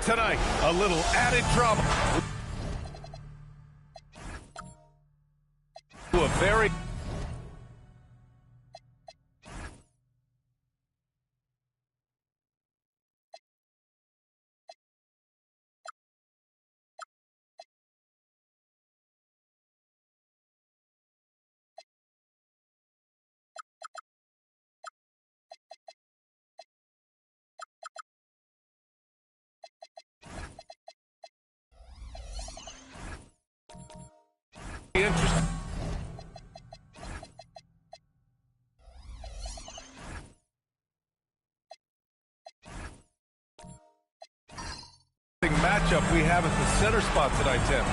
Tonight, a little added drama. To a very... interesting matchup we have at the center spot tonight, Tim.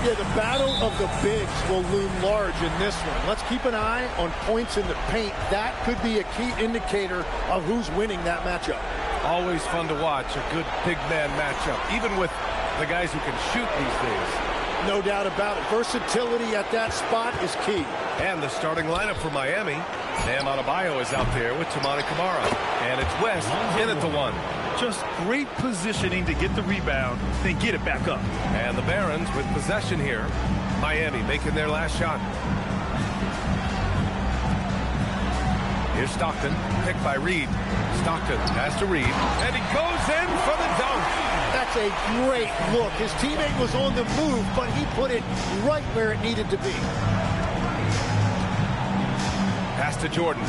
Yeah, the battle of the bigs will loom large in this one. Let's keep an eye on points in the paint. That could be a key indicator of who's winning that matchup. Always fun to watch, a good big man matchup, even with the guys who can shoot these days. No doubt about it. Versatility at that spot is key. And the starting lineup for Miami. Bam Adebayo is out there with Toumani Camara. And it's West in at the one. Just great positioning to get the rebound, then get it back up. And the Barons with possession here. Miami making their last shot. Here's Stockton, picked by Reed. Stockton has to Reed, and he goes in for the dunk. That's a great look. His teammate was on the move, but he put it right where it needed to be. Pass to Jordan.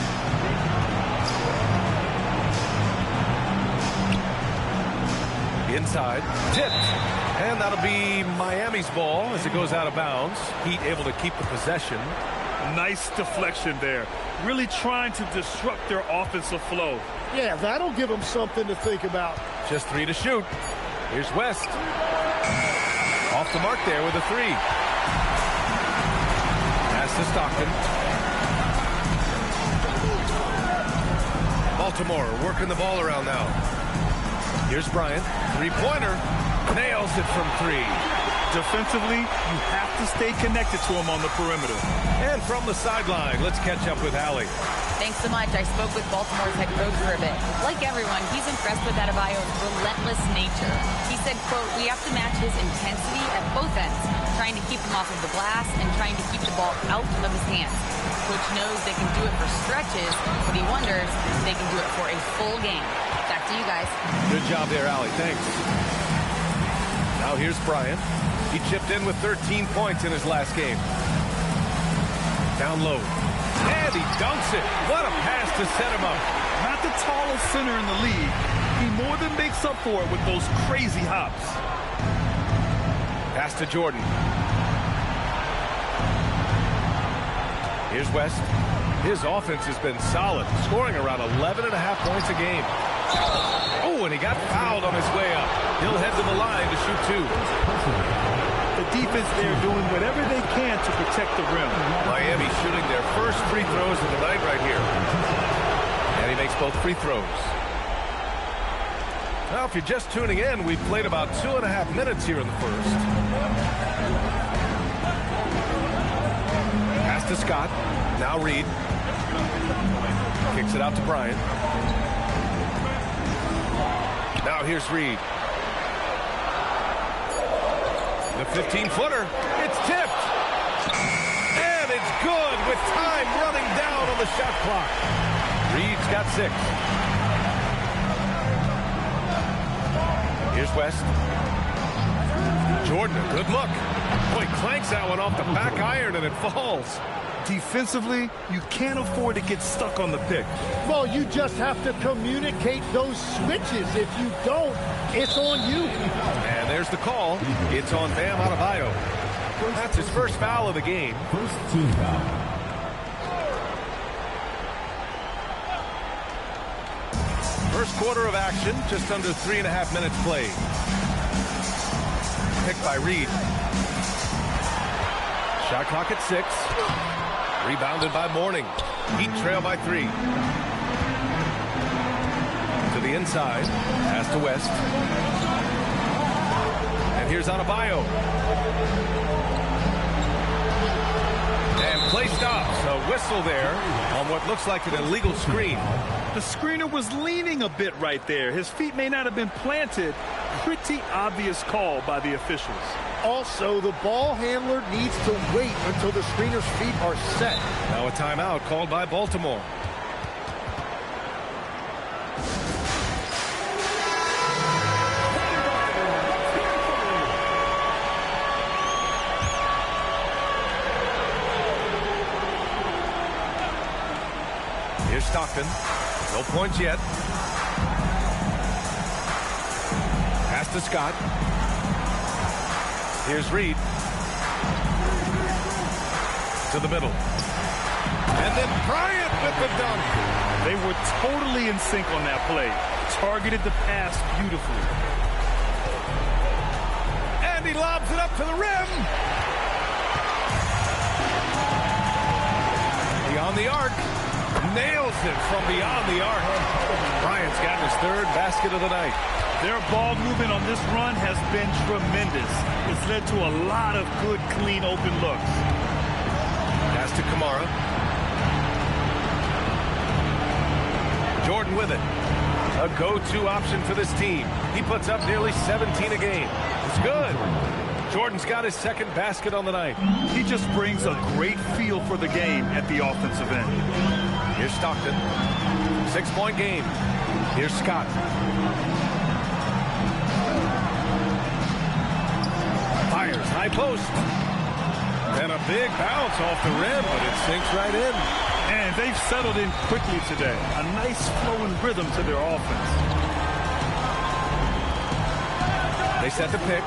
Inside, tipped. And that'll be Miami's ball as it goes out of bounds. Heat able to keep the possession. Nice deflection there. Really trying to disrupt their offensive flow. Yeah, that'll give them something to think about. Just 3 to shoot. Here's West. Off the mark there with a 3. Pass to Stockton. Baltimore working the ball around now. Here's Bryant. 3-pointer. Nails it from 3. Defensively, you have to stay connected to him on the perimeter. And from the sideline, let's catch up with Allie. Thanks so much. I spoke with Baltimore's head coach for a bit. Like everyone, he's impressed with Adebayo's relentless nature. He said, quote, "We have to match his intensity at both ends, trying to keep him off of the glass and trying to keep the ball out of his hands. Coach knows they can do it for stretches, but he wonders if they can do it for a full game." Back to you guys. Good job there, Allie. Thanks. Now here's Bryant. He chipped in with 13 points in his last game. Down low. And he dunks it. What a pass to set him up. Not the tallest center in the league. He more than makes up for it with those crazy hops. Pass to Jordan. Here's West. His offense has been solid, scoring around 11.5 points a game. Oh, and he got fouled on his way up. He'll head to the line to shoot 2. The defense there doing whatever they can to protect the rim. Miami shooting their first free throws of the night right here. And he makes both free throws. Now, if you're just tuning in, we've played about 2.5 minutes here in the first. Pass to Scott. Now Reed. Kicks it out to Bryant. Now here's Reed. The 15-footer. It's tipped. And it's good with time running down on the shot clock. Reed's got 6. Here's West. Jordan, a good look. Boy, clanks that one off the back iron and it falls. Defensively, you can't afford to get stuck on the pick. Well, you just have to communicate those switches. If you don't, it's on you. And there's the call. It's on Bam Adebayo. That's his first foul of the game. First team foul. First quarter of action, just under 3.5 minutes played. Picked by Reed. Shot clock at 6. Rebounded by Mourning. Heat trail by 3. To the inside. Pass to West. And here's Adebayo. And Play stops. A whistle there on what looks like an illegal screen. The screener was leaning a bit right there. His feet may not have been planted. Pretty obvious call by the officials. Also, the ball handler needs to wait until the screener's feet are set. Now a timeout called by Baltimore. Here's Stockton. No points yet. Pass to Scott. Here's Reed. To the middle. And then Bryant with the dunk. They were totally in sync on that play. Targeted the pass beautifully. And he lobs it up to the rim. Beyond the arc. Nails it from beyond the arc. Bryant's got his third basket of the night. Their ball movement on this run has been tremendous. It's led to a lot of good, clean, open looks. Pass to Kamara. Jordan with it. A go-to option for this team. He puts up nearly 17 a game. It's good. Jordan's got his second basket on the night. He just brings a great feel for the game at the offensive end. Here's Stockton. 6-point game. Here's Scott. Fires high post. And a big bounce off the rim, but it sinks right in. And they've settled in quickly today. A nice flowing rhythm to their offense. They set the pick.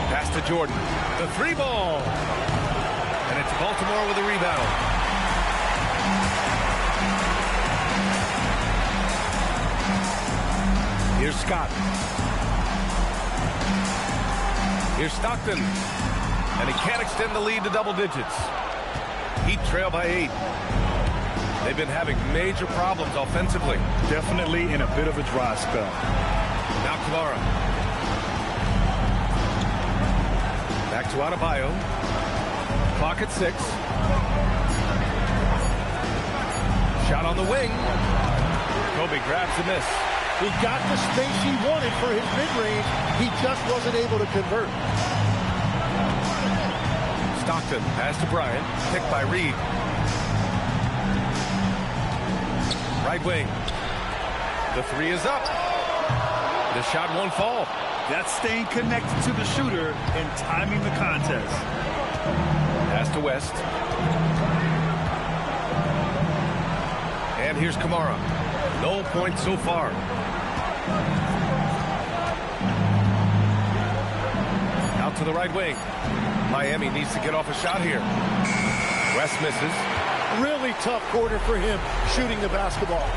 Pass to Jordan. The three ball. And it's Baltimore with a rebound. Here's Scott. Here's Stockton. And he can't extend the lead to double digits. Heat trail by 8. They've been having major problems offensively. Definitely in a bit of a dry spell. Now Kamara. Back to Adebayo. Clock at 6. Shot on the wing. Kobe grabs the miss. He got the space he wanted for his mid-range. He just wasn't able to convert. Stockton, pass to Bryant, picked by Reed. Right wing. The three is up. The shot won't fall. That's staying connected to the shooter and timing the contest. Pass to West. And here's Kamara. No points so far. Out to the right wing. Miami needs to get off a shot here. West misses. Really tough quarter for him shooting the basketball.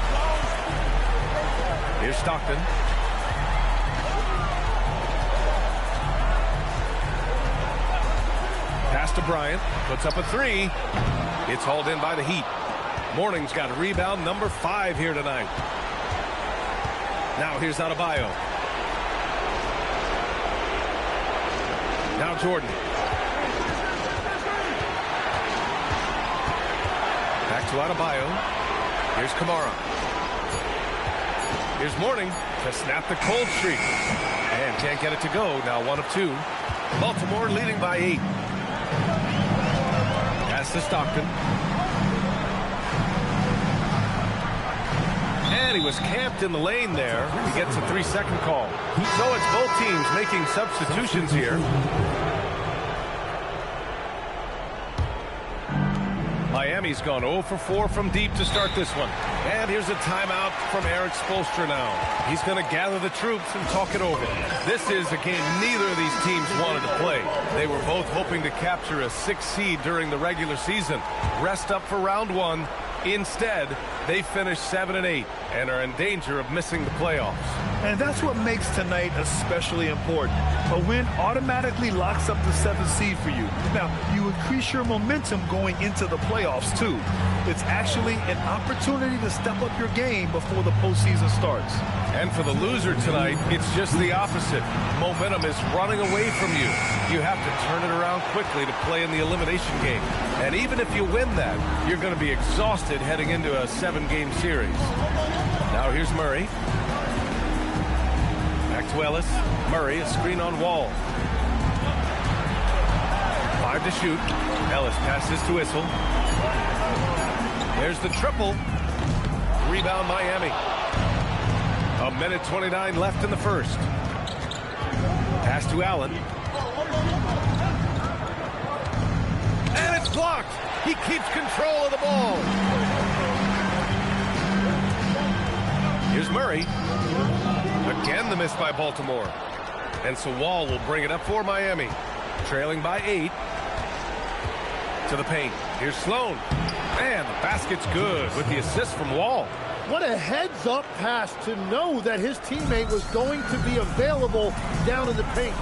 Here's Stockton. Pass to Bryant. Puts up a three. It's hauled in by the Heat. Morning's got a rebound number 5 here tonight. Now here's Adebayo. Now Jordan. Back to Adebayo. Here's Kamara. Here's Morning to snap the cold streak. And can't get it to go. Now 1 of 2. Baltimore leading by 8. Pass to Stockton. And he was camped in the lane there. He gets a 3-second call. So it's both teams making substitutions here. Miami's gone 0 for 4 from deep to start this one. And here's a timeout from Eric Spoelstra now. He's going to gather the troops and talk it over. This is a game neither of these teams wanted to play. They were both hoping to capture a 6th seed during the regular season. Rest up for round 1. Instead, They finished 7-8 and are in danger of missing the playoffs. And that's what makes tonight especially important. A win automatically locks up the 7th seed for you. Now, you increase your momentum going into the playoffs, too. It's actually an opportunity to step up your game before the postseason starts. And for the loser tonight, it's just the opposite. Momentum is running away from you. You have to turn it around quickly to play in the elimination game. And even if you win that, you're going to be exhausted heading into a 7-game series. Now here's Murray. Back to Ellis. Murray, a screen on Wall. 5 to shoot. Ellis passes to Issel. There's the triple. Rebound Miami. 1:29 left in the first. Pass to Allen. And it's blocked. He keeps control of the ball. Here's Murray. Again the miss by Baltimore. And so Wall will bring it up for Miami. Trailing by 8. To the paint. Here's Sloan. Man, the basket's good with the assist from Wall. What a heads-up pass to know that his teammate was going to be available down in the paint.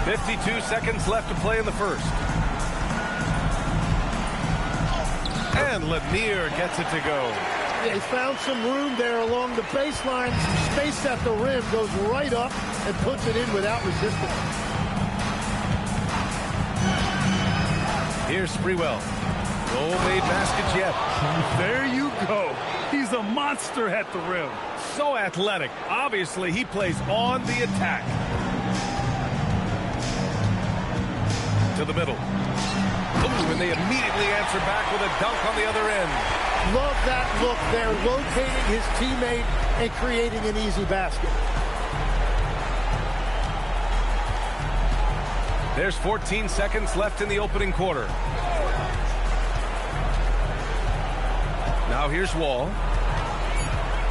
52 seconds left to play in the first. And Lanier gets it to go. They found some room there along the baseline. Some space at the rim. Goes right up and puts it in without resistance. Here's Sprewell. No made baskets yet. There you go. He's a monster at the rim. So athletic. Obviously, he plays on the attack. To the middle. Ooh, and they immediately answer back with a dunk on the other end. Love that look there, locating his teammate and creating an easy basket. There's 14 seconds left in the opening quarter. Now here's Wall.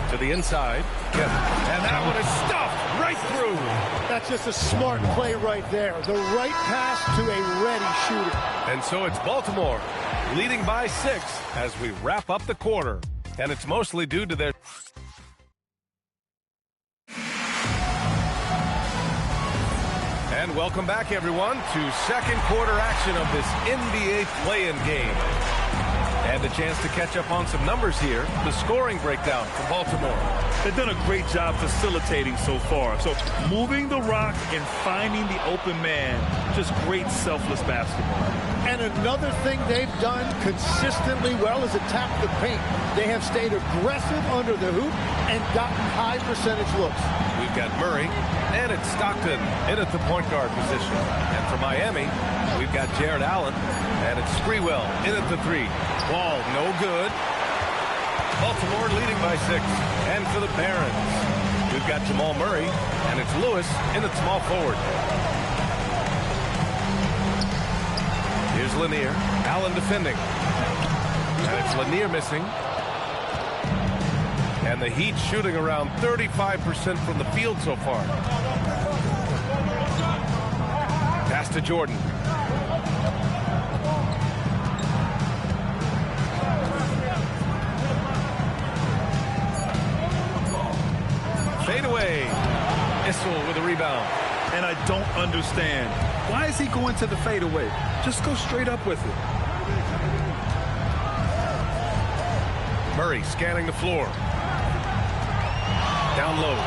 To the inside. And that one is stuffed right through. That's just a smart play right there. The right pass to a ready shooter. And so it's Baltimore leading by 6 as we wrap up the quarter. And it's mostly due to their... And welcome back, everyone, to second quarter action of this NBA play-in game. And a chance to catch up on some numbers here. The scoring breakdown for Baltimore. They've done a great job facilitating so far. So moving the rock and finding the open man. Just great selfless basketball. And another thing they've done consistently well is attack the paint. They have stayed aggressive under the hoop and gotten high percentage looks. We've got Murray, and it's Stockton in at the point guard position. And for Miami, we've got Jared Allen, and it's Sprewell in at the 3. Ball no good. Baltimore leading by 6. And for the Barons, we've got Jamal Murray, and it's Lewis in at small forward. Here's Lanier. Allen defending. And it's Lanier missing. And the Heat shooting around 35% from the field so far. Pass to Jordan. Fade away. Issel with a rebound. And I don't understand. Why is he going to the fadeaway? Just go straight up with it. Murray scanning the floor. Down low.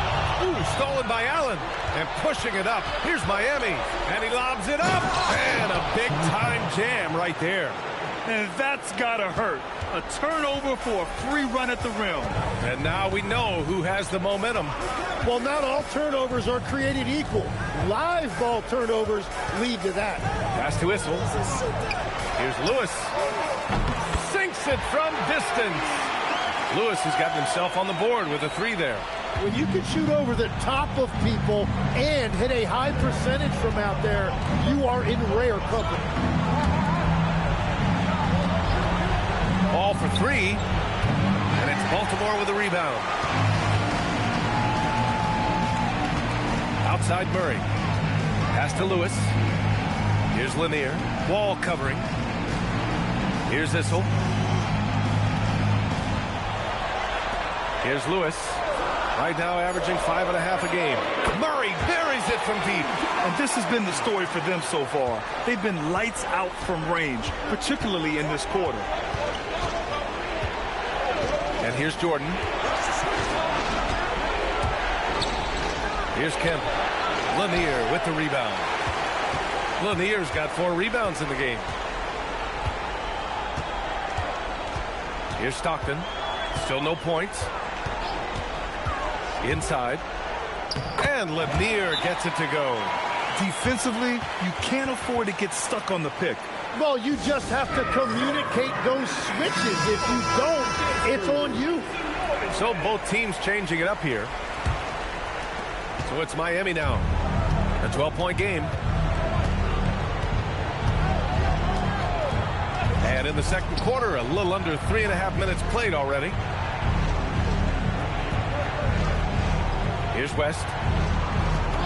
Ooh, stolen by Allen. And pushing it up. Here's Miami. And he lobs it up. And a big-time jam right there. And that's gotta hurt. A turnover for a free run at the rim. And now we know who has the momentum. Well, not all turnovers are created equal. Live ball turnovers lead to that. Pass to Issel. Here's Lewis. Sinks it from distance. Lewis has gotten himself on the board with a 3 there. When you can shoot over the top of people and hit a high percentage from out there, you are in rare company. Ball for 3. And it's Baltimore with a rebound. Outside Murray. Pass to Lewis. Here's Lanier. Wall covering. Here's Issel. Here's Lewis. Right now averaging 5.5 a game. Murray buries it from deep. And this has been the story for them so far. They've been lights out from range, particularly in this quarter. And here's Jordan. Here's Kemp. Lanier with the rebound. Lanier's got 4 rebounds in the game. Here's Stockton. Still no points. Inside. And Lanier gets it to go. Defensively, you can't afford to get stuck on the pick. Well, you just have to communicate those switches. If you don't, it's on you. So both teams changing it up here. So it's Miami now. A 12-point game. And in the second quarter, a little under 3.5 minutes played already. Here's West.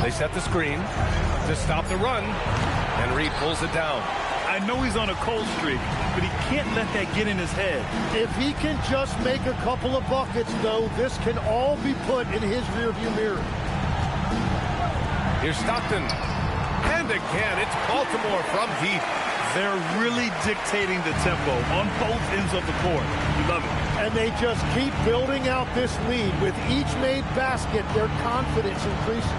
They set the screen to stop the run, and Reed pulls it down. I know he's on a cold streak, but he can't let that get in his head. If he can just make a couple of buckets, though, this can all be put in his rearview mirror. Here's Stockton. And again, it's Baltimore from deep. They're really dictating the tempo on both ends of the court. You love it. And they just keep building out this lead. With each made basket, their confidence increases.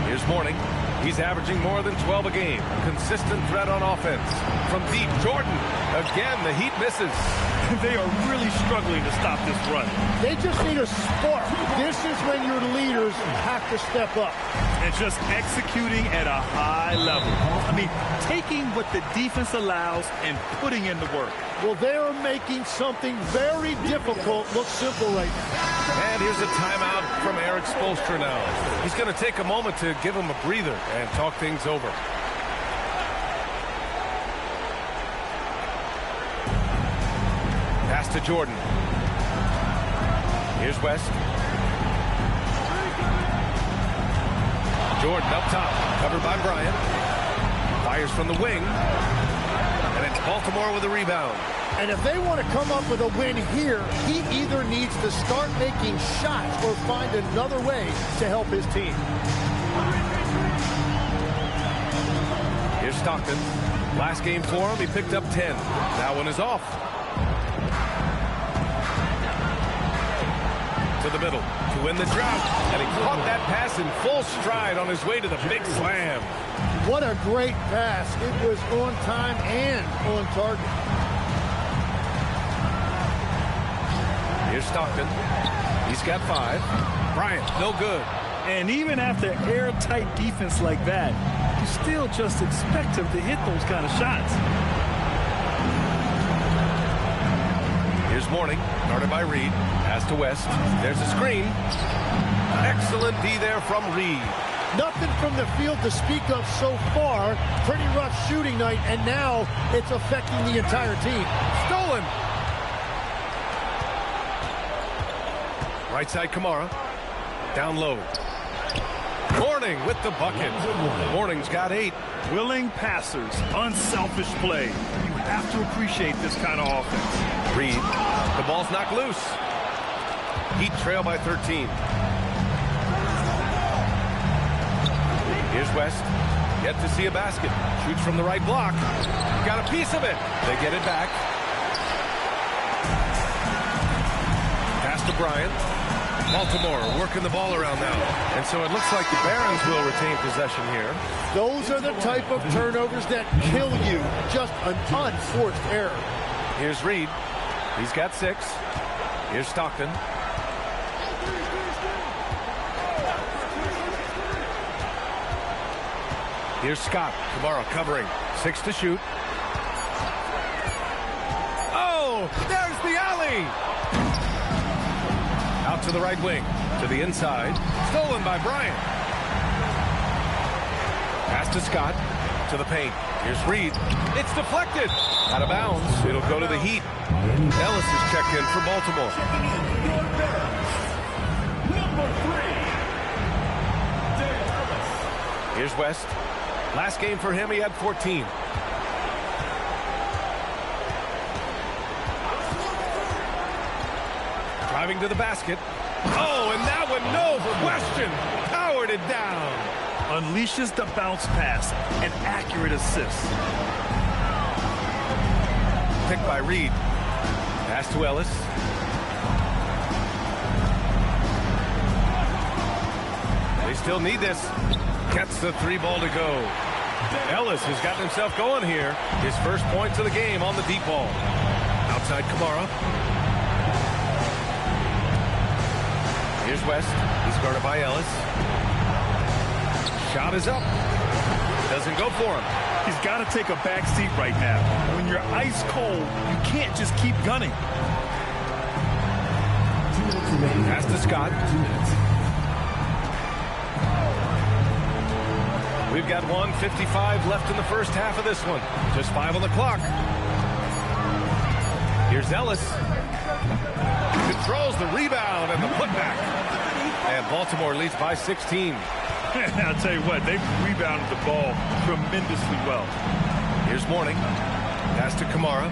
Here's Mourning. He's averaging more than 12 a game. Consistent threat on offense. From deep, Jordan. Again, the Heat misses. They are really struggling to stop this run. They just need a spark. This is when your leaders have to step up. And just executing at a high level. I mean, taking what the defense allows and putting in the work. Well, they are making something very difficult look simple right now. And here's a timeout from Eric Spoelstra now. He's going to take a moment to give him a breather and talk things over. Pass to Jordan. Here's West. Jordan up top, covered by Bryant. Fires from the wing. And it's Baltimore with a rebound. And if they want to come up with a win here, he either needs to start making shots or find another way to help his team. Here's Stockton. Last game for him, he picked up 10. That one is off. To the middle to win the drought. And he caught that pass in full stride on his way to the big slam. What a great pass. It was on time and on target. Here's Stockton. He's got 5. Bryant, no good. And even after airtight defense like that, you still just expect him to hit those kind of shots. Here's Mourning, guarded by Reed. Pass to West. There's a screen. Excellent D there from Reed. Nothing from the field to speak of so far. Pretty rough shooting night, and now it's affecting the entire team. Stolen. Right side, Kamara. Down low. Mourning with the bucket. Mourning's got 8. Willing passers, unselfish play. You have to appreciate this kind of offense. Reed, the ball's knocked loose. Heat trail by 13. Here's West. Yet to see a basket. Shoots from the right block. Got a piece of it. They get it back. Pass to Bryant. Baltimore working the ball around now. And so it looks like the Barons will retain possession here. Those are the type of turnovers that kill you. Just an unforced error. Here's Reed. He's got 6. Here's Stockton. Here's Scott. Kamara covering. 6 to shoot. Oh, there's the alley. Out to the right wing. To the inside. Stolen by Bryant. Pass to Scott. To the paint. Here's Reed. It's deflected. Out of bounds. It'll go to the Heat. Ellis is checked in for Baltimore. Here's West. Last game for him, he had 14. Driving to the basket. Oh, and that one, no question. Powered it down. Unleashes the bounce pass. An accurate assist. Picked by Reed. Pass to Ellis. They still need this. Gets the 3 ball to go. Ellis has gotten himself going here. His first points of the game on the deep ball. Outside Kamara. Here's West. He's guarded by Ellis. Shot is up. Doesn't go for him. He's got to take a back seat right now. When you're ice cold, you can't just keep gunning. Pass to Scott. We've got 1:55 left in the first half of this one. Just 5 on the clock. Here's Ellis. Controls the rebound and the putback. And Baltimore leads by 16. I'll tell you what, they've rebounded the ball tremendously well. Here's Mourning. Pass to Kamara.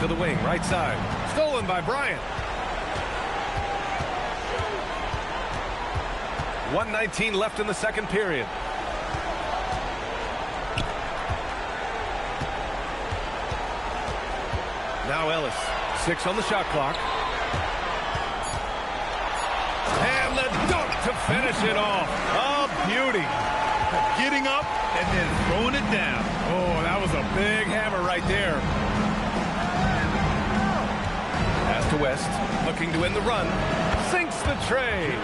To the wing, right side. Stolen by Bryant. 1:19 left in the second period. Now Ellis. 6 on the shot clock. And the dunk to finish it off. Oh, beauty. Getting up and then throwing it down. Oh, that was a big hammer right there. Pass to West. Looking to win the run. Sinks the tray.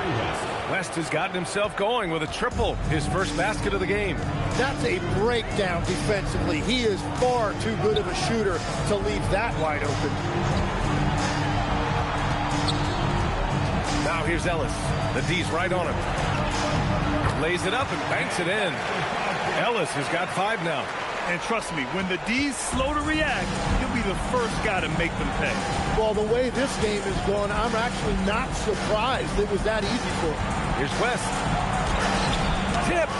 West has gotten himself going with a triple. His first basket of the game. That's a breakdown defensively. He is far too good of a shooter to leave that wide open. Now here's Ellis. The D's right on him. Lays it up and banks it in. Ellis has got 5 now. And trust me, when the D's slow to react, he'll be the first guy to make them pay. Well, the way this game is going, I'm actually not surprised it was that easy for him. Here's West. Tipped.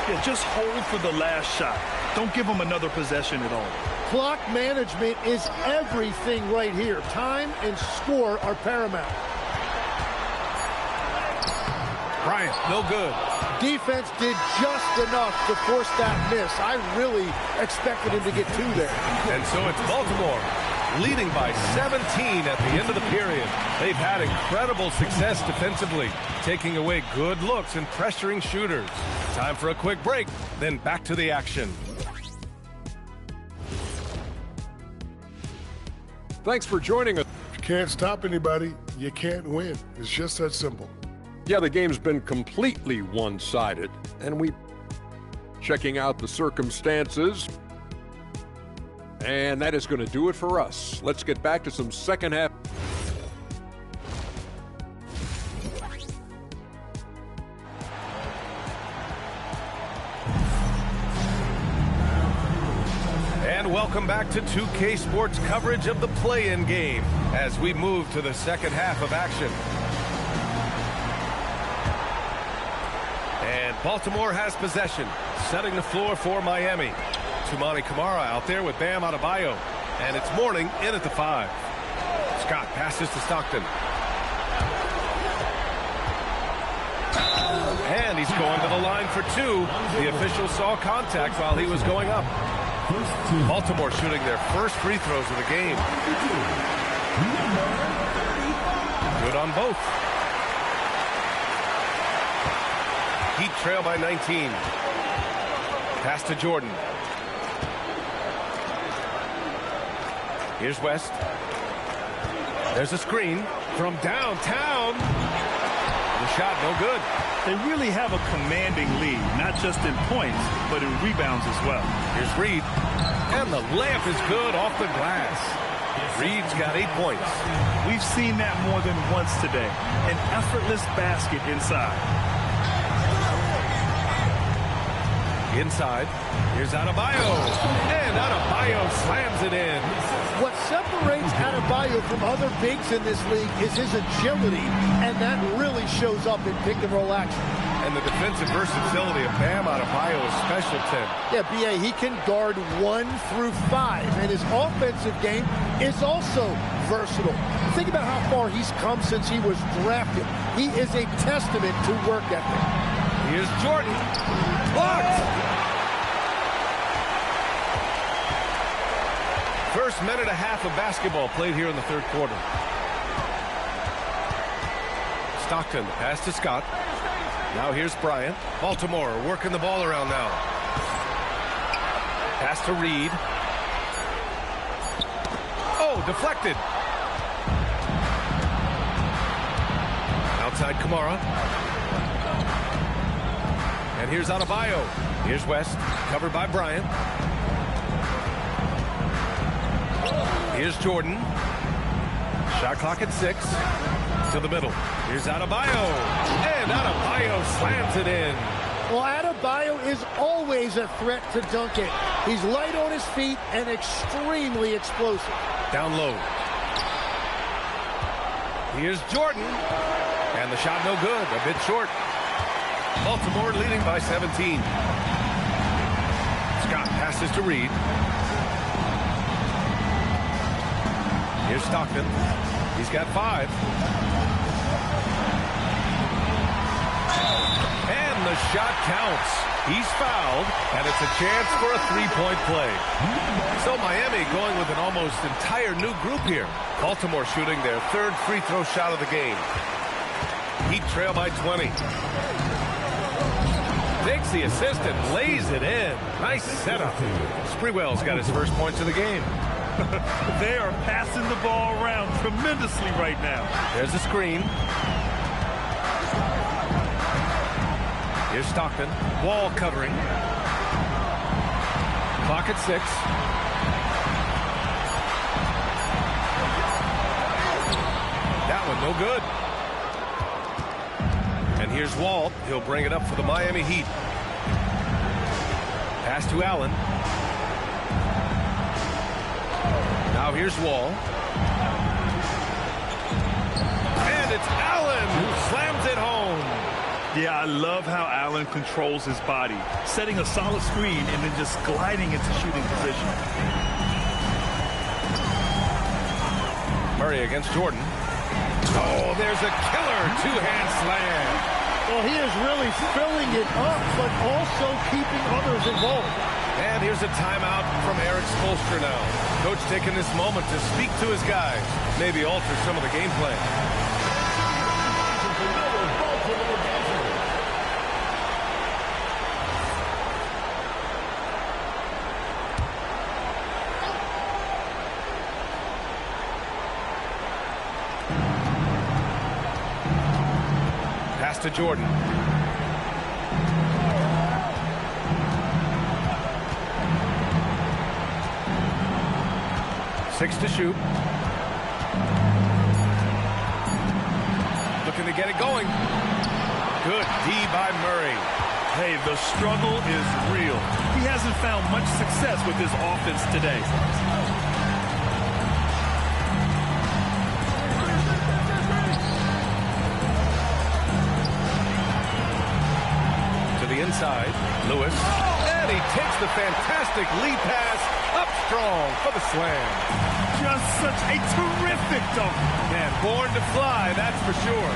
Yeah, just hold for the last shot. Don't give him another possession at all. Clock management is everything right here. Time and score are paramount. Bryant, no good. Defense did just enough to force that miss. I really expected him to get 2 there. And so it's Baltimore leading by 17 at the end of the period. They've had incredible success defensively, taking away good looks and pressuring shooters. Time for a quick break, then back to the action. Thanks for joining us. If you can't stop anybody, you can't win. It's just that simple. Yeah, the game's been completely one-sided, and we checking out the circumstances. And that is going to do it for us. Let's get back to some second half. And welcome back to 2K Sports coverage of the play-in game as we move to the second half of action. And Baltimore has possession, setting the floor for Miami. Toumani Camara out there with Bam Adebayo. And it's Mourning in at the 5. Scott passes to Stockton. And he's going to the line for 2. The official saw contact while he was going up. Baltimore shooting their first free throws of the game. Good on both. Heat trail by 19. Pass to Jordan. Here's West. There's a screen from downtown. The shot no good. They really have a commanding lead, not just in points, but in rebounds as well. Here's Reed. And the layup is good off the glass. Reed's got 8 points. We've seen that more than once today. An effortless basket inside. Inside, here's Adebayo. And Adebayo slams it in. What separates Adebayo from other bigs in this league is his agility, and that really shows up in pick-and-roll action. And the defensive versatility of Bam Adebayo is special, Tim. Yeah, B.A., he can guard 1 through 5, and his offensive game is also versatile. Think about how far he's come since he was drafted. He is a testament to work ethic. Here's Jordan. Blocked! First minute and a half of basketball played here in the third quarter. Stockton, pass to Scott. Now here's Bryant. Baltimore working the ball around now. Pass to Reed. Oh, deflected. Outside Kamara. And here's Adebayo. Here's West, covered by Bryant. Here's Jordan. Shot clock at 6. To the middle. Here's Adebayo. And Adebayo slams it in. Well, Adebayo is always a threat to dunk it. He's light on his feet and extremely explosive. Down low. Here's Jordan. And the shot no good. A bit short. Baltimore leading by 17. Scott passes to Reed. Here's Stockton. He's got 5. And the shot counts. He's fouled, and it's a chance for a three-point play. So Miami going with an almost entire new group here. Baltimore shooting their 3rd free throw shot of the game. Heat trail by 20. Takes the assist and lays it in. Nice setup. Sprewell's got his first points of the game. They are passing the ball around tremendously right now. There's the screen. Here's Stockton. Wall covering. Clock at 6. That one no good. And here's Wall. He'll bring it up for the Miami Heat. Pass to Allen. Now here's Wall. And it's Allen who slams it home. Yeah, I love how Allen controls his body, setting a solid screen and then just gliding into shooting position. Murray against Jordan. Oh, there's a killer two-hand slam. Well, he is really filling it up, but also keeping others involved. And here's a timeout from Eric Spoelstra now. Coach taking this moment to speak to his guys, maybe alter some of the game plan. Pass to Jordan. Six to shoot. Looking to get it going. Good D by Murray. Hey, the struggle is real. He hasn't found much success with his offense today. To the inside, Lewis. And he takes the fantastic lead pass. Up strong for the slam. Just such a terrific dunk. Man, born to fly, that's for sure.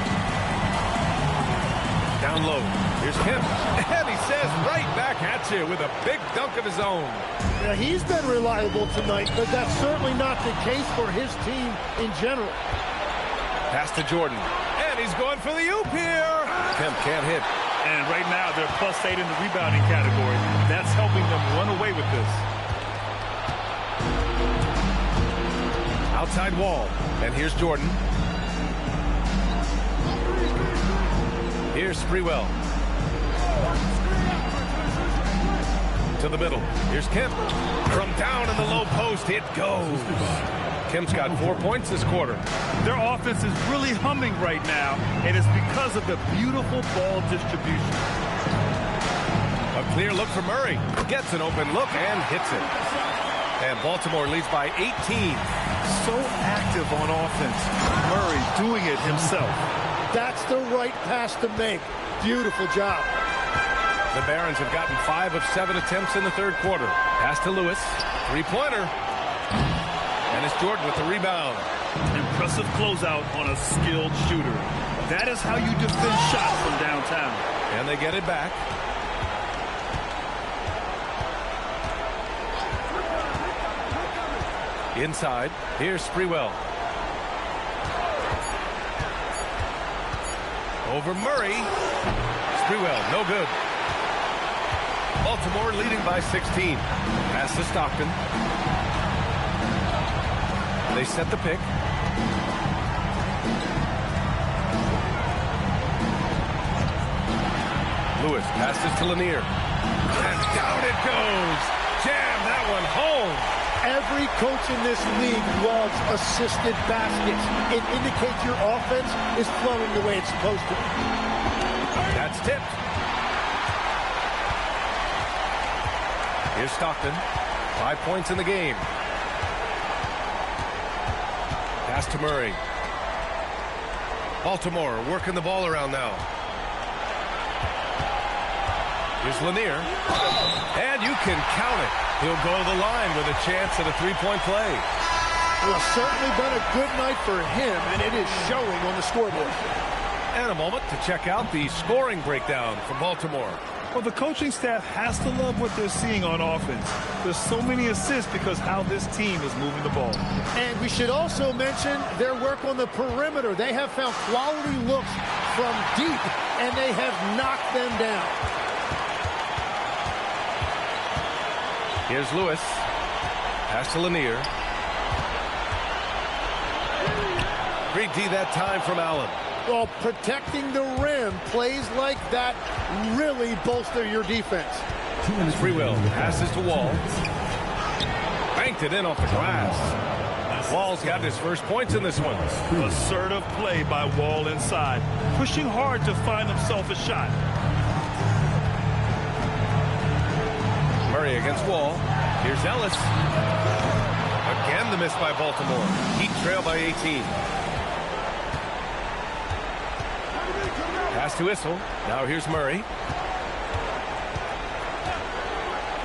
Down low. Here's Kemp. And he says right back at you with a big dunk of his own. Yeah, he's been reliable tonight, but that's certainly not the case for his team in general. Pass to Jordan. And he's going for the oop here. Kemp can't hit. And right now, they're +8 in the rebounding category. That's helping them run away with this. Outside Wall. And here's Jordan. Here's Sprewell. To the middle. Here's Kemp. From down in the low post, it goes. Kemp's got 4 points this quarter. Their offense is really humming right now, and it's because of the beautiful ball distribution. A clear look for Murray. Gets an open look and hits it. And Baltimore leads by 18. So active on offense. Murray doing it himself. That's the right pass to make. Beautiful job. The Barons have gotten 5 of 7 attempts in the third quarter. Pass to Lewis. Three-pointer. And it's Jordan with the rebound. Impressive closeout on a skilled shooter. That is how you defend shots from downtown. And they get it back. Inside. Here's Sprewell. Over Murray. Sprewell, no good. Baltimore leading by 16. Pass to Stockton. They set the pick. Lewis passes to Lanier. And down it goes. Jam that one home. Every coach in this league loves assisted baskets. It indicates your offense is flowing the way it's supposed to. That's tipped. Here's Stockton. 5 points in the game. Pass to Murray. Baltimore working the ball around now. Here's Lanier. And you can count it. He'll go to the line with a chance at a three-point play. Well, certainly been a good night for him, and it is showing on the scoreboard. And a moment to check out the scoring breakdown for Baltimore. Well, the coaching staff has to love what they're seeing on offense. There's so many assists because how this team is moving the ball. And we should also mention their work on the perimeter. They have found quality looks from deep, and they have knocked them down. Here's Lewis. Pass to Lanier. Great D that time from Allen. Well, protecting the rim, plays like that really bolster your defense. Sprewell passes to Wall. Banked it in off the glass. Wall's got his first points in this one. Assertive play by Wall inside. Pushing hard to find himself a shot. Murray against Wall. Here's Ellis. Again the miss by Baltimore. Heat trail by 18. Pass to Issel. Now here's Murray.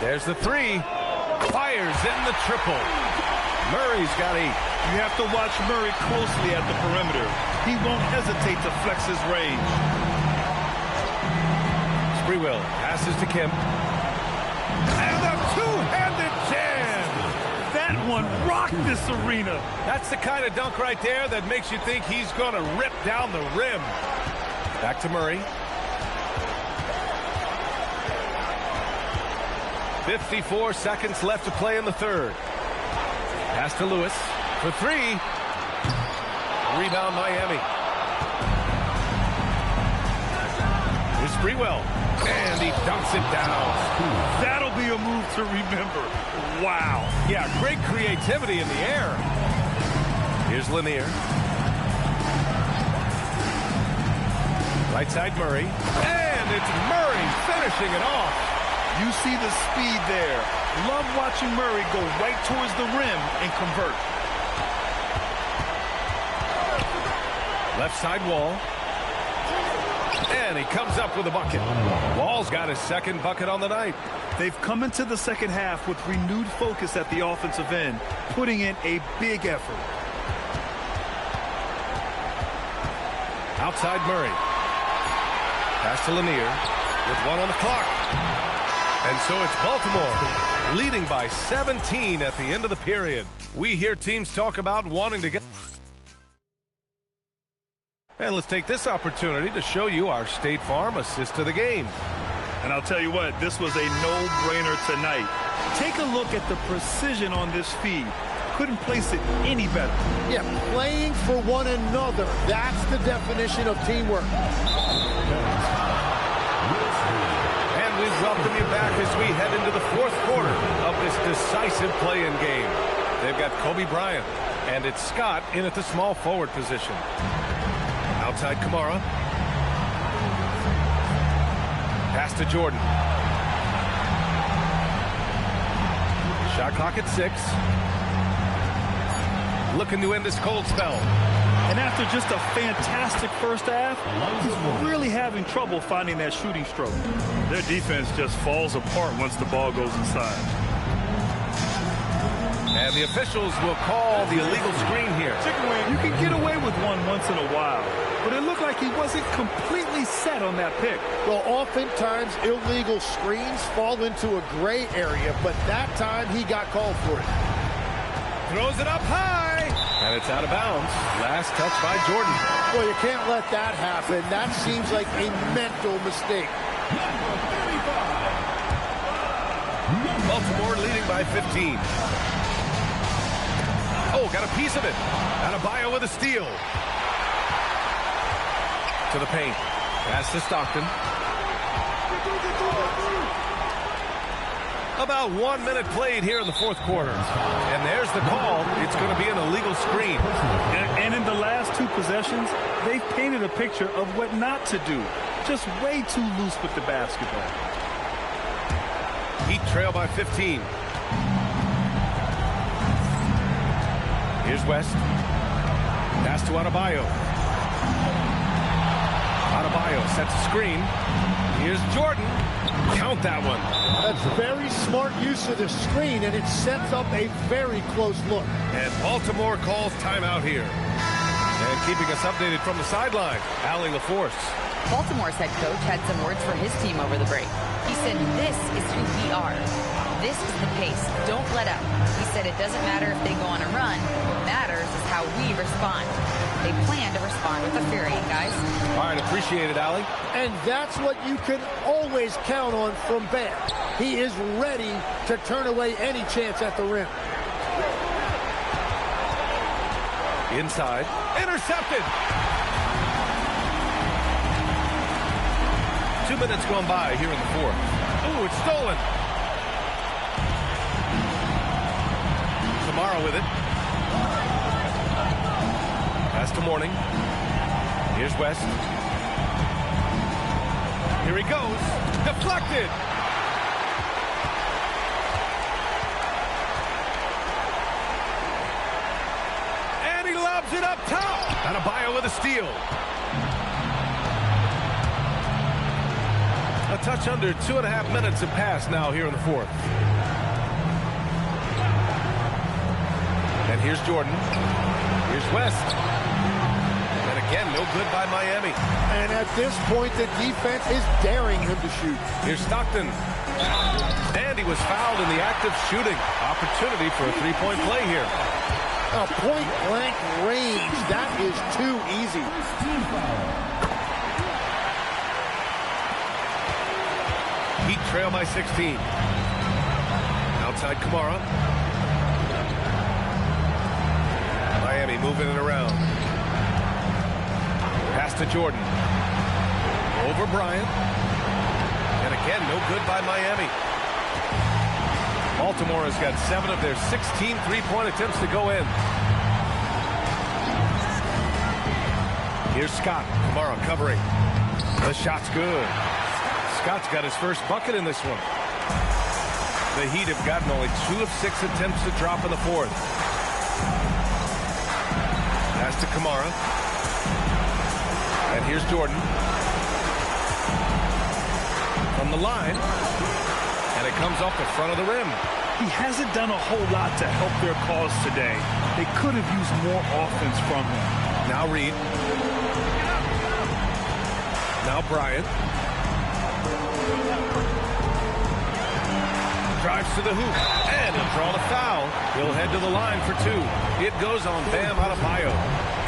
There's the three. Fires in the triple. Murray's got 8. You have to watch Murray closely at the perimeter. He won't hesitate to flex his range. Sprewell passes to Kemp. And a two-handed jam. That one rocked this arena. That's the kind of dunk right there that makes you think he's going to rip down the rim. Back to Murray. 54 seconds left to play in the third. Pass to Lewis for 3. Rebound Miami. Here's Sprewell. And he dunks it down. That'll be a move to remember. Wow. Yeah, great creativity in the air. Here's Lanier. Right side Murray. And it's Murray finishing it off. You see the speed there. Love watching Murray go right towards the rim and convert. Left side Wall. And he comes up with a bucket. Wall's got his second bucket on the night. They've come into the second half with renewed focus at the offensive end, putting in a big effort. Outside Murray. Pass to Lanier with 1 on the clock. And so it's Baltimore leading by 17 at the end of the period. We hear teams talk about wanting to get... And let's take this opportunity to show you our State Farm assist to the game. And I'll tell you what, this was a no-brainer tonight. Take a look at the precision on this feed. Couldn't place it any better. Yeah, playing for one another. That's the definition of teamwork. And we welcome you back as we head into the fourth quarter of this decisive play-in game. They've got Kobe Bryant, and it's Scott in at the small forward position. Outside Kamara. Pass to Jordan. Shot clock at 6. Looking to end this cold spell. And after just a fantastic first half, he's really having trouble finding that shooting stroke. Their defense just falls apart once the ball goes inside. And the officials will call the illegal screen here. You can get away with one once in a while, but it looked like he wasn't completely set on that pick. Well, oftentimes illegal screens fall into a gray area, but that time he got called for it. Throws it up high. And it's out of bounds. Last touch by Jordan. Well, you can't let that happen. That seems like a mental mistake. Baltimore leading by 15. Oh, got a piece of it. Adebayo with a steal. To the paint. Pass to Stockton. About 1 minute played here in the fourth quarter. And there's the call. It's going to be an illegal screen. And in the last 2 possessions, they've painted a picture of what not to do. Just way too loose with the basketball. Heat trail by 15. Here's West. Pass to Adebayo. Adebayo sets a screen. Here's Jordan. Count that one. That's very smart use of the screen, and it sets up a very close look. And Baltimore calls timeout here. And keeping us updated from the sideline, Allie LaForce. Baltimore's head coach had some words for his team over the break. He said, "This is who we are. This is the pace. Don't let up." He said it doesn't matter if they go on a run. What matters is how we respond. They plan to respond with a fury, guys. All right, appreciate it, Allie. And that's what you can always count on from Bam. He is ready to turn away any chance at the rim. Inside. Intercepted. 2 minutes gone by here in the fourth. Ooh, it's stolen. Kamara with it. Pass to Mourning. Here's West. Here he goes. Deflected. And he lobs it up top. Adebayo with a steal. A touch under 2.5 minutes have passed now here in the fourth. And here's Jordan. Here's West. And again, no good by Miami. And at this point, the defense is daring him to shoot. Here's Stockton. And he was fouled in the act of shooting. Opportunity for a three-point play here. A point-blank range. That is too easy. Heat trail by 16. Outside Kamara. Miami moving it around. Pass to Jordan. Over Bryant. And again, no good by Miami. Baltimore has got 7 of their 16 three-point attempts to go in. Here's Scott. Kamara covering. The shot's good. Scott's got his first bucket in this one. The Heat have gotten only 2 of 6 attempts to drop in the fourth. Pass to Kamara. And here's Jordan. From the line. And it comes off the front of the rim. He hasn't done a whole lot to help their cause today. They could have used more offense from him. Now Reed. Now Bryant. Drives to the hoop. And he'll draw the foul. He'll head to the line for 2. It goes on Bam Adebayo.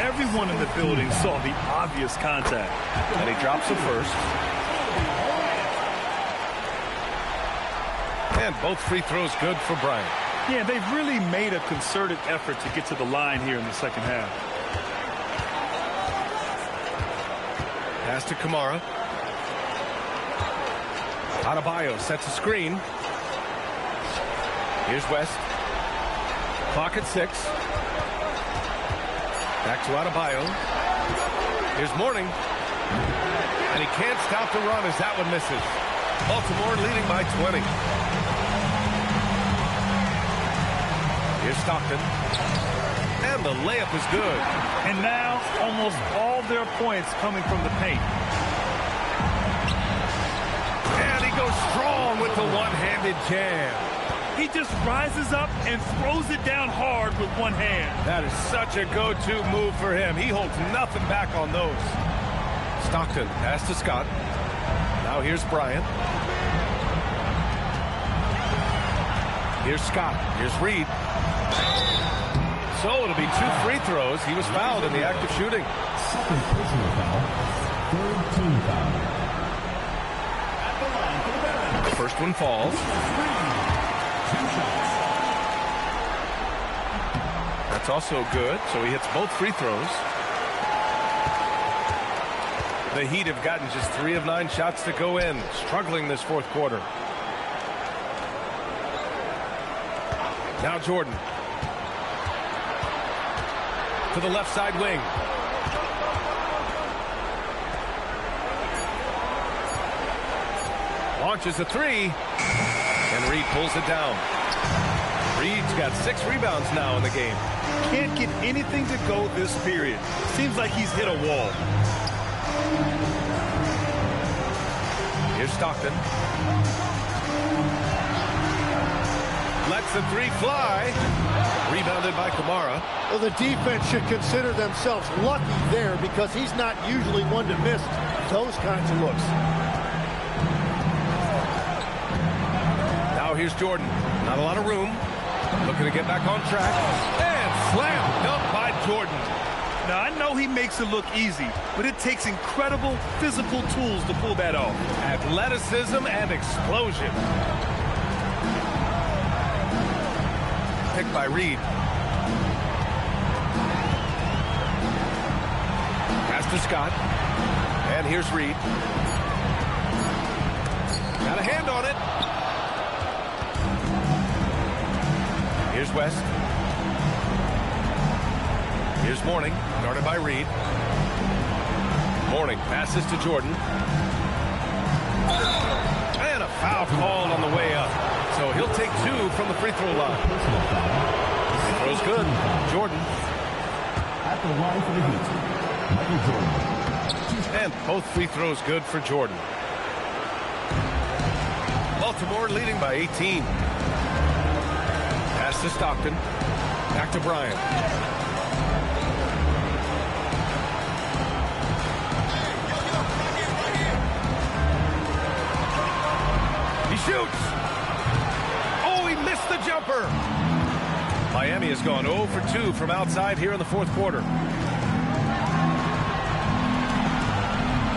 Everyone in the building saw the obvious contact. And he drops the first. And both free throws good for Bryant. Yeah, they've really made a concerted effort to get to the line here in the second half. Pass to Kamara. Adebayo sets a screen. Here's West. Clock at 6. Back to Adebayo. Here's Mourning. And he can't stop the run as that one misses. Baltimore leading by 20. Here's Stockton. And the layup is good. And now almost all their points coming from the paint. And he goes strong with the one-handed jam. He just rises up and throws it down hard with one hand. That is such a go-to move for him. He holds nothing back on those. Stockton pass to Scott. Now here's Bryant. Here's Scott. Here's Reed. So it'll be 2 free throws. He was fouled in the act of shooting. Second personal foul. Third team foul. The first one falls. That's also good. So he hits both free throws. The Heat have gotten just 3 of 9 shots to go in. Struggling this fourth quarter. Now Jordan. To the left side wing. Launches a 3. And Reed pulls it down. Reed's got 6 rebounds now in the game. Can't get anything to go this period. Seems like he's hit a wall. Here's Stockton. Lets the 3 fly. Rebounded by Kamara. Well, the defense should consider themselves lucky there because he's not usually one to miss those kinds of looks. Now here's Jordan. Not a lot of room. Looking to get back on track. And slam dunk by Jordan. Now, I know he makes it look easy, but it takes incredible physical tools to pull that off. Athleticism and explosion. Picked by Reed. Pass to Scott. And here's Reed. Got a hand on it. Here's West. Here's Mourning, guarded by Reed. Mourning passes to Jordan. And a foul called on the way up. So he'll take 2 from the free throw line. Free throw's good. Jordan. At the line for the Heat, Michael Jordan. And both free throws good for Jordan. Baltimore leading by 18. Pass to Stockton. Back to Bryant. He shoots. Oh, he missed the jumper. Miami has gone 0 for 2 from outside here in the fourth quarter.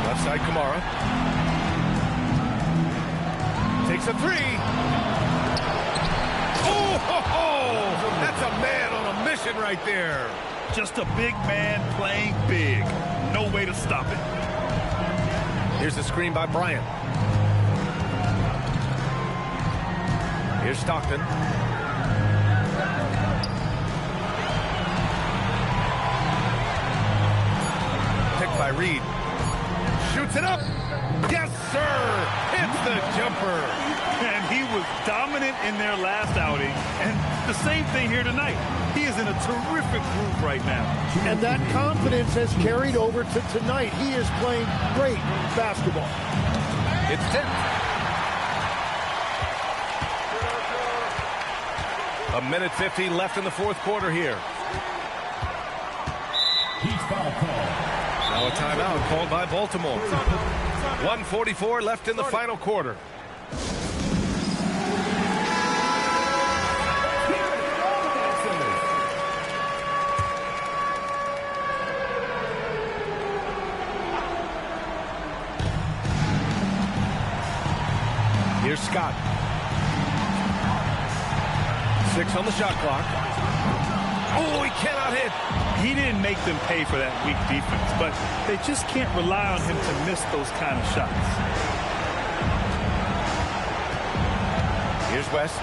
Left side Kamara. Takes a 3. Oh, that's a man on a mission right there. Just a big man playing big. No way to stop it. Here's the screen by Bryant. Here's Stockton. Picked by Reed. Shoots it up. Yes, sir. Hits the jumper. And he was dominant in their last outing. And the same thing here tonight. He is in a terrific group right now. And that confidence has carried over to tonight. He is playing great basketball. It's 10. A minute 50 left in the fourth quarter here. Heat foul call. Now a timeout called by Baltimore. 1:44 left in the final quarter. Here's Scott. 6 on the shot clock. Oh, he cannot hit. He didn't make them pay for that weak defense, but they just can't rely on him to miss those kind of shots. Here's West.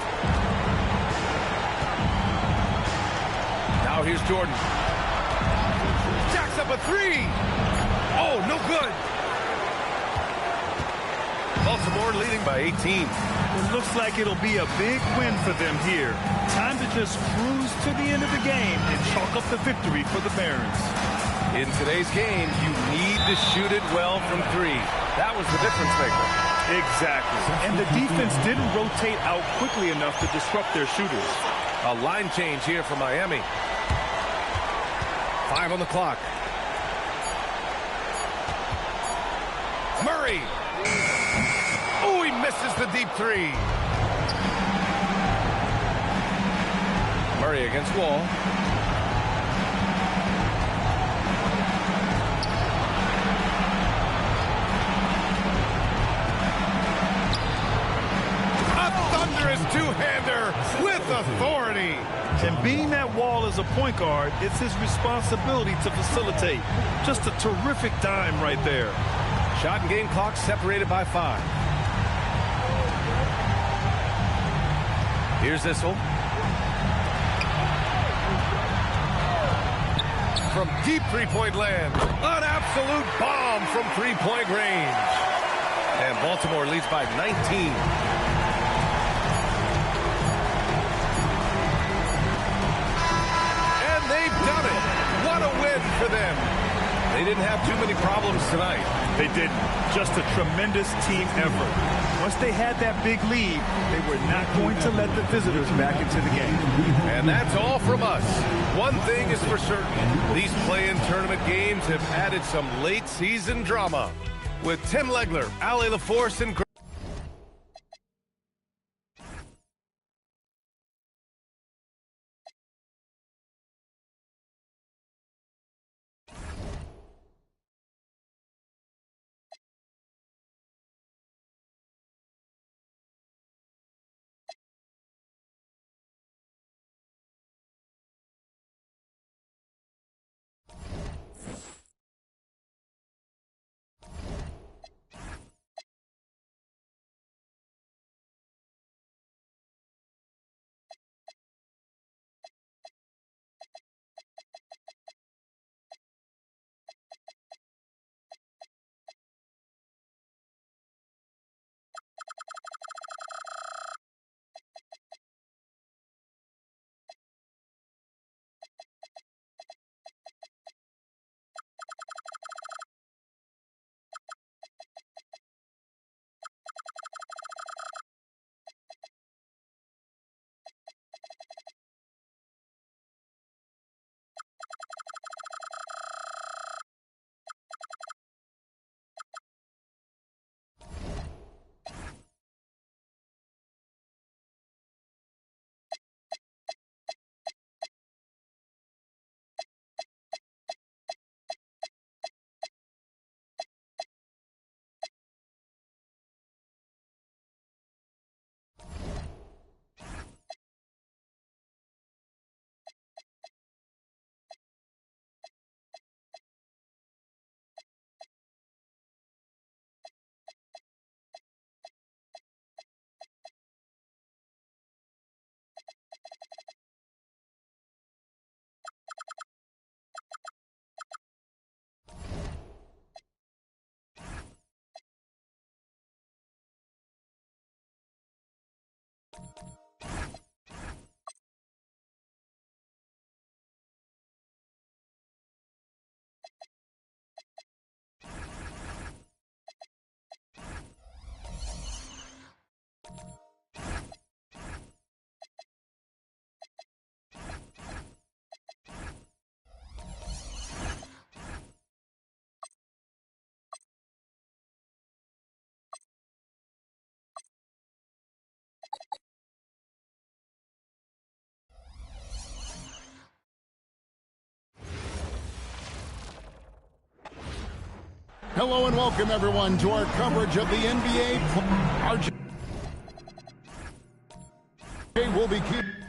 Now here's Jordan. Jacks up a 3. Oh, no good. Baltimore leading by 18. It looks like it'll be a big win for them here. Time to just cruise to the end of the game and chalk up the victory for the Barons. In today's game, you need to shoot it well from three. That was the difference maker. Exactly. And the defense didn't rotate out quickly enough to disrupt their shooters. A line change here for Miami. 5 on the clock. Murray. Oh, he misses the deep three. Murray against Wall. Two-hander with authority. And being that Wall as a point guard, it's his responsibility to facilitate. Just a terrific dime right there. Shot and game clock separated by 5. Here's Issel. From deep three-point land. An absolute bomb from three-point range. And Baltimore leads by 19. Done it. What a win for them. They didn't have too many problems tonight. They didn't. Just a tremendous team effort. Once they had that big lead, they were not going to let the visitors back into the game. And that's all from us. One thing is for certain. These play-in tournament games have added some late-season drama. With Tim Legler, Ali LaForce, and Hello and welcome everyone to our coverage of the NBA. RJ will be keeping.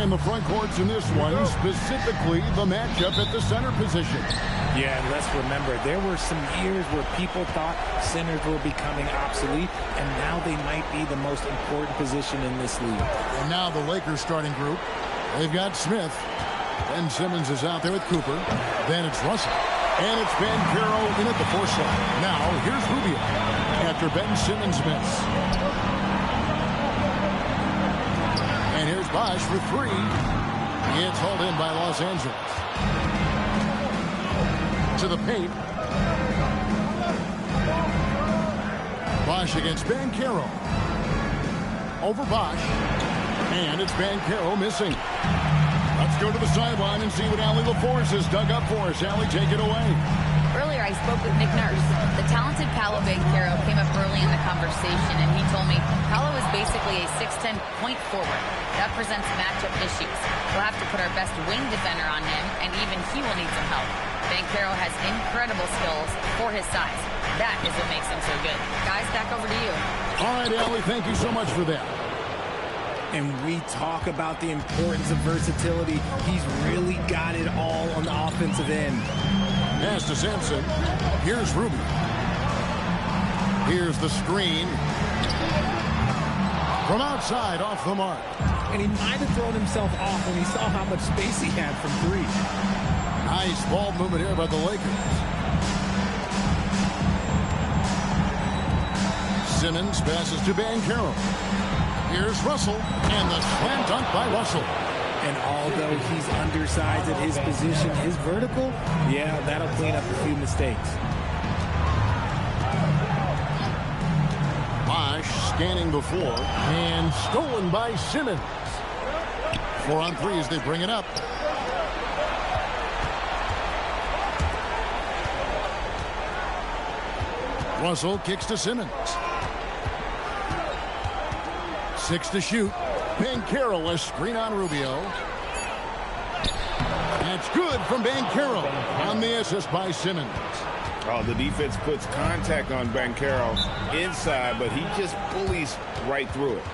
in the front courts in this one, specifically the matchup at the center position. Yeah, and let's remember, there were some years where people thought centers were becoming obsolete, and now they might be the most important position in this league. And now the Lakers starting group. They've got Smith. Ben Simmons is out there with Cooper. Then it's Russell. And it's Banchero in at the 4 slot. Now, here's Rubio after Ben Simmons miss. And here's Bosch for 3. It's hauled in by Los Angeles. To the paint. Bosch against Banchero. Over Bosch. And it's Banchero missing. Let's go to the sideline and see what Allie LaForce has dug up for us. Allie, take it away. Earlier, I spoke with Nick Nurse. The talented Paolo Banchero came up early in the conversation, and he told me Paolo is basically a 6'10" point forward. That presents matchup issues. We'll have to put our best wing defender on him, and even he will need some help. Banchero has incredible skills for his size. That is what makes him so good. Guys, back over to you. All right, Allie, thank you so much for that. And we talk about the importance of versatility. He's really got it all on the offensive end. Pass to Sampson. Here's Rubio. Here's the screen. From outside, off the mark. And he might have thrown himself off when he saw how much space he had from 3. Nice ball movement here by the Lakers. Simmons passes to Banchero. Here's Russell, and the slam dunk by Russell. And although he's undersized at his position, his vertical, yeah, that'll clean up a few mistakes. Bosch scanning before, and stolen by Simmons. 4 on 3 as they bring it up. Russell kicks to Simmons. 6 to shoot. Banchero, a screen on Rubio. That's good from Banchero on the assist by Simmons. Oh, the defense puts contact on Banchero inside, but he just bullies right through it.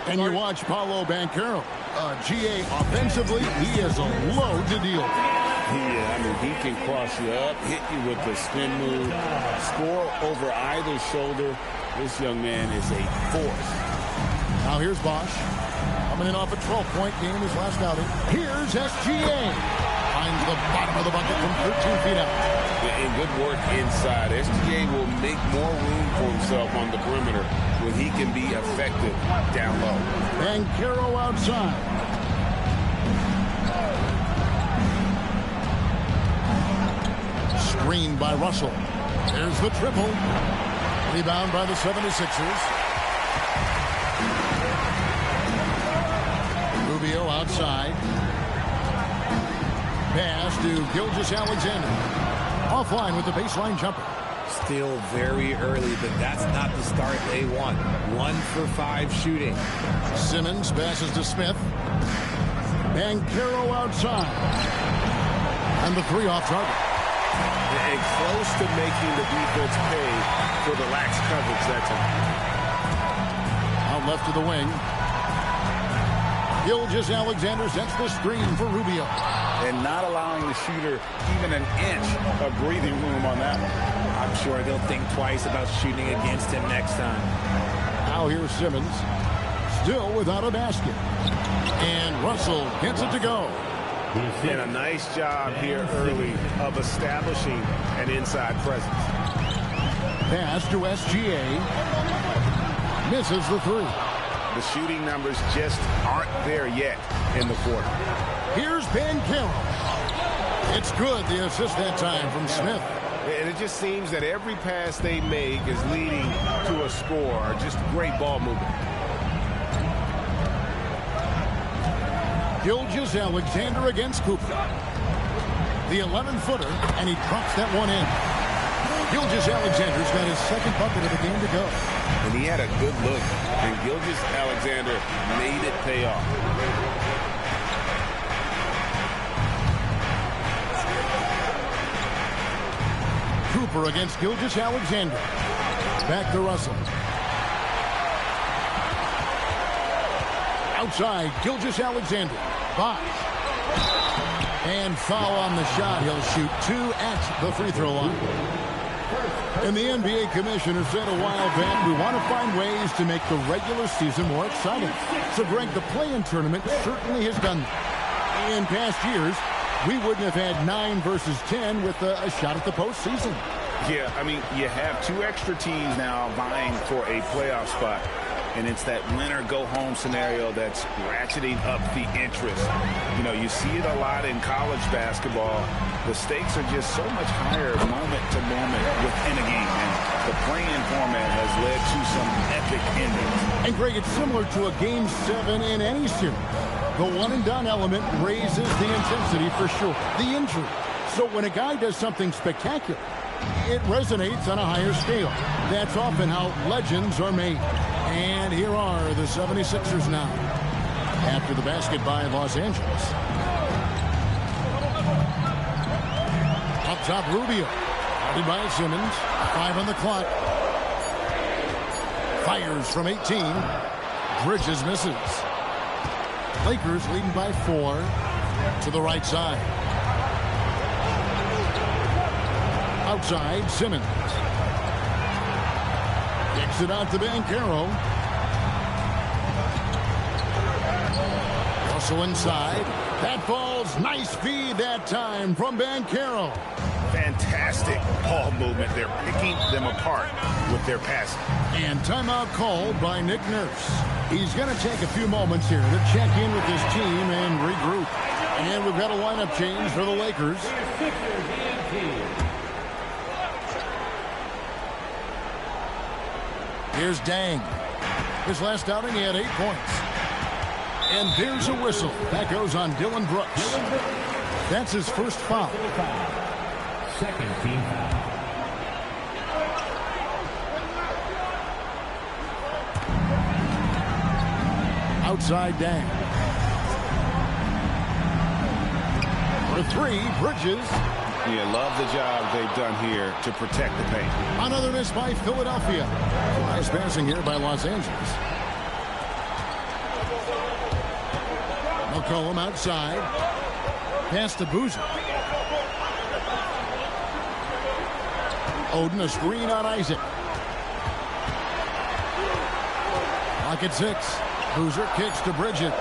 And you watch Paolo Banchero. GA offensively, he is a load to deal with. Yeah, I mean, he can cross you up, hit you with the spin move, score over either shoulder. This young man is a force. Now here's Bosch. Coming in off a 12-point game his last outing. Here's SGA. Finds the bottom of the bucket from 13 feet out. And good work inside. SGA will make more room for himself on the perimeter when he can be effective down low. Banchero outside. Screened by Russell. There's the triple. Rebound by the 76ers. Rubio outside. Pass to Gilgeous-Alexander. Offline with the baseline jumper. Still very early, but that's not the start they want. 1 for 5 shooting. Simmons passes to Smith. Banchero outside. And the 3 off target. And close to making the defense pay for the lax coverage that time. Out left to the wing. Gilgeous-Alexander sets the screen for Rubio. And not allowing the shooter even an inch of breathing room on that one. I'm sure they'll think twice about shooting against him next time. Now here's Simmons. Still without a basket. And Russell gets it to go. And a nice job here early of establishing an inside presence. Pass to SGA. Misses the 3. The shooting numbers just aren't there yet in the quarter. Here's Banchero. It's good, the assist that time from Smith. And it just seems that every pass they make is leading to a score. Just great ball movement. Gilgeous-Alexander against Cooper. The 11-footer, and he drops that one in. Gilgeous-Alexander's got his second bucket of the game to go. And he had a good look, and Gilgeous-Alexander made it pay off. Cooper against Gilgeous-Alexander. Back to Russell. Outside, Gilgeous-Alexander. Bosh. And foul on the shot. He'll shoot 2 at the free throw line. And the NBA commissioner said a while back, we want to find ways to make the regular season more exciting. So, Greg, the play-in tournament certainly has done that. In past years, we wouldn't have had 9 versus 10 with a shot at the postseason. Yeah, I mean, you have 2 extra teams now vying for a playoff spot. And it's that winner-go-home scenario that's ratcheting up the interest. You know, you see it a lot in college basketball. The stakes are just so much higher moment to moment within a game. And the play-in format has led to some epic endings. And, Greg, it's similar to a Game 7 in any series. The one-and-done element raises the intensity for sure. The injury. So when a guy does something spectacular, it resonates on a higher scale. That's often how legends are made. And here are the 76ers now. After the basket by Los Angeles. Up top, Rubio. Guarded by Simmons. 5 on the clock. Fires from 18. Bridges misses. Lakers leading by 4 to the right side. Outside, Simmons. Kicks it out to Banchero. Russell inside. That falls. Nice feed that time from Banchero. Fantastic ball movement. They're picking them apart with their passing. And timeout called by Nick Nurse. He's going to take a few moments here to check in with his team and regroup. And we've got a lineup change for the Lakers. Here's Dang. His last outing, he had 8 points. And there's a whistle. That goes on Dylan Brooks. That's his first foul. Second team foul. Outside Dang. For 3, Bridges. Yeah, love the job they've done here to protect the paint. Another miss by Philadelphia. Nice passing here by Los Angeles. McCollum outside. Pass to Boozer. Oden, a screen on Isaac. Clock at 6. Boozer kicks to Bridges.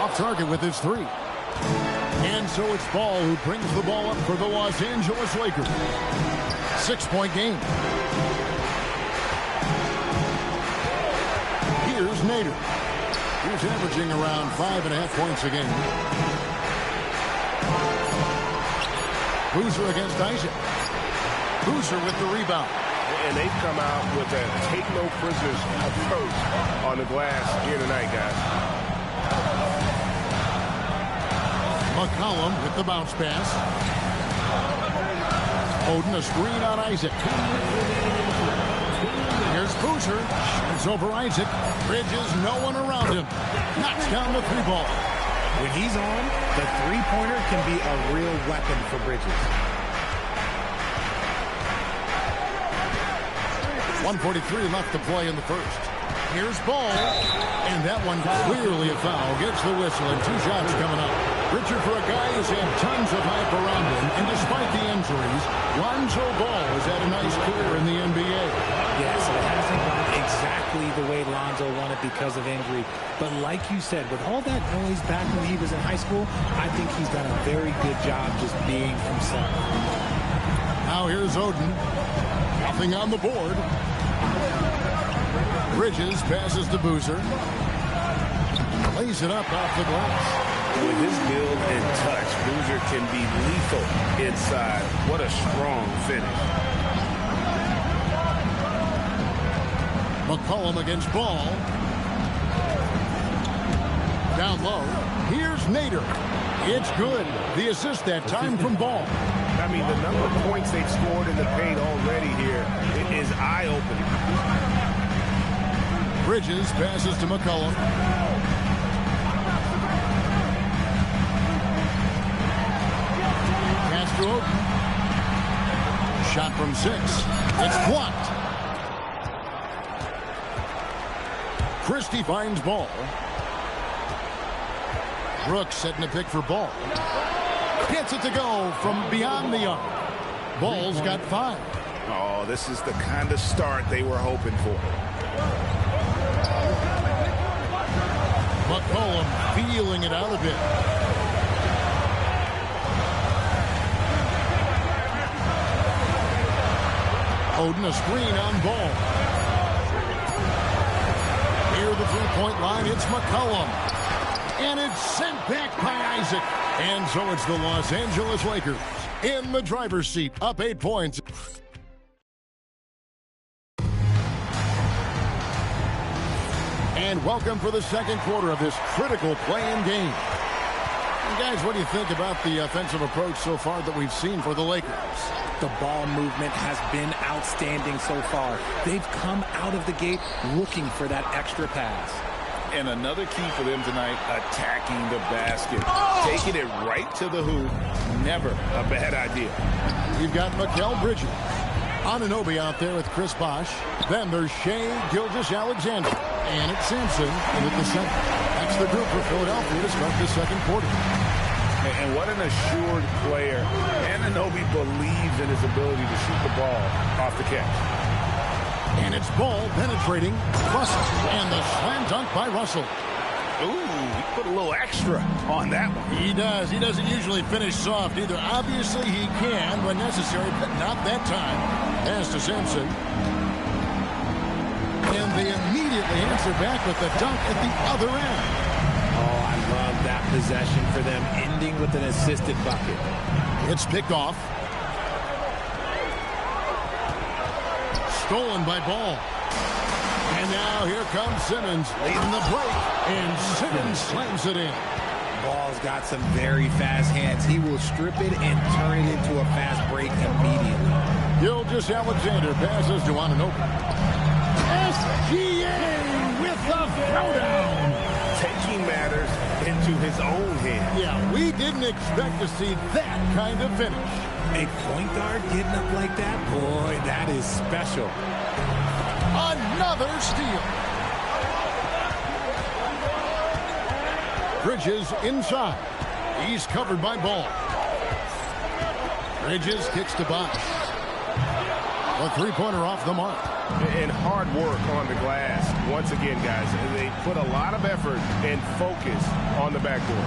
Off target with his 3. And so it's Ball who brings the ball up for the Los Angeles Lakers. 6-point game. Here's Nader. He's averaging around 5.5 points a game. Boozer against Isaac. Boozer with the rebound. And they've come out with a take-no-prisoners approach on the glass here tonight, guys. McCollum with the bounce pass. Oden, a screen on Isaac. Here's Boozer. It's over Isaac. Bridges, no one around him. Knocks down the 3-ball. When he's on, the 3-pointer can be a real weapon for Bridges. 1:43 left to play in the first. Here's Ball. And that one clearly a foul. Gets the whistle and 2 shots coming up. Richard, for a guy who's had tons of hype around him, and despite the injuries, Lonzo Ball has had a nice career in the NBA. Yes, it hasn't gone exactly the way Lonzo wanted because of injury. But like you said, with all that noise back when he was in high school, I think he's done a very good job just being himself. Now here's Oden. Nothing on the board. Bridges passes to Boozer. Lays it up off the glass. With his build and touch, Boozer can be lethal inside. What a strong finish. McCollum against Ball. Down low. Here's Nader. It's good. The assist that time from Ball. I mean, the number of points they've scored in the paint already here is eye-opening. Bridges passes to McCollum. Pass to Oden. Shot from 6. It's blocked. Christie finds Ball. Brooks setting a pick for Ball. Gets it to go from beyond the arc. Ball's got 5. Oh, this is the kind of start they were hoping for. McCollum feeling it out a bit. Oden a screen on Ball. Near the three-point line, it's McCollum. And it's sent back by Isaac. And so it's the Los Angeles Lakers in the driver's seat, up 8 points. And welcome for the second quarter of this critical play-in game. And guys, what do you think about the offensive approach so far that we've seen for the Lakers? The ball movement has been outstanding so far. They've come out of the gate looking for that extra pass. And another key for them tonight, attacking the basket. Taking it right to the hoop. Never a bad idea. You've got Mikal Bridges. Anunoby out there with Chris Bosh. Then there's Shai Gilgeous-Alexander. And it's Sampson in at the center. That's the group for Philadelphia to start the second quarter. And what an assured player. Anunoby believes in his ability to shoot the ball off the catch. And it's Ball penetrating Russell. And the slam dunk by Russell. Ooh, he put a little extra on that one. He does. He doesn't usually finish soft either. Obviously, he can when necessary, but not that time. Pass to Sampson. And they immediately answer back with the dunk at the other end. Oh, I love that possession for them, ending with an assisted bucket. It's picked off. Stolen by Ball. And now here comes Simmons leading the break. And Simmons slams it in. Ball's got some very fast hands. He will strip it and turn it into a fast break immediately. Gilgeous-Alexander passes to Anunoby. SGA with the throwdown. Taking matters into his own hands. Yeah, we didn't expect to see that kind of finish. A point guard getting up like that? Boy, that is special. Another steal. Bridges inside. He's covered by Ball. Bridges kicks to Bosh. A three-pointer off the mark. And hard work on the glass. Once again, guys, they put a lot of effort and focus on the backboard.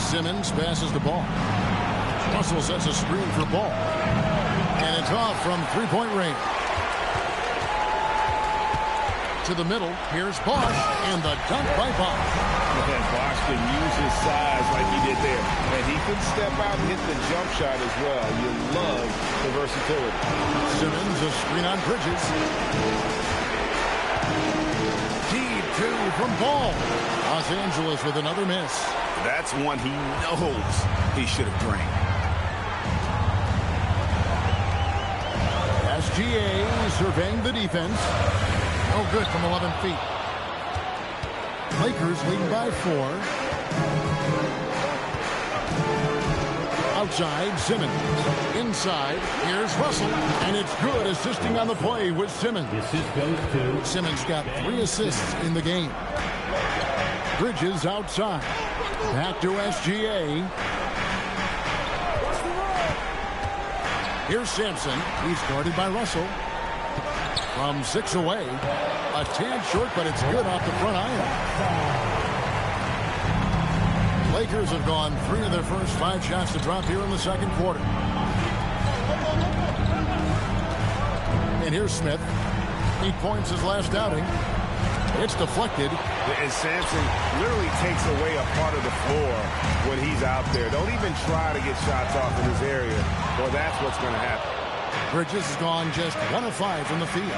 Simmons passes the ball. Russell sets a screen for Ball. And it's off from three-point range. To the middle, here's Bosh, and the dunk by Bosh. And Bosh can use his size like he did there. And he can step out and hit the jump shot as well. You love the versatility. Simmons, a screen on Bridges. Deep two from Ball. Los Angeles with another miss. That's one he knows he should have drained. SGA surveying the defense. No good from 11 feet. Lakers lead by 4. Outside, Simmons. Inside, here's Russell. And it's good, assisting on the play with Simmons. Simmons got 3 assists in the game. Bridges outside. Back to SGA. Here's Sampson. He's guarded by Russell. From 6 away. A tad short, but it's good off the front iron. Lakers have gone 3 of their first 5 shots to drop here in the second quarter. And here's Smith. 8 points his last outing. It's deflected. And Sampson literally takes away a part of the floor when he's out there. Don't even try to get shots off in this area, or that's what's going to happen. Bridges has gone just 1 of 5 from the field.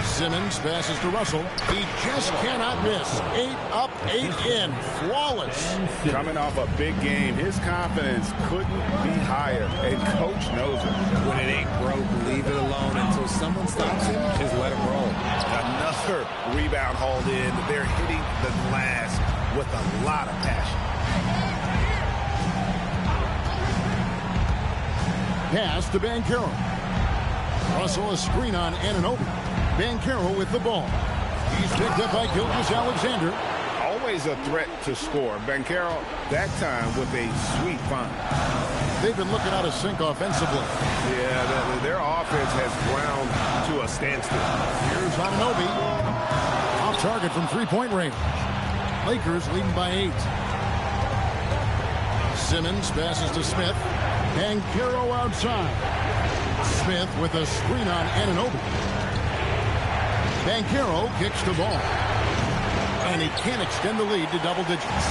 Simmons passes to Russell. He just cannot miss. 8 up, 8 in. Flawless. Coming off a big game, his confidence couldn't be higher, and coach knows it. When it ain't broke, leave it alone until someone stops him. Just let him roll. Another rebound hauled in. They're hitting the glass with a lot of passion. Pass to Banchero. Russell a screen on Anunoby. Banchero with the ball. He's picked up by Gilgeous Alexander. Always a threat to score. Banchero, that time with a sweet find. They've been looking out of sync offensively. Yeah, their offense has ground to a standstill. Here's Anunoby. Off target from three-point range. Lakers leading by 8. Simmons passes to Smith. Banchero outside. Smith with a screen on Anunoby. Banchero kicks the ball. And he can't extend the lead to double digits.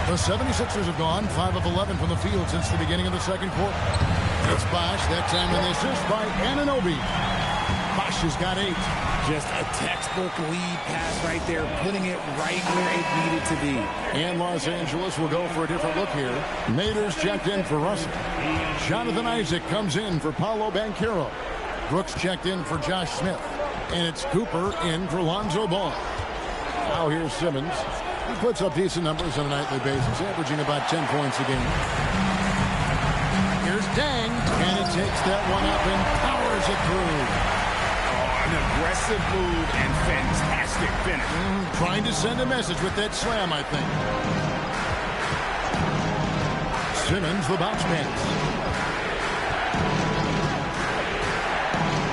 The 76ers have gone 5 of 11 from the field since the beginning of the second quarter. It's Bosh, that time an assist by Anunoby. Bosh has got 8. Just a textbook lead pass right there, putting it right where it needed to be. And Los Angeles will go for a different look here. Nader's checked in for Russell. Jonathan Isaac comes in for Paolo Banchero. Brooks checked in for Josh Smith. And it's Cooper in for Lonzo Ball. Now here's Simmons. He puts up decent numbers on a nightly basis, averaging about 10 points a game. Here's Dang, and it takes that one up and powers it through. An aggressive move and fantastic finish. Trying to send a message with that slam, I think. Simmons, the bounce pass.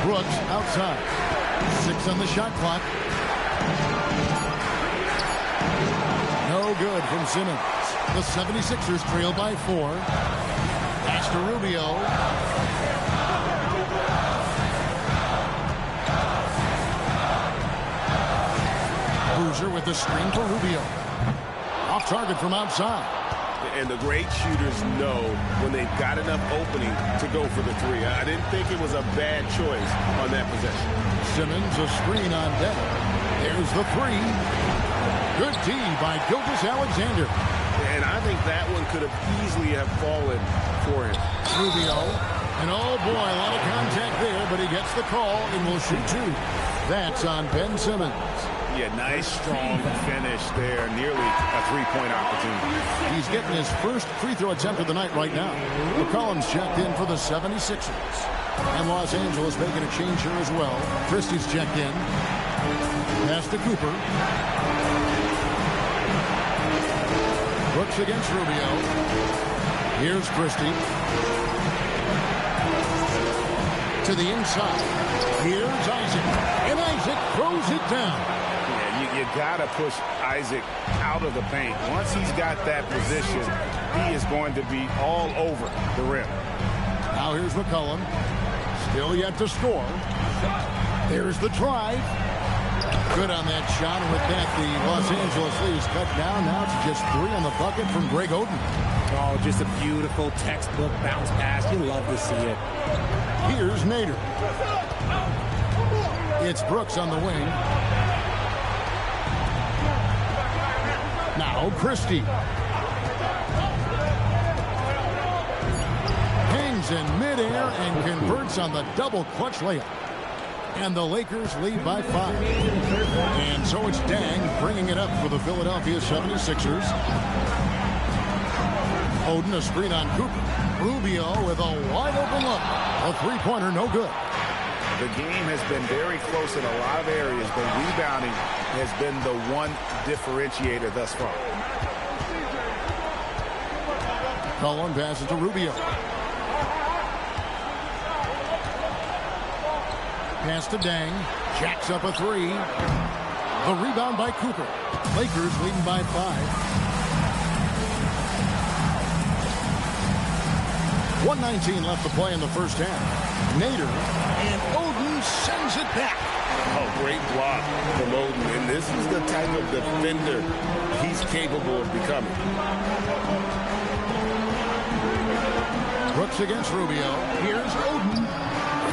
Brooks outside. 6 on the shot clock. No good from Simmons. The 76ers trail by 4. Pass to Rubio. Boozer with the screen for Rubio. Off target from outside. And the great shooters know when they've got enough opening to go for the 3. I didn't think it was a bad choice on that possession. Simmons, a screen on deck. There's the 3. Good D by Gilgeous Alexander. And I think that one could have easily have fallen for him. Rubio. And oh boy, a lot of contact there, but he gets the call and will shoot 2. That's on Ben Simmons. Yeah, nice, strong finish there. Nearly a 3-point opportunity. He's getting his first free throw attempt of the night right now. McCollum's checked in for the 76ers. And Los Angeles making a change here as well. Christie's checked in. Pass to Cooper. Brooks against Rubio. Here's Christie. To the inside. Here's Isaac. And Isaac throws it down. You got to push Isaac out of the paint. Once he's got that position, he is going to be all over the rim. Now here's McCollum. Still yet to score. There's the drive. Good on that shot. And with that, the Los Angeles lead is cut down now to just 3 on the bucket from Greg Oden. Oh, just a beautiful textbook bounce pass. You love to see it. Here's Nader. It's Brooks on the wing. Now Christie. Hangs in midair and converts on the double clutch layup. And the Lakers lead by 5. And so it's Dang bringing it up for the Philadelphia 76ers. Oden, a screen on Cooper. Rubio with a wide open look. A three-pointer, no good. The game has been very close in a lot of areas, but rebounding has been the one differentiator thus far. Cullen passes to Rubio. Pass to Dang. Jacks up a 3. The rebound by Cooper. Lakers leading by 5. 1:19 left to play in the first half. Nader and Oden sends it back. Oh, great block from Oden. And this is the type of defender he's capable of becoming. Brooks against Rubio. Here's Oden.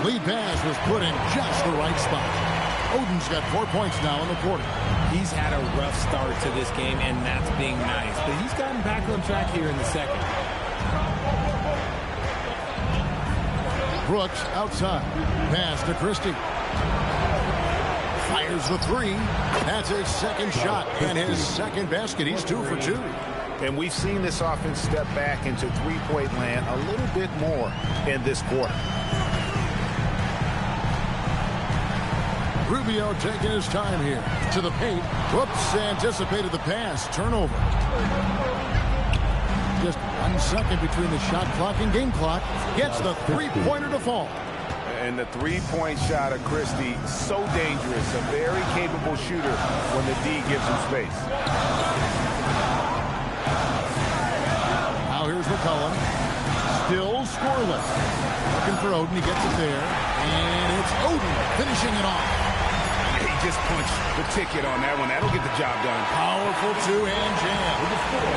Lead pass was put in just the right spot. Oden's got 4 points now in the quarter. He's had a rough start to this game, and that's being nice. But he's gotten back on track here in the second. Brooks outside. Pass to Christie. Fires the 3. That's his second shot and his second basket. He's 2 for 2. And we've seen this offense step back into three-point land a little bit more in this quarter. Rubio taking his time here. To the paint. Whoops, anticipated the pass. Turnover. Just 1 second between the shot clock and game clock. Gets the three-pointer to fall. And the three-point shot of Christie, so dangerous. A very capable shooter when the D gives him space. Now here's McCollum. Still scoreless. Looking for Oden. He gets it there. And it's Oden finishing it off. He just punched the ticket on that one. That'll get the job done. Powerful two-hand jam.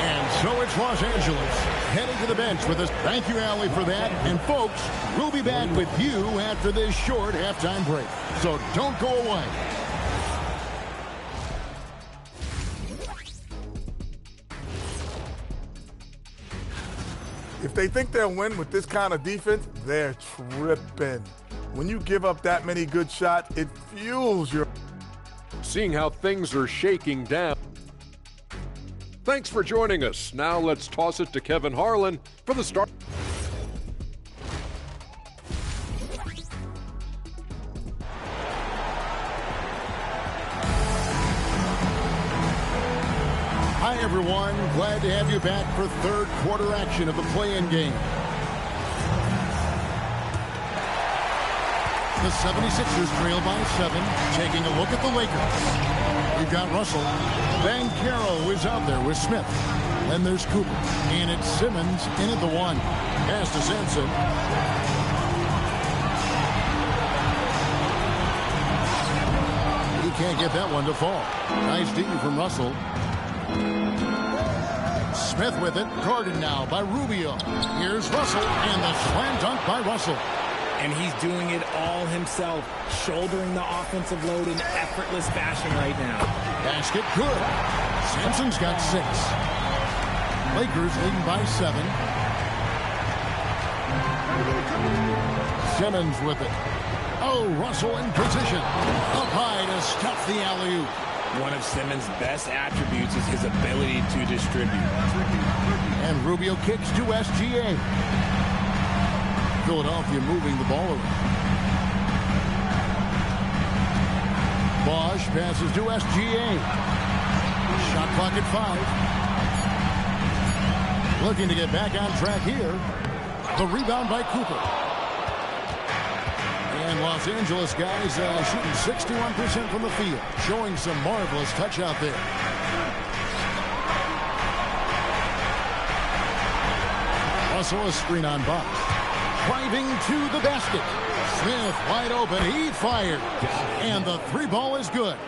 And so it's Los Angeles heading to the bench with us. Thank you, Allie, for that. And, folks, we'll be back with you after this short halftime break. So don't go away. If they think they'll win with this kind of defense, they're tripping. When you give up that many good shots, it fuels your... Seeing how things are shaking down. Thanks for joining us. Now let's toss it to Kevin Harlan for the start. Hi, everyone. Glad to have you back for third quarter action of the play-in game. The 76ers trail by 7, taking a look at the Lakers. We've got Russell. Banchero is out there with Smith. Then there's Cooper. And it's Simmons in at the 1. Pass to Sampson. He can't get that one to fall. Nice D from Russell. Smith with it. Guarded now by Rubio. Here's Russell. And the slam dunk by Russell. And he's doing it all himself, shouldering the offensive load in effortless fashion right now. Basket good. Sampson's got 6. Lakers leading by 7. Simmons with it. Oh, Russell in position. Up high to stuff the alley-oop. One of Simmons' best attributes is his ability to distribute. And Rubio kicks to SGA. Philadelphia moving the ball around. Bosch passes to SGA. Shot clock at 5. Looking to get back on track here. The rebound by Cooper. And Los Angeles guys shooting 61% from the field. Showing some marvelous touch out there. Also a screen on Bosch. Driving to the basket. Smith wide open. He fired. And the 3 ball is good.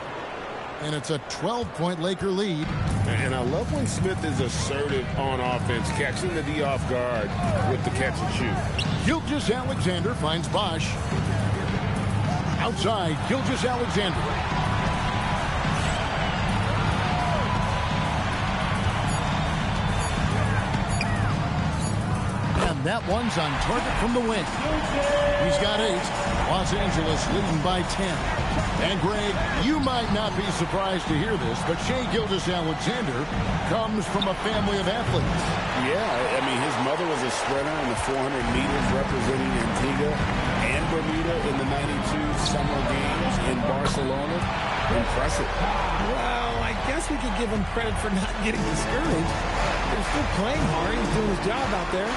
And it's a 12-point Laker lead. And I love when Smith is assertive on offense, catching the D off guard with the catch and shoot. Gilgeous-Alexander finds Bosch. Outside, Gilgeous-Alexander. That one's on target from the wing. He's got 8. Los Angeles leading by 10. And, Greg, you might not be surprised to hear this, but Shai Gilgeous-Alexander comes from a family of athletes. Yeah, I mean, his mother was a sprinter in the 400 meters representing Antigua and Bermuda in the 92 Summer Games in Barcelona. Impressive. Well, I guess we could give him credit for not getting discouraged. They're still playing hard. He's doing his job out there.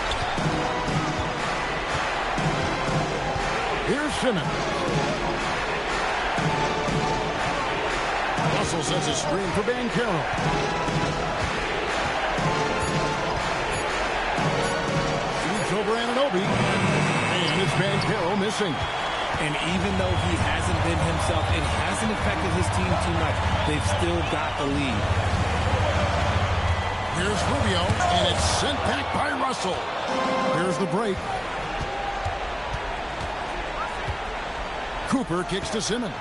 Here's Simmons. Russell sets a screen for Banchero. Shoots over Anunoby. And it's Banchero missing. And even though he hasn't been himself, it hasn't affected his team too much. They've still got the lead. Here's Rubio, and it's sent back by Russell. Here's the break. Cooper kicks to Simmons.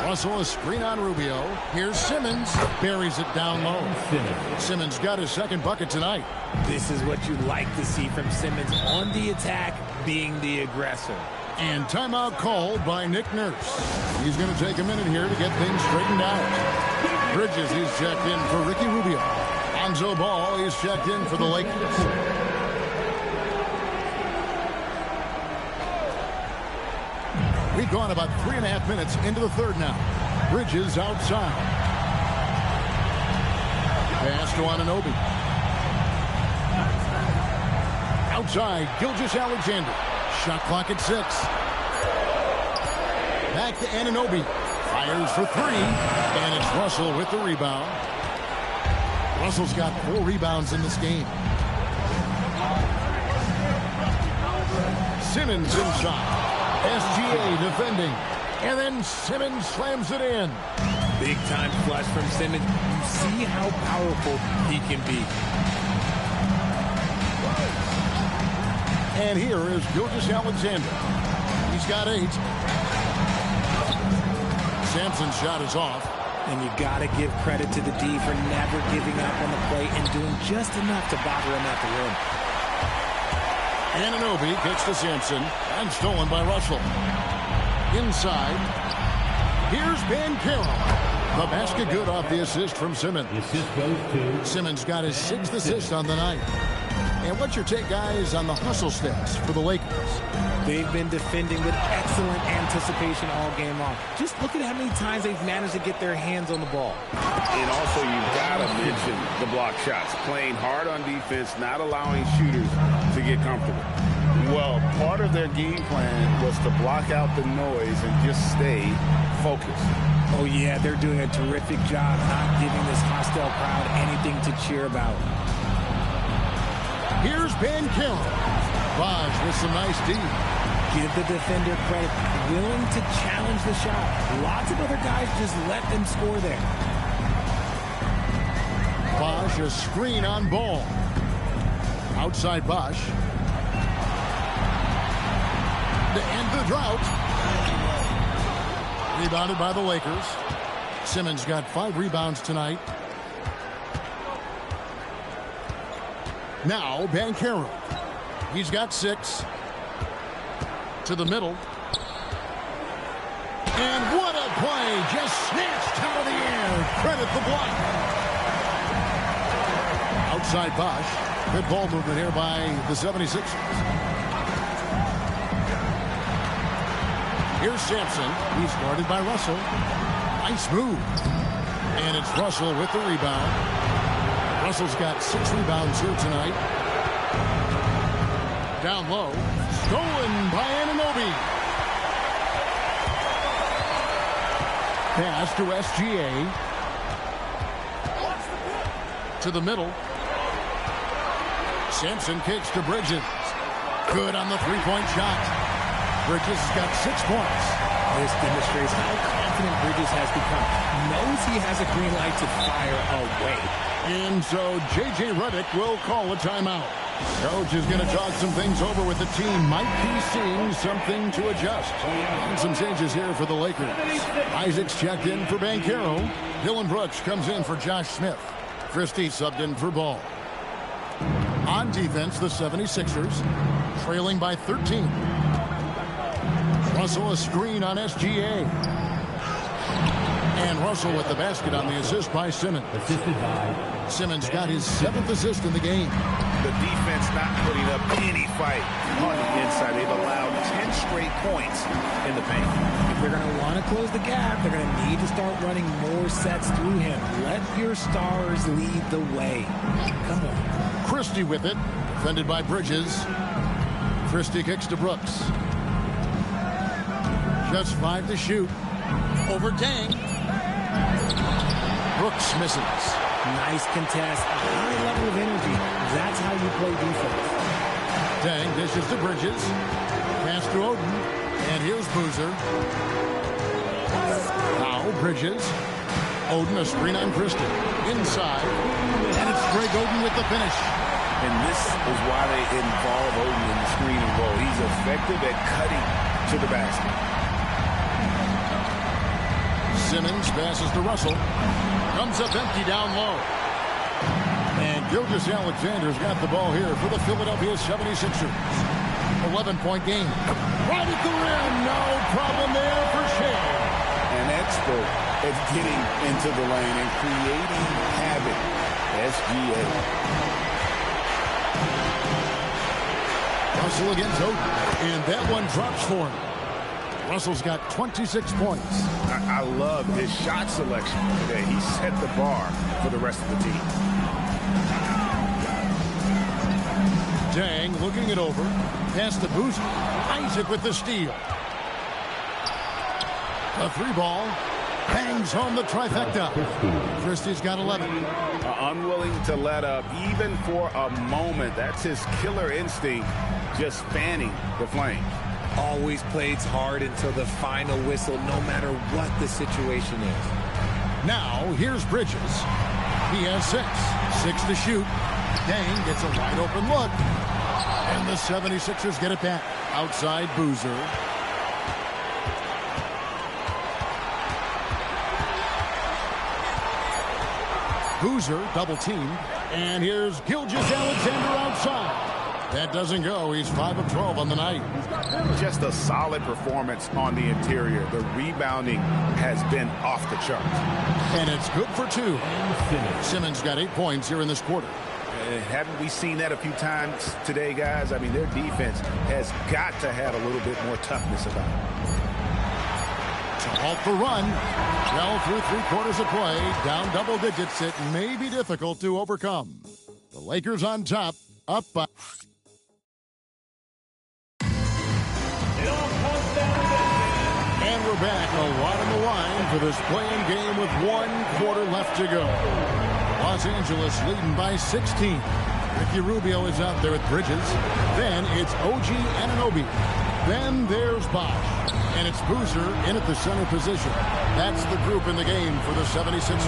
Russell a screen on Rubio. Here's Simmons. Buries it down low. Simmons got his second bucket tonight. This is what you like to see from Simmons on the attack, being the aggressor. And timeout called by Nick Nurse. He's going to take a minute here to get things straightened out. Bridges, he's checked in for Ricky Rubio. Lonzo Ball, he's checked in for the Lakers. We've gone about 3.5 minutes into the third now. Bridges outside. Pass to Anunoby. Outside, Gilgeous-Alexander. Shot clock at 6. Back to Anunoby. Fires for 3. And it's Russell with the rebound. Russell's got 4 rebounds in this game. Simmons inside. SGA defending. And then Simmons slams it in. Big time flush from Simmons. You see how powerful he can be. And here is Gilgeous-Alexander. He's got 8. Sampson's shot is off. And you got to give credit to the D for never giving up on the play and doing just enough to bother him at the rim. Anunoby kicks to Sampson and stolen by Russell. Inside. Here's Banchero. The basket good off the assist from Simmons. The assist goes to Simmons got his 6th assist on the night. And what's your take, guys, on the hustle stats for the Lakers? They've been defending with excellent anticipation all game long. Just look at how many times they've managed to get their hands on the ball. And also, you've got to mention the block shots. Playing hard on defense, not allowing shooters to get comfortable. Well, part of their game plan was to block out the noise and just stay focused. Oh, yeah, they're doing a terrific job not giving this hostile crowd anything to cheer about. Here's Banchero. Raj with some nice D. Give the defender credit. Willing to challenge the shot. Lots of other guys just let them score there. Bosch, a screen on Ball. Outside Bosch. To end the drought. Rebounded by the Lakers. Simmons got 5 rebounds tonight. Now Banchero. He's got 6. To the middle. And what a play. Just snatched out of the air. Credit the block. Outside Bosch. Good ball movement here by the 76ers. Here's Sampson. He's guarded by Russell. Nice move. And it's Russell with the rebound. Russell's got 6 rebounds here tonight. Down low. Stolen by Anunoby. Pass to SGA. To the middle. Sampson kicks to Bridges. Good on the 3-point shot. Bridges has got 6 points. This demonstrates how confident Bridges has become. Knows he has a green light to fire away. And so J.J. Redick will call a timeout. Coach is going to talk some things over with the team. Might be seeing something to adjust. And some changes here for the Lakers. Isaacs checked in for Banchero. Dylan Brooks comes in for Josh Smith. Christie subbed in for Ball. On defense, the 76ers trailing by 13. Russell a screen on SGA. And Russell with the basket on the assist by Simmons. Simmons got his 7th assist in the game. The defense not putting up any fight on the inside. They've allowed 10 straight points in the paint. If they're going to want to close the gap, they're going to need to start running more sets through him. Let your stars lead the way. Come on. Christie with it. Defended by Bridges. Christie kicks to Brooks. Just 5 to shoot. Over Dang. Brooks misses. Nice contest. A high level of energy. That's how you play defense. Dang dishes to Bridges. Pass to Oden. And here's Boozer. Now Bridges. Oden a screen on Christie. Inside. And it's Greg Oden with the finish. And this is why they involve Oden in the screen and roll. He's effective at cutting to the basket. Simmons passes to Russell. Comes up empty down low. And Gilgeous-Alexander's got the ball here for the Philadelphia 76ers. 11-point game. Right at the rim. No problem there for Shea. An expert at getting into the lane and creating havoc. SGA. Russell against Oden. And that one drops for him. Russell's got 26 points. I love his shot selection today. He set the bar for the rest of the team. Dang looking it over. Pass to Boozer. Isaac with the steal. A 3-ball. Hangs home the trifecta. Christie's got 11. Unwilling to let up even for a moment. That's his killer instinct, just fanning the flame. Always plays hard until the final whistle, no matter what the situation is. Now, here's Bridges. He has 6 to shoot. Dang gets a wide open look. And the 76ers get it back. Outside Boozer. Boozer double teamed. And here's Gilgeous-Alexander outside. That doesn't go. He's 5 of 12 on the night. Just a solid performance on the interior. The rebounding has been off the charts. And it's good for 2. Simmons got 8 points here in this quarter. Haven't we seen that a few times today, guys? I mean, their defense has got to have a little bit more toughness about it. To halt the run. Well, through 3 quarters of play, down double digits, it may be difficult to overcome. The Lakers on top, up by... And we're back, a lot on the line for this play-in game with 1 quarter left to go. Los Angeles leading by 16. Ricky Rubio is out there with Bridges. Then it's OG Anunoby. Then there's Bosh. And it's Boozer in at the center position. That's the group in the game for the 76ers.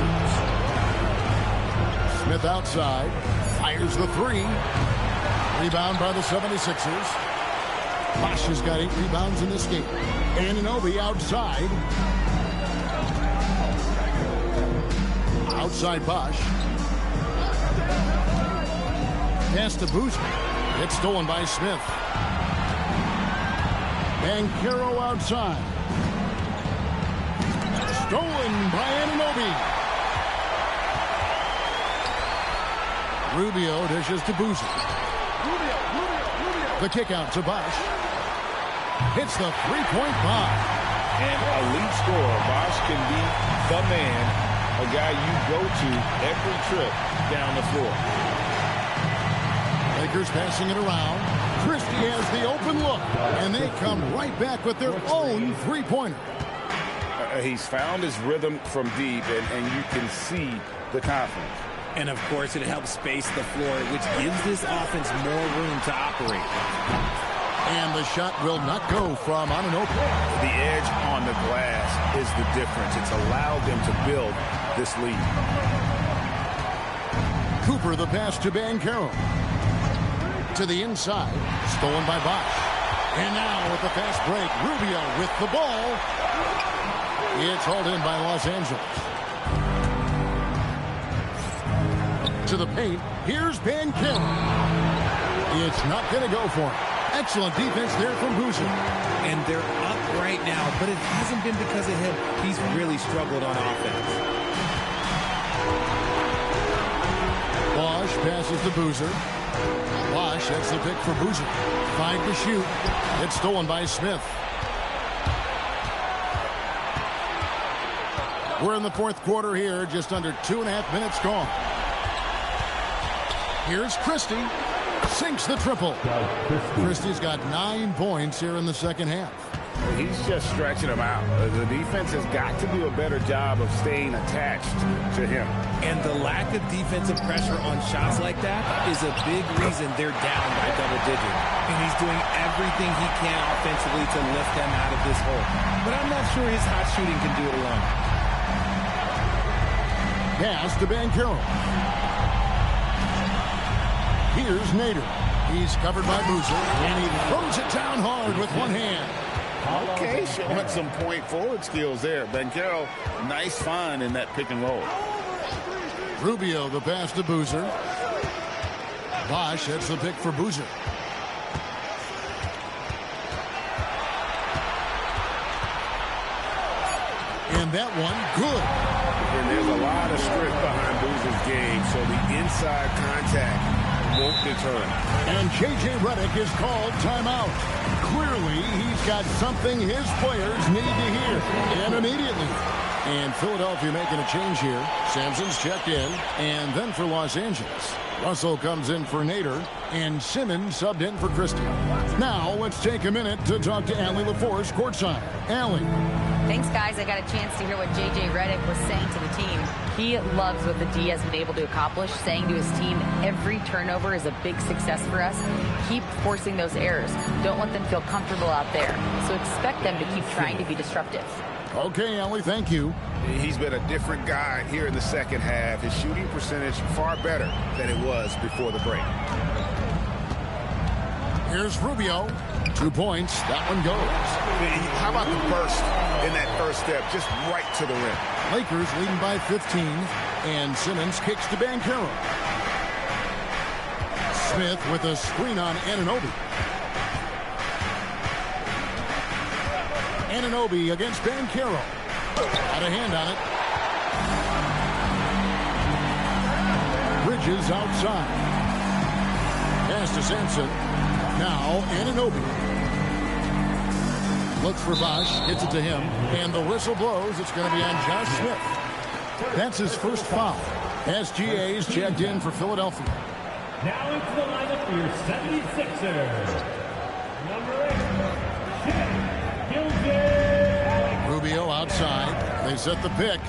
Smith outside. Fires the 3. Rebound by the 76ers. Bosh has got 8 rebounds in this game. Anunoby outside. Outside Bosh. Pass to Boozer. It's stolen by Smith. And Caro outside. Stolen by Anunoby. Rubio dishes to Boozer. The kick out to Bosh. Hits the 3-point bomb. And elite scorer. Bosh can be the man, a guy you go to every trip down the floor. Lakers passing it around. Christie has the open look. And they come right back with their own 3-pointer. He's found his rhythm from deep, and you can see the confidence. And, of course, it helps space the floor, which gives this offense more room to operate. And the shot will not go from Anunoby. The edge on the glass is the difference. It's allowed them to build this lead. Cooper the pass to Banchero. To the inside. Stolen by Bosh. And now with the fast break, Rubio with the ball. It's hauled in by Los Angeles. To the paint. Here's Banchero. It's not going to go for him. Excellent defense there from Boozer. And they're up right now, but it hasn't been because of him. He's really struggled on offense. Bosh passes to Boozer. Bosh, that's the pick for Boozer. 5 to shoot. It's stolen by Smith. We're in the 4th quarter here, just under 2.5 minutes gone. Here's Christie. Sinks the triple. Christie's got 9 points here in the second half. He's just stretching them out. The defense has got to do a better job of staying attached to him. And the lack of defensive pressure on shots like that is a big reason they're down by double digits. And he's doing everything he can offensively to lift them out of this hole. But I'm not sure his hot shooting can do it alone. Pass to Banchero. Here's Nader. He's covered by Boozer, and he throws it down hard with one hand. Okay, showing some point forward skills there. Banchero, nice find in that pick and roll. Rubio, the pass to Boozer. Bosh, that's the pick for Boozer. And that one, good. And there's a lot of strength behind Boozer's game, so the inside contact won't deter him. And J.J. Redick is called timeout. Clearly, he's got something his players need to hear, and immediately. And Philadelphia making a change here. Sampson's checked in, and then for Los Angeles, Russell comes in for Nader, and Simmons subbed in for Christie. Now, let's take a minute to talk to Allie LaForce courtside. Allie. Thanks, guys. I got a chance to hear what J.J. Redick was saying to the team. He loves what the D has been able to accomplish, saying to his team, every turnover is a big success for us. Keep forcing those errors. Don't let them feel comfortable out there. So expect them to keep trying to be disruptive. Okay, Allie, thank you. He's been a different guy here in the second half. His shooting percentage far better than it was before the break. Here's Rubio. 2 points. That one goes. How about the burst in that first step, just right to the rim? Lakers leading by 15, and Simmons kicks to Banchero. Smith with a screen on Anunoby. Anunoby against Banchero. Got a hand on it. Bridges outside. Pass to Sampson. Now Anunoby. Looks for Bosch. Hits it to him. And the whistle blows. It's going to be on Josh Smith. That's his first foul. SGA's checked in for Philadelphia. Now into the lineup for your 76ers. Number 8, Gilgit. Rubio outside. They set the pick.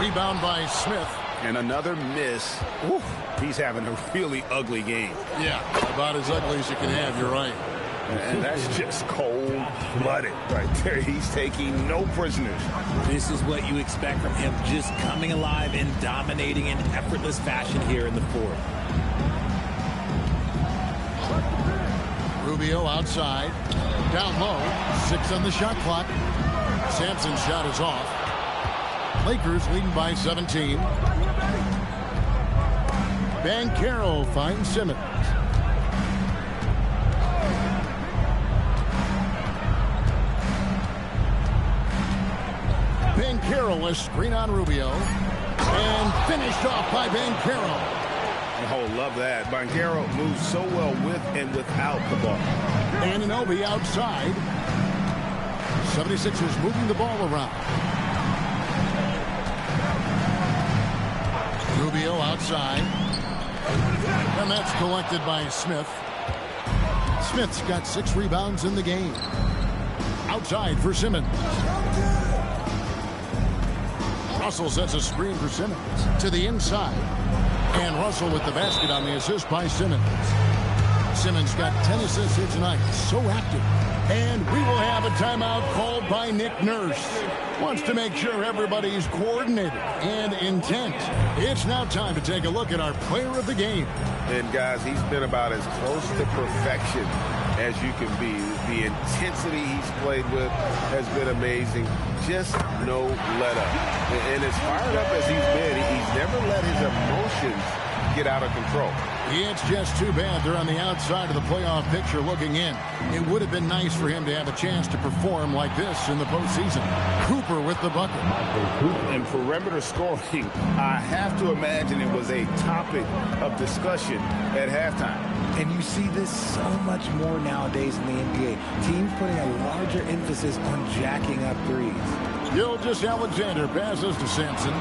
Rebound by Smith. And another miss. Ooh, he's having a really ugly game. Yeah, about as ugly as you can have. You're right. And that's just cold-blooded right there. He's taking no prisoners. This is what you expect from him, just coming alive and dominating in effortless fashion here in the fourth. Rubio outside. Down low. 6 on the shot clock. Sampson's shot is off. Lakers leading by 17. Banchero finds Simmons. Banchero, a screen on Rubio. And finished off by Banchero. Oh, love that. Banchero moves so well with and without the ball. Anunoby outside. 76ers moving the ball around. Rubio outside. And that's collected by Smith. Smith's got 6 rebounds in the game. Outside for Simmons. Russell sets a screen for Simmons to the inside. And Russell with the basket on the assist by Simmons. Simmons got 10 assists here tonight. So active. And we will have a timeout called by Nick Nurse. Wants to make sure everybody's coordinated and intent. It's now time to take a look at our player of the game. And guys, he's been about as close to perfection as you can be. The intensity he's played with has been amazing. Just no let up. And as fired up as he's been, he's never let his emotions get out of control. It's just too bad they're on the outside of the playoff picture looking in. It would have been nice for him to have a chance to perform like this in the postseason. Cooper with the bucket. And perimeter scoring, I have to imagine it was a topic of discussion at halftime. And you see this so much more nowadays in the NBA. Teams putting a larger emphasis on jacking up threes. Gilgeous-Alexander passes to Sampson.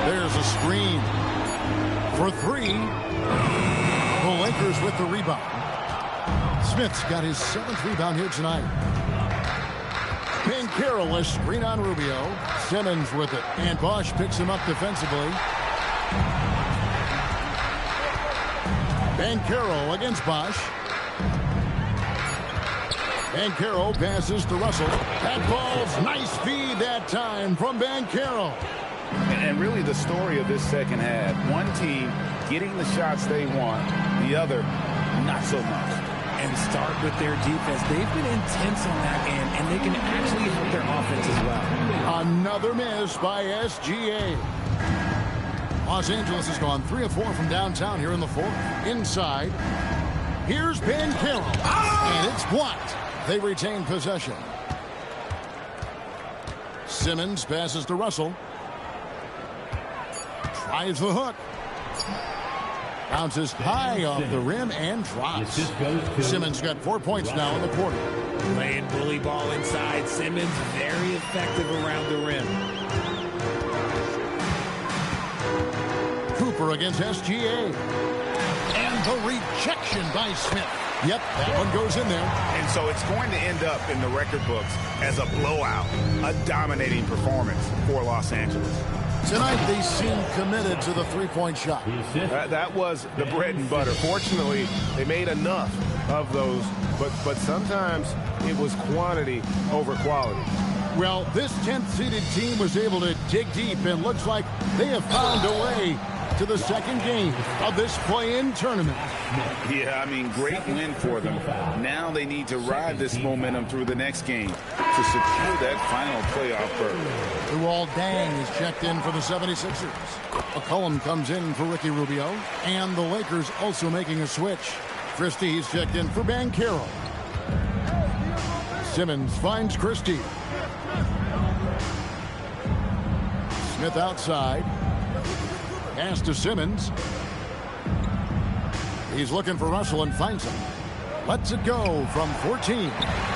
There's a screen for 3. The Lakers with the rebound. Smith's got his 7th rebound here tonight. Banchero, a screen on Rubio. Simmons with it. And Bosch picks him up defensively. Banchero against Bosch. Banchero passes to Russell. That ball's nice feed that time from Banchero. And really the story of this second half, one team getting the shots they want, the other not so much. And start with their defense. They've been intense on that end, and they can actually help their offense as well. Another miss by SGA. Los Angeles has gone 3 of 4 from downtown here in the fourth. Inside, here's Banchero. And it's blocked. They retain possession. Simmons passes to Russell. Eyes the hook. Bounces high off the rim and drops. Simmons got 4 points now in the quarter. Playing bully ball inside. Simmons very effective around the rim. Cooper against SGA. And the rejection by Smith. Yep, that one goes in there. And so it's going to end up in the record books as a blowout, a dominating performance for Los Angeles. Tonight, they seem committed to the three-point shot. That was the bread and butter. Fortunately, they made enough of those, but sometimes it was quantity over quality. Well, this 10th-seeded team was able to dig deep, and looks like they have found a way to the second game of this play-in tournament. Yeah, I mean, great win for them. Now they need to ride this momentum through the next game to secure that final playoff berth. Luol Deng is checked in for the 76ers. McCollum comes in for Ricky Rubio. And the Lakers also making a switch. Christie's checked in for Banchero. Simmons finds Christie. Smith outside. Pass to Simmons. He's looking for Russell and finds him. Lets it go from 14.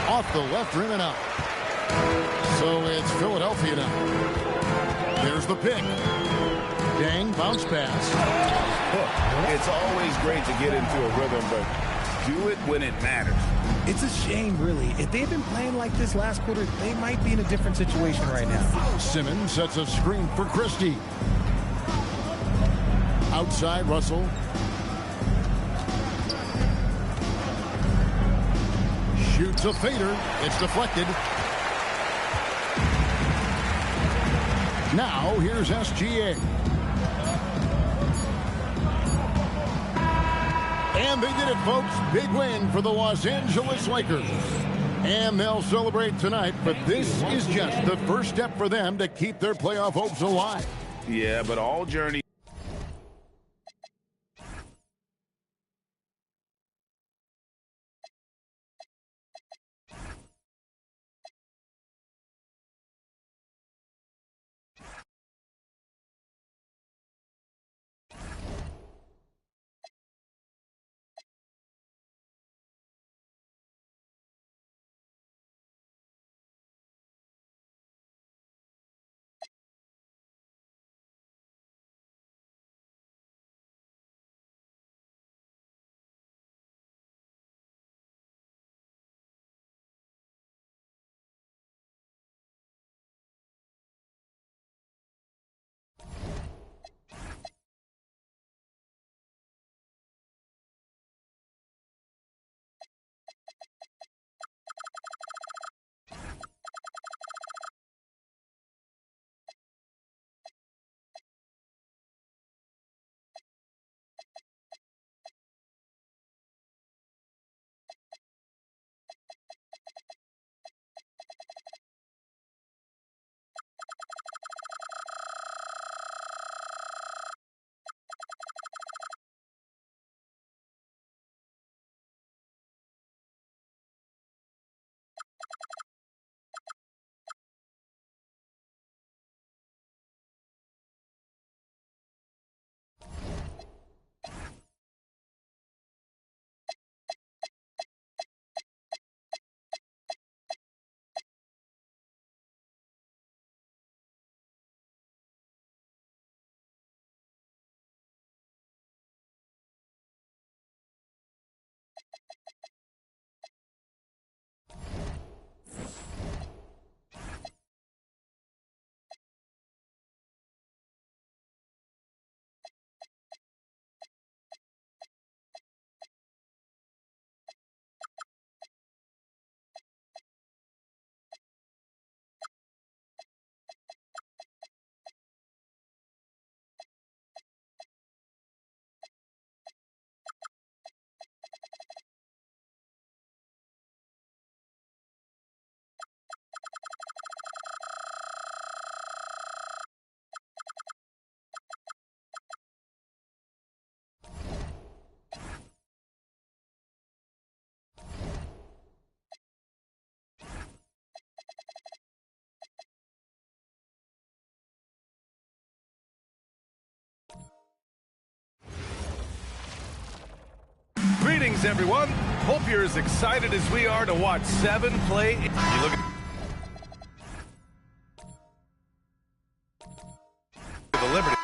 Off the left rim and out. So it's Philadelphia now. There's the pick. Deng, bounce pass. It's always great to get into a rhythm, but do it when it matters. It's a shame, really. If they've been playing like this last quarter, they might be in a different situation right now. Simmons sets a screen for Christie. Outside, Russell. Shoots a fader. It's deflected. Now, here's SGA. And they did it, folks. Big win for the Los Angeles Lakers. And they'll celebrate tonight, but this is just the first step for them to keep their playoff hopes alive. Yeah, but all journey Greetings, everyone. Hope you're as excited as we are to watch 7 play. You look at the Liberty.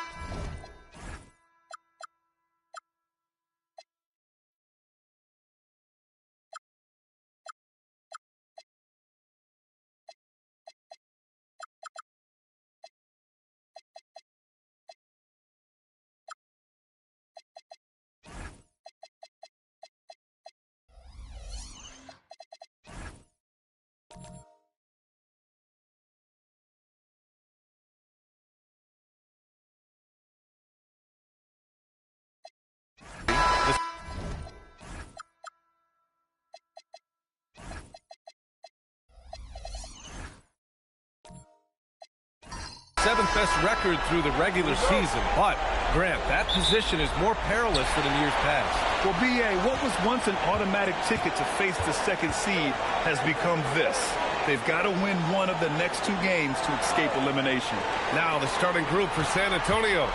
Seventh best record through the regular season, but Grant, that position is more perilous than in years past. Well, B.A., what was once an automatic ticket to face the second seed has become this. They've got to win one of the next 2 games to escape elimination. Now the starting group for San Antonio.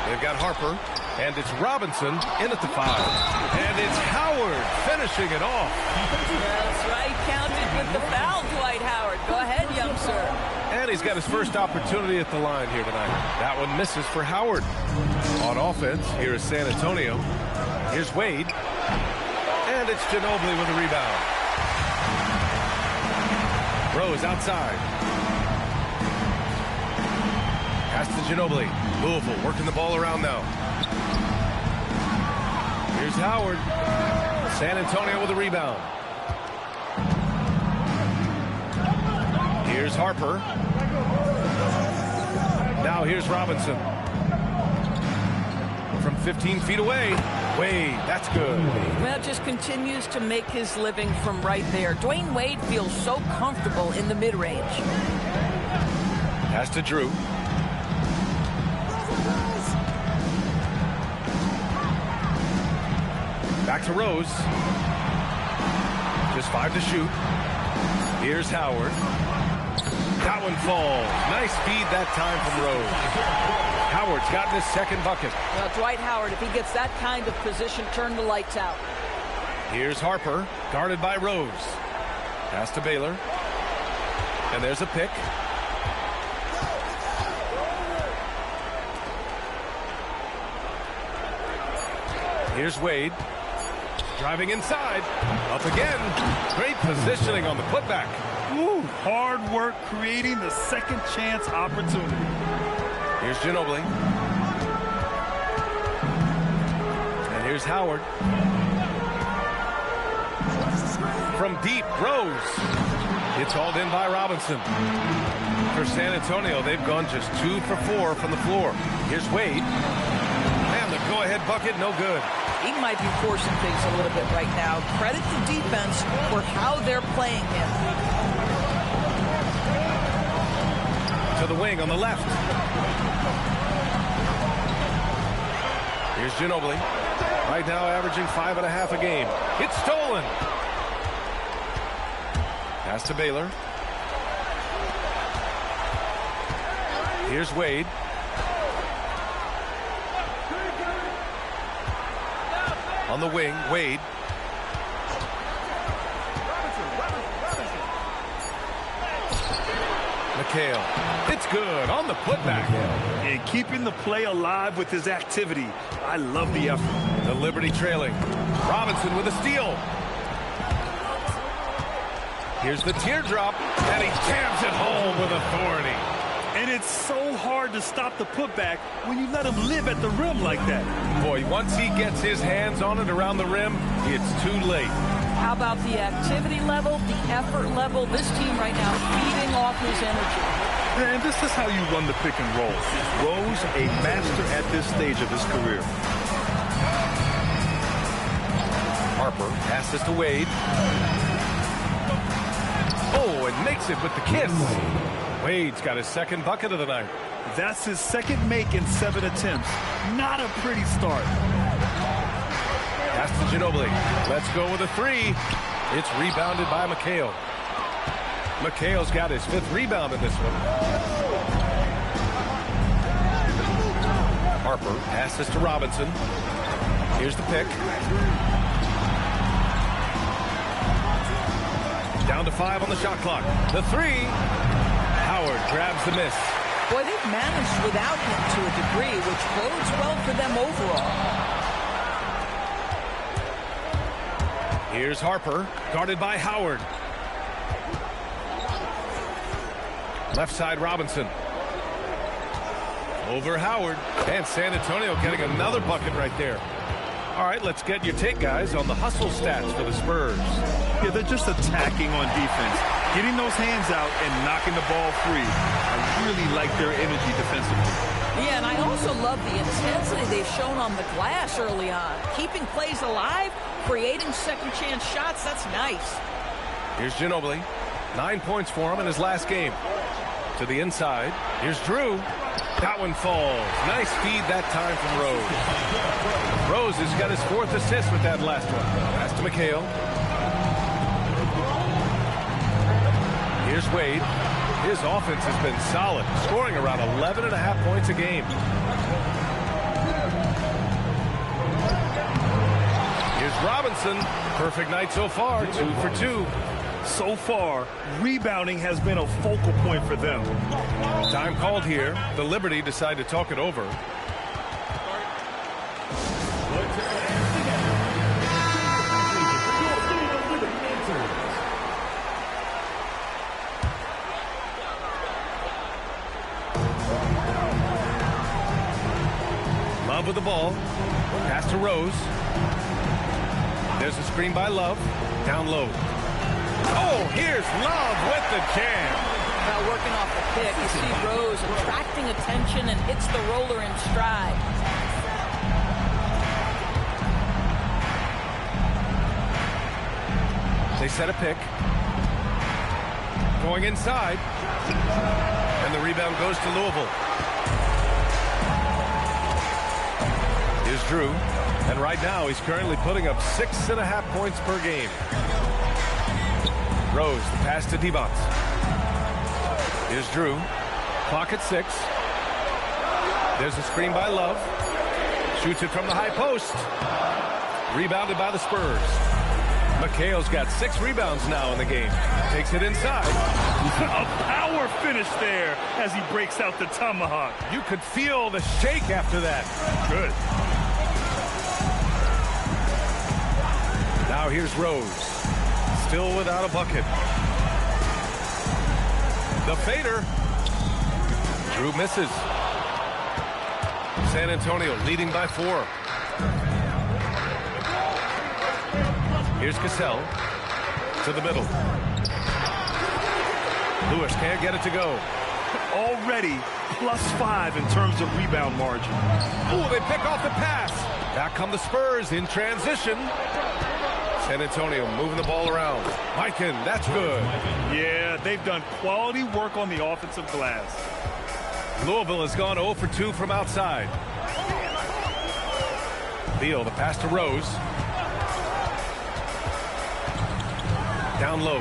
They've got Harper, and it's Robinson in at the 5. And it's Howard finishing it off. That's right, counted with the foul, Dwight Howard. Go ahead, young sir. And he's got his first opportunity at the line here tonight. That one misses for Howard. On offense, here is San Antonio. Here's Wade. And it's Ginobili with a rebound. Rose outside. Pass to Ginobili. Louisville working the ball around now. Here's Howard. San Antonio with a rebound. Here's Harper. Now here's Robinson. From 15 feet away. Wade, that's good. Well, just continues to make his living from right there. Dwayne Wade feels so comfortable in the mid-range. Pass to Drew. Back to Rose. Just 5 to shoot. Here's Howard. That one falls. Nice feed that time from Rose. Howard's gotten his second bucket. Well, Dwight Howard, if he gets that kind of position, turn the lights out. Here's Harper, guarded by Rose. Pass to Baylor. And there's a pick. Here's Wade. Driving inside. Up again. Great positioning on the putback. Ooh, hard work creating the second chance opportunity. Here's Ginobili. And here's Howard. From deep, Rose. It's hauled in by Robinson. For San Antonio, they've gone just 2 for 4 from the floor. Here's Wade. And the go-ahead bucket, no good. He might be forcing things a little bit right now. Credit the defense for how they're playing him. To the wing on the left. Here's Ginobili. Right now averaging 5.5 a game. It's stolen. Pass to Baylor. Here's Wade. On the wing, Wade. McHale. It's good on the putback. And keeping the play alive with his activity. I love the effort. The Liberty trailing. Robinson with a steal. Here's the teardrop, and he jams it home with authority. And it's so hard to stop the putback when you let him live at the rim like that. Boy, once he gets his hands on it around the rim, it's too late. How about the activity level, the effort level? This team right now feeding off his energy. And this is how you run the pick and roll. Rose, a master at this stage of his career. Harper passes to Wade. Oh, and makes it with the kiss. Wade's got his second bucket of the night. That's his second make in 7 attempts. Not a pretty start. Pass to Ginobili. Let's go with a 3. It's rebounded by McHale. McHale's got his 5th rebound in this one. Harper passes to Robinson. Here's the pick. Down to 5 on the shot clock. The three. Howard grabs the miss. Boy, they've managed without him to a degree, which bodes well for them overall. Here's Harper, guarded by Howard. Left side Robinson. Over Howard. And San Antonio getting another bucket right there. All right, let's get your take, guys, on the hustle stats for the Spurs. Yeah, they're just attacking on defense, getting those hands out and knocking the ball free. I really like their energy defensively. Yeah, and I also love the intensity they've shown on the glass early on. Keeping plays alive, creating second-chance shots, that's nice. Here's Ginobili. 9 points for him in his last game. To the inside. Here's Drew. That one falls. Nice feed that time from Rose. Rose has got his 4th assist with that last one. Pass to McHale. Here's Wade. His offense has been solid, scoring around 11.5 points a game. Here's Robinson. Perfect night so far, 2 for 2. So far, rebounding has been a focal point for them. Time called here. The Liberty decide to talk it over. Love with the ball. Pass to Rose. There's a screen by Love. Down low. Oh, here's Love with the jam. Now working off the pick, you see Rose attracting attention and hits the roller in stride. They set a pick. Going inside. And the rebound goes to Louisville. Here's Drew. And right now he's currently putting up 6.5 points per game. Rose, the pass to Devons. Here's Drew. Clock at 6. There's a screen by Love. Shoots it from the high post. Rebounded by the Spurs. McHale's got 6 rebounds now in the game. Takes it inside. A power finish there as he breaks out the tomahawk. You could feel the shake after that. Good. Now here's Rose. Still without a bucket. The fader. Drew misses. San Antonio leading by 4. Here's Cassell to the middle. Lewis can't get it to go. Already +5 in terms of rebound margin. Ooh, they pick off the pass. Back come the Spurs in transition. San Antonio moving the ball around. Mikan, that's good. Yeah, they've done quality work on the offensive glass. Louisville has gone 0 for 2 from outside. Beal, the pass to Rose. Down low.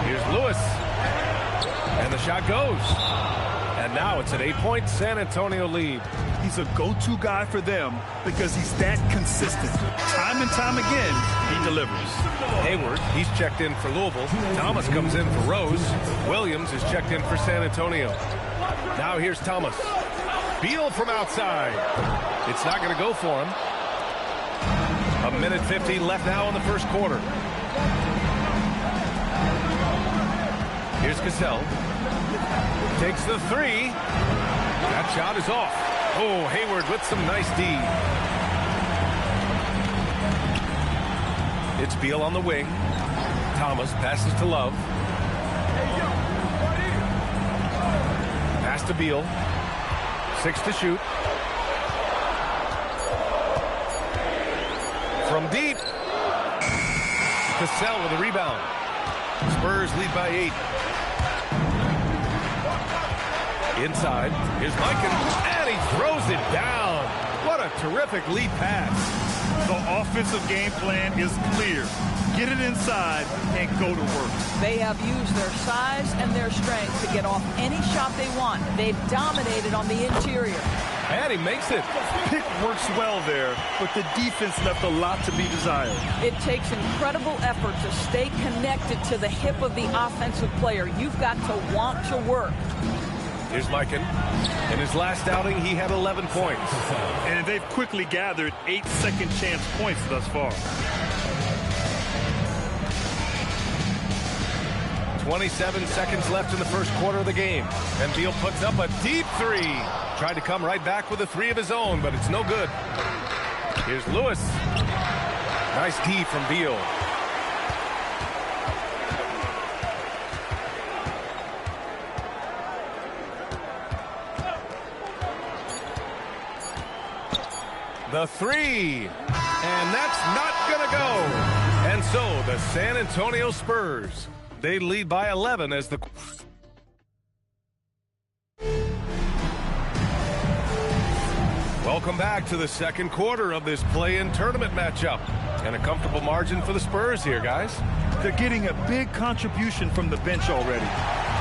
Here's Lewis. And the shot goes. And now it's an 8-point San Antonio lead. He's a go-to guy for them because he's that consistent. Time and time again, he delivers. Hayward, he's checked in for Louisville. Thomas comes in for Rose. Williams is checked in for San Antonio. Now here's Thomas. Beal from outside. It's not going to go for him. 1:15 left now in the first quarter. Here's Cassell. Takes the 3. That shot is off. Oh, Hayward with some nice D. It's Beal on the wing. Thomas passes to Love. Pass to Beal. 6 to shoot. From deep. Cassell with a rebound. Spurs lead by 8. Inside. Here's Mikan. And he throws it down. What a terrific lead pass. The offensive game plan is clear. Get it inside and go to work. They have used their size and their strength to get off any shot they want. They've dominated on the interior. And he makes it. Pick works well there, but the defense left a lot to be desired. It takes incredible effort to stay connected to the hip of the offensive player. You've got to want to work. Here's Mikan. In his last outing, he had 11 points. And they've quickly gathered 8 second chance points thus far. 27 seconds left in the first quarter of the game. And Beal puts up a deep three. Tried to come right back with a three of his own, but it's no good. Here's Lewis. Nice D from Beal. The three. And that's not going to go. And so the San Antonio Spurs, they lead by 11 as the... Welcome back to the second quarter of this play-in tournament matchup. And a comfortable margin for the Spurs here, guys. They're getting a big contribution from the bench already.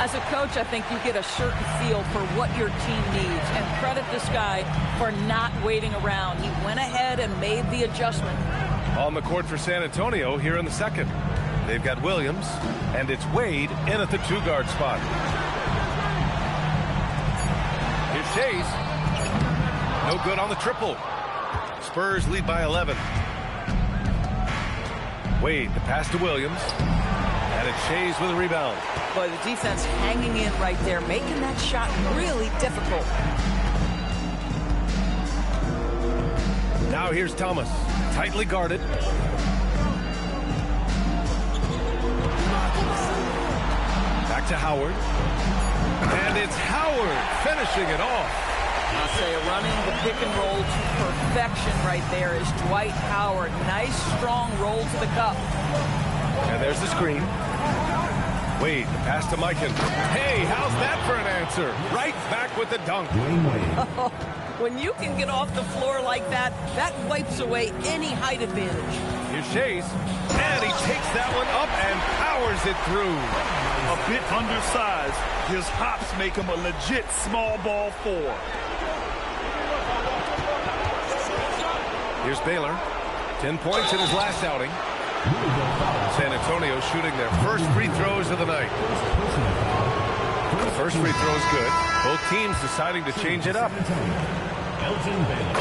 As a coach, I think you get a certain feel for what your team needs. And credit this guy for not waiting around. He went ahead and made the adjustment. On the court for San Antonio here in the second. They've got Williams, and it's Wade in at the two-guard spot. Here's Chase. No good on the triple. Spurs lead by 11. Wade, the pass to Williams. And it's Chase with a rebound. But the defense hanging in right there, making that shot really difficult. Now here's Thomas, tightly guarded. Back to Howard. And it's Howard finishing it off. I'll say running the pick and roll to perfection right there is Dwight Howard. Nice, strong roll to the cup. And there's the screen. Wade, the pass to Mikan. Hey, how's that for an answer? Right back with the dunk. When you can get off the floor like that, that wipes away any height advantage. Here's Chase. And he takes that one up and powers it through. A bit undersized. His hops make him a legit small ball four. Here's Baylor. 10 points in his last outing. San Antonio shooting their first free throws of the night. The first free throw is good. Both teams deciding to change it up.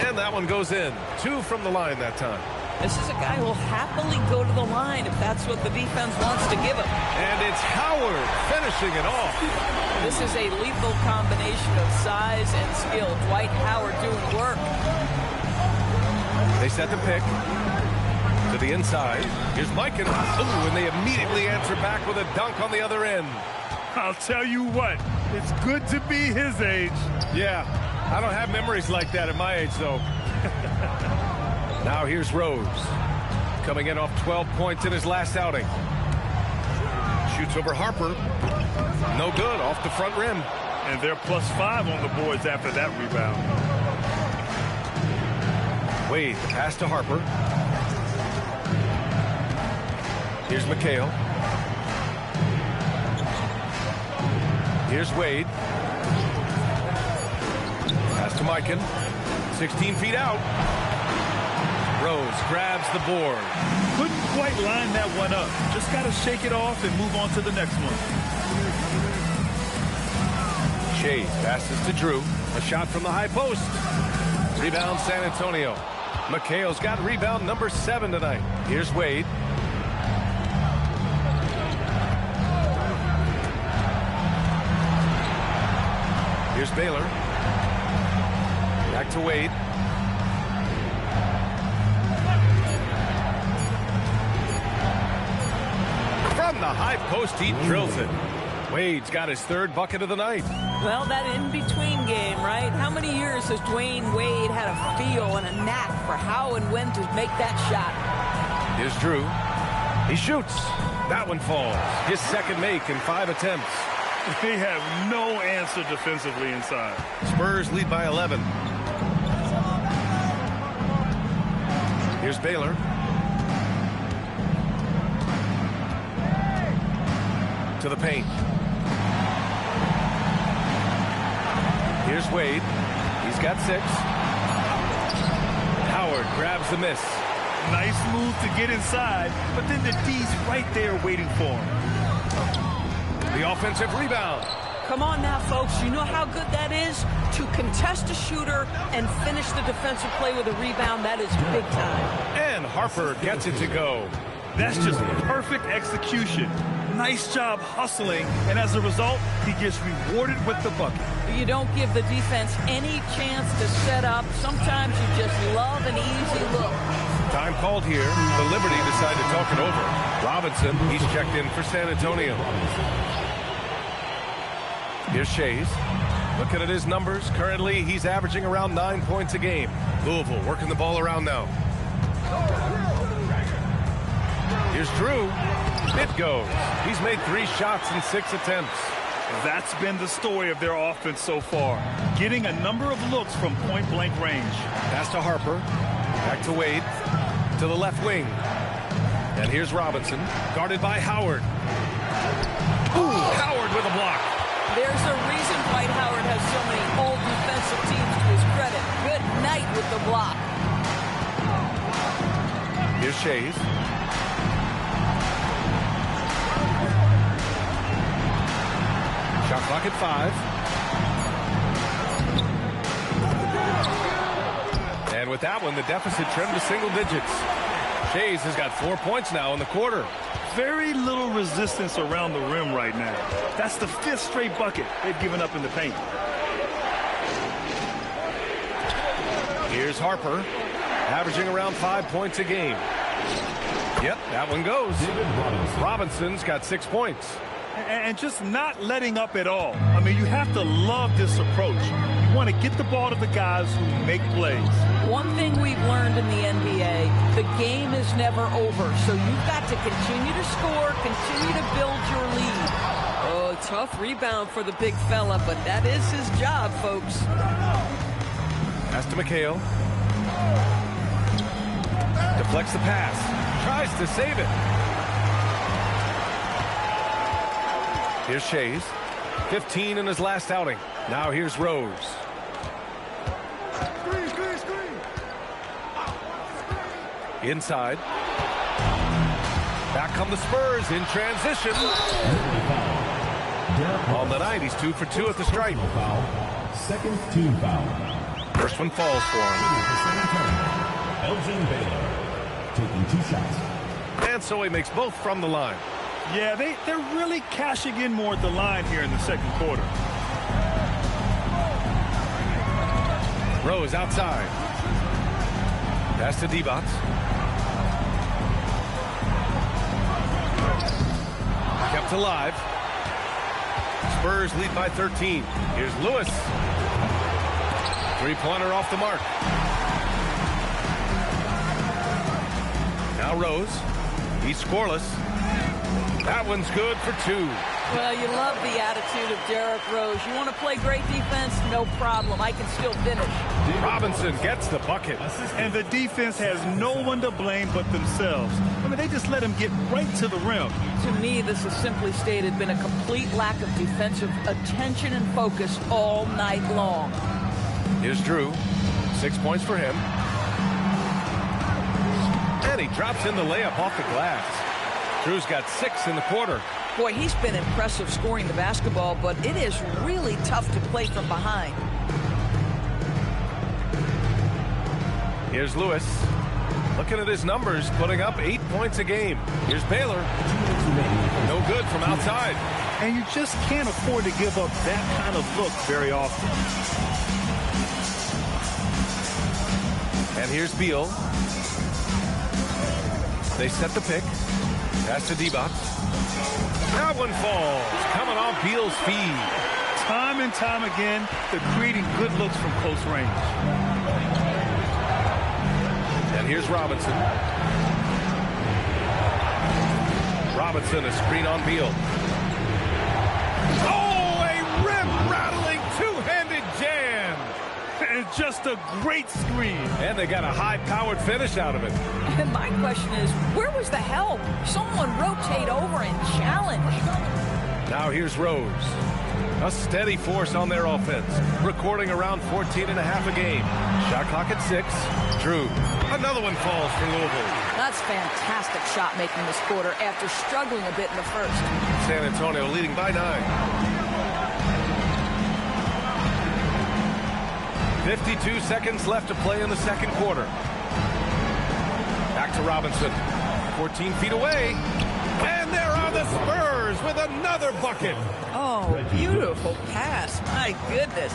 And that one goes in. 2 from the line that time. This is a guy who will happily go to the line if that's what the defense wants to give him. And it's Howard finishing it off. This is a lethal combination of size and skill. Dwight Howard doing work. They set the pick to the inside. Here's Mikan. Ooh, and they immediately answer back with a dunk on the other end. I'll tell you what, it's good to be his age. Yeah, I don't have memories like that at my age, though. Now here's Rose. Coming in off 12 points in his last outing. Shoots over Harper. No good, off the front rim. And they're +5 on the boards after that rebound. Wade, the pass to Harper. Here's McHale. Here's Wade. Pass to Mikan. 16 feet out. Rose grabs the board. Couldn't quite line that one up. Just got to shake it off and move on to the next one. Chase passes to Drew. A shot from the high post. Rebound San Antonio. McHale's got rebound number 7 tonight. Here's Wade. Here's Baylor. Back to Wade. From the high post, he drills it. Wade's got his 3rd bucket of the night. Well, that in-between game, right? How many years has Dwayne Wade had a feel and a knack for how and when to make that shot? Here's Drew. He shoots. That one falls. His 2nd make in 5 attempts. They have no answer defensively inside. Spurs lead by 11. Here's Baylor. To the paint. Here's Wade. He's He's got 6. Howard grabs the miss. Nice move to get inside, but then the D's right there waiting for him. The offensive rebound. Come on now, folks. You know how good that is? To contest a shooter and finish the defensive play with a rebound, that is big time. And Harper gets it to go. That's just perfect execution. Nice job hustling, and as a result, he gets rewarded with the bucket. You don't give the defense any chance to set up. Sometimes you just love an easy look. Time called here. The Liberty decide to talk it over. Robinson, he's checked in for San Antonio. Here's Shays. Looking at his numbers, currently he's averaging around 9 points a game. Louisville working the ball around now. Here's Drew. It goes. He's made 3 shots in 6 attempts. That's been the story of their offense so far. Getting a number of looks from point-blank range. Pass to Harper. Back to Wade. To the left wing. And here's Robinson. Guarded by Howard. Ooh, Howard with a block. There's a reason Dwight Howard has so many old defensive teams to his credit. Good night with the block. Here's Shays. Shot clock at 5. And with that one, the deficit trimmed to single digits. Shays has got 4 points now in the quarter. Very little resistance around the rim right now. That's the 5th straight bucket they've given up in the paint. Here's Harper, averaging around 5 points a game. Yep, that one goes. Robinson's got 6 points. And just not letting up at all. I mean, you have to love this approach. You want to get the ball to the guys who make plays. One thing we've learned in the NBA, the game is never over. So you've got to continue to score, continue to build your lead. Oh, tough rebound for the big fella, but that is his job, folks. Pass to McHale. Deflects the pass. Tries to save it. Here's Shays. 15 in his last outing. Now here's Rose. Inside. Back come the Spurs in transition. On the night, he's 2 for 2 at the stripe. Second team foul. First one falls for him. Elgin Baylor taking 2 shots. And so he makes both from the line. Yeah, they're really cashing in more at the line here in the second quarter. Rose outside. Pass to Divac. Kept alive. Spurs lead by 13. Here's Lewis. 3-pointer off the mark. Now Rose. He's scoreless. That one's good for 2. Well, you love the attitude of Derrick Rose. You want to play great defense? No problem. I can still finish. Robinson gets the bucket. And the defense has no one to blame but themselves. I mean, they just let him get right to the rim. To me, this has simply stated been a complete lack of defensive attention and focus all night long. Here's Drew. 6 points for him. And he drops in the layup off the glass. Drew's got 6 in the quarter. Boy, he's been impressive scoring the basketball, but it is really tough to play from behind. Here's Lewis. Looking at his numbers, putting up 8 points a game. Here's Baylor. No good from outside. And you just can't afford to give up that kind of look very often. And here's Beal. They set the pick. Pass to Divac. That one falls. Coming off Beal's feed. Time and time again, they're creating good looks from close range. And here's Robinson. Robinson, a screen on Beal. Oh, a rim-rattling two-handed jam. And just a great screen. And they got a high-powered finish out of it. And my question is, where was the help? Someone rotate over and challenge. Now here's Rose. A steady force on their offense, recording around 14 and a half a game. Shot clock at 6. Drew. Another one falls for Louisville. That's fantastic shot making this quarter after struggling a bit in the first. San Antonio leading by 9. 52 seconds left to play in the second quarter. Back to Robinson. 14 feet away. And there are the Spurs with another bucket. Oh, beautiful pass. My goodness.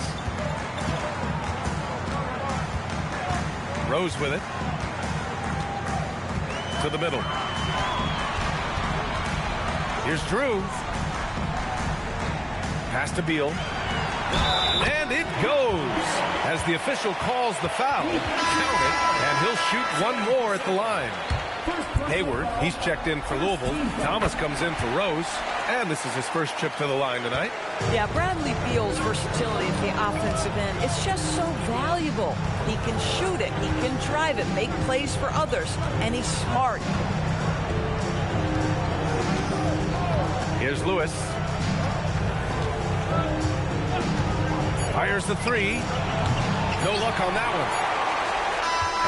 Rose with it. To the middle. Here's Drew. Pass to Beal. And it goes as the official calls the foul. Count it, and he'll shoot one more at the line. Hayward, he's checked in for Louisville. Thomas comes in for Rose. And this is his first trip to the line tonight. Yeah, Bradley Beal's versatility at the offensive end, it's just so valuable. He can shoot it, he can drive it, make plays for others, and he's smart. Here's Lewis. Fires the 3. No luck on that one.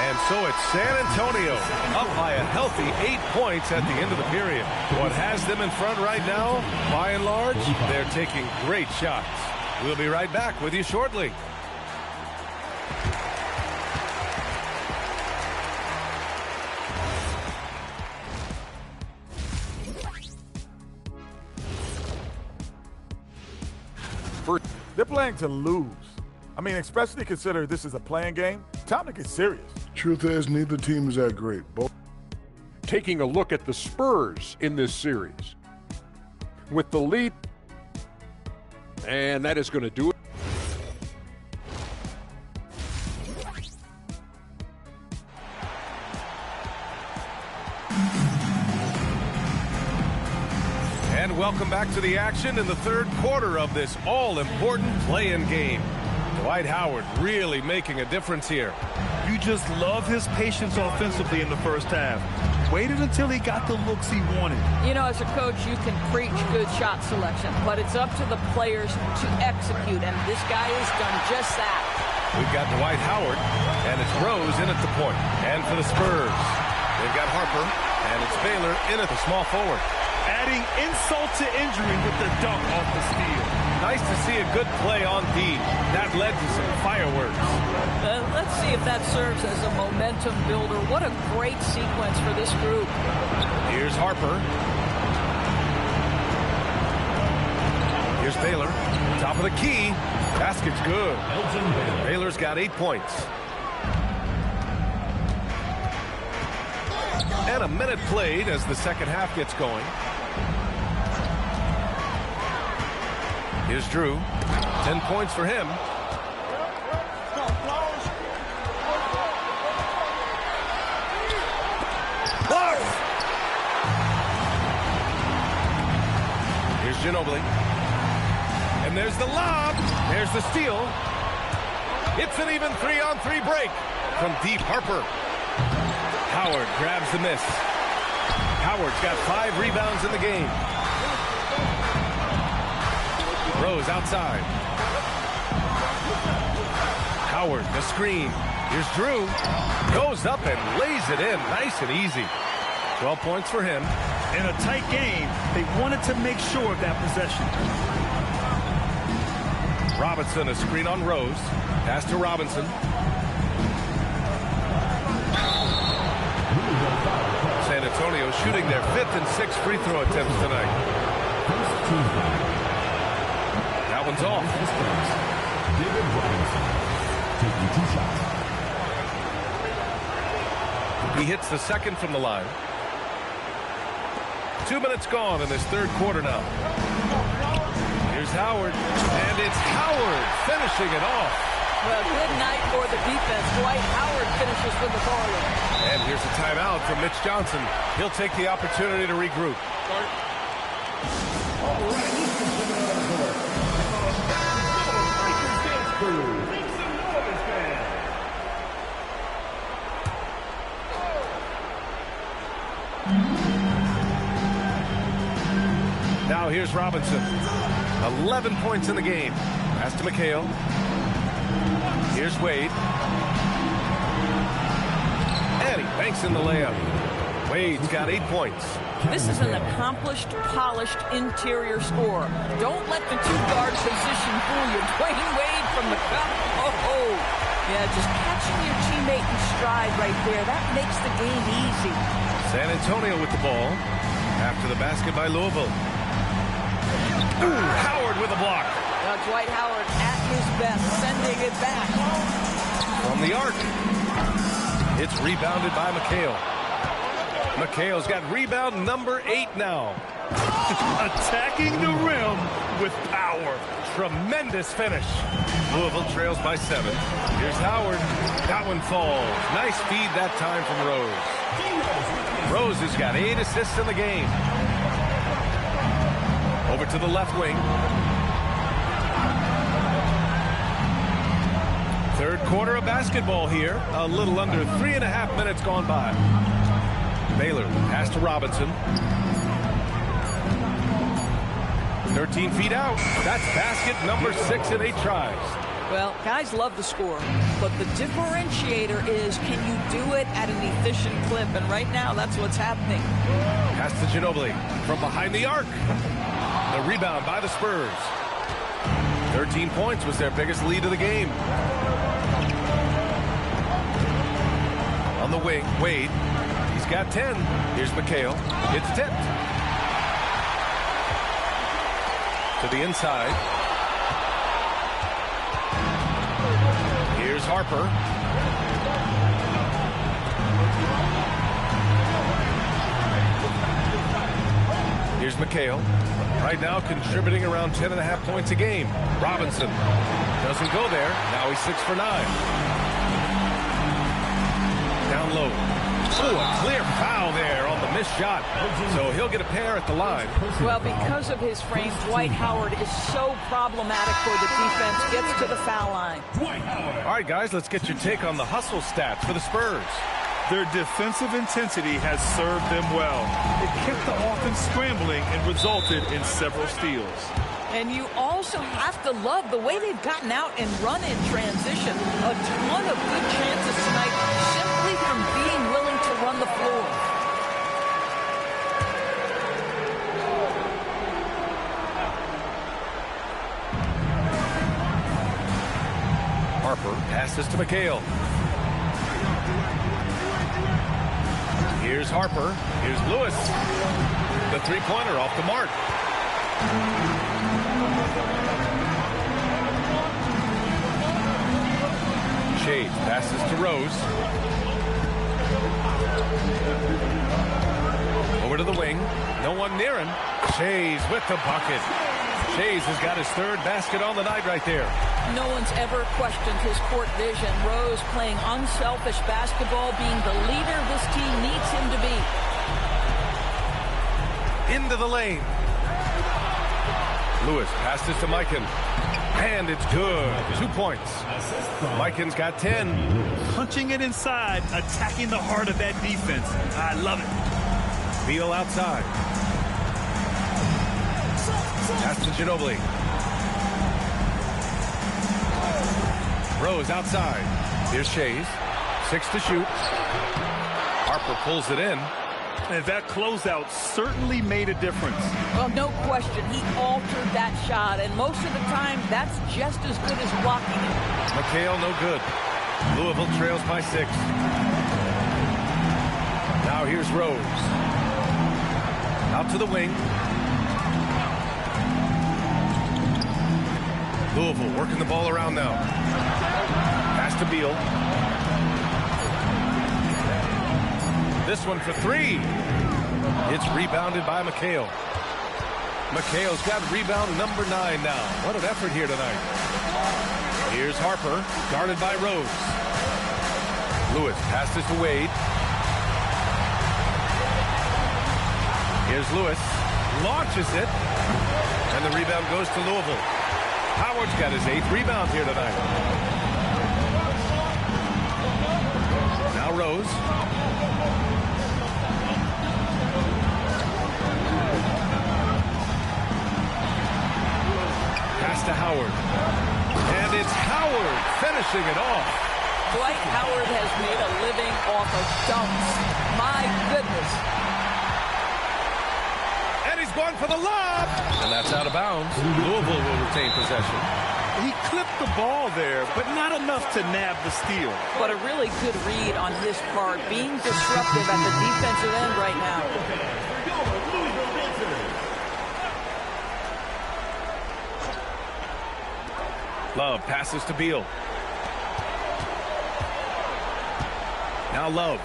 And so it's San Antonio up by a healthy 8 points at the end of the period. What has them in front right now, by and large, they're taking great shots. We'll be right back with you shortly. They're playing to lose. I mean, especially consider this is a playing game. Time to get serious. Truth is, neither team is that great. Both taking a look at the Spurs in this series. With the lead, and that is going to do it. And welcome back to the action in the third quarter of this all-important play-in game. Dwight Howard really making a difference here. You just love his patience offensively in the first half. Waited until he got the looks he wanted. You know, as a coach, you can preach good shot selection, but it's up to the players to execute, and this guy has done just that. We've got Dwight Howard, and it's Rose in at the point. And for the Spurs, they've got Harper, and it's Baylor in at the small forward. Adding insult to injury with the dunk off the steal. Nice to see a good play on D. That led to some fireworks. Let's see if that serves as a momentum builder. What a great sequence for this group. Here's Harper. Here's Baylor. Top of the key. Basket's good. Baylor's got 8 points. And a minute played as the second half gets going. Here's Drew. 10 points for him. Here's Ginobili. And there's the lob. There's the steal. It's an even 3-on-3 break from deep Harper. Howard grabs the miss. Howard's got 5 rebounds in the game. Rose outside. Howard, the screen. Here's Drew. Goes up and lays it in. Nice and easy. 12 points for him. In a tight game, they wanted to make sure of that possession. Robinson, a screen on Rose. Pass to Robinson. San Antonio shooting their 5th and 6th free throw attempts tonight. That one's off. He hits the second from the line. 2 minutes gone in this third quarter now. Here's Howard, and it's Howard finishing it off. Well, good night for the defense. Dwight Howard finishes with the volume. And here's a timeout from Mitch Johnson. He'll take the opportunity to regroup. Now here's Robinson. 11 points in the game. Pass to McHale. Here's Wade. And he banks in the layup. Wade's got 8 points. This is an accomplished, polished interior scorer. Don't let the two-guard position fool you. Dwayne Wade from the cup. Oh, yeah, just catching your teammate in stride right there. That makes the game easy. San Antonio with the ball. After the basket by Louisville. Ooh, Howard with a block. Now Dwight Howard at his best, sending it back. From the arc. It's rebounded by McHale. McHale's got rebound number 8 now. Attacking the rim with power. Tremendous finish. Louisville trails by 7. Here's Howard. That one falls. Nice feed that time from Rose. Rose has got 8 assists in the game. Over to the left wing. Third quarter of basketball here. A little under 3.5 minutes gone by. Baylor pass to Robinson. 13 feet out. That's basket number 6 in 8 tries. Well, guys love to score, but the differentiator is, can you do it at an efficient clip? And right now, that's what's happening. Pass to Ginobili from behind the arc. The rebound by the Spurs. 13 points was their biggest lead of the game. On the wing, Wade. He's got 10. Here's McHale. It's tipped. To the inside. Here's Harper. Here's McHale. Right now contributing around 10.5 points a game. Robinson doesn't go there. Now he's 6 for 9. Down low. Oh, a clear foul there on the missed shot. So he'll get a pair at the line. Well, because of his frame, Dwight Howard is so problematic for the defense. Gets to the foul line. All right, guys, let's get your take on the hustle stats for the Spurs. Their defensive intensity has served them well. It kept the offense scrambling and resulted in several steals. And you also have to love the way they've gotten out and run in transition. A ton of good chances tonight simply from being willing to run the floor. Harper passes to McHale. Here's Harper. Here's Lewis. The three-pointer off the mark. Shades passes to Rose. Over to the wing. No one near him. Shades with the bucket. Shades has got his 3rd basket on the night right there. No one's ever questioned his court vision. Rose playing unselfish basketball, being the leader this team needs him to be. Into the lane. Lewis passes to Mikan. And it's good. 2 points. Mikan's got 10. Punching it inside, attacking the heart of that defense. I love it. Beal outside. Pass to Ginobili. Rose outside. Here's Shays. 6 to shoot. Harper pulls it in. And that closeout certainly made a difference. Well, no question. He altered that shot, and most of the time, that's just as good as blocking it. McHale, no good. Louisville trails by 6. Now here's Rose. Out to the wing. Louisville working the ball around now. Pass to Beal. This one for 3. It's rebounded by McHale. McHale's got rebound number 9 now. What an effort here tonight. Here's Harper, guarded by Rose. Lewis passes to Wade. Here's Lewis, launches it, and the rebound goes to Louisville. Howard's got his 8th rebound here tonight. Now Rose. pass to Howard. And it's Howard finishing it off. Dwight Howard has made a living off of dunks. My goodness. And he's going for the lob. And that's out of bounds. Louisville will retain possession. He clipped the ball there, but not enough to nab the steal. But a really good read on his part, being disruptive at the defensive end right now. Love passes to Beal. Now Love.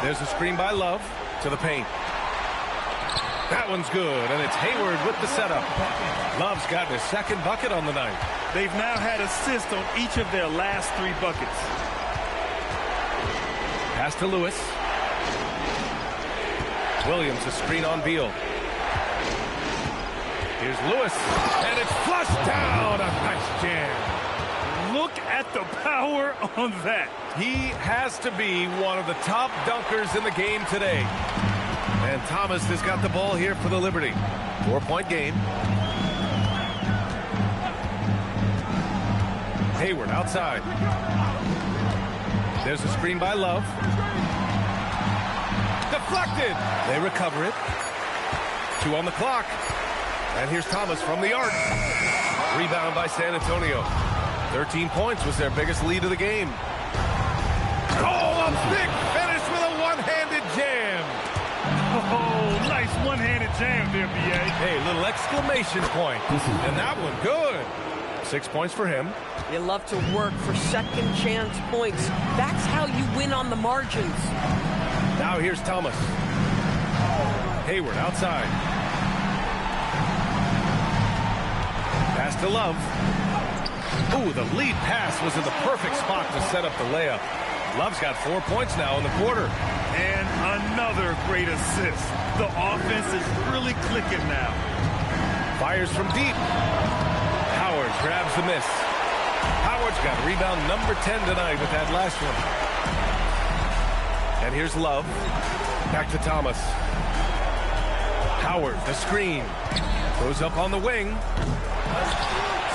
There's a screen by Love to the paint. That one's good, and it's Hayward with the setup. Love's got his second bucket on the night. They've now had assists on each of their last 3 buckets. Pass to Lewis. Williams, a screen on Beal. Here's Lewis, and it's flushed down. A nice jam. Look at the power on that. He has to be one of the top dunkers in the game today. And Thomas has got the ball here for the Liberty. 4-point game. Hayward outside. There's a screen by Love. Deflected. They recover it. 2 on the clock. And here's Thomas from the arc. Rebound by San Antonio. 13 points was their biggest lead of the game. Oh, a big finish with a one-handed jam. Oh, nice one-handed jam there, B.A. Hey, little exclamation point. And that one, good. 6 points for him. You love to work for second chance points. That's how you win on the margins. Now here's Thomas. Hayward outside. Pass to Love. Ooh, the lead pass was in the perfect spot to set up the layup. Love's got 4 points now in the quarter. And another great assist. The offense is really clicking now. Fires from deep. Howard grabs the miss. Howard's got rebound number 10 tonight with that last one. And here's Love. Back to Thomas. Howard, the screen. Goes up on the wing.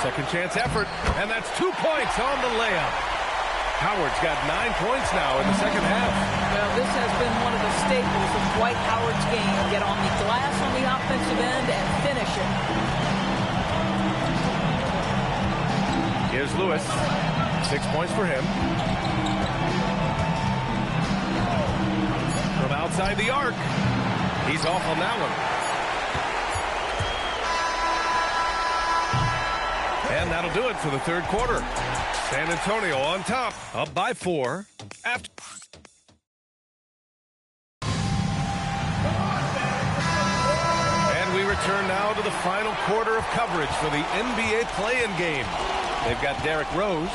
Second chance effort. And that's 2 points on the layup. Howard's got 9 points now in the second half. Well, this has been one of the staples of Dwight Howard's game. Get on the glass on the offensive end and finish it. Here's Lewis. 6 points for him. From outside the arc. He's off on that one. And that'll do it for the third quarter. San Antonio on top, up by 4. After and we return now to the final quarter of coverage for the NBA play-in game. They've got Derrick Rose,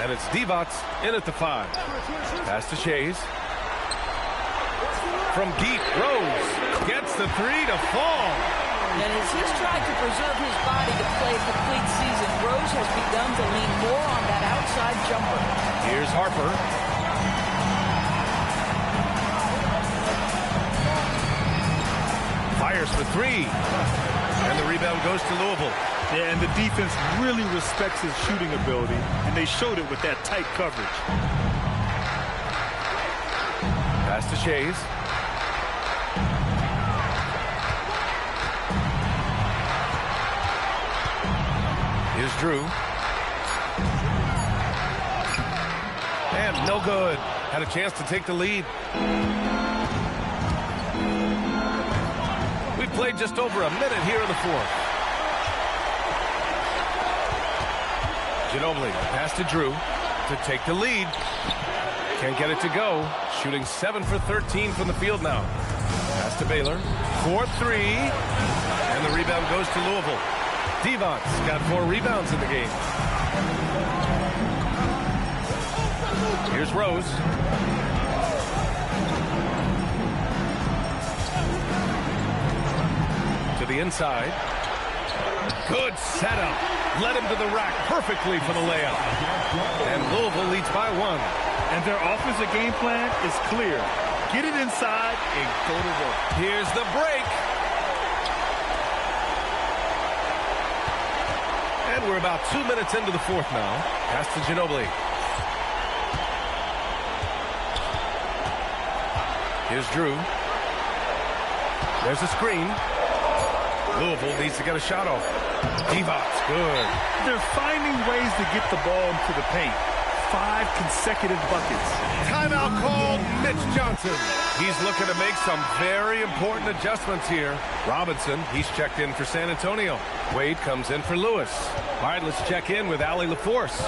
and it's Divac in at the 5. Pass to Shays. From deep, Rose gets the 3 to fall. And as he's tried to preserve his body to play a complete season, Rose has begun to lean more on that outside jumper. Here's Harper. Fires for 3. And the rebound goes to Louisville. Yeah, and the defense really respects his shooting ability, and they showed it with that tight coverage. Pass to Shays. Here's Drew. And no good. Had a chance to take the lead. We've played just over a minute here in the fourth. Ginobili, pass to Drew to take the lead. Can't get it to go. Shooting 7 for 13 from the field now. Pass to Baylor. 4-3. And the rebound goes to Louisville. Divac's got 4 rebounds in the game. Here's Rose. To the inside. Good setup. Led him to the rack perfectly for the layup. And Louisville leads by 1. And their offensive game plan is clear. Get it inside and go to work. Here's the break. And we're about 2 minutes into the fourth now. Pass to Ginobili. Here's Drew. There's a screen. Louisville needs to get a shot off. Divac, good. They're finding ways to get the ball into the paint. 5 consecutive buckets. Timeout called. Mitch Johnson. He's looking to make some very important adjustments here. Robinson, he's checked in for San Antonio. Wade comes in for Lewis. All right, let's check in with Allie LaForce.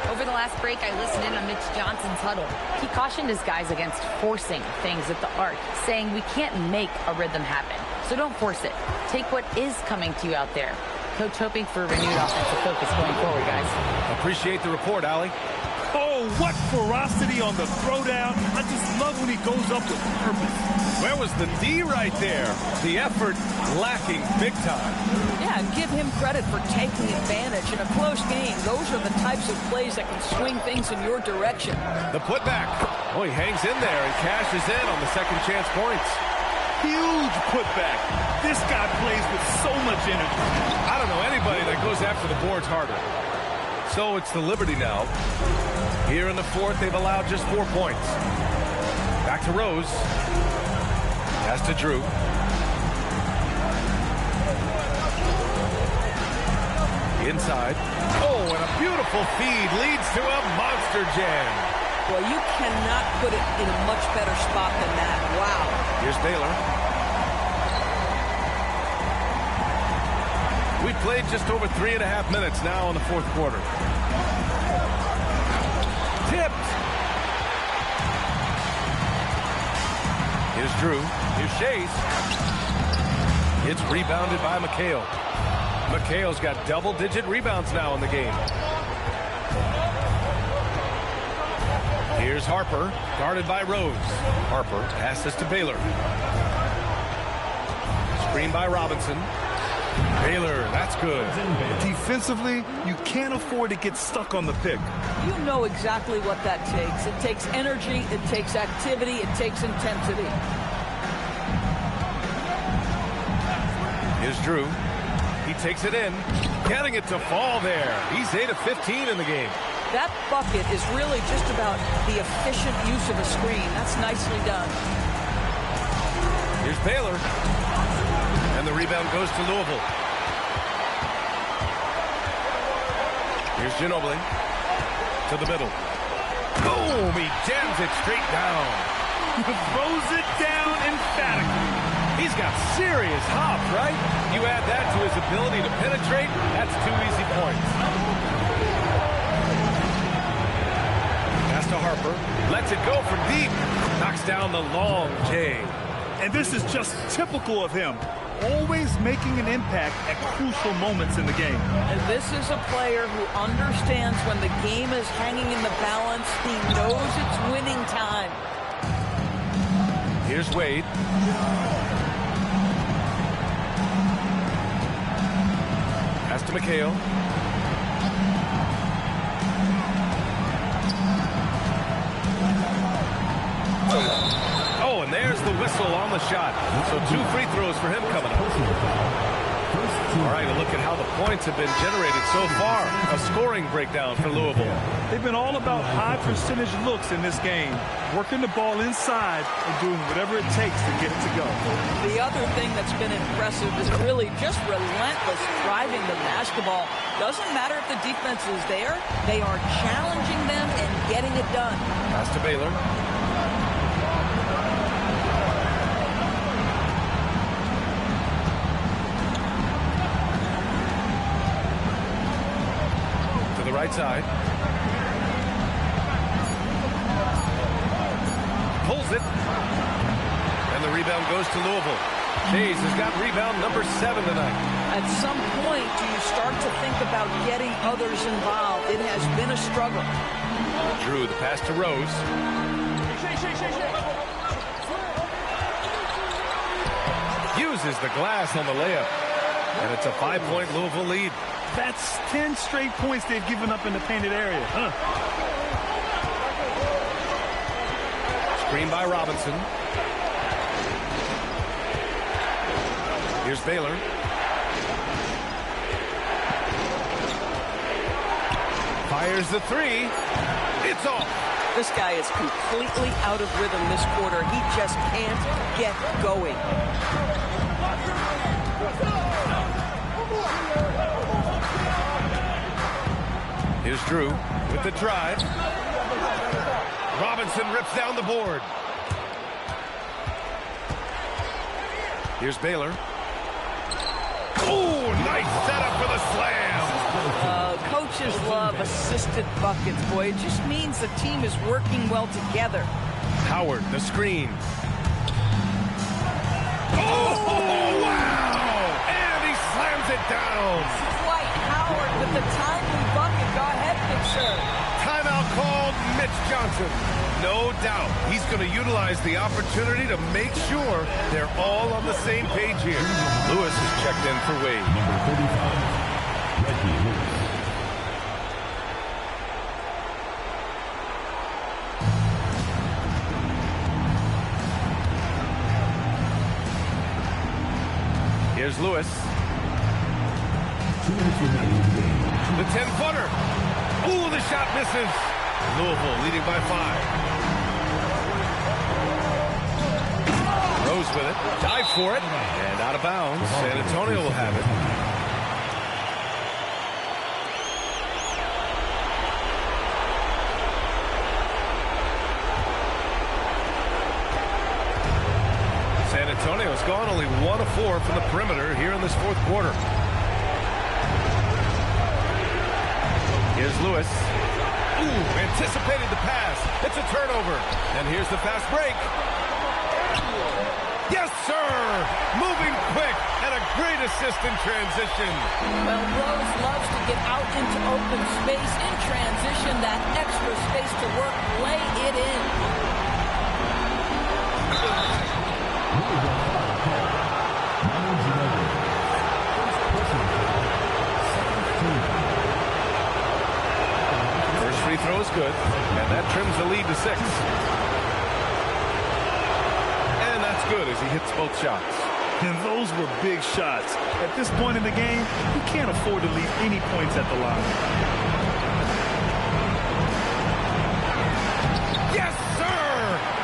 Over the last break, I listened in on Mitch Johnson's huddle. He cautioned his guys against forcing things at the arc, saying we can't make a rhythm happen. So don't force it. Take what is coming to you out there. Coach hoping for a renewed offensive focus going forward, guys. Appreciate the report, Allie. Oh, what ferocity on the throwdown. I just love when he goes up with purpose. Where was the D right there? The effort lacking big time. Yeah, and give him credit for taking advantage. In a close game, those are the types of plays that can swing things in your direction. The putback. Oh, he hangs in there and cashes in on the second chance points. Huge putback. This guy plays with so much energy. I don't know anybody that goes after the boards harder. So it's the Liberty now. Here in the fourth, they've allowed just 4 points. Back to Rose. Pass to Drew. Inside. Oh, and a beautiful feed leads to a monster jam. Well, you cannot put it in a much better spot than that. Wow. Here's Baylor. We've played just over 3.5 minutes now in the fourth quarter. Tipped. Here's Drew. Here's Shays. It's rebounded by McHale. McHale's got double-digit rebounds now in the game. Here's Harper, guarded by Rose. Harper passes to Baylor. Screen by Robinson. Baylor, that's good. Defensively, you can't afford to get stuck on the pick. You know exactly what that takes. It takes energy, it takes activity, it takes intensity. Here's Drew. He takes it in, getting it to fall there. He's 8 of 15 in the game. That bucket is really just about the efficient use of a screen. That's nicely done. Here's Baylor. And the rebound goes to Louisville. Here's Ginobili. To the middle. Boom! He jams it straight down. Throws it down emphatically. He's got serious hop, right? You add that to his ability to penetrate, that's 2 easy points. Pass to Harper. Lets it go from deep. Knocks down the long J. And this is just typical of him. Always making an impact at crucial moments in the game. And this is a player who understands when the game is hanging in the balance. He knows it's winning time. Here's Wade. Pass to McHale. Oh, and there's the whistle on the shot. So 2 free throws for him coming up. All right, a look at how the points have been generated so far. A scoring breakdown for Louisville. They've been all about high percentage looks in this game, working the ball inside and doing whatever it takes to get it to go. The other thing that's been impressive is really just relentless driving the basketball. Doesn't matter if the defense is there, they are challenging them and getting it done. Pass to Baylor. Right side. Pulls it. And the rebound goes to Louisville. Shays has got rebound number 7 tonight. At some point, do you start to think about getting others involved? It has been a struggle. Drew, the pass to Rose. Uses the glass on the layup. And it's a 5-point Louisville lead. That's 10 straight points they've given up in the painted area. Screen by Robinson. Here's Baylor. Fires the three. It's off. This guy is completely out of rhythm this quarter. He just can't get going. Here's Drew with the drive. Robinson rips down the board. Here's Baylor. Oh, nice setup for the slam. Coaches love assisted buckets, boy. It just means the team is working well together. Howard, the screen. Oh, wow! And he slams it down. Dwight Howard with the timely bucket. Go ahead, Big Sir. Timeout called. Mitch Johnson. No doubt he's going to utilize the opportunity to make sure they're all on the same page here. Lewis is checked in for Wade. Number 35, Reggie Lewis. Here's Lewis. 2 minutes remaining in the game. The 10-footer. Ooh, the shot misses. Louisville leading by 5. Rose with it. Dive for it. And out of bounds. San Antonio will have it. San Antonio's gone only 1 of 4 from the perimeter here in this fourth quarter. Here's Lewis. Ooh, anticipated the pass. It's a turnover. And here's the fast break. Yes, sir! Moving quick and a great assist in transition. Well, Rose loves to get out into open space in transition. That extra space to work, lay it in. First free throw is good, and that trims the lead to 6. And that's good as he hits both shots. And those were big shots. At this point in the game, you can't afford to leave any points at the line. Yes, sir!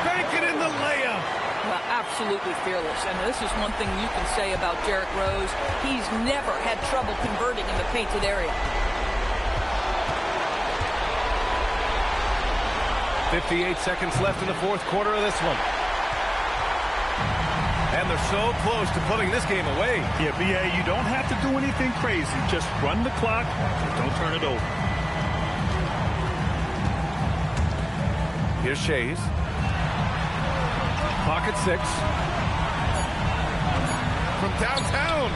Banking in the layup. Well, absolutely fearless. And this is one thing you can say about Derrick Rose. He's never had trouble converting in the painted area. 58 seconds left in the fourth quarter of this one. And they're so close to putting this game away. Yeah, B.A., you don't have to do anything crazy. Just run the clock and don't turn it over. Here's Shays. Clock at 6. From downtown.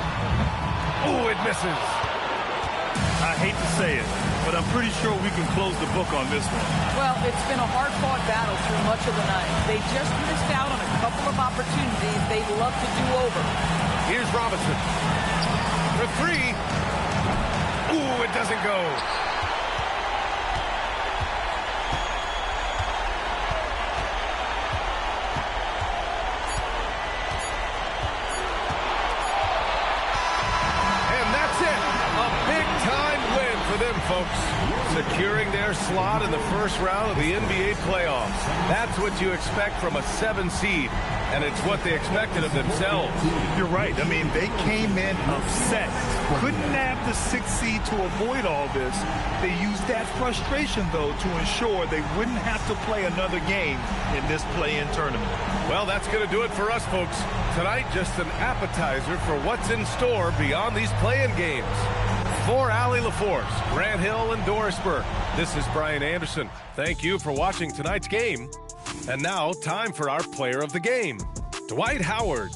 Oh, it misses. I hate to say it, but I'm pretty sure we can close the book on this one. Well, it's been a hard-fought battle through much of the night. They just missed out on a couple of opportunities they'd love to do over. Here's Robinson. For 3. Ooh, it doesn't go. Folks, securing their slot in the first round of the NBA playoffs. That's what you expect from a 7 seed, and it's what they expected of themselves. You're right. I mean, they came in upset. Couldn't nab the 6th seed to avoid all this. They used that frustration, though, to ensure they wouldn't have to play another game in this play-in tournament. Well, that's going to do it for us, folks. Tonight, just an appetizer for what's in store beyond these play-in games. For Allie LaForce, Grant Hill, and Dorisburg, this is Brian Anderson. Thank you for watching tonight's game. And now, time for our player of the game, Dwight Howard.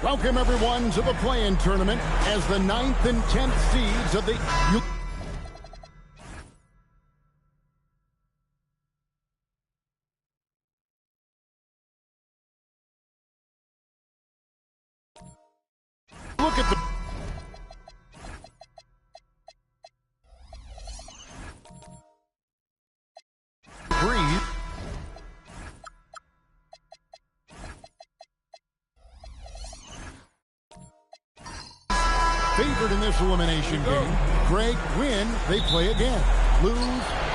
Welcome, everyone, to the play-in tournament as the 9th and 10th seeds of the... Look at the... Breathe. Favored in this elimination game. Greg, win, they play again. Lose,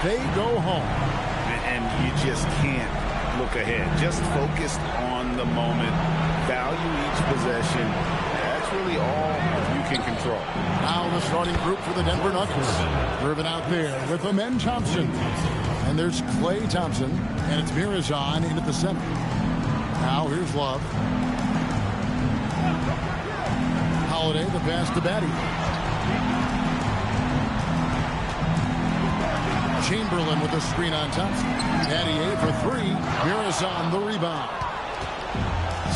they go home. And you just can't look ahead. Just focused on the moment. Value each possession. That's really all you can control. Now the starting group for the Denver Nuggets. Driven out there with Amen Thompson. And there's Klay Thompson. And it's Mirazon in at the center. Now here's Love. Holiday, the pass to Batty. Chamberlain with the screen on Thompson. Batty for three. Mirazon the rebound.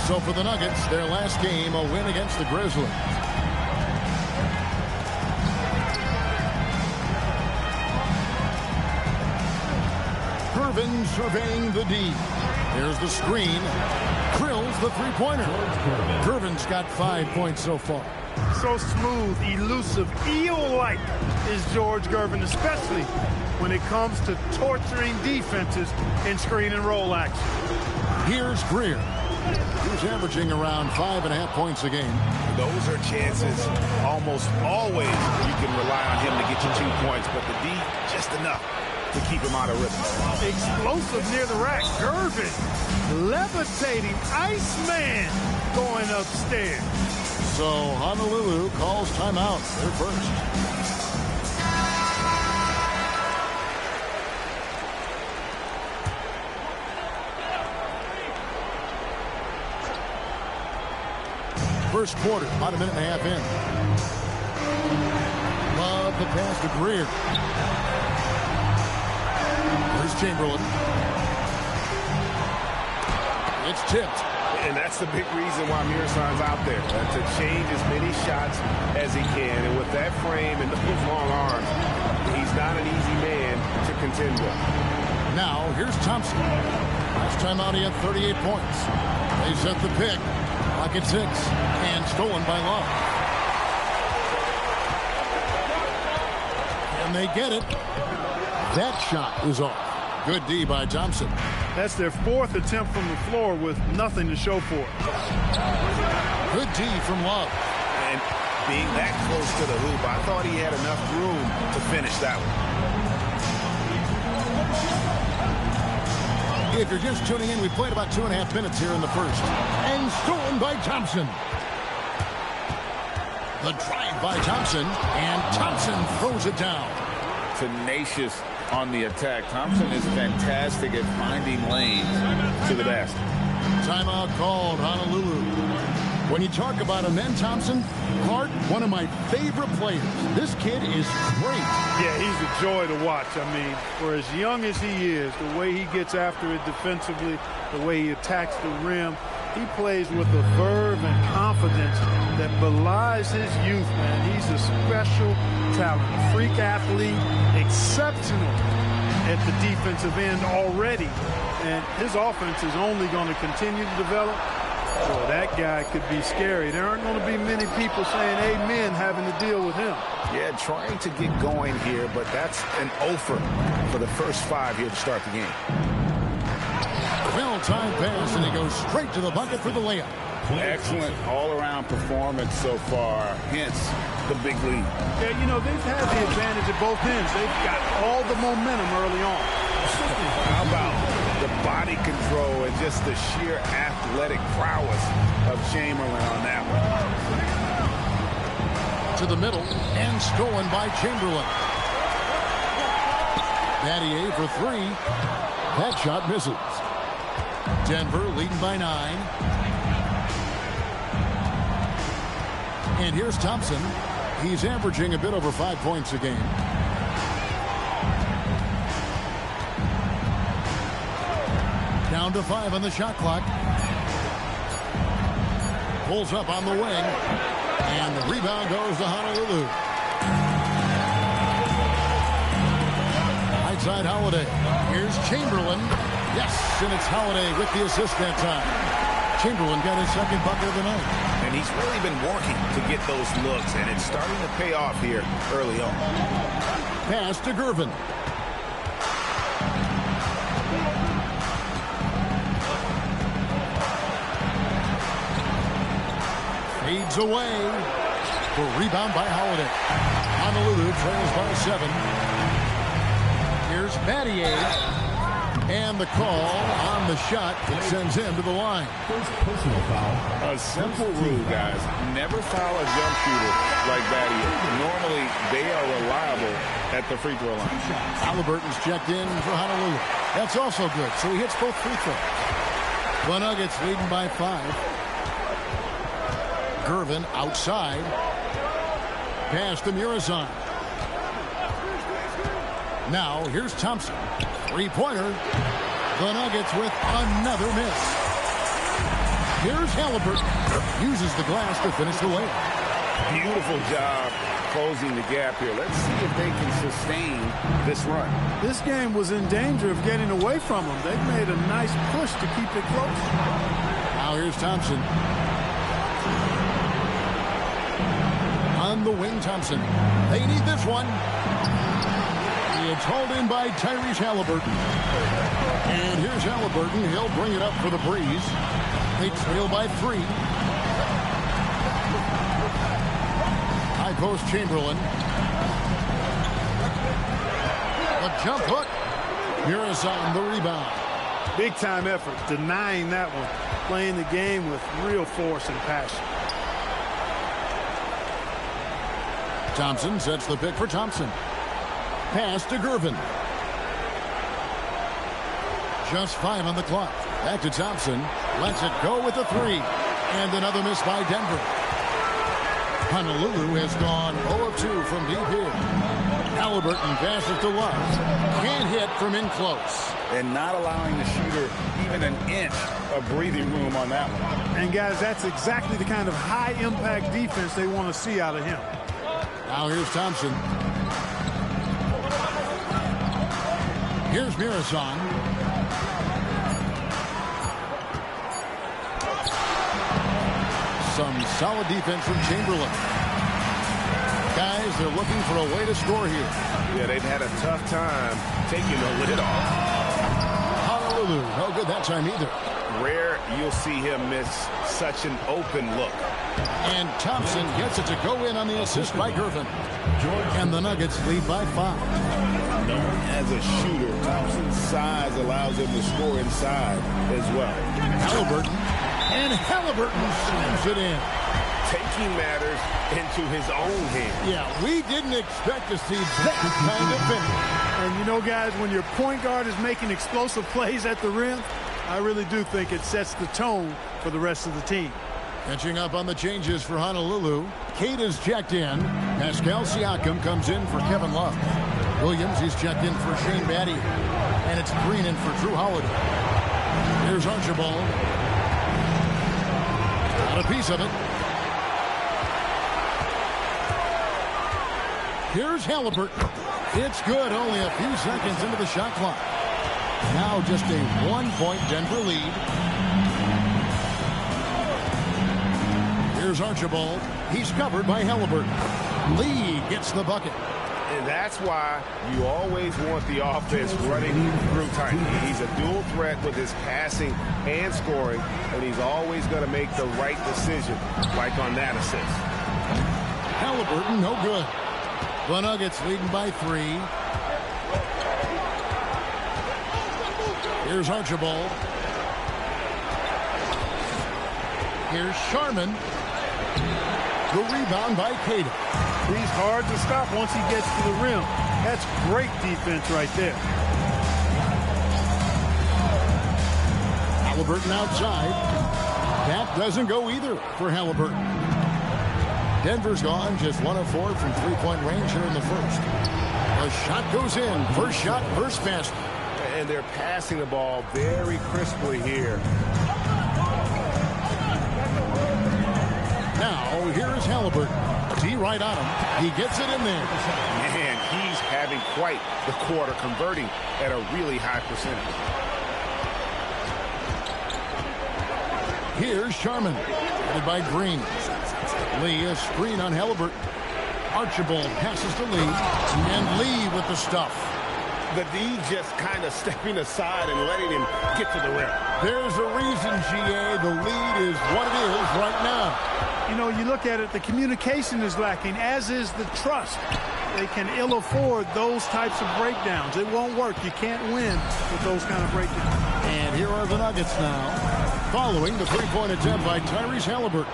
So for the Nuggets, their last game, a win against the Grizzlies. Irvin surveying the D. There's the screen. Drills the three-pointer. Irvin's got 5 points so far. So smooth, elusive, eel-like is George Gervin, especially when it comes to torturing defenses in screen and roll action. Here's Greer. He's averaging around 5.5 points a game. Those are chances almost always you can rely on him to get you 2 points, but the D, just enough to keep him out of rhythm. Explosive near the rack. Gervin levitating. Iceman going upstairs. So Honolulu calls timeout. They're first. First quarter, about a minute and a half in. Love the pass to Greer. Here's Chamberlain. It's tipped. And that's the big reason why Mirazon's out there, to change as many shots as he can. And with that frame and those long arms, he's not an easy man to contend with. Now, here's Thompson. Last time out, he had 38 points. They set the pick. Clock at 6. And stolen by Love. And they get it. That shot is off. Good D by Thompson. That's their 4th attempt from the floor with nothing to show for it. Good D from Love. And being that close to the hoop, I thought he had enough room to finish that one. If you're just tuning in, we played about 2.5 minutes here in the first. And stolen by Thompson. The drive by Thompson. And Thompson throws it down. Tenacious on the attack. Thompson is fantastic at finding lanes to the basket. Timeout called, Honolulu. When you talk about Amen Thompson, Clark, one of my favorite players. This kid is great. Yeah, he's a joy to watch. I mean, for as young as he is, the way he gets after it defensively, the way he attacks the rim, he plays with a verve and confidence that belies his youth, man. He's a special talent, freak athlete, exceptional at the defensive end already. And his offense is only going to continue to develop. Well, that guy could be scary. There aren't going to be many people saying amen having to deal with him. Yeah, trying to get going here, but that's an offer for the first 5 here to start the game. Well-timed pass, and he goes straight to the bucket for the layup. Excellent all-around performance so far, hence the big lead. Yeah, you know, they've had the advantage at both ends. They've got all the momentum early on. How about the body control and just the sheer athletic prowess of Chamberlain on that one. To the middle, and stolen by Chamberlain. Battier for 3. That shot misses. Denver leading by 9. And here's Thompson. He's averaging a bit over 5 points a game. Down to 5 on the shot clock. pulls up on the wing. And the rebound goes to Honolulu. Right side, Holiday. Here's Chamberlain. Yes, and it's Holiday with the assist that time. Chamberlain got his second bucket of the night. And he's really been working to get those looks, and it's starting to pay off here early on. Pass to Gervin. Fades away. For rebound by Holiday. Honolulu trails by 7. Here's Battier. And the call on the shot that sends him to the line. Personal foul. A simple rule, guys. Never foul a jump shooter like Battier. Normally, they are reliable at the free throw line. Halliburton's checked in for Honolulu. That's also good, so he hits both free throws. The Nuggets leading by 5. Gervin outside. Pass to Murazan. Now, here's Thompson. Three-pointer. The Nuggets with another miss. Here's Halliburton. Uses the glass to finish the layup. Beautiful job closing the gap here. Let's see if they can sustain this run. This game was in danger of getting away from them. They made a nice push to keep it close. Now here's Thompson. On the wing, Thompson. They need this one. It's hauled in by Tyrese Halliburton. And here's Halliburton. He'll bring it up for the Breeze. They trail by 3. High post Chamberlain. A jump hook. Murazan the rebound. Big time effort, denying that one. Playing the game with real force and passion. Thompson sets the pick for Thompson. Pass to Gervin. Just 5 on the clock. Back to Thompson. Lets it go with a 3. And another miss by Denver. Honolulu has gone 0 of 2 from deep here. Halliburton passes to Love. Can't hit from in close. And not allowing the shooter even an inch of breathing room on that one. And guys, that's exactly the kind of high impact defense they want to see out of him. Now here's Thompson. Here's Murazan. Some solid defense from Chamberlain. Guys, they're looking for a way to score here. Yeah, they've had a tough time taking the lid off. Honolulu, no good that time either. Rare you'll see him miss such an open look. And Thompson gets it to go in on the assist by Gervin. And the Nuggets lead by 5. Known as a shooter, Thompson's size allows him to score inside as well. Halliburton. And Halliburton slams it in. Taking matters into his own hands. Yeah, we didn't expect to see that kind of finish. And you know, guys, when your point guard is making explosive plays at the rim, I really do think it sets the tone for the rest of the team. Catching up on the changes for Honolulu. Kate is checked in. Pascal Siakam comes in for Kevin Love. Williams, he's checked in for Shane Battier. And it's Green in for Drew Holiday. Here's Archibald. Got a piece of it. Here's Halliburton. It's good, only a few seconds into the shot clock. Now just a 1-point Denver lead. Here's Archibald. He's covered by Halliburton. Lee gets the bucket. And that's why you always want the offense running through tight. He's a dual threat with his passing and scoring, and he's always going to make the right decision, like on that assist. Halliburton, no good. The Nuggets leading by 3. Here's Archibald. Here's Sharman. The rebound by Cato. He's hard to stop once he gets to the rim. That's great defense right there. Halliburton outside. That doesn't go either for Halliburton. Denver's gone just 1 of 4 from three-point range here in the first. A shot goes in. First shot, first basket. And they're passing the ball very crisply here. Now, here's Halliburton. D right on him. He gets it in there. Man, he's having quite the quarter, converting at a really high percentage. Here's Sharman, headed by Green. Lee, a screen on Halliburton. Archibald passes to Lee, and Lee with the stuff. The D just kind of stepping aside and letting him get to the rim. There's a reason, GA, the lead is what it is right now. You know, you look at it, the communication is lacking, as is the trust. They can ill afford those types of breakdowns. It won't work. You can't win with those kind of breakdowns. And here are the Nuggets now, following the three-point attempt by Tyrese Halliburton.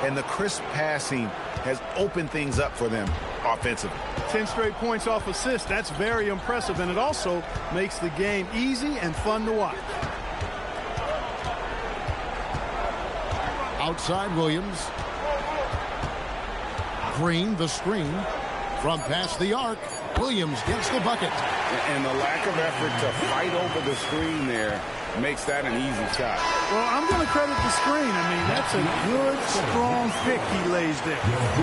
And the crisp passing has opened things up for them offensively. 10 straight points off assists. That's very impressive, and it also makes the game easy and fun to watch. Outside Williams. Green, the screen. From past the arc, Williams gets the bucket. And the lack of effort to fight over the screen there makes that an easy shot. Well, I'm going to credit the screen. I mean, that's a good, strong pick he lays there.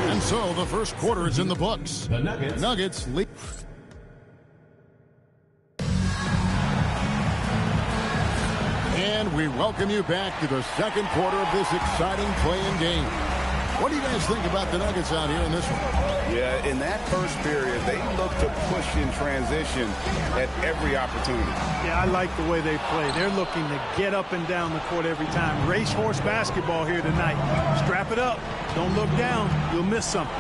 And so the first quarter is in the books. The Nuggets lead. And we welcome you back to the second quarter of this exciting play-in game. What do you guys think about the Nuggets out here in this one? Yeah, in that first period, they look to push in transition at every opportunity. Yeah, I like the way they play. They're looking to get up and down the court every time. Racehorse basketball here tonight. Strap it up. Don't look down. You'll miss something.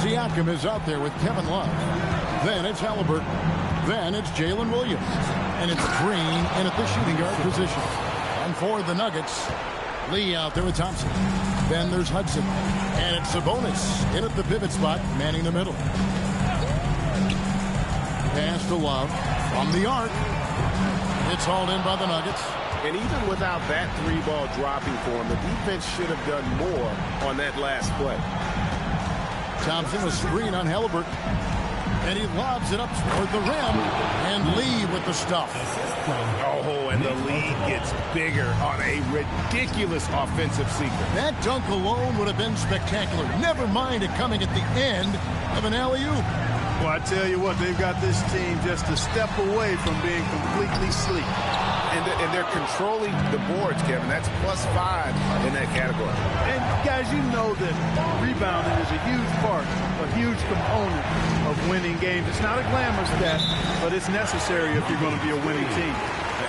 Siakam is out there with Kevin Love. Then it's Halliburton. Then it's Jalen Williams. And it's Green in at the shooting guard position. And for the Nuggets, Lee out there with Thompson. Then there's Hudson. And it's Sabonis in at the pivot spot, manning the middle. Pass to Love from the arc. It's hauled in by the Nuggets. And even without that three ball dropping for him, the defense should have done more on that last play. Thompson, a screen on Halliburton. And he lobs it up toward the rim. And Lee with the stuff. Oh, and the lead gets bigger on a ridiculous offensive sequence. That dunk alone would have been spectacular. Never mind it coming at the end of an alley-oop. Well, I tell you what, they've got this team just a step away from being completely sleek. And they're controlling the boards, Kevin. That's +5 in that category. And, guys, you know that rebounding is a huge part, a huge component of winning games. It's not a glamour stat, but it's necessary if you're going to be a winning team.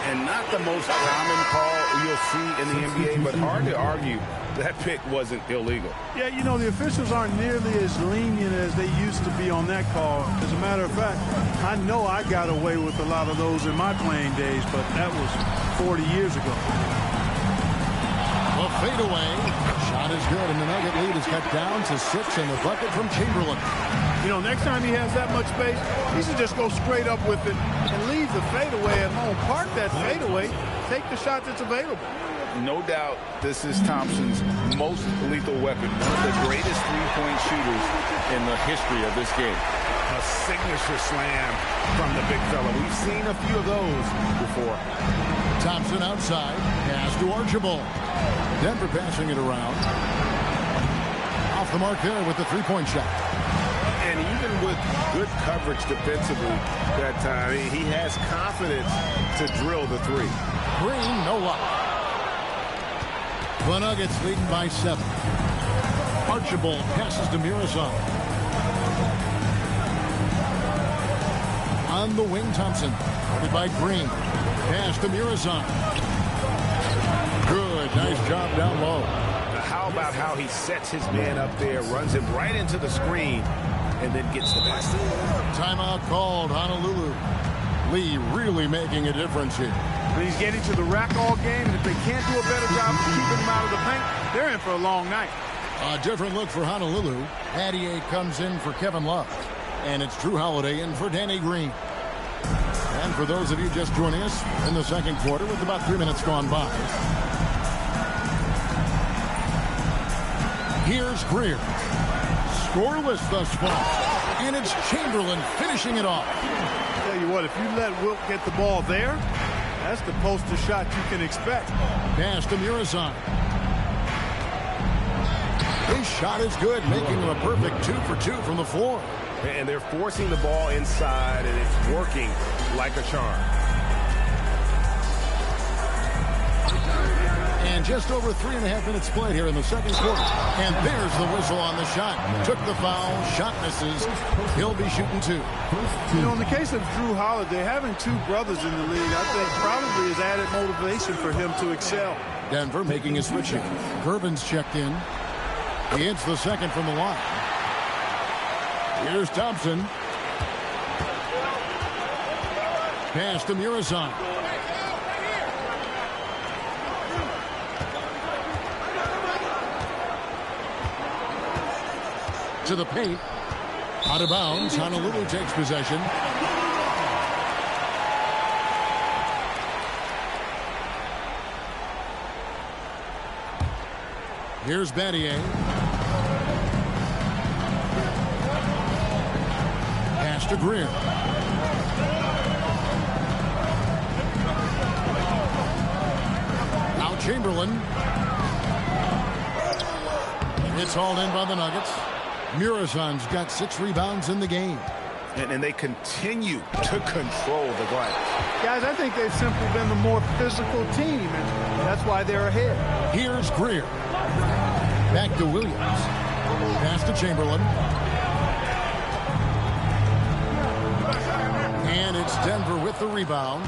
And not the most common call you'll see in the NBA, but hard to argue that pick wasn't illegal. Yeah, you know, the officials aren't nearly as lenient as they used to be on that call. As a matter of fact, I know I got away with a lot of those in my playing days, but that was 40 years ago. A fadeaway. Shot is good, and the Nugget lead is cut down to 6 in the bucket from Chamberlain. You know, next time he has that much space, he should just go straight up with it and leave the fadeaway at home. Park that fadeaway, take the shot that's available. No doubt this is Thompson's most lethal weapon. One of the greatest three-point shooters in the history of this game. A signature slam from the big fella. We've seen a few of those before. Thompson outside. Pass to Archibald. Denver passing it around. Off the mark there with the three-point shot. And even with good coverage defensively that time, he has confidence to drill the three. Green, no luck. The Nuggets leading by 7. Archibald passes to Mirazon. On the wing, Thompson. Guarded by Green. Pass to Mirazon. Good. Nice job down low. How about how he sets his man up there, runs him right into the screen, and then gets the basket. Timeout called, Honolulu. Lee really making a difference here. He's getting to the rack all game, and if they can't do a better job of keeping him out of the paint, they're in for a long night. A different look for Honolulu. Adier comes in for Kevin Love. And it's Drew Holiday in for Danny Green. And for those of you just joining us in the second quarter with about 3 minutes gone by. Here's Greer. Scoreless thus far. And it's Chamberlain finishing it off. I'll tell you what, if you let Wilt get the ball there, that's the poster shot you can expect. Pass to Mirazon. His shot is good, making him a perfect 2 for 2 from the floor. And they're forcing the ball inside, and it's working like a charm. And just over 3.5 minutes played here in the second quarter. And there's the whistle on the shot. Took the foul, shot misses. He'll be shooting 2. You know, in the case of Drew Holiday, having 2 brothers in the league, I think probably is added motivation for him to excel. Denver making a switch in. Gervin's checked in. He hits the second from the line. Here's Thompson. Pass to Murazan. To the paint. Out of bounds. Honolulu takes possession. Here's Battier. Pass to Greer. Now Chamberlain. It's hauled in by the Nuggets. Murazan's got 6 rebounds in the game. And they continue to control the glass. Guys, I think they've simply been the more physical team, and that's why they're ahead. Here's Greer. Back to Williams. Pass to Chamberlain. And it's Denver with the rebound.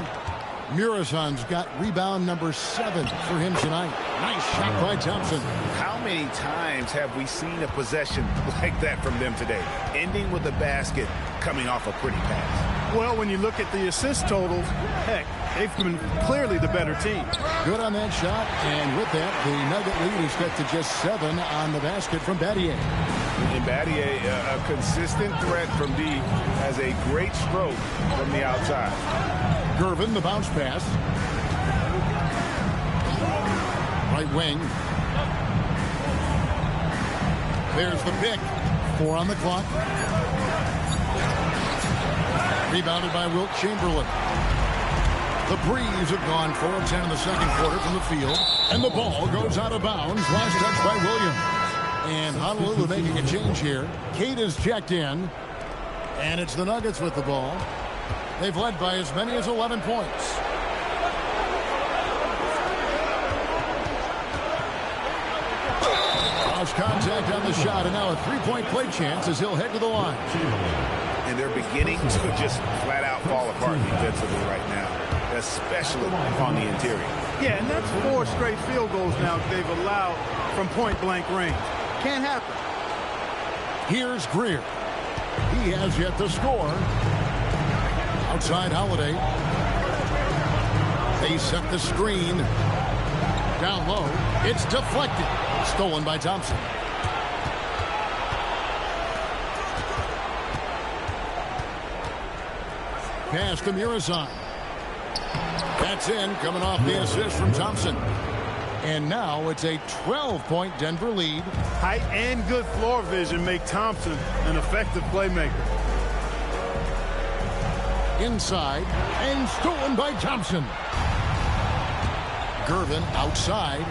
Murazan's got rebound number 7 for him tonight. Nice shot by Thompson. How many times have we seen a possession like that from them today? Ending with a basket, coming off a pretty pass. Well, when you look at the assist totals, heck, they've been clearly the better team. Good on that shot, and with that, the Nugget lead is cut to just 7 on the basket from Battier. And Battier, a consistent threat from D, has a great stroke from the outside. Gervin, the bounce pass. Right wing. There's the pick. 4 on the clock. Rebounded by Wilt Chamberlain. The Breeze have gone 4 of 10 in the second quarter from the field. And the ball goes out of bounds. Last touch by Williams. And Honolulu making a change here. Cade is checked in. And it's the Nuggets with the ball. They've led by as many as 11 points. Cross contact on the shot, and now a 3-point play chance as he'll head to the line. And they're beginning to just flat out fall apart defensively right now, especially on the interior. Yeah, and that's 4 straight field goals now they've allowed from point-blank range. Can't happen. Here's Greer. He has yet to score. Outside Holiday. They set the screen. Down low. It's deflected. Stolen by Thompson. Pass to Murazan. That's in, coming off the assist from Thompson. And now it's a 12-point Denver lead. Height and good floor vision make Thompson an effective playmaker. Inside, and stolen by Thompson. Gervin outside.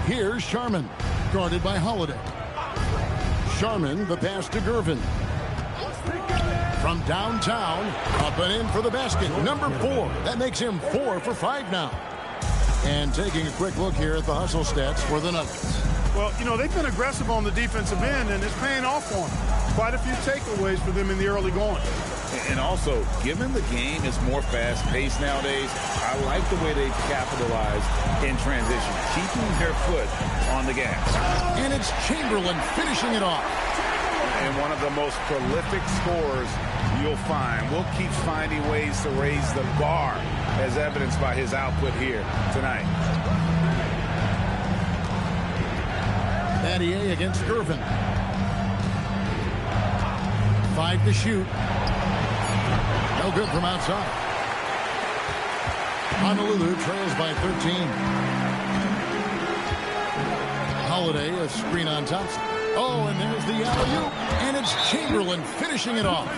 Here's Sharman, guarded by Holiday. Sharman, the pass to Gervin. From downtown, up and in for the basket. Number 4. That makes him 4 for 5 now. And taking a quick look here at the hustle stats for the Nuggets. Well, you know, they've been aggressive on the defensive end, and it's paying off for them. Quite a few takeaways for them in the early going. And also, given the game is more fast-paced nowadays, I like the way they've capitalized in transition, keeping their foot on the gas. And it's Chamberlain finishing it off. And one of the most prolific scorers you'll find. Will keeps finding ways to raise the bar, as evidenced by his output here tonight. Battier against Gervin. 5 to shoot. No good from outside. Honolulu trails by 13. Holiday, a screen on Thompson. Oh, and there's the alley-oop. And it's Chamberlain finishing it off.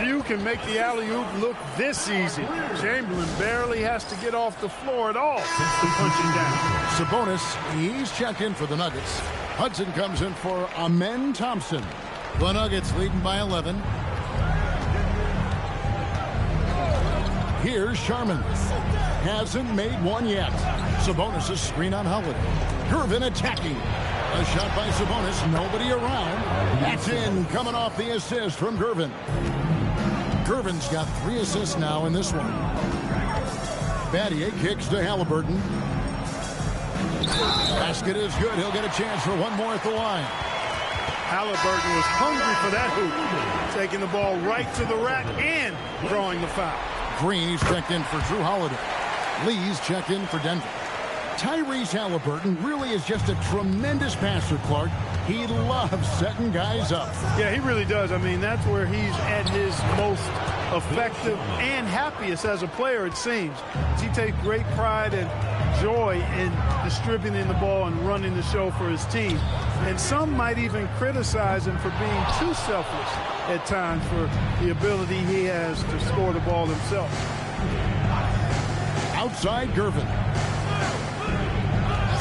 few can make the alley-oop look this easy. Chamberlain barely has to get off the floor at all to punch it down. Sabonis, he's checked in for the Nuggets. Hudson comes in for Amen Thompson. The Nuggets leading by 11. Here's Sharman. Hasn't made one yet. Sabonis' screen on Holiday. Gervin attacking. A shot by Sabonis. Nobody around. That's in. Coming off the assist from Gervin. Gervin's got 3 assists now in this one. Battier kicks to Halliburton. Basket is good. He'll get a chance for one more at the line. Halliburton was hungry for that hoop. Taking the ball right to the rack and drawing the foul. Green, he's checked in for Drew Holiday. Lee's checked in for Denver. Tyrese Halliburton really is just a tremendous passer, Clark. He loves setting guys up. Yeah, he really does. I mean, that's where he's at his most effective and happiest as a player, it seems. He takes great pride and joy in distributing the ball and running the show for his team. And some might even criticize him for being too selfless at times for the ability he has to score the ball himself. Outside Gervin.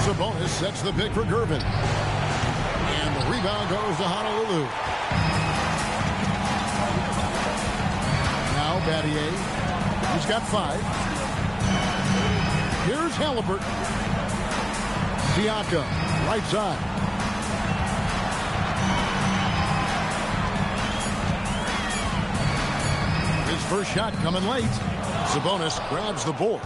Sabonis sets the pick for Gervin. And the rebound goes to Honolulu. Now Battier. He's got 5. Here's Halliburton. Siakam, right side. His first shot coming late. Sabonis grabs the board.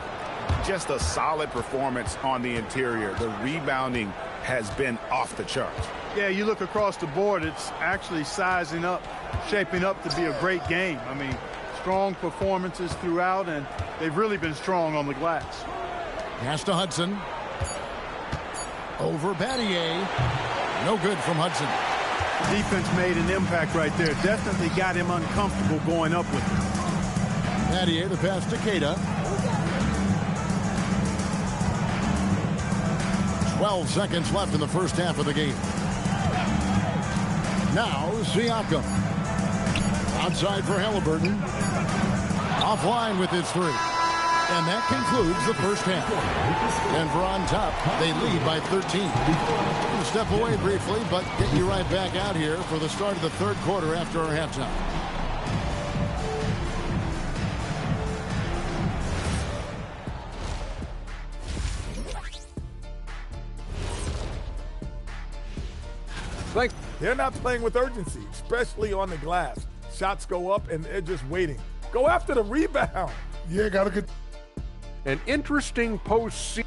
Just a solid performance on the interior. The rebounding has been off the charts. Yeah, you look across the board, it's actually sizing up, shaping up to be a great game. I mean, strong performances throughout, and they've really been strong on the glass. Pass to Hudson. Over Battier. No good from Hudson. The defense made an impact right there. Definitely got him uncomfortable going up with it. Battier, the pass to Queta. 12 seconds left in the first half of the game. Now Siakam. Outside for Halliburton. Offline with his 3. And that concludes the first half. Denver on top. They lead by 13. We'll step away briefly, but get you right back out here for the start of the third quarter after our halftime. They're not playing with urgency, especially on the glass. Shots go up, and they're just waiting. Go after the rebound. Yeah, got to get. An interesting postseason.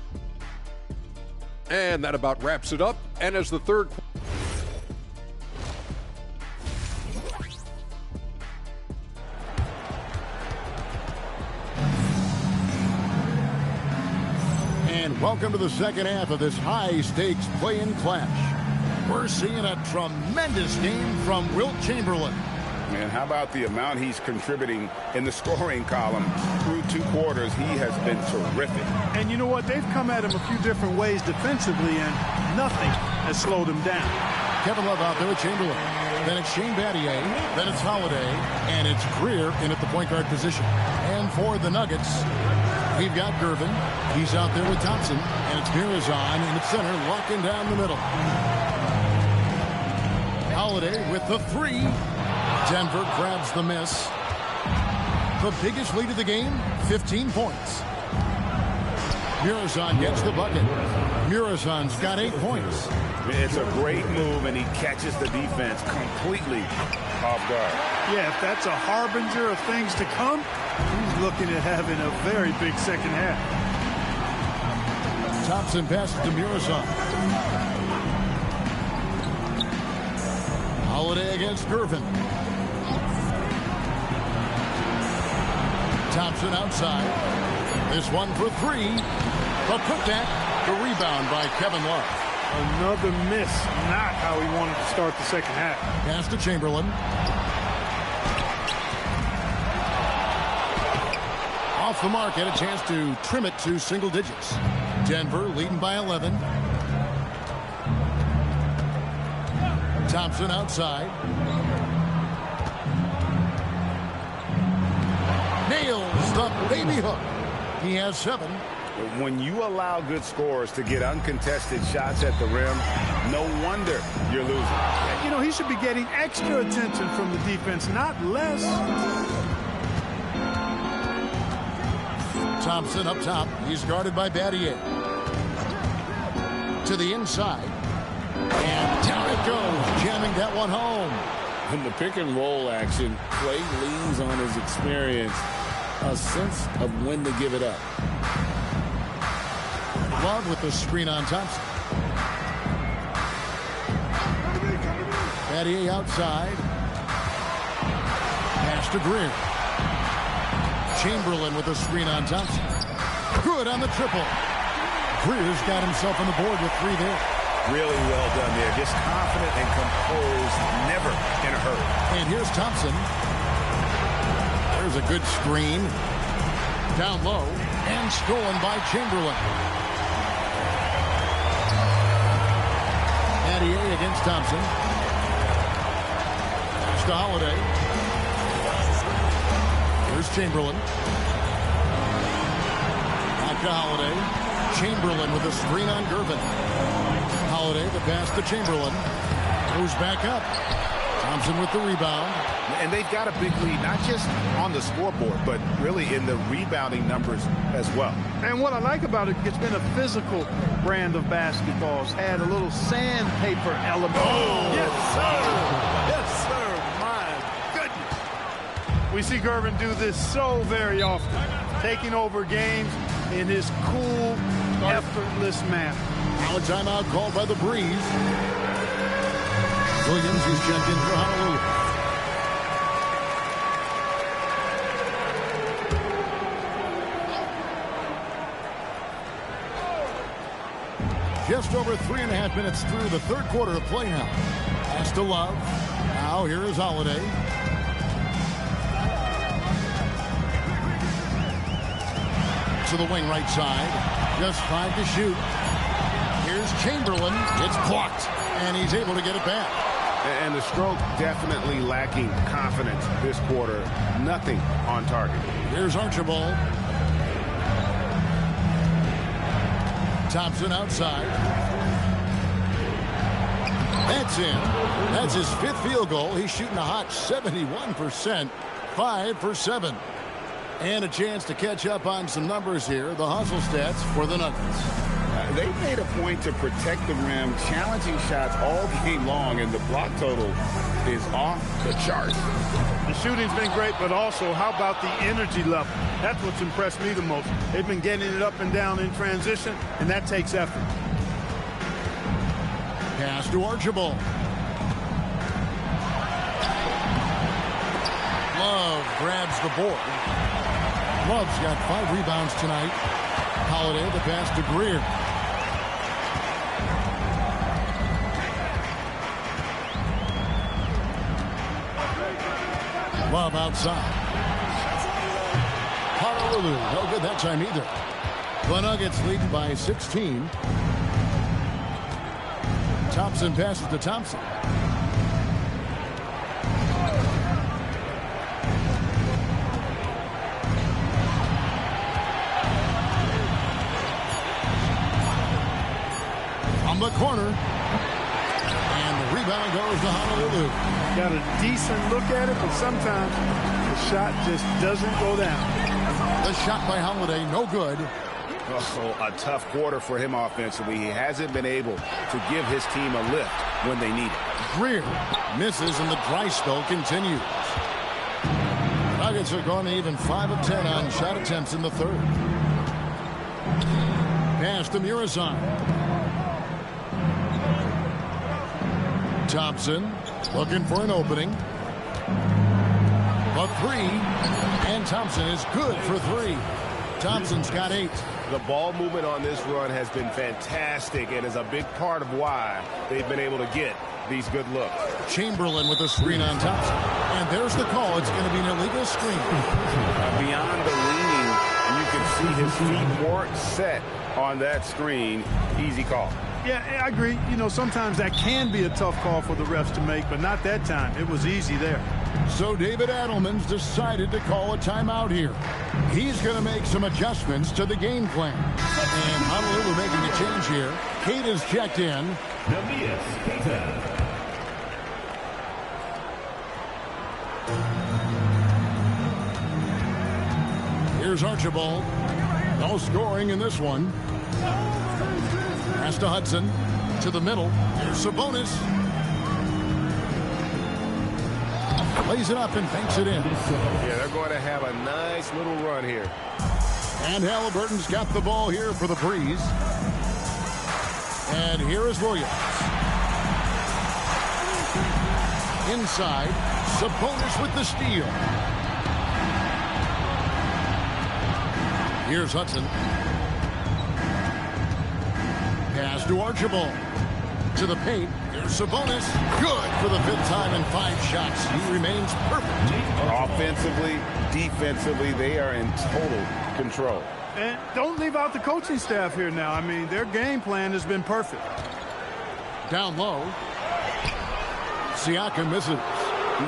And that about wraps it up. And as the third. And welcome to the second half of this high-stakes play-in clash. We're seeing a tremendous game from Wilt Chamberlain. Man, how about the amount he's contributing in the scoring column through 2 quarters? He has been terrific. And you know what? They've come at him a few different ways defensively, and nothing has slowed him down. Kevin Love out there with Chamberlain. Then it's Shane Battier. Then it's Holiday. And it's Greer in at the point guard position. And for the Nuggets, we've got Gervin. He's out there with Thompson. And it's Mirazon in the center, locking down the middle. Holiday with the 3. Denver grabs the miss. The biggest lead of the game, 15 points. Mirazon gets the bucket. Mirazon's got 8 points. It's a great move, and he catches the defense completely off guard. Yeah, if that's a harbinger of things to come, he's looking at having a very big second half. Thompson passes to Mirazon. Holiday against Gervin. Thompson outside. This one for 3. But put that, the rebound by Kevin Love. Another miss. Not how he wanted to start the second half. Pass to Chamberlain. Off the mark, had a chance to trim it to single digits. Denver leading by 11. Thompson outside. nails the baby hook. He has 7. When you allow good scorers to get uncontested shots at the rim, no wonder you're losing. You know, he should be getting extra attention from the defense, not less. Thompson up top. He's guarded by Battier. To the inside. And down it goes, jamming that one home. In the pick and roll action, Clay leans on his experience, a sense of when to give it up. Love with the screen on Thompson. Battier outside. Pass to Greer. Chamberlain with the screen on Thompson. Good on the triple. Greer's got himself on the board with 3 there. Really well done there. Just confident and composed, never in a hurry. And here's Thompson. There's a good screen. Down low and stolen by Chamberlain. Battier against Thompson. Pass to Holiday. Here's Chamberlain. Back to Holiday. Chamberlain with a screen on Gervin. Holiday, the pass to Chamberlain. Moves back up. Thompson with the rebound. And they've got a big lead, not just on the scoreboard, but really in the rebounding numbers as well. And what I like about it, it's been a physical brand of basketball. It's had a little sandpaper element. Oh, yes, sir. Yes, sir. My goodness. We see Gervin do this so very often, taking over games in his cool, effortless manner. Now a timeout called by the Breeze. Williams is checked in for Honolulu. Just over 3.5 minutes through the third quarter of play now. Pass to Love. Now here is Holiday. To the wing right side. Just 5 to shoot. Here's Chamberlain. It's blocked. And he's able to get it back. And the stroke definitely lacking confidence this quarter. Nothing on target. Here's Archibald. Thompson outside. That's in. That's his 5th field goal. He's shooting a hot 71%. 5 for 7. And a chance to catch up on some numbers here. The hustle stats for the Nuggets. They made a point to protect the rim, challenging shots all game long, and the block total is off the charts. The shooting's been great, but also how about the energy level? That's what's impressed me the most. They've been getting it up and down in transition, and that takes effort. Pass to Archibald. Love grabs the board. Love's got 5 rebounds tonight. Holiday the pass to Greer. Love outside. Honolulu, no good that time either. The Nuggets lead by 16. Thompson passes to Thompson. From the corner. And the rebound goes to Honolulu. Got a decent look at it, but sometimes the shot just doesn't go down. The shot by Holiday, no good. Also, a tough quarter for him offensively. He hasn't been able to give his team a lift when they need it. Greer misses and the dry spell continues. Nuggets are going to even 5 of 10 on shot attempts in the third. Pass to Murazan. Thompson looking for an opening. A 3. And Thompson is good for 3. Thompson's got 8. The ball movement on this run has been fantastic and is a big part of why they've been able to get these good looks. Chamberlain with a screen on Thompson. And there's the call. It's going to be an illegal screen. Beyond the leaning, you can see his feet weren't set on that screen. Easy call. Yeah, I agree. You know, sometimes that can be a tough call for the refs to make, but not that time. It was easy there. So David Adelman's decided to call a timeout here. He's going to make some adjustments to the game plan. And Honolulu making a change here. Keita's checked in. Here's Archibald. No scoring in this one. Pass to Hudson. To the middle. Here's Sabonis. Lays it up and banks it in. Yeah, they're going to have a nice little run here. And Halliburton's got the ball here for the Breeze. And here is Williams. Inside. Sabonis with the steal. Here's Hudson. Pass to Archibald. To the paint. Here's Sabonis. Good for the 5th time in 5 shots. He remains perfect. Offensively, defensively, they are in total control. And don't leave out the coaching staff here now. I mean, their game plan has been perfect. Down low. Siakam misses.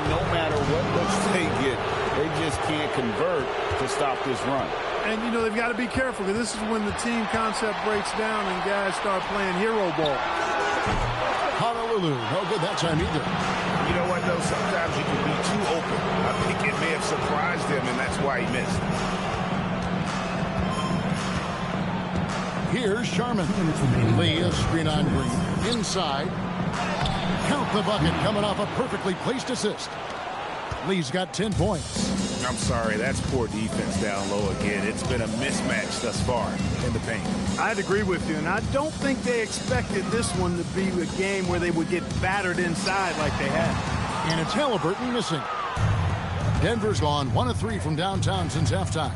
No matter what looks they get, they just can't convert to stop this run. And, you know, they've got to be careful because this is when the team concept breaks down and guys start playing hero ball. Honolulu, no good that time either. You know what, though? Sometimes you can be too open. I think it may have surprised him, and that's why he missed. Here's Sharman. Lee, a screen on Green. Inside. Count the bucket coming off a perfectly placed assist. Lee's got 10 points. I'm sorry, that's poor defense down low again. It's been a mismatch thus far in the paint. I'd agree with you, and I don't think they expected this one to be a game where they would get battered inside like they had. And it's Halliburton missing. Denver's gone 1 of 3 from downtown since halftime.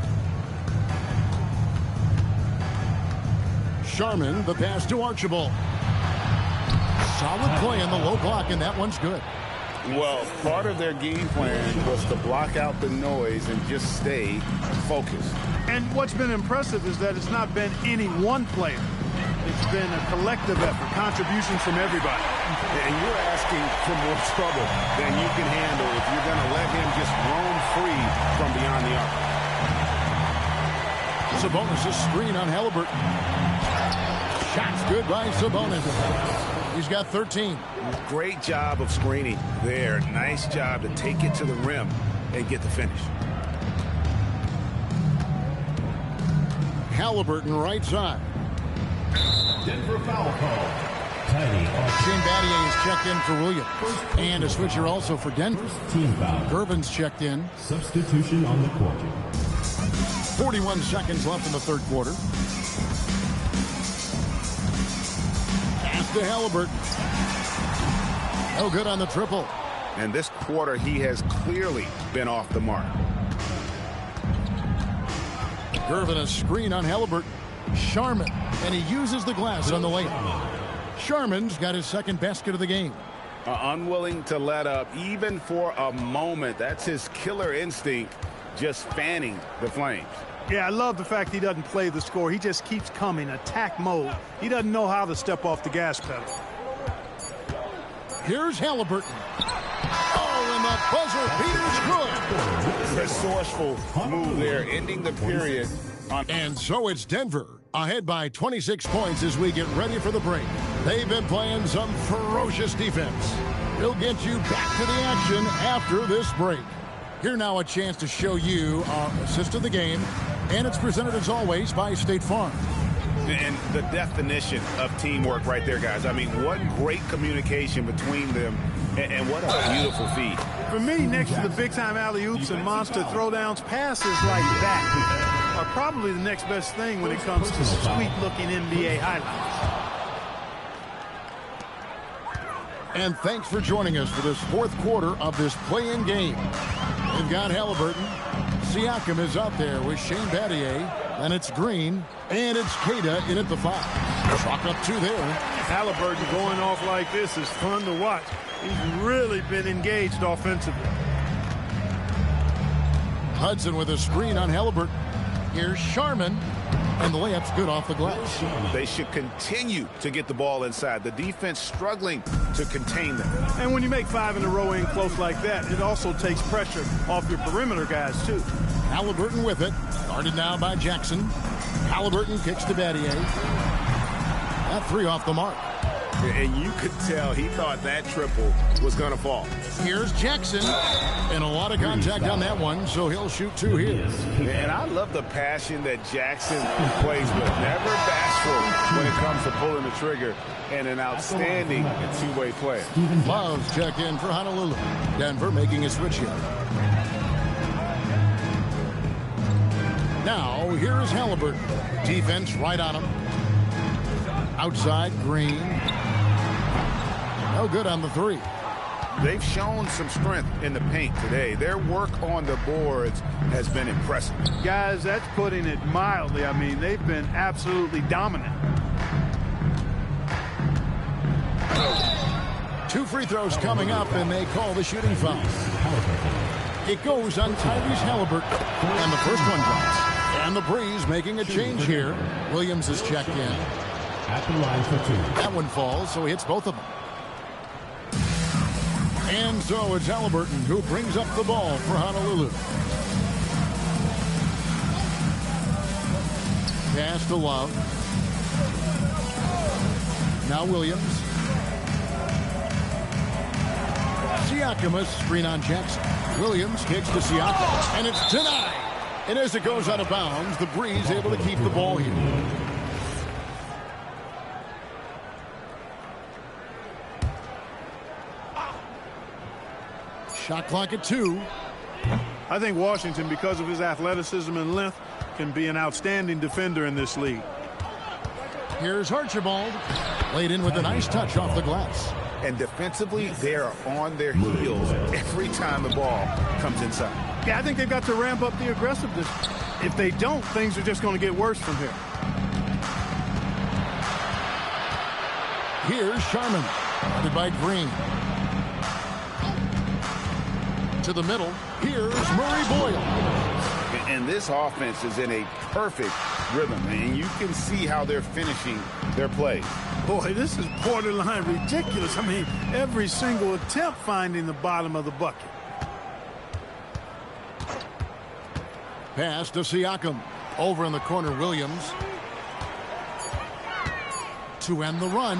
Sharman, the pass to Archibald. Solid play in the low block, and that one's good. Well, part of their game plan was to block out the noise and just stay focused. And what's been impressive is that it's not been any one player. It's been a collective effort, contributions from everybody. And you're asking for more trouble than you can handle if you're going to let him just roam free from beyond the arc. Sabonis' screen on Halliburton. Shots good by Sabonis. He's got 13. Great job of screening there. Nice job to take it to the rim and get the finish. Halliburton right side. Denver foul call. Shane Battier is checked in for Williams. And a switcher also for Denver. Team foul. Gervin's checked in. Substitution on the court. 41 seconds left in the 3rd quarter. Pass to Halliburton. No good on the triple. And this quarter, he has clearly been off the mark. Gervin a screen on Halliburton. Sharman, and he uses the glass on the layup. Sharman's got his 2nd basket of the game. Unwilling to let up even for a moment. That's his killer instinct, just fanning the flames. Yeah, I love the fact he doesn't play the score. He just keeps coming, attack mode. He doesn't know how to step off the gas pedal. Here's Halliburton. Oh, and the buzzer beater's good. Resourceful move there, ending the period. And so it's Denver, ahead by 26 points as we get ready for the break. They've been playing some ferocious defense. We'll get you back to the action after this break. Here now a chance to show you our assist of the game, and it's presented as always by State Farm. And the definition of teamwork right there, guys. I mean, what great communication between them, and what a beautiful feed. For me, next to the big-time alley-oops and monster throwdowns, passes like that are probably the next best thing when it comes to sweet-looking NBA highlights. And thanks for joining us for this 4th quarter of this play-in game. We've got Halliburton. Siakam is out there with Shane Battier. And it's Green. And it's Keita in at the 5. Chalk up 2 there. Halliburton going off like this is fun to watch. He's really been engaged offensively. Hudson with a screen on Halliburton. Here's Sharman. And the layup's good off the glass. They should continue to get the ball inside. The defense struggling to contain them. And when you make 5 in a row in close like that, it also takes pressure off your perimeter guys, too. Halliburton with it. Guarded now by Jackson. Halliburton kicks to Battier. That 3 off the mark. And you could tell he thought that triple was going to fall. Here's Jackson. And a lot of contact on that one, so he'll shoot 2 here. And I love the passion that Jackson plays with. Never bashful when it comes to pulling the trigger. And an outstanding two-way player. Love's checked in for Honolulu. Denver making a switch here. Now, here is Halliburton. Defense right on him. Outside, Green. No good on the 3. They've shown some strength in the paint today. Their work on the boards has been impressive. Guys, that's putting it mildly. I mean, they've been absolutely dominant. 2 free throws coming up, and they call the shooting foul. It goes on Tyrese Halliburton, and the first one drops. And the Breeze making a change here. Williams is checked in. At the line for 2. That one falls, so he hits both of them. And so it's Halliburton who brings up the ball for Honolulu. Pass to Love. Now Williams. Siakam, a screen on Jackson. Williams kicks to Siakam, and it's denied. And as it goes out of bounds, the Breeze able to keep the ball here. Shot clock at 2. I think Washington, because of his athleticism and length, can be an outstanding defender in this league. Here's Archibald. Laid in with a nice touch off the glass. And defensively, they are on their heels every time the ball comes inside. Yeah, I think they've got to ramp up the aggressiveness. If they don't, things are just going to get worse from here. Here's Sharman. Guarded by Green. To the middle. Here's Murray Boyle. And this offense is in a perfect rhythm, and you can see how they're finishing their play. Boy, this is borderline ridiculous. I mean, every single attempt finding the bottom of the bucket. Pass to Siakam. Over in the corner, Williams. To end the run.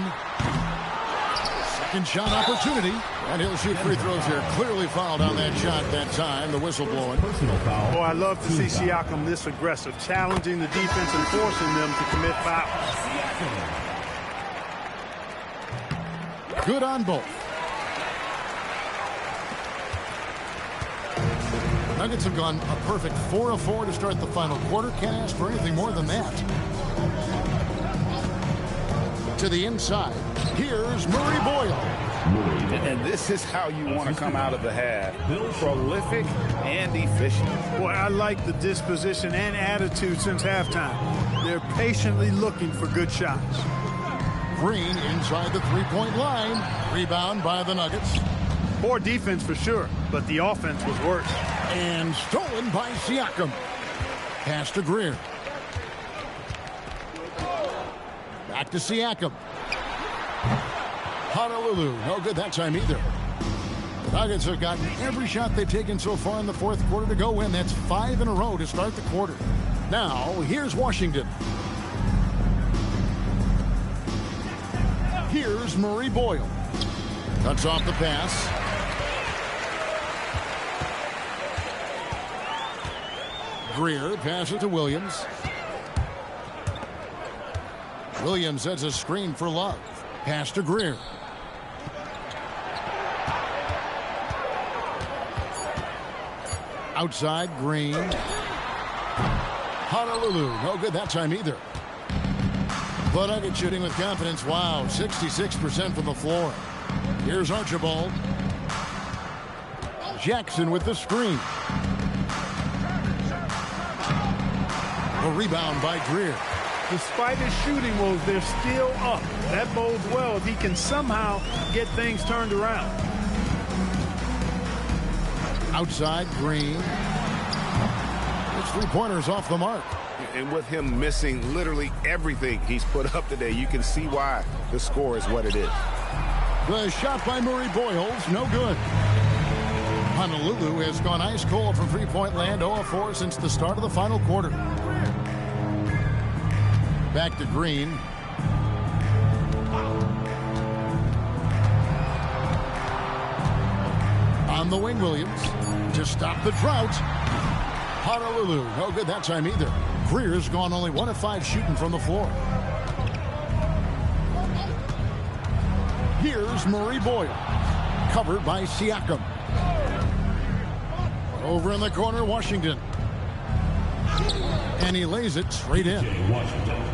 Second shot opportunity. And he'll shoot free throws here. Clearly fouled on that shot that time. The whistle blowing. Boy, I love to see Siakam this aggressive, challenging the defense and forcing them to commit fouls. Good on both. Nuggets have gone a perfect 4 of 4 to start the final quarter. Can't ask for anything more than that. To the inside. Here's Murray Boyle. And this is how you want to come out of the half. Prolific and efficient. Boy, I like the disposition and attitude since halftime. They're patiently looking for good shots. Green inside the three-point line. Rebound by the Nuggets. Poor defense for sure, but the offense was worse. And stolen by Siakam. Pass to Greer. Back to Siakam. Honolulu, no good that time either. The Nuggets have gotten every shot they've taken so far in the fourth quarter to go win. That's 5 in a row to start the quarter. Now, here's Washington. Here's Murray Boyle. Cuts off the pass. Greer passes to Williams. Williams sets a screen for Love. Pass to Greer. Outside, Green. Honolulu, no good that time either. But Nuggets shooting with confidence. Wow, 66% from the floor. Here's Archibald. Jackson with the screen. A rebound by Greer. Despite his shooting woes, they're still up. That bodes well if he can somehow get things turned around. Outside, Green. It's three-pointers off the mark. And with him missing literally everything he's put up today, you can see why the score is what it is. The shot by Murray Boyles, no good. Honolulu has gone ice cold from three-point land, 0-4 since the start of the final quarter. Back to Green. On the wing, Williams to stop the drought. Honolulu, no good that time either. Greer's gone only 1 of 5 shooting from the floor. Here's Murray Boyle, covered by Siakam. Over in the corner, Washington. And he lays it straight in.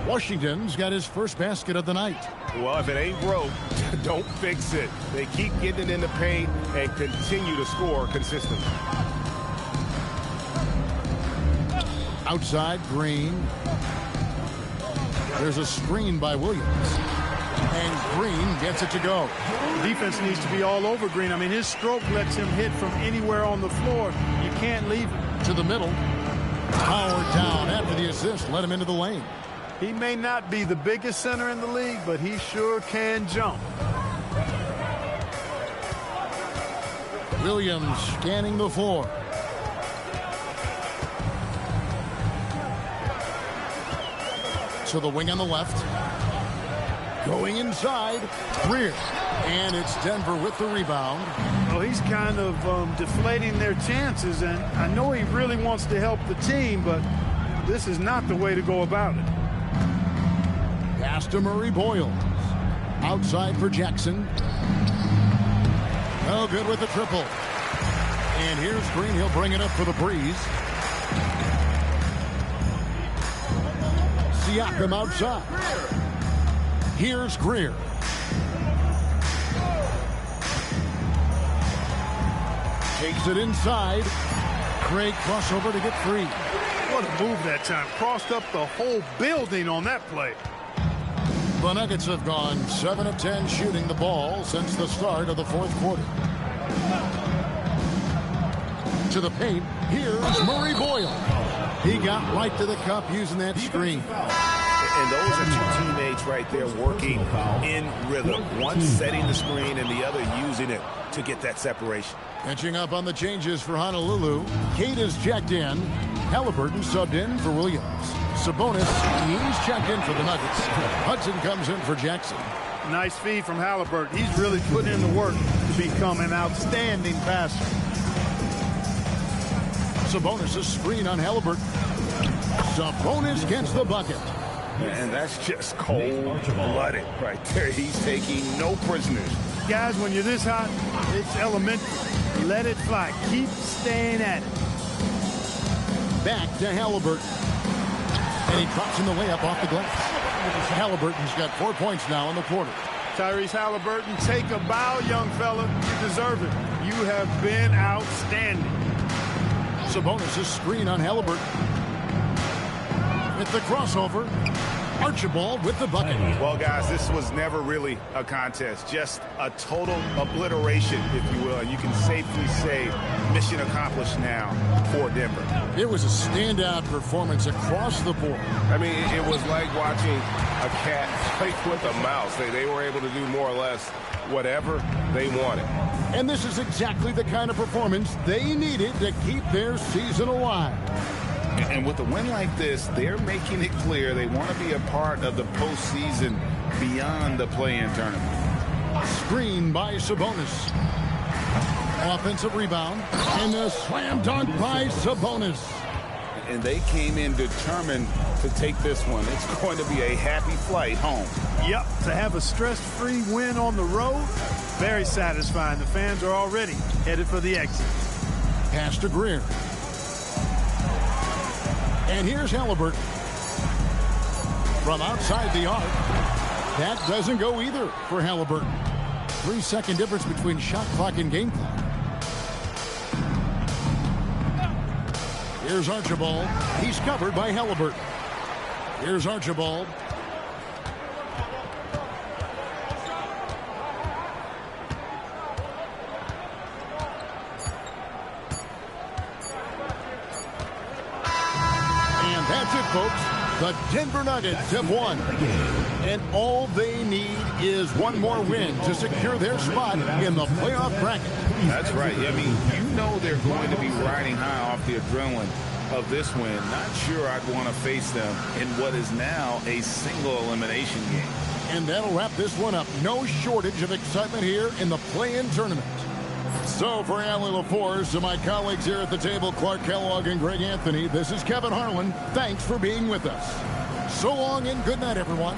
Washington's got his first basket of the night. Well, if it ain't broke, don't fix it. They keep getting it in the paint and continue to score consistently. Outside, Green. There's a screen by Williams. And Green gets it to go. Defense needs to be all over Green. I mean, his stroke lets him hit from anywhere on the floor. You can't leave him. To the middle. Powered down after the assist. Let him into the lane. He may not be the biggest center in the league, but he sure can jump. Williams scanning the floor. To the wing on the left. Going inside. Greer. And it's Denver with the rebound. Well, he's kind of deflating their chances, and I know he really wants to help the team, but this is not the way to go about it. Pass to Murray Boyles. Outside for Jackson. No good with the triple. And here's Green. He'll bring it up for the Breeze. Siakam outside. Here's Greer. Takes it inside. Great crossover to get free. What a move that time. Crossed up the whole building on that play. The Nuggets have gone 7 of 10 shooting the ball since the start of the fourth quarter. To the paint. Here's Murray Boyle. He got right to the cup using that screen. And those are two teammates right there working in rhythm. One setting the screen and the other using it to get that separation. Catching up on the changes for Honolulu. Cade is checked in. Halliburton subbed in for Williams. Sabonis, he's checked in for the Nuggets. Hudson comes in for Jackson. Nice feed from Halliburton. He's really putting in the work to become an outstanding passer. Sabonis' screen on Halliburton. Sabonis gets the bucket. And that's just cold-blooded right there. He's taking no prisoners. Guys, when you're this hot, it's elementary. Let it fly. Keep staying at it. Back to Halliburton. And he drops in the layup off the glass. Halliburton's got 4 points now in the quarter. Tyrese Halliburton, take a bow, young fella. You deserve it. You have been outstanding. Sabonis' screen on Halliburton. With the crossover. Archibald with the bucket. Well, guys, this was never really a contest. Just a total obliteration, if you will. And you can safely say mission accomplished now for Denver. It was a standout performance across the board. I mean, it was like watching a cat fight with a mouse. They were able to do more or less whatever they wanted. And this is exactly the kind of performance they needed to keep their season alive. And with a win like this, they're making it clear they want to be a part of the postseason beyond the play-in tournament. Screen by Sabonis. Offensive rebound. And a slam dunk by Sabonis. And they came in determined to take this one. It's going to be a happy flight home. Yep, to have a stress-free win on the road, very satisfying. The fans are already headed for the exit. Pass to Greer. And here's Halliburton. From outside the arc. That doesn't go either for Halliburton. 3-second difference between shot clock and game clock. Here's Archibald. He's covered by Halliburton. Here's Archibald. And that's it, folks. The Denver Nuggets have won. And all they need is one more win to secure their spot in the playoff bracket. That's right. I mean, you know they're going to be riding high off the adrenaline of this win. Not sure I'd want to face them in what is now a single elimination game. And that'll wrap this one up. No shortage of excitement here in the play-in tournament. So for Allie LaForce and my colleagues here at the table, Clark Kellogg and Greg Anthony, this is Kevin Harlan. Thanks for being with us. So long and good night, everyone.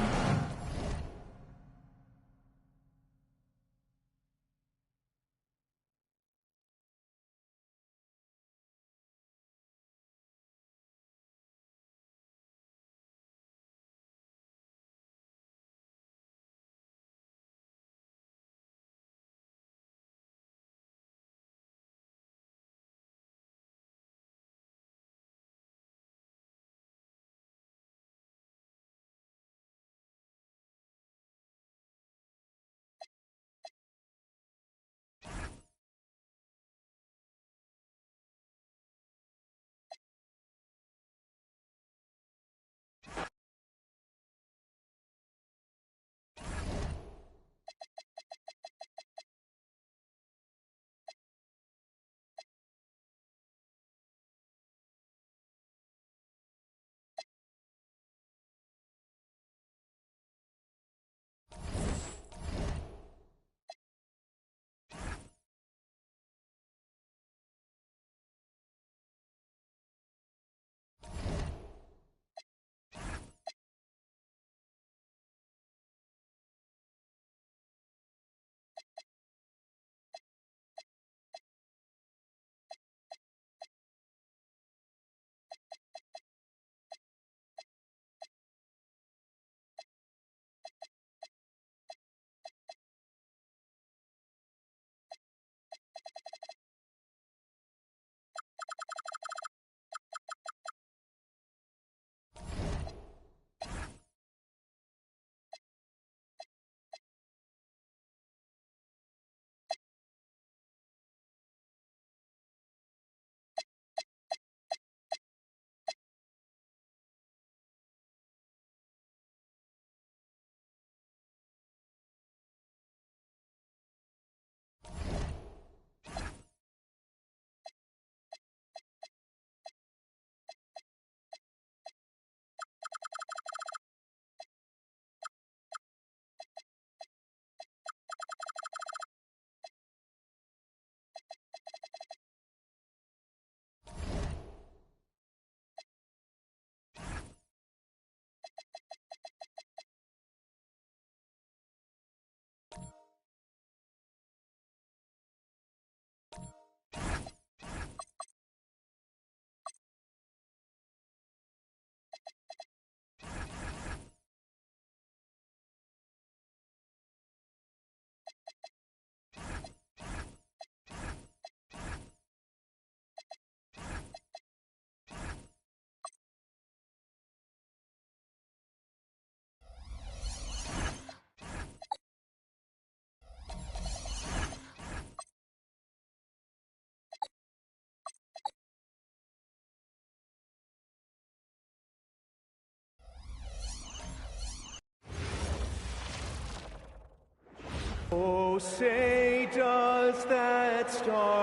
Oh, say does that star...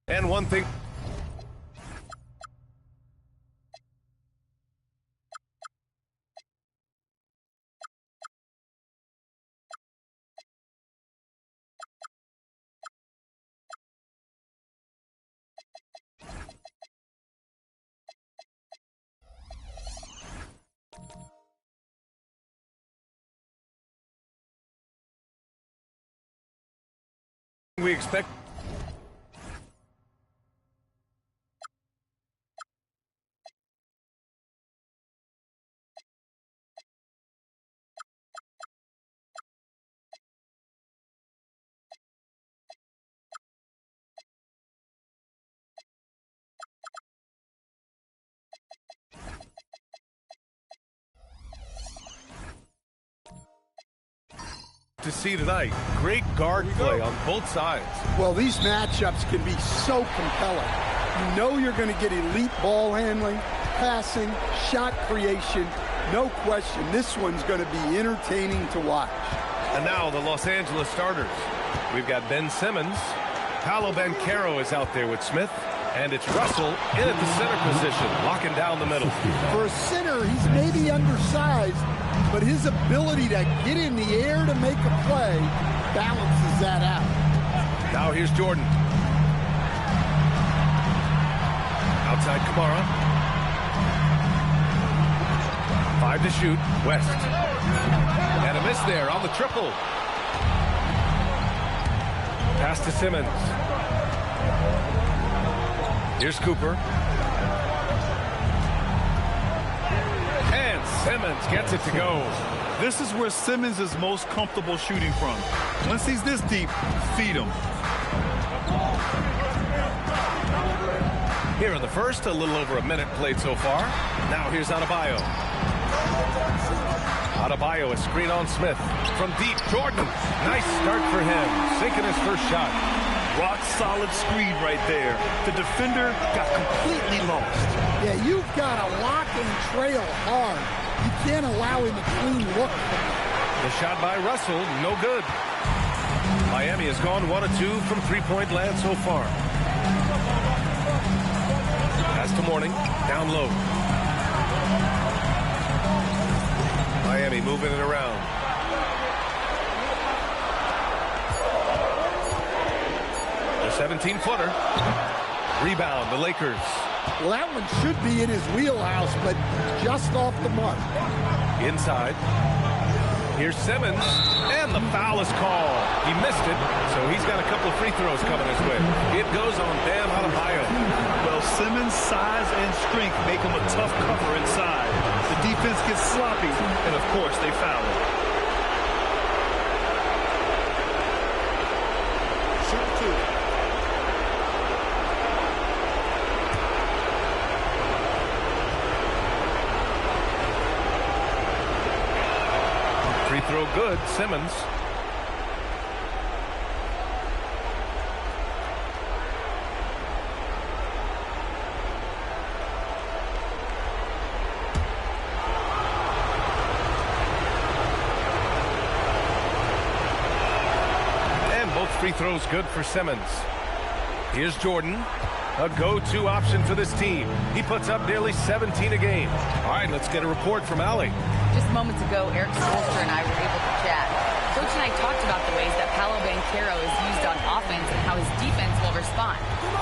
And one thing... we expect... to see tonight. Great guard play on both sides. Well, these matchups can be so compelling. You know you're going to get elite ball handling, passing, shot creation. No question, this one's going to be entertaining to watch. And now the Los Angeles starters. We've got Ben Simmons. Paolo Banchero is out there with Smith. And it's Russell in at the center position, locking down the middle. For a center, he's maybe undersized, but his ability to get in the air to make a play balances that out. Now here's Jordan. Outside Kamara. 5 to shoot. West. And a miss there on the triple. Pass to Simmons. Here's Cooper. And Simmons gets it to go. This is where Simmons is most comfortable shooting from. Once he's this deep, feed him. Here in the first, a little over a minute played so far. Now here's Adebayo. Adebayo, a screen on Smith. From deep, Jordan. Nice start for him. Sinking his first shot. Rock solid screen right there. The defender got completely lost. Yeah, you've got to lock and trail hard. You can't allow him a clean look. The shot by Russell, no good. Miami has gone 1 of 2 from three-point land so far. Pass to Mourning, down low. Miami moving it around. The 17-footer. Rebound, the Lakers. Well, that one should be in his wheelhouse, but just off the mark. Inside. Here's Simmons, and the foul is called. He missed it, so he's got a couple of free throws coming his way. It goes on Bam Adebayo. Well, Simmons' size and strength make him a tough cover inside. The defense gets sloppy, and of course, they foul him. Shoot 2. Free throw good, Simmons. And both free throws good for Simmons. Here's Jordan. A go-to option for this team. He puts up nearly 17 a game. All right, let's get a report from Allie. Just moments ago, Eric Spoelstra and I were able to chat. Coach and I talked about the ways that Paolo Banchero is used on offense and how his defense will respond.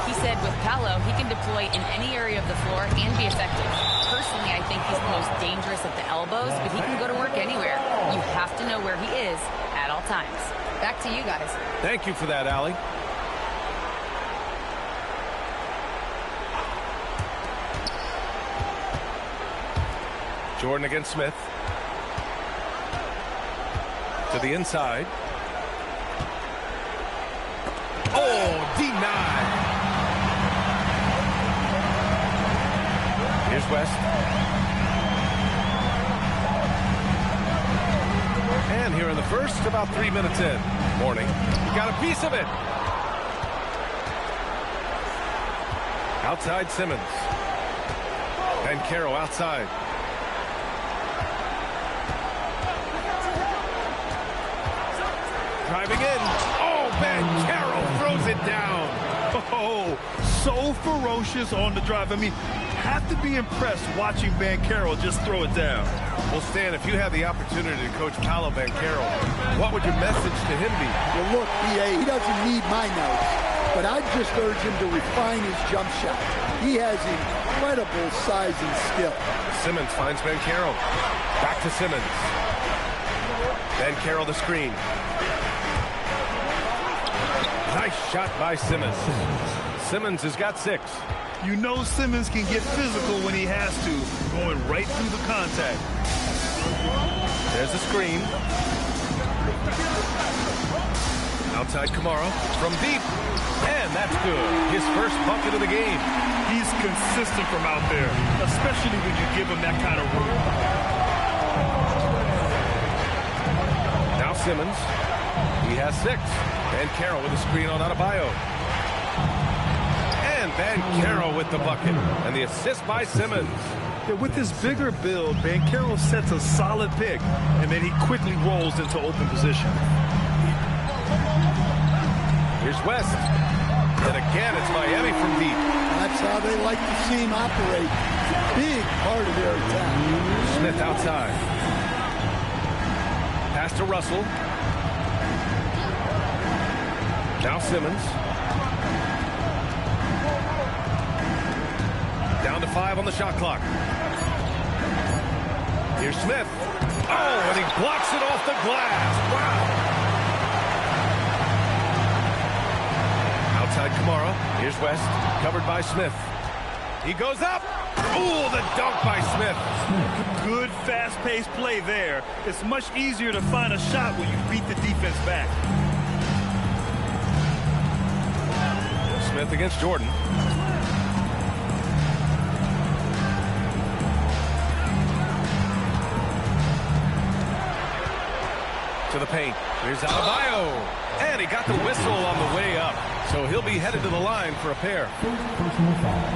He said with Paolo, he can deploy in any area of the floor and be effective. Personally, I think he's the most dangerous at the elbows, but he can go to work anywhere. You have to know where he is at all times. Back to you guys. Thank you for that, Allie. Jordan against Smith. To the inside. Oh, denied. Here's West. And here in the first, about 3 minutes in. Mourning. He got a piece of it. Outside Simmons. Banchero outside. Driving in. Oh, Banchero throws it down. Oh, so ferocious on the drive. I mean, have to be impressed watching Banchero just throw it down. Well, Stan, if you had the opportunity to coach Paolo Banchero, what would your message to him be? Well, look, B.A., he doesn't need my notes, but I'd just urge him to refine his jump shot. He has incredible size and skill. Simmons finds Banchero. Back to Simmons. Banchero the screen. Nice shot by Simmons. Simmons has got 6. You know Simmons can get physical when he has to, going right through the contact. There's a screen. Outside Kamara from deep. And that's good. His first bucket of the game. He's consistent from out there, especially when you give him that kind of room. Now Simmons. He has 6. And Carroll with a screen on Adebayo. And Banchero with the bucket. And the assist by Simmons. Yeah, with his bigger build, Banchero sets a solid pick, and then he quickly rolls into open position. Here's West. And again, it's Miami from deep. That's how they like to see him operate. Big part of their attack. Smith outside. Pass to Russell. Now Simmons. Down to 5 on the shot clock. Here's Smith. Oh, and he blocks it off the glass. Wow. Outside Kamara. Here's West. Covered by Smith. He goes up. Ooh, the dunk by Smith. Good fast-paced play there. It's much easier to find a shot when you beat the defense back. Smith against Jordan. To the paint. Here's Adebayo. And he got the whistle on the way up. So he'll be headed to the line for a pair.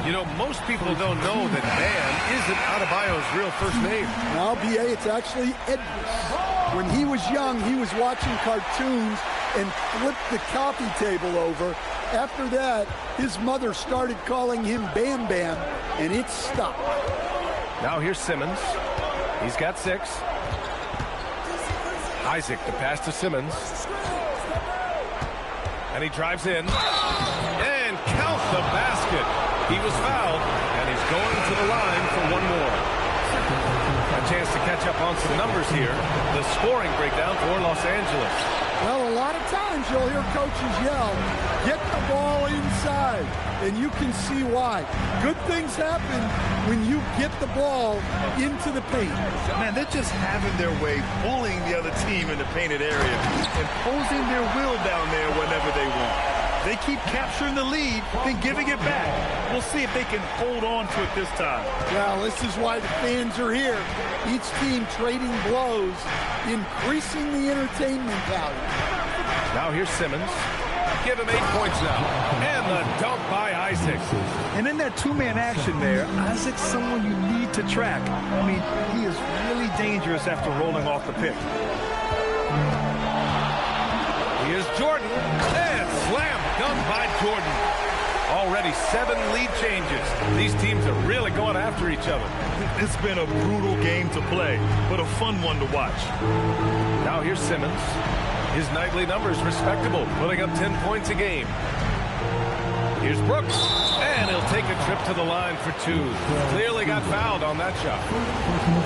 You know, most people don't know that Van isn't Adebayo's real first name. Now, B.A., it's actually Edris. When he was young, he was watching cartoons and flipped the coffee table over. After that, his mother started calling him Bam Bam, and it stopped. Now here's Simmons. He's got 6. Isaac, the pass to Simmons. And he drives in. And count the basket. He was fouled, and he's going to the line for one more. A chance to catch up on some numbers here. The scoring breakdown for Los Angeles. Well, a lot of times you'll hear coaches yell, get the ball inside, and you can see why. Good things happen when you get the ball into the paint. Man, they're just having their way, bullying the other team in the painted area, imposing their will down there whenever they want. They keep capturing the lead, then giving it back. We'll see if they can hold on to it this time. Well, this is why the fans are here. Each team trading blows, increasing the entertainment value. Now here's Simmons. Give him 8 points now. And the dunk by Isaac. And in that two-man action there, Isaac's someone you need to track. I mean, he is really dangerous after rolling off the pick. Here's Jordan. And slam dunk by Jordan. Already 7 lead changes. These teams are really going after each other. It's been a brutal game to play, but a fun one to watch. Now here's Simmons. His nightly numbers respectable, putting up 10 points a game. Here's Brooks, and he'll take a trip to the line for 2. Clearly got fouled on that shot.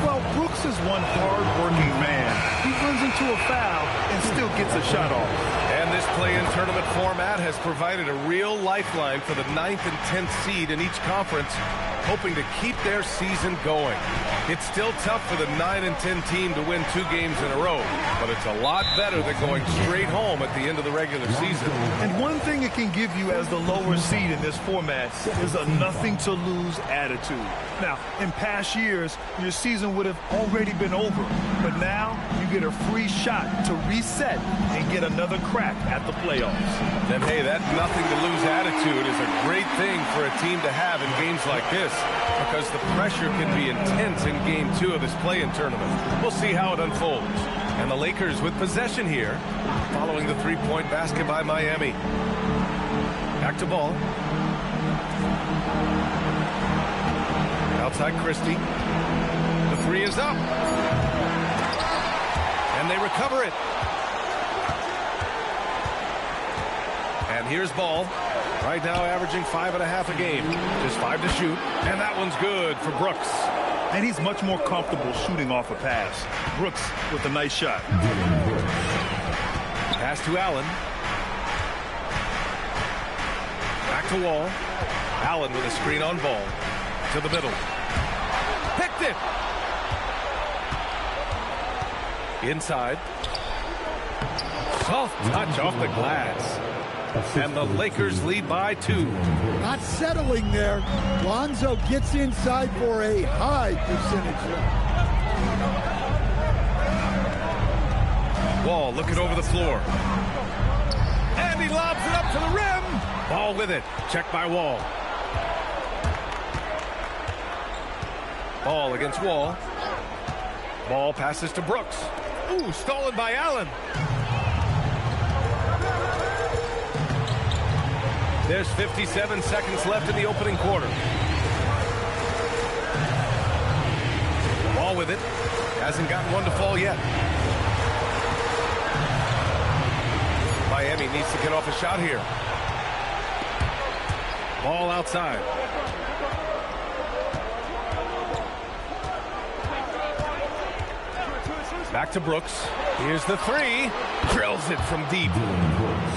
Well, Brooks is one hard-working man. He runs into a foul and still gets a shot off. And this play-in tournament format has provided a real lifeline for the 9th and 10th seed in each conference, hoping to keep their season going. It's still tough for the 9 and 10 team to win 2 games in a row, but it's a lot better than going straight home at the end of the regular season. And one thing it can give you as the lower seed in this format is a nothing-to-lose attitude. Now, in past years, your season would have already been over, but now you get a free shot to reset and get another crack at the playoffs. And hey, that nothing-to-lose attitude is a great thing for a team to have in games like this, because the pressure can be intense in Game 2 of this play-in tournament. We'll see how it unfolds. And the Lakers with possession here, following the three-point basket by Miami. Back to ball. Outside Christie. The 3 is up. And they recover it. And here's Ball. Right now averaging 5.5 a game. Just 5 to shoot. And that one's good for Brooks. And he's much more comfortable shooting off a pass. Brooks with a nice shot. Pass to Allen. Back to Wall. Allen with a screen on Ball. To the middle. Picked it. Inside. Soft touch off the glass. And the Lakers lead by 2. Not settling there. Lonzo gets inside for a high percentage. Wall looking over the floor. And he lobs it up to the rim. Ball with it. Checked by Wall. Ball against Wall. Ball passes to Brooks. Ooh, stolen by Allen. There's 57 seconds left in the opening quarter. Ball with it. Hasn't gotten one to fall yet. Miami needs to get off a shot here. Ball outside. Back to Brooks. Here's the three. Drills it from deep.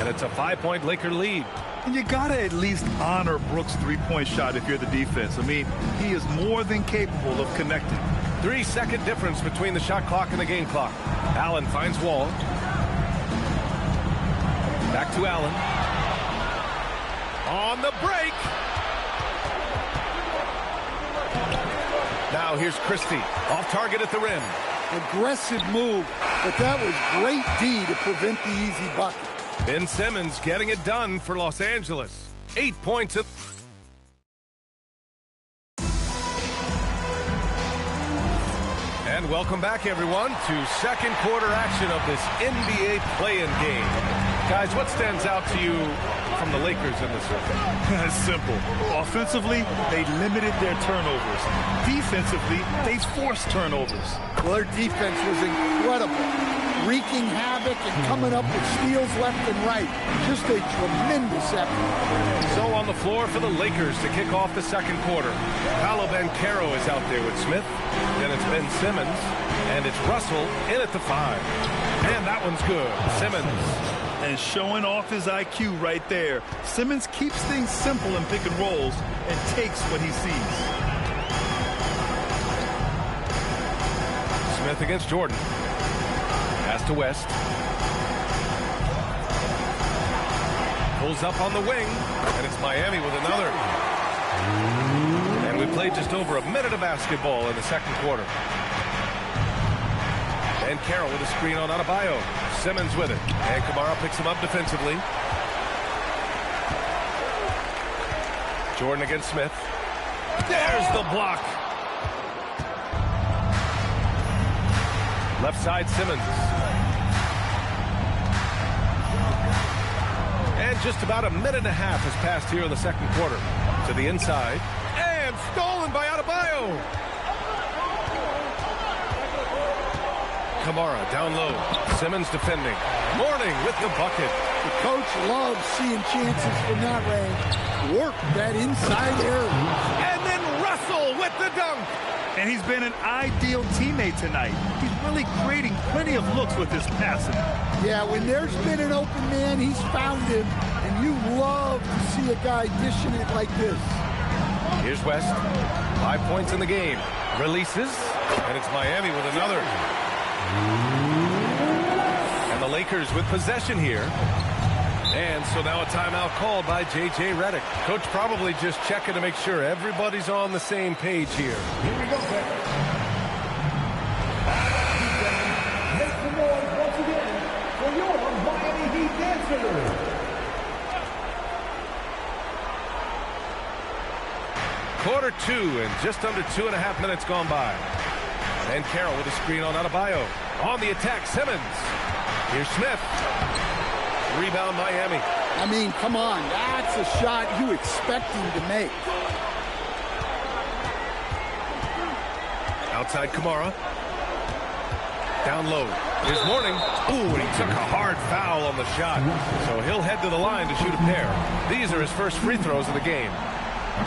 And it's a 5-point Laker lead. And you got to at least honor Brooks' three-point shot if you're the defense. I mean, he is more than capable of connecting. 3-second difference between the shot clock and the game clock. Allen finds Wall. Back to Allen. On the break. Now here's Christie. Off target at the rim. Aggressive move, but that was great D to prevent the easy bucket. Ben Simmons getting it done for Los Angeles. 8 points. And welcome back, everyone, to second quarter action of this NBA play-in game. Guys, what stands out to you from the Lakers in this one? It's simple. Offensively, they limited their turnovers. Defensively, they forced turnovers. Well, their defense was incredible, wreaking havoc and coming up with steals left and right. Just a tremendous effort. So on the floor for the Lakers to kick off the second quarter. Paolo Banchero is out there with Smith. Then it's Ben Simmons. And it's Russell in at the 5. And that one's good. Simmons. And showing off his IQ right there. Simmons keeps things simple in pick and rolls and takes what he sees. Smith against Jordan. Pass to West. Pulls up on the wing. And it's Miami with another. And we played just over a minute of basketball in the second quarter. And Carroll with a screen on Adebayo. Simmons with it. And Kamara picks him up defensively. Jordan against Smith. There's the block. Left side, Simmons. And just about a minute and a half has passed here in the second quarter. To the inside. And stolen by Adebayo. Kamara down low. Simmons defending. Mourning with the bucket. The coach loves seeing chances from that range. Work that inside area. And then Russell with the dunk. And he's been an ideal teammate tonight. He's really creating plenty of looks with his passing. Yeah, when there's been an open man, he's found him. And you love to see a guy dishing it like this. Here's West. 5 points in the game. Releases. And it's Miami with another. And the Lakers with possession here. And so now a timeout called by J.J. Redick. Coach probably just checking to make sure everybody's on the same page here. Here we go, make some noise once again for your Miami Heat dancers. Quarter 2 and just under 2.5 minutes gone by. And Carroll with a screen on Adebayo. On the attack, Simmons. Here's Smith. Rebound, Miami. I mean, come on. That's a shot you expect him to make. Outside Kamara. Down low. Here's Mourning. Ooh, and he took a hard foul on the shot. So he'll head to the line to shoot a pair. These are his first free throws of the game.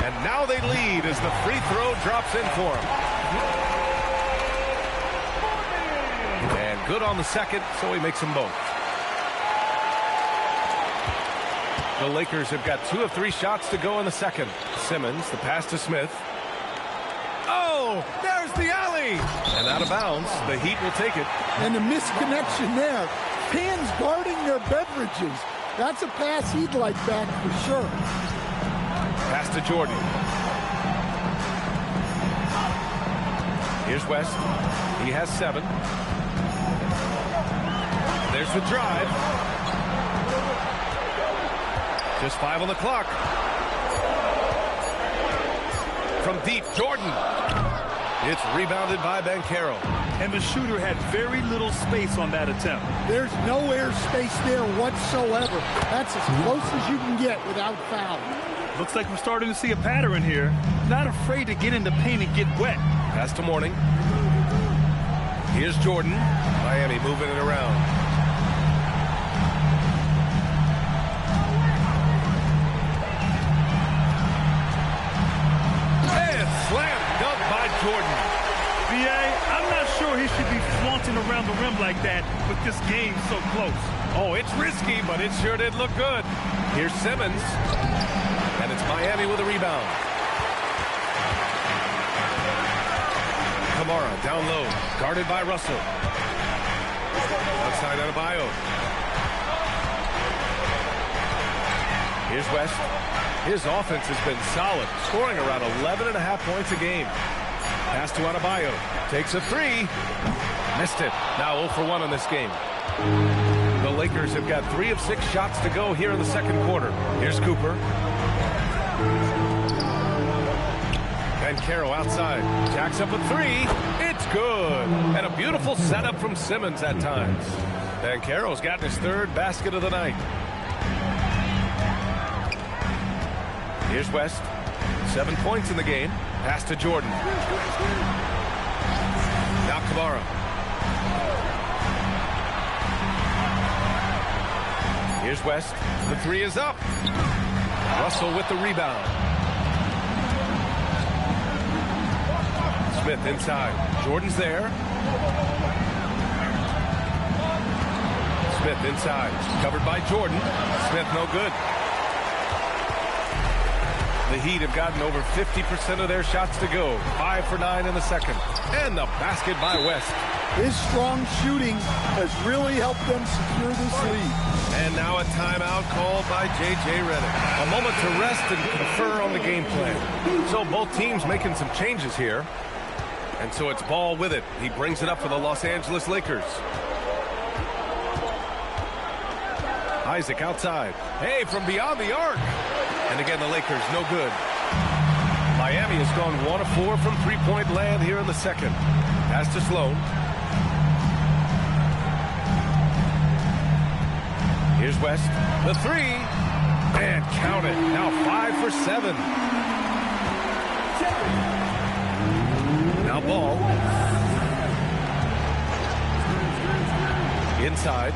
And now they lead as the free throw drops in for him. And good on the second, so he makes them both. The Lakers have got 2 of 3 shots to go in the second. Simmons, the pass to Smith. Oh, there's the alley! And out of bounds, the Heat will take it. And the misconnection there. Fans guarding their beverages. That's a pass he'd like back for sure. Pass to Jordan. Here's West. He has 7. There's the drive. Just 5 on the clock. From deep, Jordan. It's rebounded by Banchero. And the shooter had very little space on that attempt. There's no air space there whatsoever. That's as close as you can get without foul. Looks like we're starting to see a pattern here. Not afraid to get in the paint and get wet. Pass to Mourning. Here's Jordan. Miami moving it around. And slam dunk by Jordan. B.A., I'm not sure he should be flaunting around the rim like that with this game so close. Oh, it's risky, but it sure did look good. Here's Simmons. And it's Miami with a rebound. Kamara down low, guarded by Russell. Outside Adebayo. Here's West. His offense has been solid, scoring around 11.5 points a game. Pass to Adebayo. Takes a three. Missed it. Now 0 for 1 in this game. The Lakers have got 3 of 6 shots to go here in the second quarter. Here's Cooper. Banchero outside. Jacks up a three. It's good. And a beautiful setup from Simmons at times. Banchero's gotten his 3rd basket of the night. Here's West. 7 points in the game. Pass to Jordan. Now Kamara. Here's West. The 3 is up. Russell with the rebound. Smith inside. Jordan's there. Smith inside. Covered by Jordan. Smith no good. The Heat have gotten over 50% of their shots to go. 5 for 9 in the second. And the basket by West. His strong shooting has really helped them secure this lead. And now a timeout called by J.J. Redick. A moment to rest and confer on the game plan. So both teams making some changes here. And so it's Ball with it. He brings it up for the Los Angeles Lakers. Isaac outside. Hey, from beyond the arc. And again, the Lakers no good. Miami has gone 1 of 4 from three-point land here in the second. Pass to Sloan. Here's West. The 3. And count it. Now 5 for 7. Now Ball. Inside.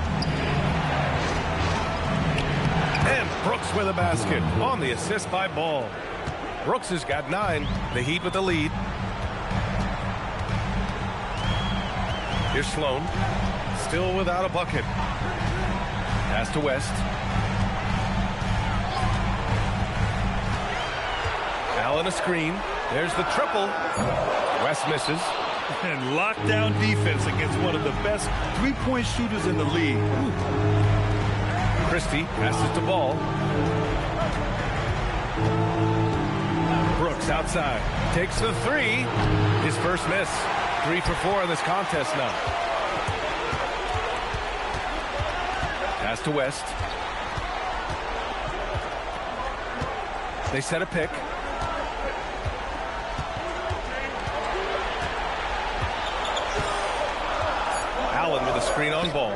And Brooks with a basket on the assist by Ball. Brooks has got 9. The Heat with the lead. Here's Sloan. Still without a bucket. Pass to West. Allen a screen. There's the triple. West misses. And lockdown defense against one of the best three-point shooters in the league. Christie passes to Ball. Brooks outside. Takes the 3. His first miss. 3 for 4 in this contest now. Pass to West. They set a pick. Allen with a screen on Ball.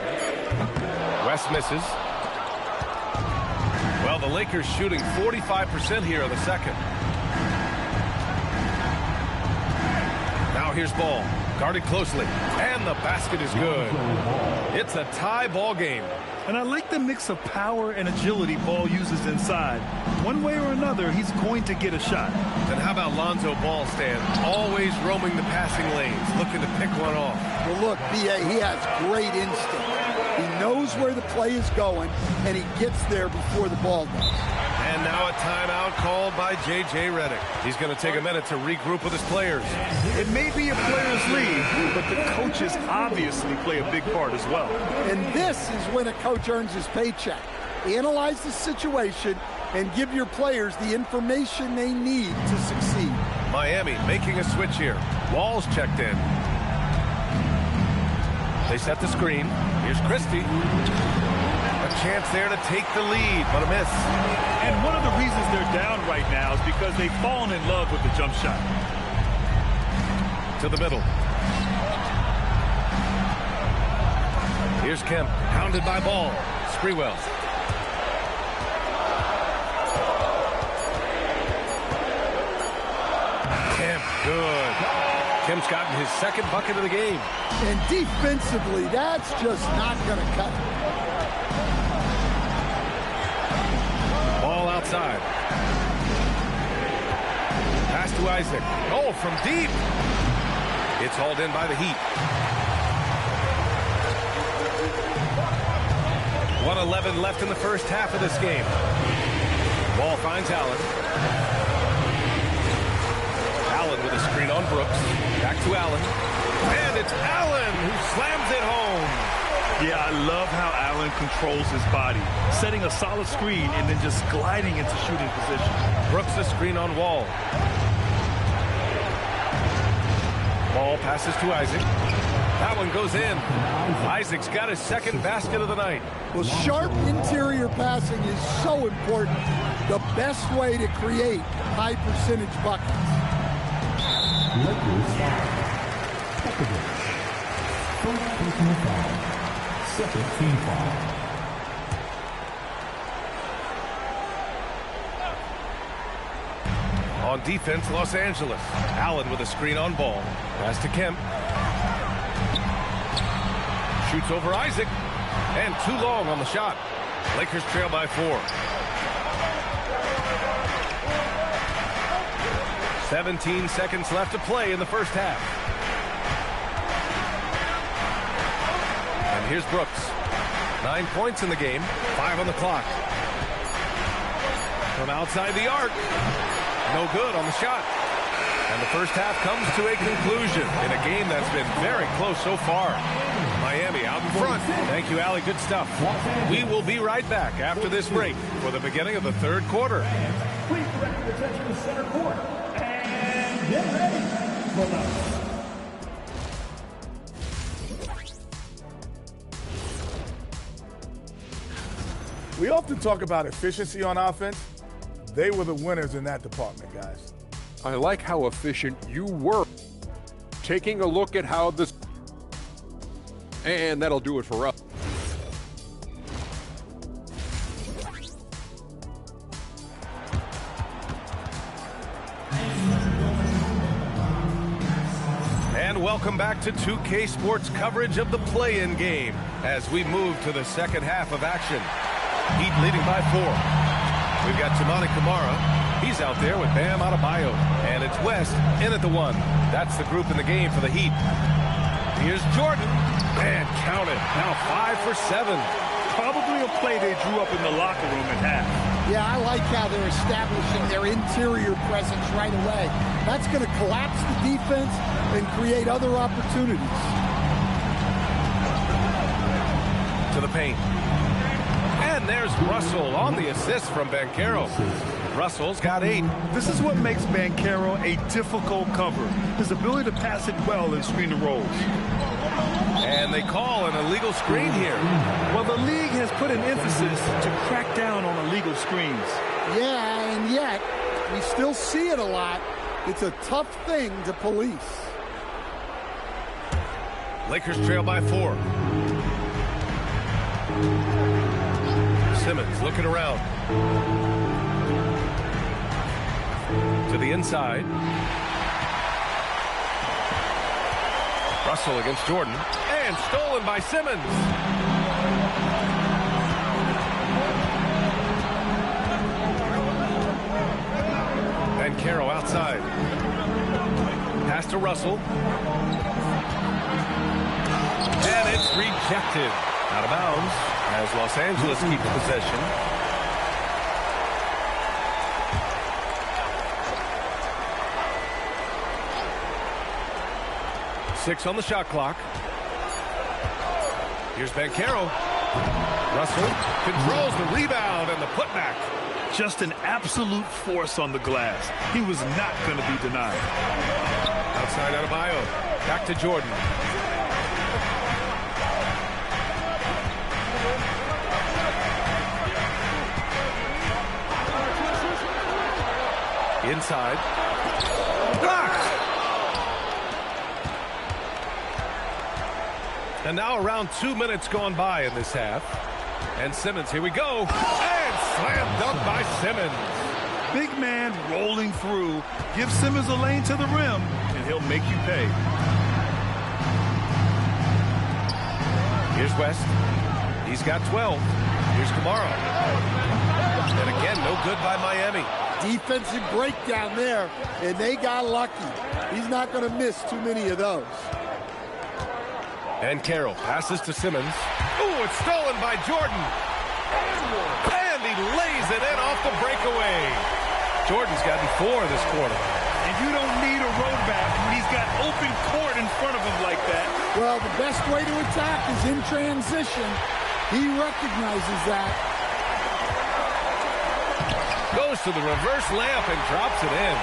West misses. Well, the Lakers shooting 45% here in the second. Now here's Ball. Guarded closely. And the basket is good. It's a tie ball game. And I like the mix of power and agility Ball uses inside. One way or another, he's going to get a shot. And how about Lonzo Ball, Stan? Always roaming the passing lanes, looking to pick one off. Well, look, B.A., he has great instinct. He knows where the play is going, and he gets there before the ball does. And now a timeout called by J.J. Redick. He's going to take a minute to regroup with his players. It may be a player's league, but the coaches obviously play a big part as well. And this is when a coach earns his paycheck. Analyze the situation and give your players the information they need to succeed. Miami making a switch here. Wall's checked in. They set the screen. Here's Christie. A chance there to take the lead, but a miss. And one of the reasons they're down right now is because they've fallen in love with the jump shot. to the middle. Here's Kemp, hounded by Ball. Sprewell. Kemp, good. Kemp's gotten his second bucket of the game. And defensively, that's just not going to cut it. Ball outside. Pass to Isaac. Oh, from deep. It's hauled in by the Heat. 1:11 left in the first half of this game. Ball finds Allen. Allen with a screen on Brooks. Back to Allen. And it's Allen who slams it home. Yeah, I love how Allen controls his body, setting a solid screen and then just gliding into shooting position. Brooks a screen on Wall. Ball passes to Isaac. That one goes in. Isaac's got his second basket of the night. Well, sharp interior passing is so important. The best way to create high percentage buckets. Second team foul. On defense, Los Angeles. Allen with a screen on Ball. Pass to Kemp. Shoots over Isaac. And too long on the shot. Lakers trail by 4. 17 seconds left to play in the first half. And here's Brooks. 9 points in the game. 5 on the clock. From outside the arc. No good on the shot. And the first half comes to a conclusion in a game that's been very close so far. Miami out in front. Thank you, Allie. Good stuff. We will be right back after this break for the beginning of the third quarter. Please direct your attention to center court. And get ready for the... We often talk about efficiency on offense. They were the winners in that department, guys. I like how efficient you were. Taking a look at how this... And that'll do it for us. And welcome back to 2K Sports coverage of the play-in game as we move to the second half of action. Heat leading by 4. We've got Tamani Kamara. He's out there with Bam Adebayo. And it's West in at the 1. That's the group in the game for the Heat. Here's Jordan. And count it. Now 5 for 7. Probably a play they drew up in the locker room at half. Yeah, I like how they're establishing their interior presence right away. That's going to collapse the defense and create other opportunities. To the paint. And there's Russell on the assist from Banchero. Russell's got 8. This is what makes Banchero a difficult cover. His ability to pass it well and screen the rolls. And they call an illegal screen here. Well, the league has put an emphasis to crack down on illegal screens. Yeah, and yet we still see it a lot. It's a tough thing to police. Lakers trail by 4. Simmons looking around. To the inside. Russell against Jordan. And stolen by Simmons. Banchero outside. Pass to Russell. And it's rejected. Out of bounds as Los Angeles keeps possession. Six on the shot clock. Here's Banchero. Russell controls the rebound and the putback. Just an absolute force on the glass. He was not going to be denied. Outside Adebayo. Back to Jordan. Inside. Blocked. And now around 2 minutes gone by in this half. And Simmons, here we go. And slam dunk by Simmons. Big man rolling through. Give Simmons a lane to the rim, and he'll make you pay. Here's West. He's got 12. Here's Kamara. And again, no good by Miami. Defensive breakdown there, and they got lucky. He's not going to miss too many of those. And Carroll passes to Simmons. Ooh, it's stolen by Jordan. And he lays it in off the breakaway. Jordan's gotten 4 this quarter. And you don't need a road back when he's got open court in front of him like that. Well, the best way to attack is in transition. He recognizes that. Goes to the reverse layup and drops it in.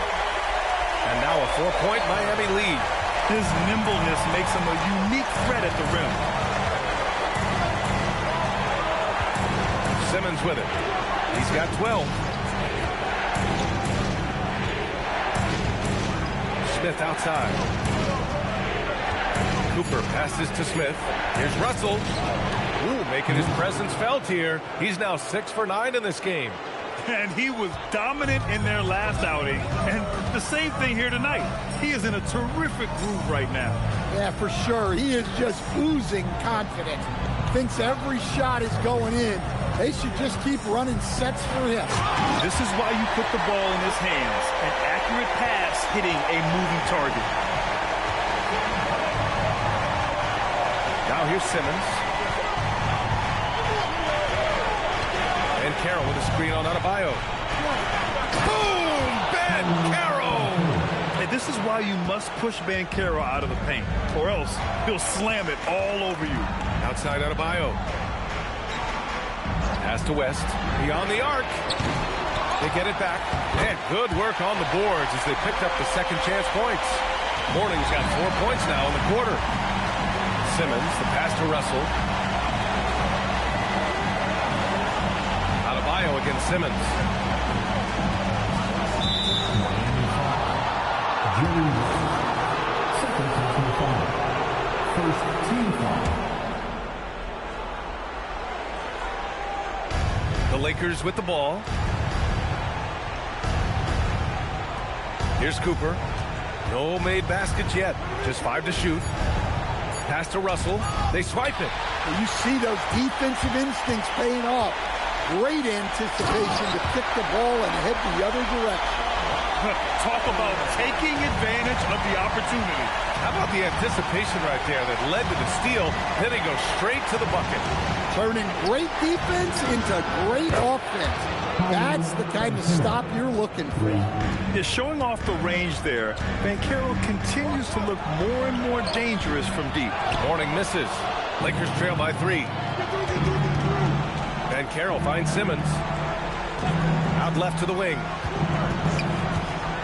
And now a 4-point Miami lead. His nimbleness makes him a unique threat at the rim. Simmons with it. He's got 12. Smith outside. Cooper passes to Smith. Here's Russell. Ooh, making his presence felt here. He's now 6 for 9 in this game. And he was dominant in their last outing. And the same thing here tonight. He is in a terrific groove right now. Yeah, for sure. He is just oozing confidence. Thinks every shot is going in. They should just keep running sets for him. This is why you put the ball in his hands. An accurate pass hitting a moving target. Now here's Simmons. And Carroll with a screen on Adebayo. Boom! Banchero! And this is why you must push Banchero out of the paint, or else he'll slam it all over you. Outside Adebayo. Pass to West. Beyond the arc. They get it back. And good work on the boards as they picked up the second chance points. Morning's got 4 points now in the quarter. Simmons, the pass to Russell. Adebayo against Simmons. First team foul. The Lakers with the ball. Here's Cooper. No made baskets yet. Just 5 to shoot. Pass to Russell. They swipe it. You see those defensive instincts paying off. Great anticipation to kick the ball and head the other direction. Talk about taking advantage of the opportunity. How about the anticipation right there that led to the steal? Then he goes straight to the bucket. Turning great defense into great offense. That's the kind of stop you're looking for. Is showing off the range there. Banchero continues to look more and more dangerous from deep. Morning misses. Lakers trail by 3. Banchero finds Simmons. Out left to the wing.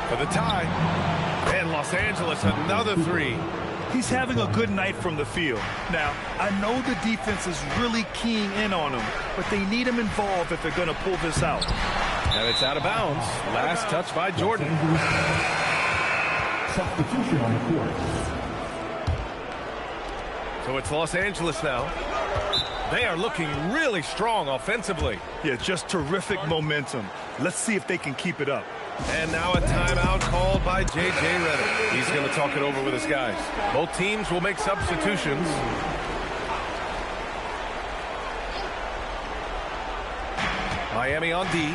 For the tie. And Los Angeles, another 3. He's having a good night from the field. Now, I know the defense is really keying in on him, but they need him involved if they're going to pull this out. And it's out of bounds. Last touch by Jordan. Substitution on the court. So it's Los Angeles now. They are looking really strong offensively. Yeah, just terrific momentum. Let's see if they can keep it up. And now a timeout called by J.J. Redick. He's going to talk it over with his guys. Both teams will make substitutions. Miami on D.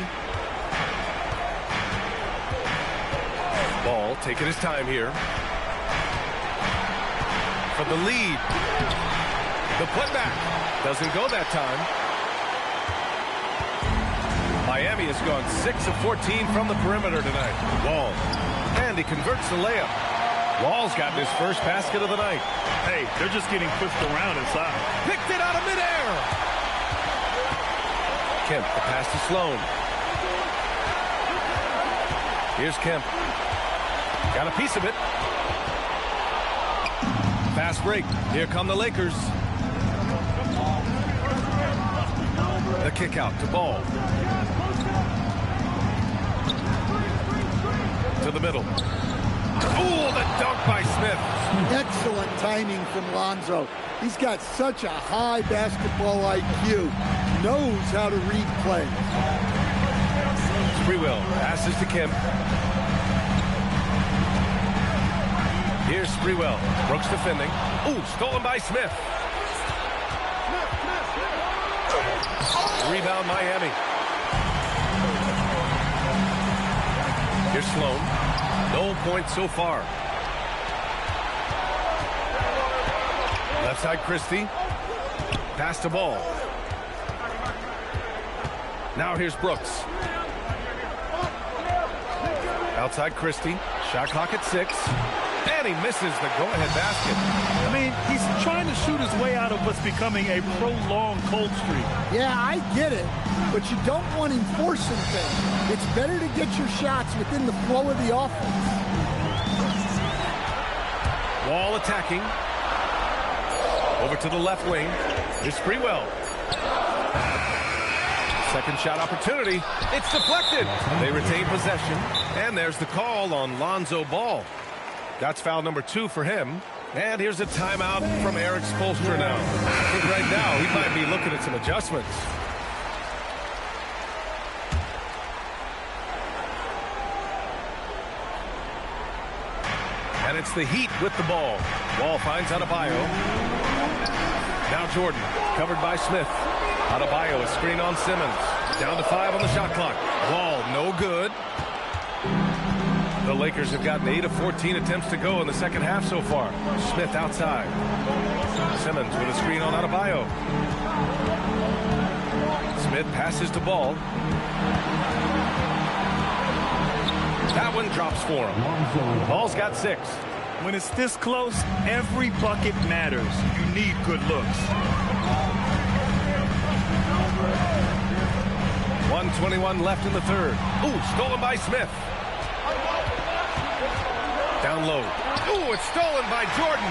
Ball taking his time here. For the lead. The putback. Doesn't go that time. Miami has gone 6 of 14 from the perimeter tonight. Wall. And he converts the layup. Wall's gotten his first basket of the night. Hey, they're just getting pushed around inside. Picked it out of midair. Kemp, the pass to Sloan. Here's Kemp. Got a piece of it. Fast break. Here come the Lakers. The kick out to Ball. To the middle. Ooh, the dunk by Smith. Excellent timing from Lonzo. He's got such a high basketball IQ. Knows how to read plays. Sprewell passes to Kemp. Here's Sprewell. Brooks defending. Ooh, stolen by Smith. Rebound Miami. Here's Sloan. No points so far. Left side Christie. Pass the ball. Now here's Brooks. Outside Christie. Shot clock at 6. And he misses the go-ahead basket. I mean, he's trying to shoot his way out of what's becoming a prolonged cold streak. Yeah, I get it, but you don't want him forcing things. It's better to get your shots within the flow of the offense. Wall attacking. Over to the left wing. Here's Sprewell. Second shot opportunity. It's deflected. They retain possession. And there's the call on Lonzo Ball. That's foul number 2 for him. And here's a timeout from Eric Spoelstra now. I think right now he might be looking at some adjustments. And it's the Heat with the ball. Wall finds Adebayo. Now Jordan, covered by Smith. Adebayo, a screen on Simmons. Down to 5 on the shot clock. Wall, no good. The Lakers have gotten 8 of 14 attempts to go in the second half so far. Smith outside. Simmons with a screen on Adebayo. Smith passes to Ball. That one drops for him. Ball's got 6. When it's this close, every bucket matters. You need good looks. 1:21 left in the third. Ooh, stolen by Smith. Down low. Ooh, it's stolen by Jordan.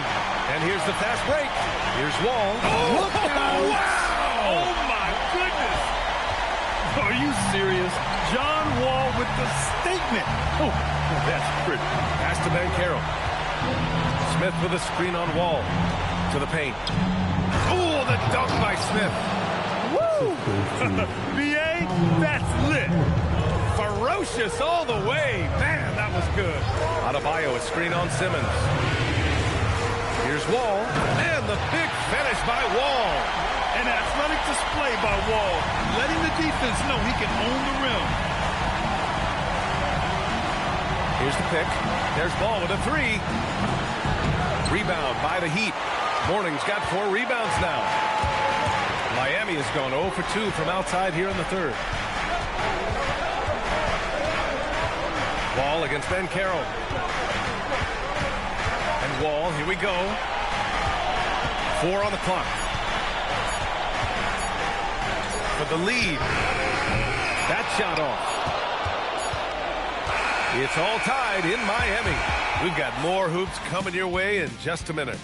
And here's the fast break. Here's Wall. Oh, look out! Wow! Oh, my goodness! Are you serious? John Wall with the statement. Oh, that's pretty. Pass to Banchero. Smith with a screen on Wall. To the paint. Ooh, the dunk by Smith. Woo! B.A., that's lit. Ferocious all the way. Man, that was good. Adebayo, a screen on Simmons. Here's Wall. And the big finish by Wall. An athletic display by Wall, letting the defense know he can own the rim. Here's the pick. There's Ball with a 3. Rebound by the Heat. Morning's got 4 rebounds now. Miami has gone 0 for 2 from outside here in the third. Wall against Banchero. And Wall, here we go. 4 on the clock. For the lead. That shot off. It's all tied in Miami. We've got more hoops coming your way in just a minute.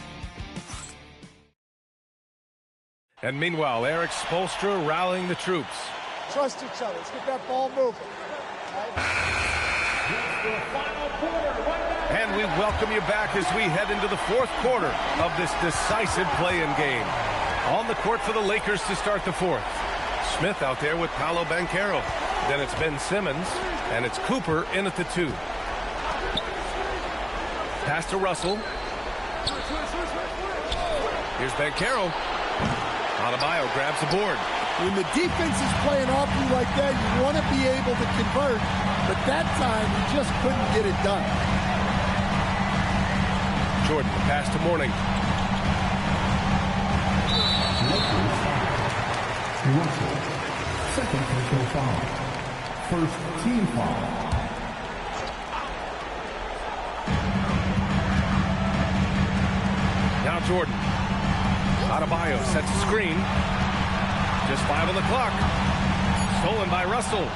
And meanwhile, Eric Spoelstra rallying the troops. Trust each other. Let's get that ball moving. And we welcome you back as we head into the 4th quarter of this decisive play-in game. On the court for the Lakers to start the 4th. Smith out there with Paolo Banchero. Then it's Ben Simmons, and it's Cooper in at the 2. Pass to Russell. Here's Banchero. Adebayo grabs the board. When the defense is playing off you like that, you want to be able to convert, but that time he just couldn't get it done. Jordan, pass to Morning. Russell, second personal foul. First team foul. Now Jordan. Adebayo sets a screen. Just 5 on the clock. Stolen by Russell.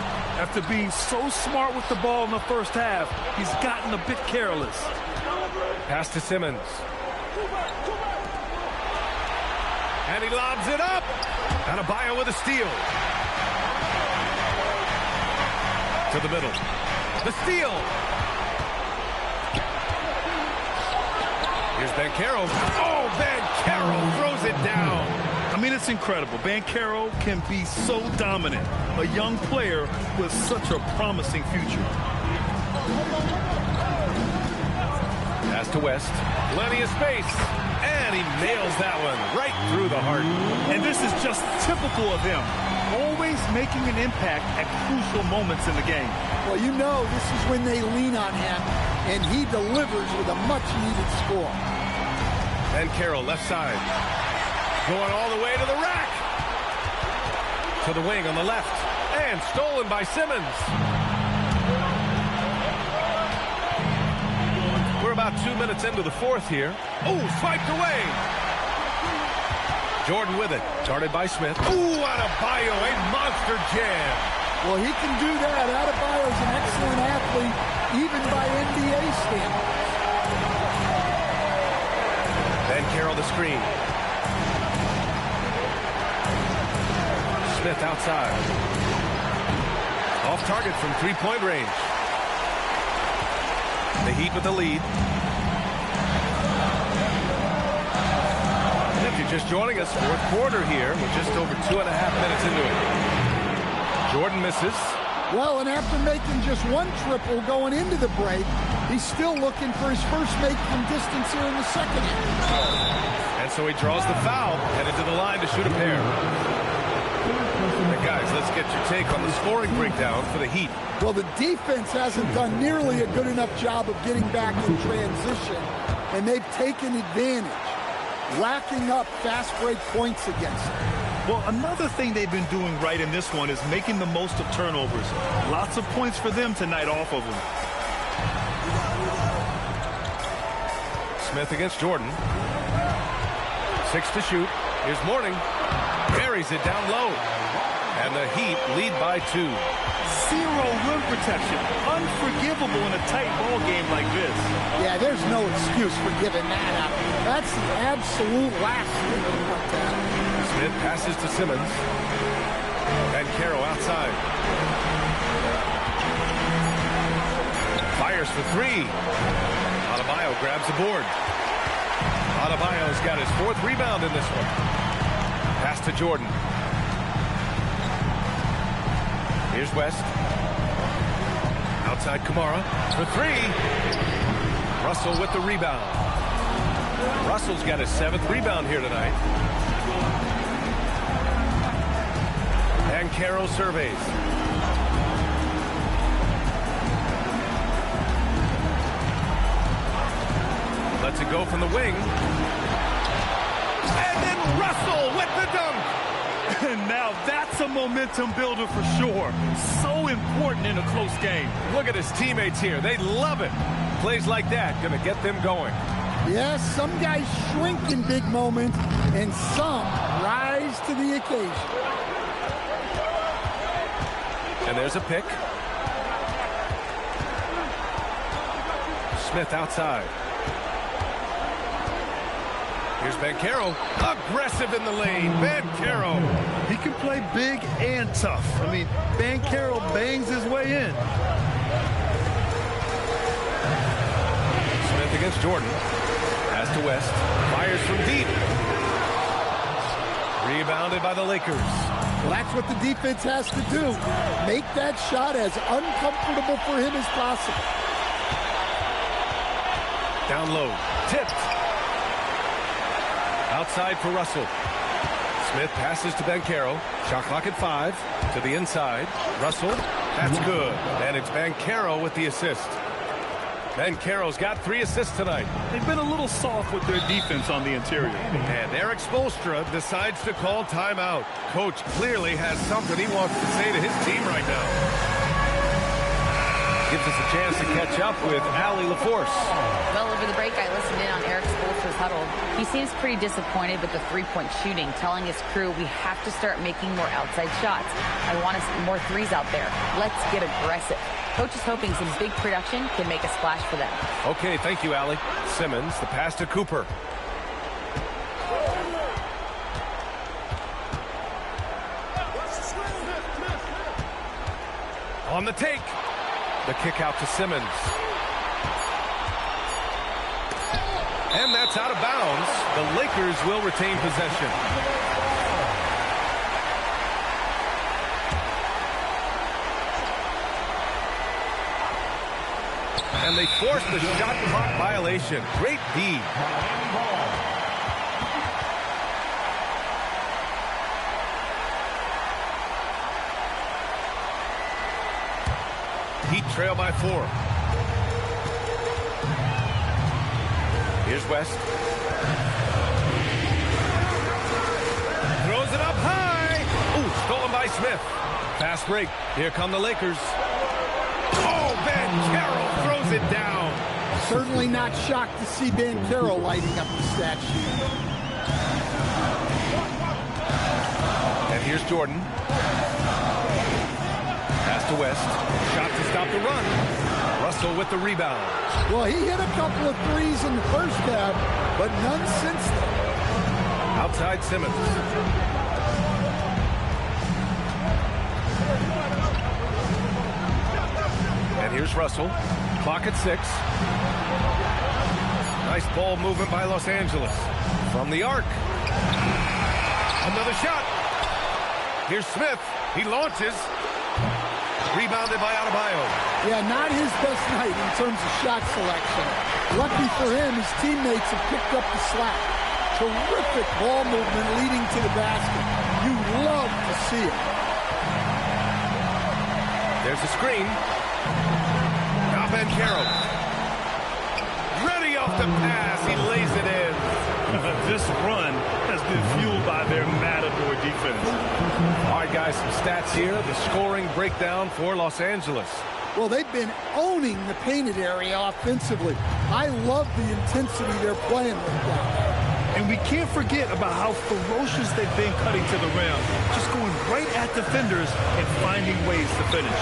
After being so smart with the ball in the first half, he's gotten a bit careless. Pass to Simmons. And he lobs it up. Adebayo with a steal. To the middle. The steal. Here's Banchero. Oh, Banchero throws it down. I mean, it's incredible. Banchero can be so dominant. A young player with such a promising future. Pass to West. Plenty of space. And he nails that one right through the heart. And this is just typical of him. Always making an impact at crucial moments in the game. Well, you know this is when they lean on him, and he delivers with a much-needed score. Banchero left side. Going all the way to the rack. To the wing on the left. And stolen by Simmons. We're about 2 minutes into the fourth here. Oh, swiped away. Jordan with it. Guarded by Smith. Ooh, Adebayo, a monster jam. Well, he can do that. Adebayo's an excellent athlete, even by NBA standards. Banchero the screen. Smith outside. Off target from three-point range. The Heat with the lead. If you're just joining us, fourth quarter here. We're just over 2.5 minutes into it. Jordan misses. Well, and after making just one triple going into the break, he's still looking for his first make from distance here in the second half. And so he draws the foul, headed to the line to shoot a pair. And guys, let's get your take on the scoring breakdown for the Heat. Well, the defense hasn't done nearly a good enough job of getting back in transition, and they've taken advantage, racking up fast break points against them. Well, another thing they've been doing right in this one is making the most of turnovers. Lots of points for them tonight off of them. Smith against Jordan. 6 to shoot. Here's Mourning. Buries it down low. And the Heat lead by 2. Zero rim protection. Unforgivable in a tight ball game like this. Yeah, there's no excuse for giving that up. That's the absolute last thing you want to have. Smith passes to Simmons. Banchero outside. Fires for 3. Adebayo grabs the board. Adebayo's got his 4th rebound in this one. Pass to Jordan. Here's West. Outside Kamara for 3. Russell with the rebound. Russell's got his 7th rebound here tonight. Banchero surveys. Lets it go from the wing. And then Russell with the dunk. And now that's a momentum builder for sure. So important in a close game. Look at his teammates here. They love it. Plays like that going to get them going. Yes, some guys shrink in big moments, and some rise to the occasion. And there's a pick. Smith outside. Here's Banchero. Aggressive in the lane. Banchero. He can play big and tough. I mean, Banchero bangs his way in. Smith against Jordan. Pass to West. Fires from deep. Rebounded by the Lakers. Well, that's what the defense has to do. Make that shot as uncomfortable for him as possible. Down low. Tipped. Outside for Russell. Smith passes to Banchero. Shot clock at 5. To the inside. Russell. That's good. And it's Banchero with the assist. Banchero's got 3 assists tonight. They've been a little soft with their defense on the interior. And Eric Spoelstra decides to call timeout. Coach clearly has something he wants to say to his team right now. Gives us a chance to catch up with Allie LaForce. Well, over the break, I listened in on Eric Spoelstra's huddle. He seems pretty disappointed with the three-point shooting, telling his crew, we have to start making more outside shots. I want to see more threes out there. Let's get aggressive. Coach is hoping some big production can make a splash for them. Okay, thank you, Allie. Simmons, the pass to Cooper. On the take. The kick out to Simmons. And that's out of bounds. The Lakers will retain possession. And they forced the shot clock violation. Great D. Heat trail by 4. Here's West. Throws it up high. Ooh, stolen by Smith. Fast break. Here come the Lakers. Oh, Banchero throws it down. Certainly not shocked to see Banchero lighting up the stat sheet. And here's Jordan. Pass to West. Shot to stop the run. Russell with the rebound. Well, he hit a couple of threes in the first half, but none since then. Outside Simmons. And here's Russell. Clock at 6. Nice ball movement by Los Angeles. From the arc. Another shot. Here's Smith. He launches. Rebounded by Adebayo. Yeah, not his best night in terms of shot selection. Lucky for him, his teammates have picked up the slack. Terrific ball movement leading to the basket. You love to see it. There's a screen. Now Banchero. Ready off the pass. He lays it in. This run has been fueled by their Matador defense. All right, guys, some stats here. The scoring breakdown for Los Angeles. Well, they've been owning the painted area offensively. I love the intensity they're playing with that. And we can't forget about how ferocious they've been cutting to the rim. Just going right at defenders and finding ways to finish.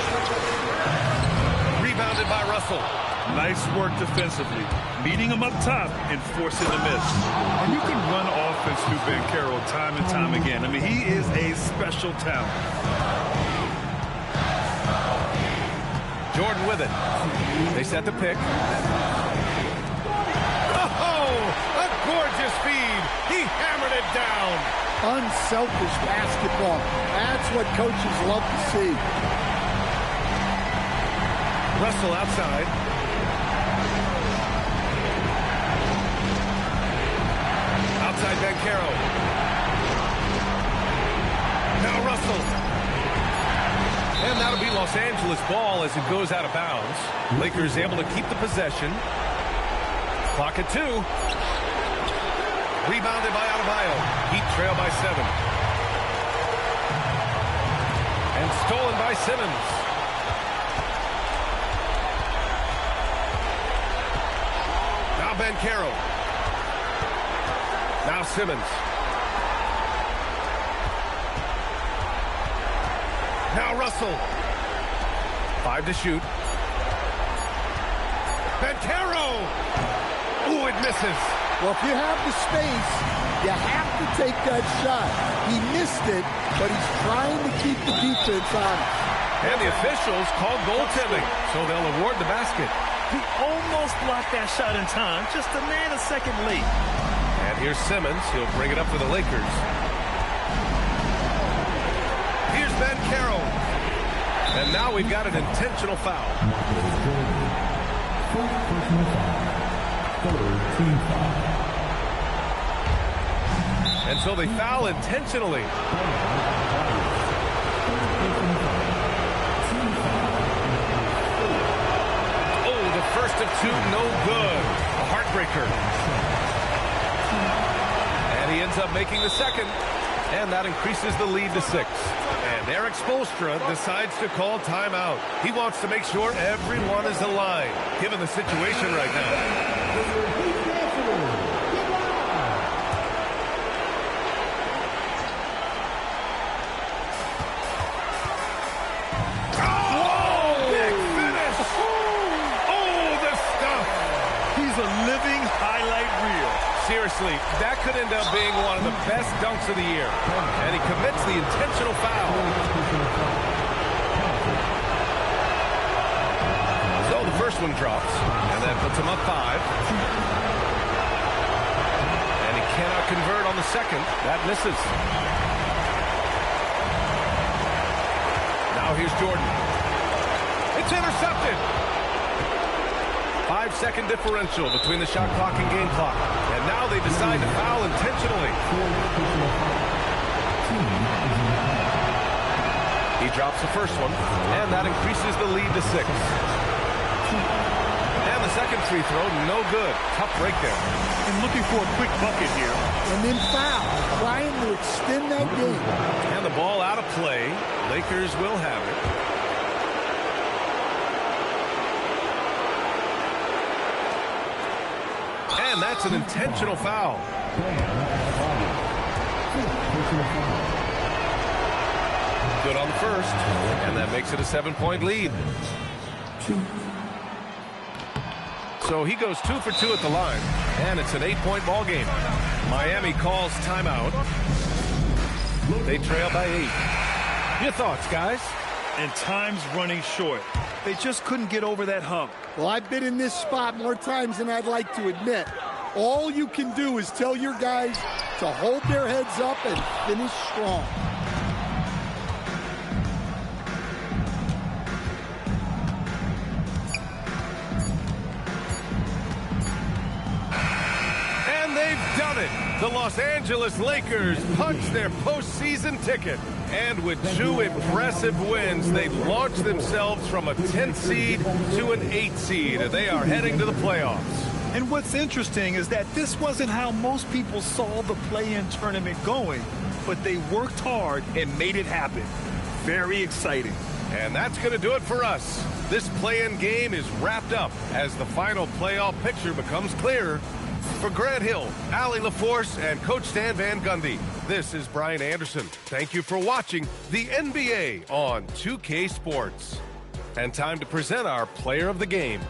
Rebounded by Russell. Nice work defensively, meeting him up top and forcing the miss. And you can run offense through Banchero time and time again. I mean, he is a special talent. Jordan with it. They set the pick. Oh, a gorgeous feed. He hammered it down. Unselfish basketball. That's what coaches love to see. Russell outside. Outside Banchero. Now Russell. And that'll be Los Angeles ball as it goes out of bounds. Lakers able to keep the possession. Clock at 2. Rebounded by Adebayo. Heat trail by 7. And stolen by Simmons. Now Banchero. Now Simmons. Now Russell. 5 to shoot. Banchero. Ooh, it misses. Well, if you have the space, you have to take that shot. He missed it, but he's trying to keep the defense honest. And the officials called goaltending, so they'll award the basket. He almost blocked that shot in time, just a nanosecond late. And here's Simmons. He'll bring it up for the Lakers. Here's Banchero. And now we've got an intentional foul. And so they foul intentionally. Oh, the first of 2, no good. A heartbreaker. And he ends up making the second. And that increases the lead to 6. And Eric Spoelstra decides to call timeout. He wants to make sure everyone is aligned, given the situation right now. Seriously, that could end up being one of the best dunks of the year. And he commits the intentional foul. So the first one drops, and that puts him up 5. second. That misses. Now here's Jordan. It's intercepted. 5-second differential between the shot clock and game clock. And now they decide to foul intentionally. He drops the first one, and that increases the lead to 6. And the second free throw, no good. Tough break there. And looking for a quick bucket here. And then foul, trying to extend that game. And the ball out of play. Lakers will have it. And that's an intentional foul. Good on the first, and that makes it a 7-point lead. So he goes 2 for 2 at the line, and it's an 8-point ball game. Miami calls timeout. They trail by 8. Your thoughts, guys? And time's running short. They just couldn't get over that hump. Well, I've been in this spot more times than I'd like to admit. All you can do is tell your guys to hold their heads up and finish strong. And they've done it. The Los Angeles Lakers punch their postseason ticket. And with 2 impressive wins, they've launched themselves from a 10th seed to an 8th seed. And they are heading to the playoffs. And what's interesting is that this wasn't how most people saw the play-in tournament going, but they worked hard and made it happen. Very exciting. And that's going to do it for us. This play-in game is wrapped up as the final playoff picture becomes clearer. For Grant Hill, Allie LaForce, and Coach Stan Van Gundy, this is Brian Anderson. Thank you for watching the NBA on 2K Sports. And time to present our player of the game.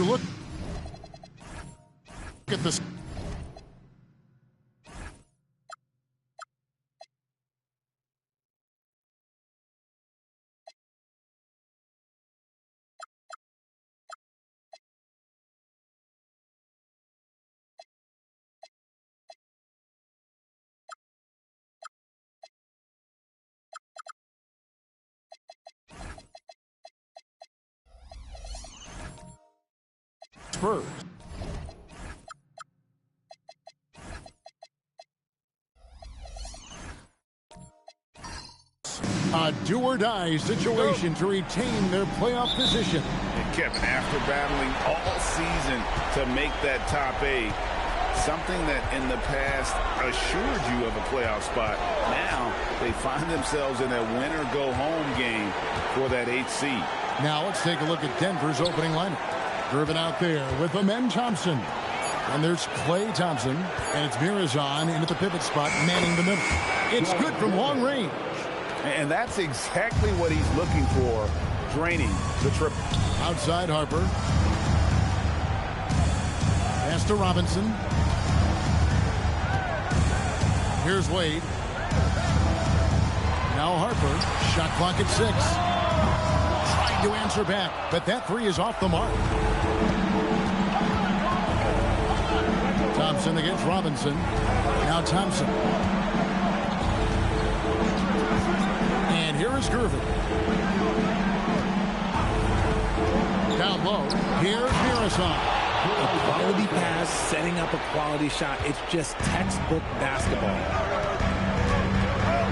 you look at this. Spurs. A do-or-die situation to retain their playoff position. And Kevin, after battling all season to make that top 8, something that in the past assured you of a playoff spot, now they find themselves in a win-or-go-home game for that 8th seed. Now let's take a look at Denver's opening lineup. Driven out there with Amen Thompson. And there's Klay Thompson. And it's Mirazon in at the pivot spot, manning the middle. It's good from long range. And that's exactly what he's looking for, draining the triple. Outside Harper. Pass to Robinson. Here's Wade. Now Harper. Shot clock at 6. Trying to answer back, but that 3 is off the mark. Thompson against Robinson. Now Thompson. And here is Gervin. Down low. Here's Mirazon. A quality pass, setting up a quality shot. It's just textbook basketball.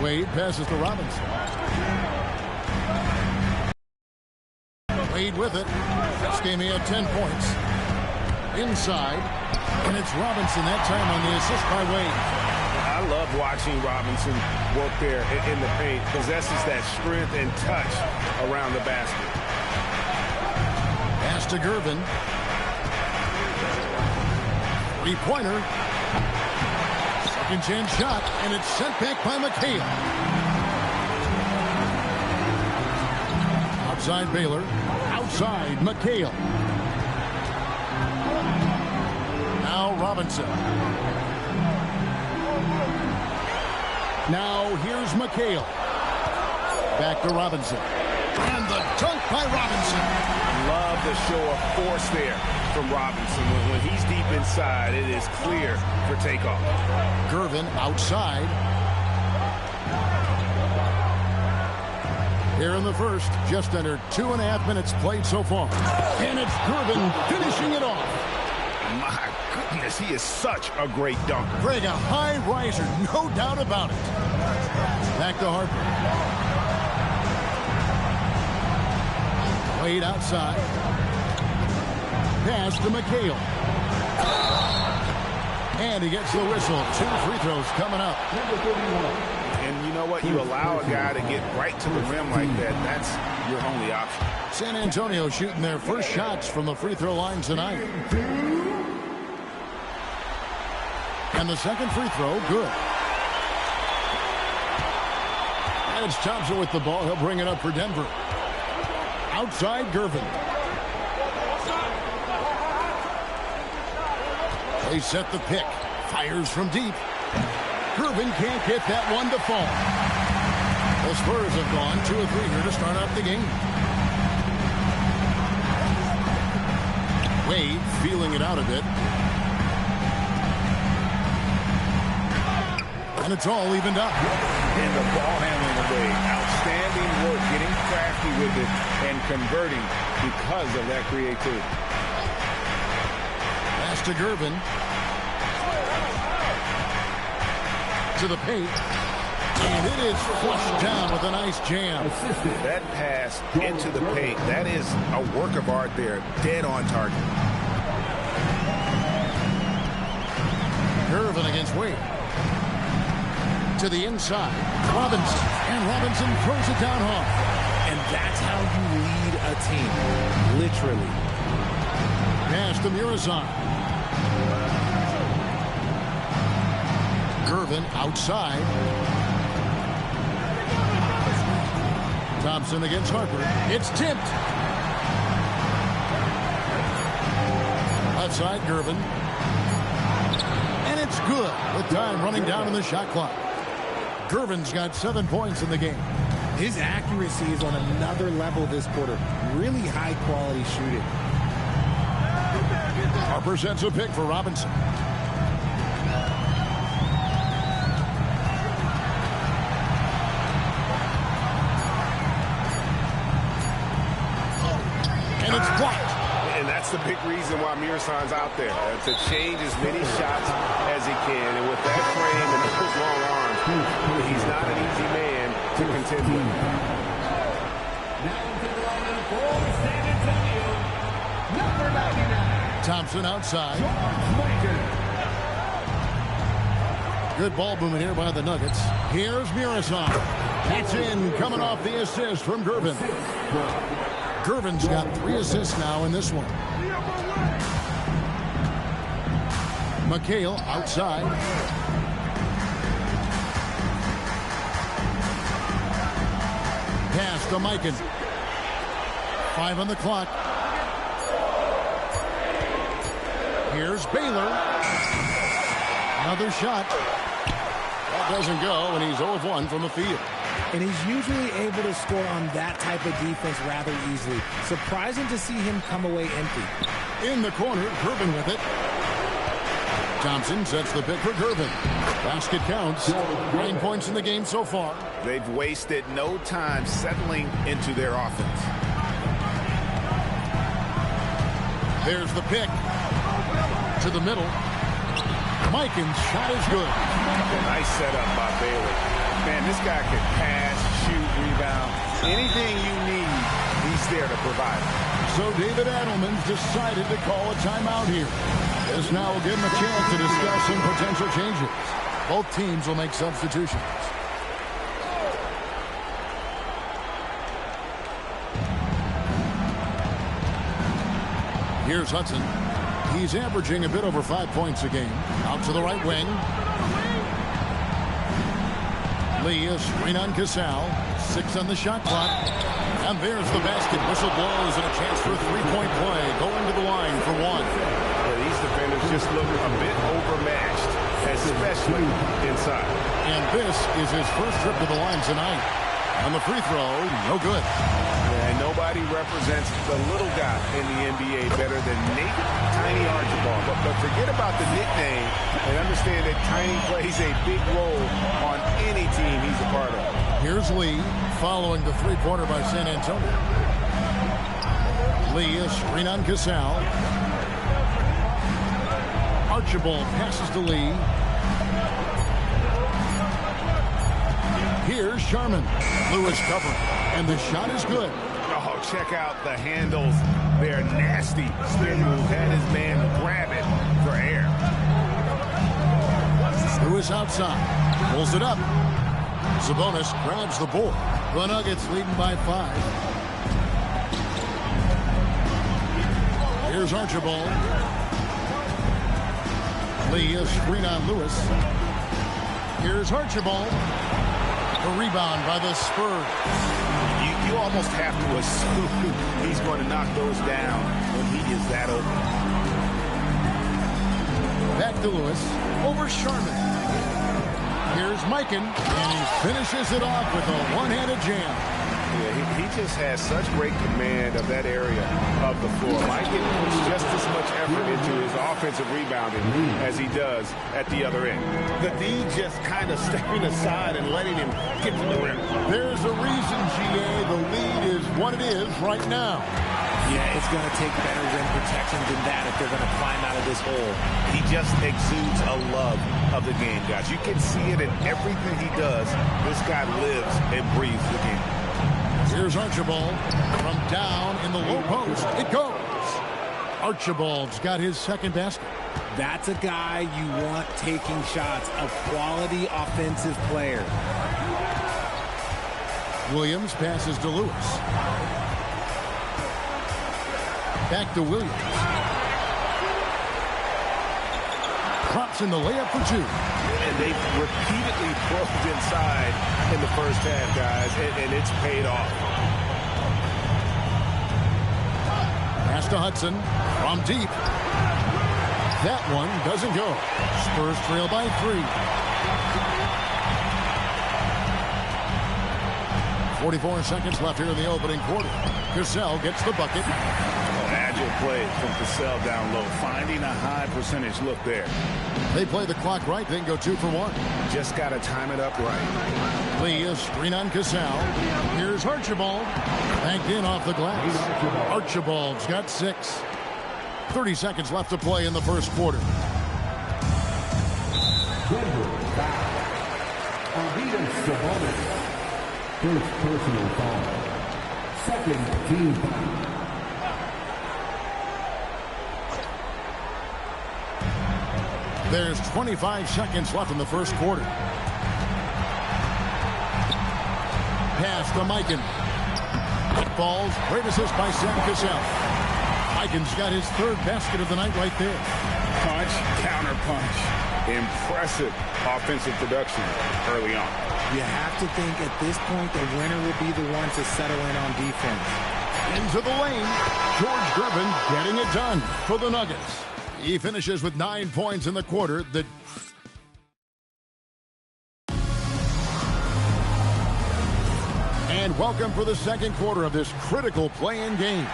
Wade passes to Robinson. Wade with it. This game he had 10 points. Inside. And it's Robinson that time on the assist by Wade. I love watching Robinson work there in the paint. Possesses that strength and touch around the basket. Pass to Gervin. Three-pointer. Second chance shot, and it's sent back by McHale. Outside Baylor. Outside McHale. Now Robinson. Now here's McHale. Back to Robinson. And the dunk by Robinson. Love the show of force there from Robinson. When he's deep inside, it is clear for takeoff. Gervin outside. Here in the first, just under 2.5 minutes played so far. And it's Gervin finishing it off. My goodness, he is such a great dunker. Greg, a high riser, no doubt about it. Back to Harper. Wade outside. Pass to McHale. And he gets the whistle. 2 free throws coming up. And you know what? You allow a guy to get right to the rim like that. That's your only option. San Antonio shooting their first shots from the free throw line tonight. And the second free throw, good. And it's Thompson with the ball. He'll bring it up for Denver. Outside Gervin. They set the pick. Fires from deep. Gervin can't get that one to fall. The Spurs have gone 2 of 3 here to start off the game. Wade feeling it out a bit. And it's all evened up. And the ball handling of Wade. Outstanding work, getting crafty with it and converting because of that creativity. Pass to Gervin. To the paint. And it is flushed down with a nice jam. That pass into the paint, that is a work of art there. Dead on target. Gervin against Wade. To the inside. Robinson. And Robinson throws it down hard. And that's how you lead a team. Literally. Pass to Mirazon. Gervin outside. Thompson against Harper. It's tipped. outside Gervin. And it's good with time running down in the shot clock. Gervin's got 7 points in the game. His accuracy is on another level this quarter. Really high-quality shooting. Harper sets a pick for Robinson. And it's blocked. And that's the big reason why Mirasan's out there, to change as many shots as he can. And with that frame and those long arms, he's not an easy man to contend with. Thompson outside. Good ball movement here by the Nuggets. Here's Mirasan. It's in, coming off the assist from Gervin. Gervin's got 3 assists now in this one. McHale outside. Pass to Mikan. 5 on the clock. Here's Baylor. Another shot. That doesn't go, and he's 0 of 1 from the field. And he's usually able to score on that type of defense rather easily. Surprising to see him come away empty. In the corner, Gervin with it. Thompson sets the pick for Gervin. Basket counts. 9 points in the game so far. They've wasted no time settling into their offense. There's the pick. To the middle. Mikan's shot is good. Nice setup by Baylor. Man, this guy can pass, shoot, rebound. Anything you need, he's there to provide. So David Adelman's decided to call a timeout here. This now will give him a chance to discuss some potential changes. Both teams will make substitutions. Here's Hudson. He's averaging a bit over 5 points a game. Out to the right wing. Lee is screen on Casal. 6 on the shot clock. And there's the basket. Whistle blows and a chance for a three-point play. Going to the line for 1. Yeah, these defenders just look a bit overmatched, especially inside. And this is his first trip to the line tonight. On the free throw, no good. Yeah, nobody represents the little guy in the NBA better than Nate Tiny Archibald. But forget about the nickname and understand that Tiny plays a big role on any team he's a part of. Here's Lee following the three-pointer by San Antonio. Lee is screen on Casal. Archibald passes to Lee. Here's Sharman. Lewis covering. And the shot is good. Oh, check out the handles. They're nasty. Spin move. Had his man grab it for air. Lewis outside. Pulls it up. Sabonis grabs the board. The Nuggets leading by 5. Here's Archibald. Lee is screen on Lewis. Here's Archibald. The rebound by the Spurs. You almost have to assume he's going to knock those down when he is that open. Back to Lewis. Over Sharman. Here's Mikan. And he finishes it off with a one-handed jam. Yeah, he just has such great command of that area of the floor. Mikan puts just as much effort into his offensive rebounding as he does at the other end. The D just kind of stepping aside and letting him get to the rim. There's a reason, GA, the lead is what it is right now. Yeah, it's going to take better rim protection than that if they're going to climb out of this hole. He just exudes a love of the game, guys. You can see it in everything he does. This guy lives and breathes the game. Here's Archibald from down in the low post. It goes. Archibald's got his second basket. That's a guy you want taking shots, a quality offensive player. Williams passes to Lewis. Back to Williams. Drops in the layup for 2. And they've repeatedly probed inside in the first half, guys, and it's paid off. Pass to Hudson from deep. That one doesn't go. Spurs trail by 3. 44 seconds left here in the opening quarter. Cassell gets the bucket. Agile play from Cassell down low, finding a high percentage look there. They play the clock right, then go 2 for 1. Just got to time it up right. Lee, a screen on Cassell. Here's Archibald. Banked in off the glass. Archibald's got 6. 30 seconds left to play in the first quarter. First personal foul. Second team foul. There's 25 seconds left in the first quarter. Pass to Mikan. Falls. Great assist by Sam Cassell. Mikan's got his 3rd basket of the night right there. Punch, counter punch. Impressive offensive production early on. You have to think at this point the winner will be the one to settle in on defense. Into the lane. George Gervin getting it done for the Nuggets. He finishes with 9 points in the quarter. And welcome for the second quarter of this critical play-in game.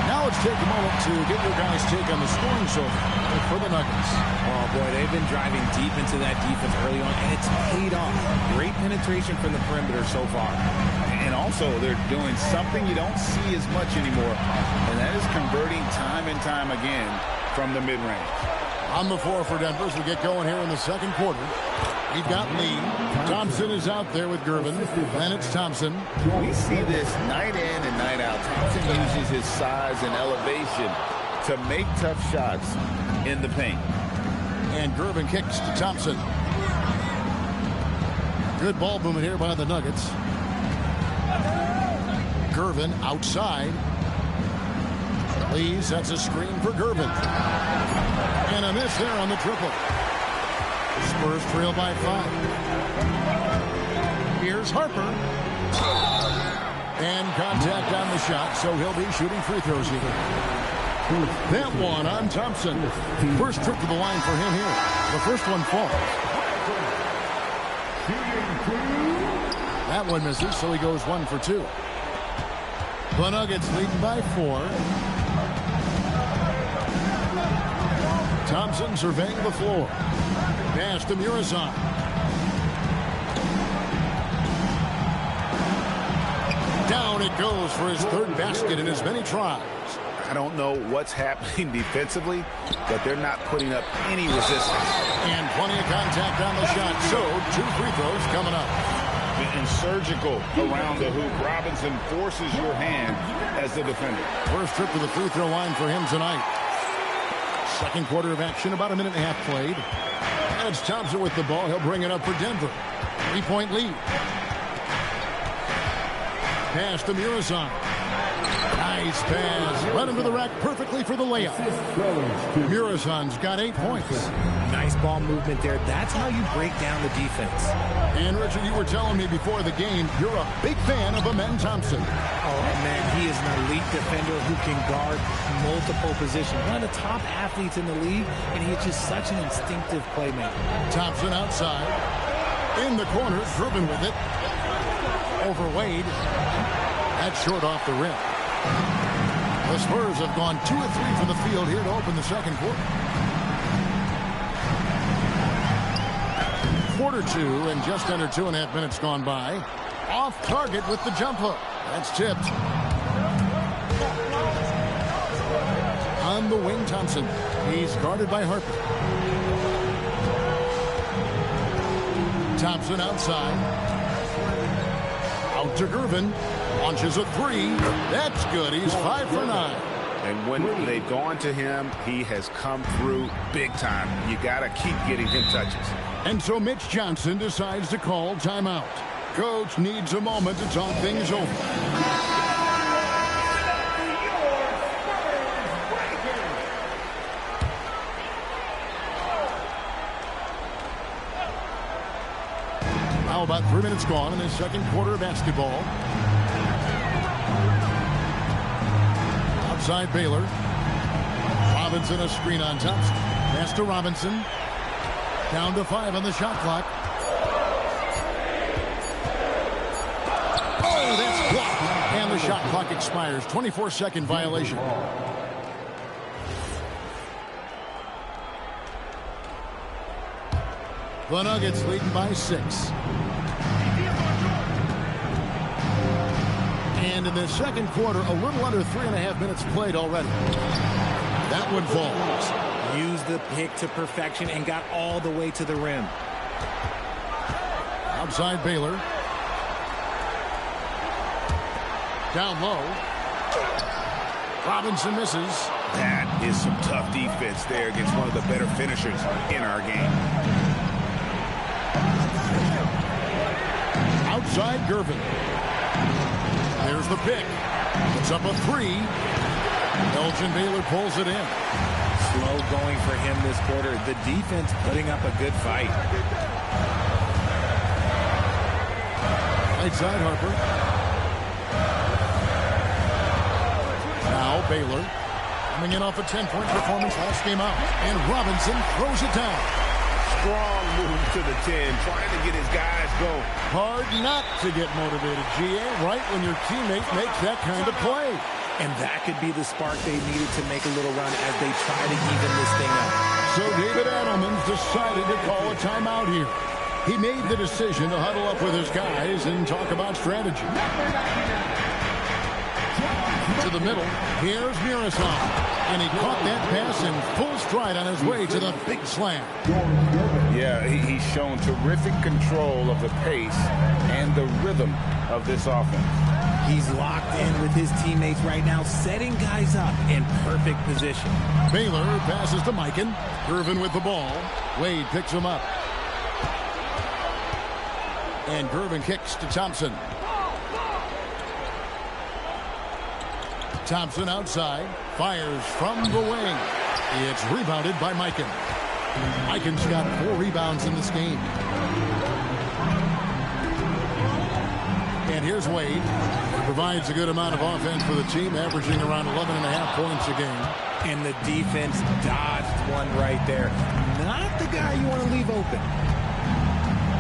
Now let's take a moment to get your guys' take on the scoring so far for the Nuggets. Oh, boy, they've been driving deep into that defense early on, and it's paid off. Great penetration from the perimeter so far. And also, they're doing something you don't see as much anymore, and that is converting time and time again from the mid-range. On the floor for Denver as we get going here in the second quarter. We've got Lee. Thompson is out there with Gervin. Then it's Thompson. We see this night in and night out. Thompson uses his size and elevation to make tough shots in the paint. And Gervin kicks to Thompson. Good ball movement here by the Nuggets. Gervin outside. Lee sets a screen for Gervin. And a miss there on the triple. Spurs trail by 5. Here's Harper. And contact on the shot, so he'll be shooting free throws here. That one on Thompson. First trip to the line for him here. The first one falls. That one misses, so he goes 1 for 2. The Nuggets leading by 4. Thompson surveying the floor. Pass to Murazan. Down it goes for his 3rd basket in as many tries. I don't know what's happening defensively, but they're not putting up any resistance. And plenty of contact on the shot. So 2 free throws coming up. And surgical around the hoop. Robinson forces your hand as the defender. First trip to the free throw line for him tonight. Second quarter of action, about a minute and a half played. And it's Thompson with the ball. He'll bring it up for Denver. 3-point lead. Pass to Murazan. Nice pass. Run him to the rack perfectly for the layup. Murazan's got 8 points. Nice ball movement there. That's how you break down the defense. And Richard, you were telling me before the game, you're a big fan of Amen Thompson. Oh, man, he is an elite defender who can guard multiple positions. One of the top athletes in the league, and he's just such an instinctive playmaker. Thompson outside. In the corner, driven with it. Over Wade. That's short off the rim. The Spurs have gone 2 of 3 from the field here to open the second quarter. Quarter 2 and just under 2.5 minutes gone by. Off target with the jump hook. That's tipped. On the wing, Thompson. He's guarded by Harper. Thompson outside. Out to Gervin. Launches a 3. That's good. He's 5 for 9. And when they've gone to him, he has come through big time. You got to keep getting him touches. And so Mitch Johnson decides to call timeout. Coach needs a moment to talk things over. Now about 3 minutes gone in the second quarter of basketball. Outside Baylor. Robinson a screen on Thompson. Pass to Robinson. Down to 5 on the shot clock. Oh, that's blocked. And the shot clock expires. 24-second violation. The Nuggets leading by 6. And in the second quarter, a little under 3.5 minutes played already. That one falls. Used the pick to perfection and got all the way to the rim. Outside Baylor. Down low. Robinson misses. That is some tough defense there against one of the better finishers in our game. Outside Gervin. There's the pick. It's up a 3. Elgin Baylor pulls it in. Slow going for him this quarter. The defense putting up a good fight. Right side Harper. Now Baylor coming in off a 10-point performance last game out. And Robinson throws it down. Strong move to the 10, trying to get his guys going. Hard not to get motivated, GA, right when your teammate makes that kind of play. And that could be the spark they needed to make a little run as they try to even this thing up. So David Adelman's decided to call a timeout here. He made the decision to huddle up with his guys and talk about strategy. To the middle, here's Miroslav. And he caught that pass in full stride on his way to the big slam. Yeah, he's shown terrific control of the pace and the rhythm of this offense. He's locked in with his teammates right now, setting guys up in perfect position. Baylor passes to Mikan. Gervin with the ball. Wade picks him up. And Gervin kicks to Thompson. Thompson outside. Fires from the wing. It's rebounded by Mikan. Mikan's got 4 rebounds in this game. And here's Wade. He provides a good amount of offense for the team, averaging around 11.5 points a game. And the defense dodged one right there. Not the guy you want to leave open.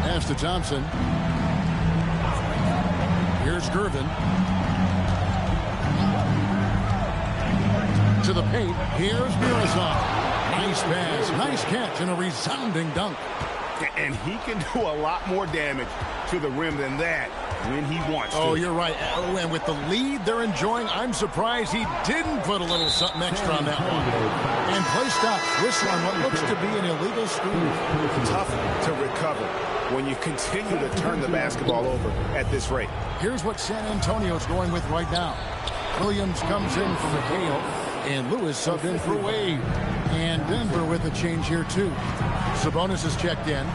Pass to Thompson. Here's Gervin. To the paint. Here's Miroslav. Nice pass, nice catch, and a resounding dunk. And he can do a lot more damage to the rim than that when he wants to. Oh, you're right. Oh, and with the lead they're enjoying, I'm surprised he didn't put a little something extra on that one. And play stops. Whistle on what looks to be an illegal screen. Tough to recover when you continue to turn the basketball over at this rate. Here's what San Antonio's going with right now. Williams comes in for McHale, and Lewis subbed in for Wade. And Denver with a change here, too. Sabonis is checked in.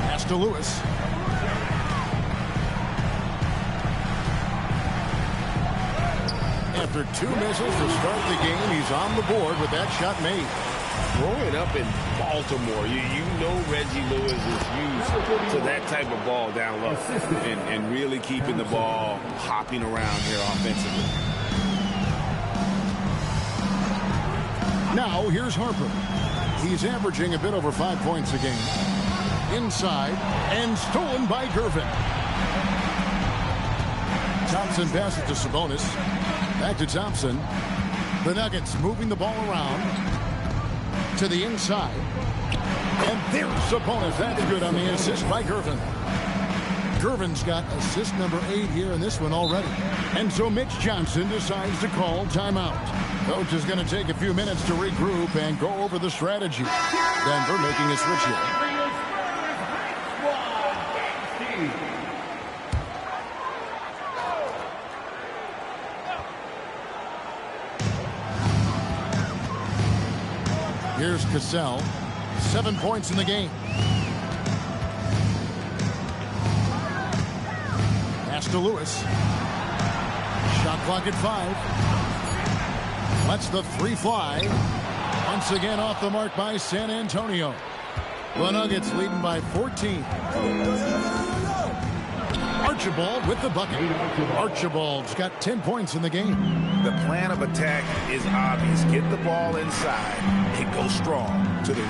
Pass to Lewis. After 2 misses to start the game, he's on the board with that shot made. Growing up in Baltimore, you know Reggie Lewis is used to that type of ball down low and really keeping the ball hopping around here offensively. Now, here's Harper. He's averaging a bit over 5 points a game. Inside, and stolen by Gervin. Thompson passes to Sabonis. Back to Thompson. The Nuggets moving the ball around to the inside. And there's Sabonis. That's good on the assist by Gervin. Gervin's got assist number 8 here in this one already. And so Mitch Johnson decides to call timeout. Coach is going to take a few minutes to regroup and go over the strategy. Denver making a switch here. Here's Cassell. 7 points in the game. Pass to Lewis. Shot clock at 5. Lets the 3 fly. Once again off the mark by San Antonio. The Nuggets leading by 14. Our Archibald with the bucket. Archibald's got 10 points in the game. The plan of attack is obvious. Get the ball inside and go strong to the rim.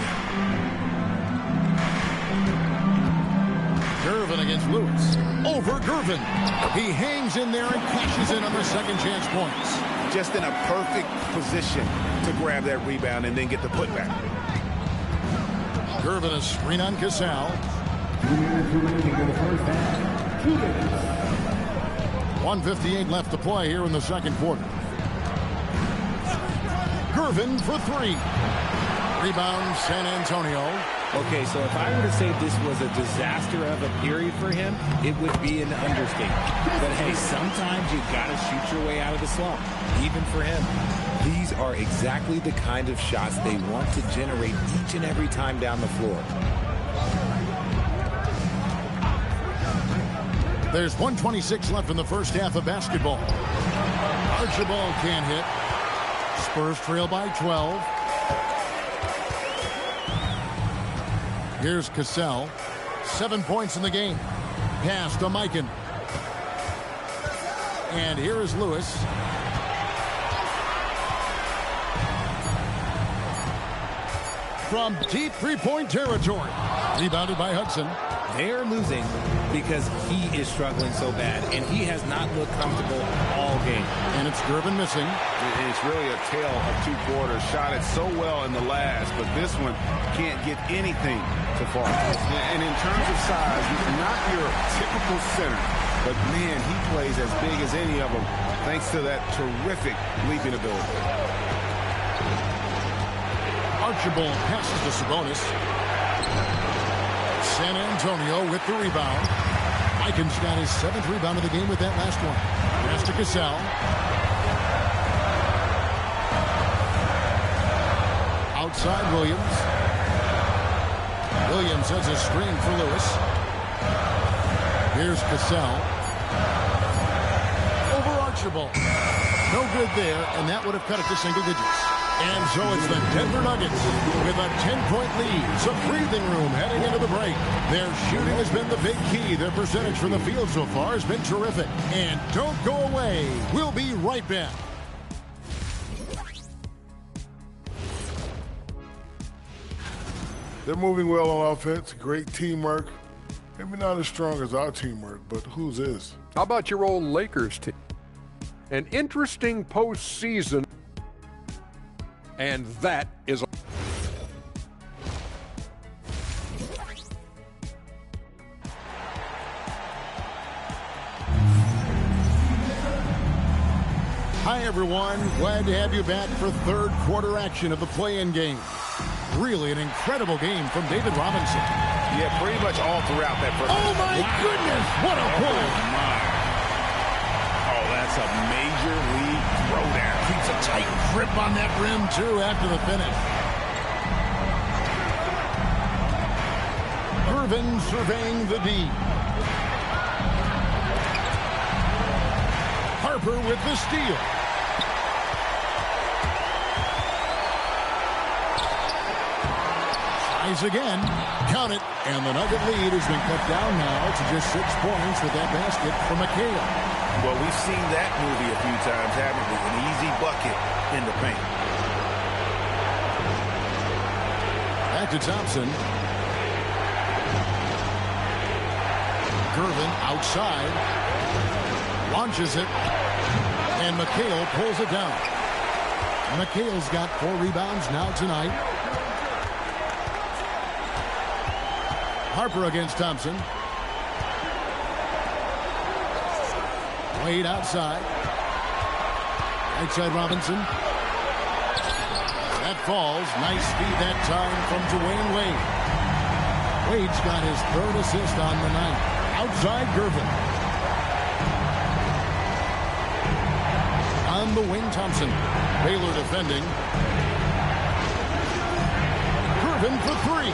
Gervin against Lewis. Over Gervin. He hangs in there and cashes in on the second chance points. Just in a perfect position to grab that rebound and then get the putback. Gervin a screen on Cassell. 2 minutes remaining in the first half. 2 minutes. 1:58 left to play here in the second quarter. Gervin for three. Rebound San Antonio. Okay, so if I were to say this was a disaster of a period for him, it would be an understatement. But hey, sometimes you got to shoot your way out of the slump, even for him. These are exactly the kind of shots they want to generate each and every time down the floor. There's 1:26 left in the first half of basketball. Archibald can't hit. Spurs trail by 12. Here's Cassell. 7 points in the game. Pass to Mikan. And here is Lewis. From deep three-point territory. Rebounded by Hudson. They're losing because he is struggling so bad, and he has not looked comfortable all game. And it's Gervin missing. It's really a tale of two quarters. Shot it so well in the last, but this one can't get anything to fall. And in terms of size, he's not your typical center, but man, he plays as big as any of them thanks to that terrific leaping ability. Archibald passes to Sabonis. San Antonio with the rebound. Mikan's got his 7th rebound of the game with that last one. Pass to Cassell. Outside Williams. Williams has a screen for Lewis. Here's Cassell. Over Archibald. No good there, and that would have cut it to single digits. And so it's the Denver Nuggets with a 10-point lead. Some breathing room heading into the break. Their shooting has been the big key. Their percentage from the field so far has been terrific. And don't go away. We'll be right back. They're moving well on offense. Great teamwork. Maybe not as strong as our teamwork, but whose is? How about your old Lakers team? An interesting postseason. And that is Hi, everyone. Glad to have you back for third quarter action of the play-in game. Really an incredible game from David Robinson. Yeah, pretty much all throughout that first. Oh, my goodness. What a play. Oh, that's a major league throwdown. Keeps a tight grip on that rim, too, after the finish. Gervin surveying the D. Harper with the steal. Tries again. Count it. And the Nugget lead has been cut down now to just 6 points with that basket from McHale. Well, we've seen that movie a few times, haven't we? An easy bucket in the paint. Back to Thompson. Gervin outside. Launches it. And McHale pulls it down. McHale's got 4 rebounds now tonight. Harper against Thompson. Wade outside. Right side Robinson. That falls. Nice speed that time from Dwayne Wade. Wade's got his 3rd assist on the night. Outside Gervin. On the wing Thompson. Baylor defending. Gervin for 3.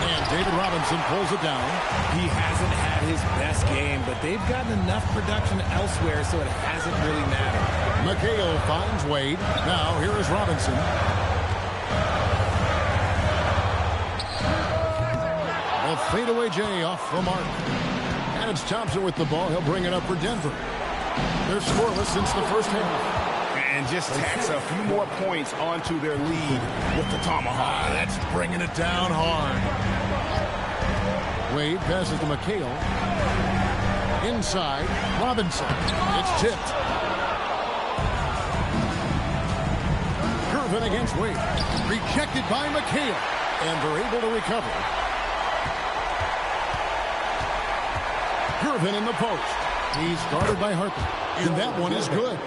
And David Robinson pulls it down. He hasn't had his best game, but they've gotten enough production elsewhere, so it hasn't really mattered. McHale finds Wade. Now here is Robinson. A fadeaway J off the mark. And it's Thompson with the ball. He'll bring it up for Denver. They're scoreless since the first half. And just tacks a few more points onto their lead with the tomahawk. That's bringing it down hard. Wade passes to McHale. Inside, Robinson. It's tipped. Curvin against Wade. Rejected by McHale. And they're able to recover. Curvin in the post. He's guarded by Harper. And that one is good.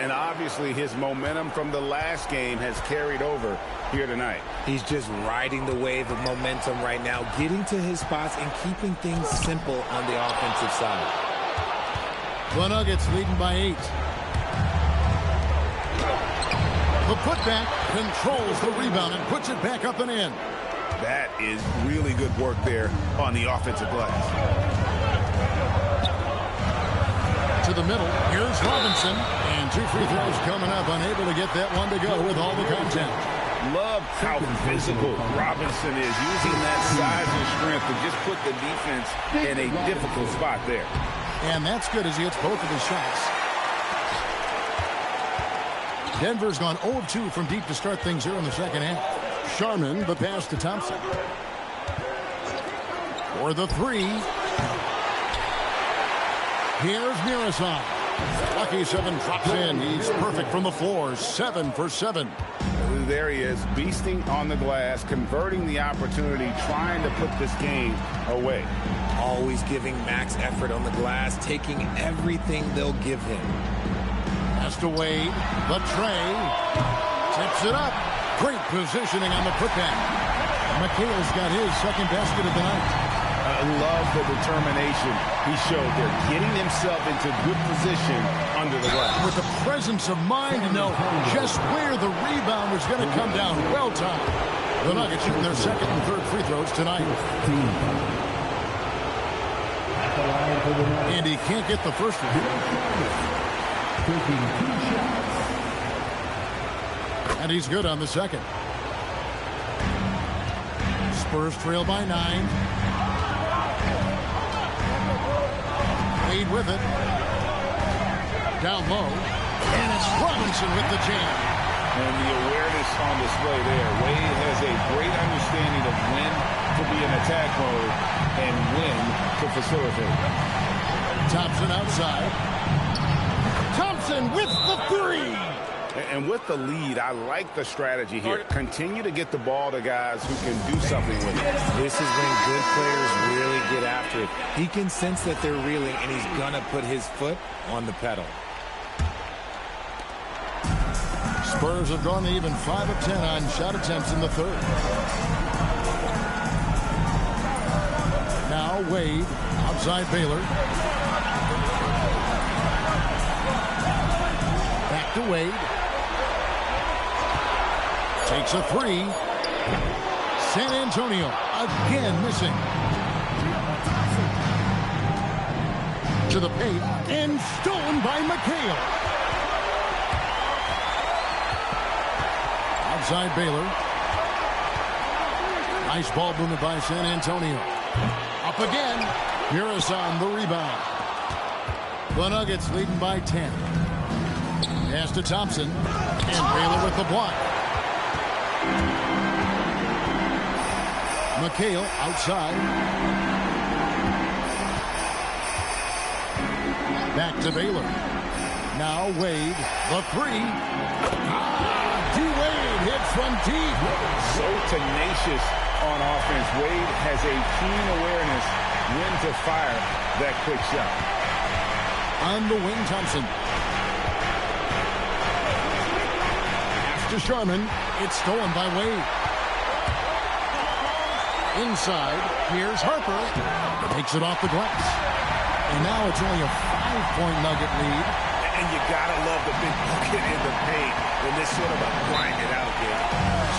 And obviously his momentum from the last game has carried over here tonight. He's just riding the wave of momentum right now, getting to his spots and keeping things simple on the offensive side. The Nuggets leading by 8. The putback controls the rebound and puts it back up and in. That is really good work there on the offensive glass. To the middle, here's Robinson, and 2 free throws coming up, unable to get that one to go with all the contact. Love how physical Robinson is, using that size and strength to just put the defense in a difficult spot there. And that's good as he hits both of his shots. Denver's gone 0 of 2 from deep to start things here in the second half. Sharman, the pass to Thompson. For the 3. Here's Mirasan. Lucky 7 drops in. He's perfect from the floor. 7 for 7. There he is, beasting on the glass, converting the opportunity, trying to put this game away. Always giving max effort on the glass, taking everything they'll give him. Pass to Wade. The tray. Tips it up. Great positioning on the putback. McHale's got his second basket of the night. I love the determination he showed there, getting himself into good position under the glass. With the presence of mind to know just where the rebound was going to come down. Well timed. The Nuggets shooting their second and third free throws tonight. And he can't get the first one. And he's good on the second. Spurs trail by 9. Wade with it. Down low. And it's Robinson with the jam. And the awareness on display there. Wade has a great understanding of when to be in attack mode and when to facilitate. Thompson outside. Thompson with the 3. And with the lead, I like the strategy here. Continue to get the ball to guys who can do something with it. This is when good players really get after it. He can sense that they're reeling, and he's going to put his foot on the pedal. Spurs have gone to even 5 of 10 on shot attempts in the third. Now Wade, outside Baylor. Back to Wade. Takes a 3. San Antonio again missing. To the paint and stolen by McHale. Outside Baylor. Nice ball movement by San Antonio. Up again. Mirasan the rebound. The Nuggets leading by 10. Pass to Thompson. And Baylor with the block. McHale outside. Back to Baylor. Now Wade, the 3. D-Wade hits from deep. So tenacious on offense. Wade has a keen awareness when to fire that quick shot. On the wing, Thompson. To Sharman. It's stolen by Wade. Inside, here's Harper. Takes it off the glass. And now it's only a 5-point Nugget lead. And you gotta love the big bucket in the paint in this sort of a grind-it-out game.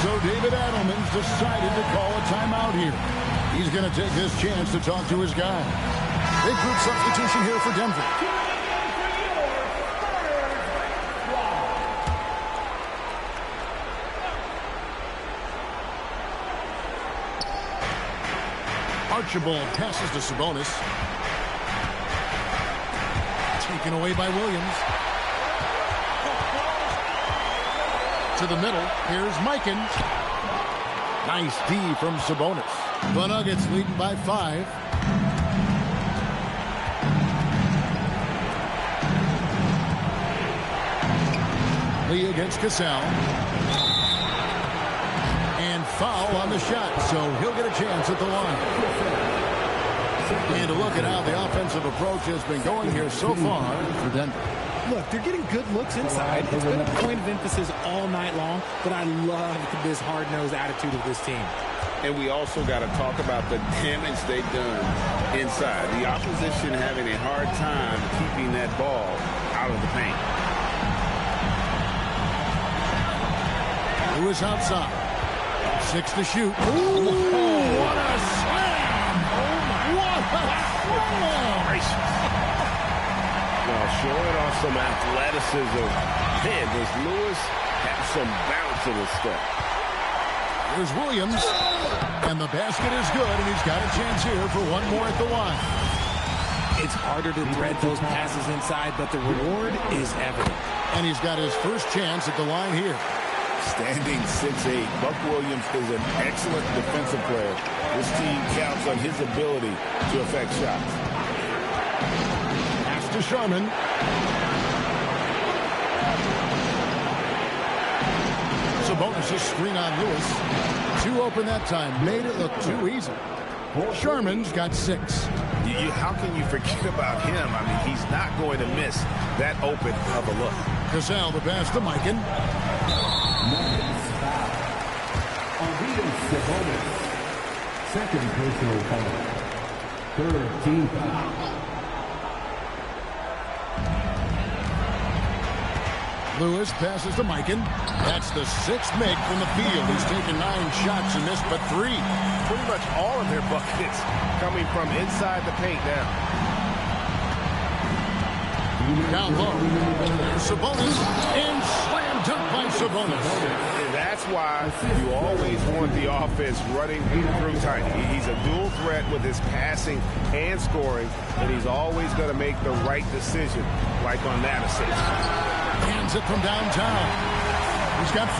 So David Adelman's decided to call a timeout here. He's going to take this chance to talk to his guy. Big group substitution here for Denver. Archibald passes to Sabonis. Taken away by Williams. To the middle. Here's Mikan. Nice D from Sabonis. The Nuggets leading by 5. Lee against Cassell. And foul on the shot, so he'll get a chance at the line. And a look at how the offensive approach has been going here so far for Denver. Look, they're getting good looks inside. It's been a point of emphasis all night long, but I love this hard-nosed attitude of this team. And we also got to talk about the damage they've done inside. The opposition having a hard time keeping that ball out of the paint. Lewis outside. 6 to shoot. Ooh, what a slam! Oh my! What a slam! Well, showing off some athleticism. Man, does Lewis have some bounce in his step? Here's Williams, and the basket is good, and he's got a chance here for one more at the line. It's harder to thread those passes inside, but the reward is evident. And he's got his first chance at the line here. Standing 6'8", Buck Williams is an excellent defensive player. This team counts on his ability to affect shots. Pass to Sharman. Sabonis' screen on Lewis. 2 open that time. Made it look too easy. Sharman's got 6. How can you forget about him? I mean, he's not going to miss that open of a look. Cassell, the pass to Mikan. Sabonis. Second personal foul. Third team foul. Lewis passes to Mikan. That's the 6th make from the field. He's taken 9 shots and missed but 3. Pretty much all of their buckets coming from inside the paint now. Down low. Sabonis and slam dunk by Sabonis. And that's why you always want the offense running through tight. He's a dual threat with his passing and scoring, and he's always going to make the right decision, like on that assist. Hands it from downtown. He's got 5.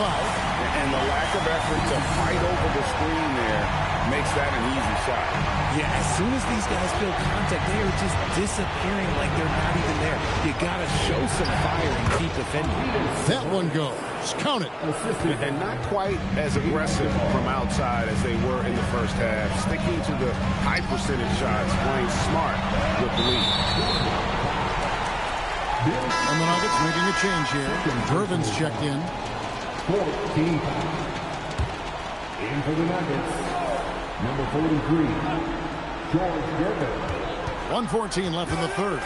And the lack of effort to fight over the screen there makes that an easy shot. Yeah, as soon as these guys feel contact, they are just disappearing like they're not even there. You got to show some fire and keep defending. That one goes. Count it. And not quite as aggressive from outside as they were in the first half. Sticking to the high percentage shots, playing smart with the lead. And the Nuggets making a change here. Irvin's checked in. 14. In for the Nuggets, number 43, George Gervin. 1:14 left in the third.